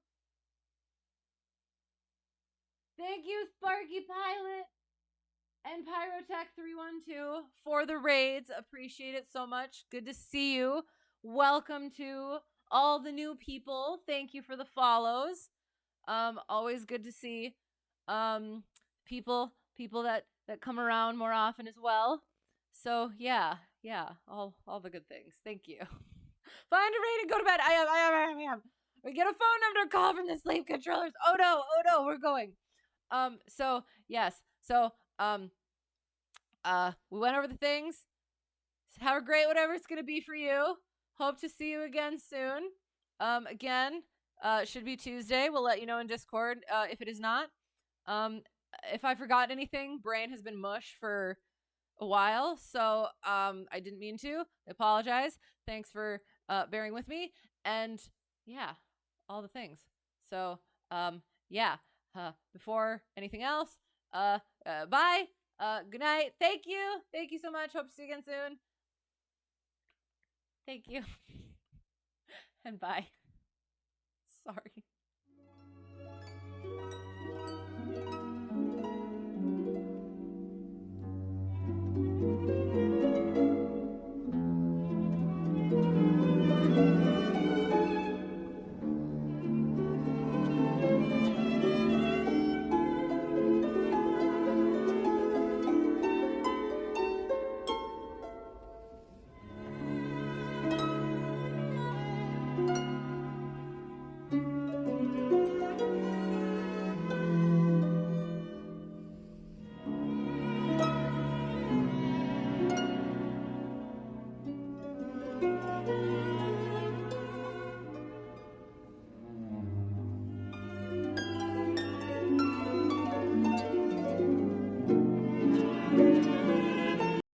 Thank you, Sparky Pilot and Pyrotech312 for the raids. Appreciate it so much. Good to see you. Welcome to all the new people. Thank you for the follows. Always good to see people that come around more often as well. So yeah, all the good things. Thank you. Find a raid and go to bed. I am. We get a phone number call from the sleep controllers. Oh no, we're going. So yes. So we went over the things. Have a great whatever it's gonna be for you. Hope to see you again soon. Again, should be Tuesday. We'll let you know in Discord if it is not. If I forgot anything, brain has been mush for a while, so I didn't mean to. I apologize. Thanks for bearing with me, and yeah, all the things. So yeah, before anything else, bye. Good night. Thank you so much. Hope to see you again soon. Thank you. And bye. Sorry.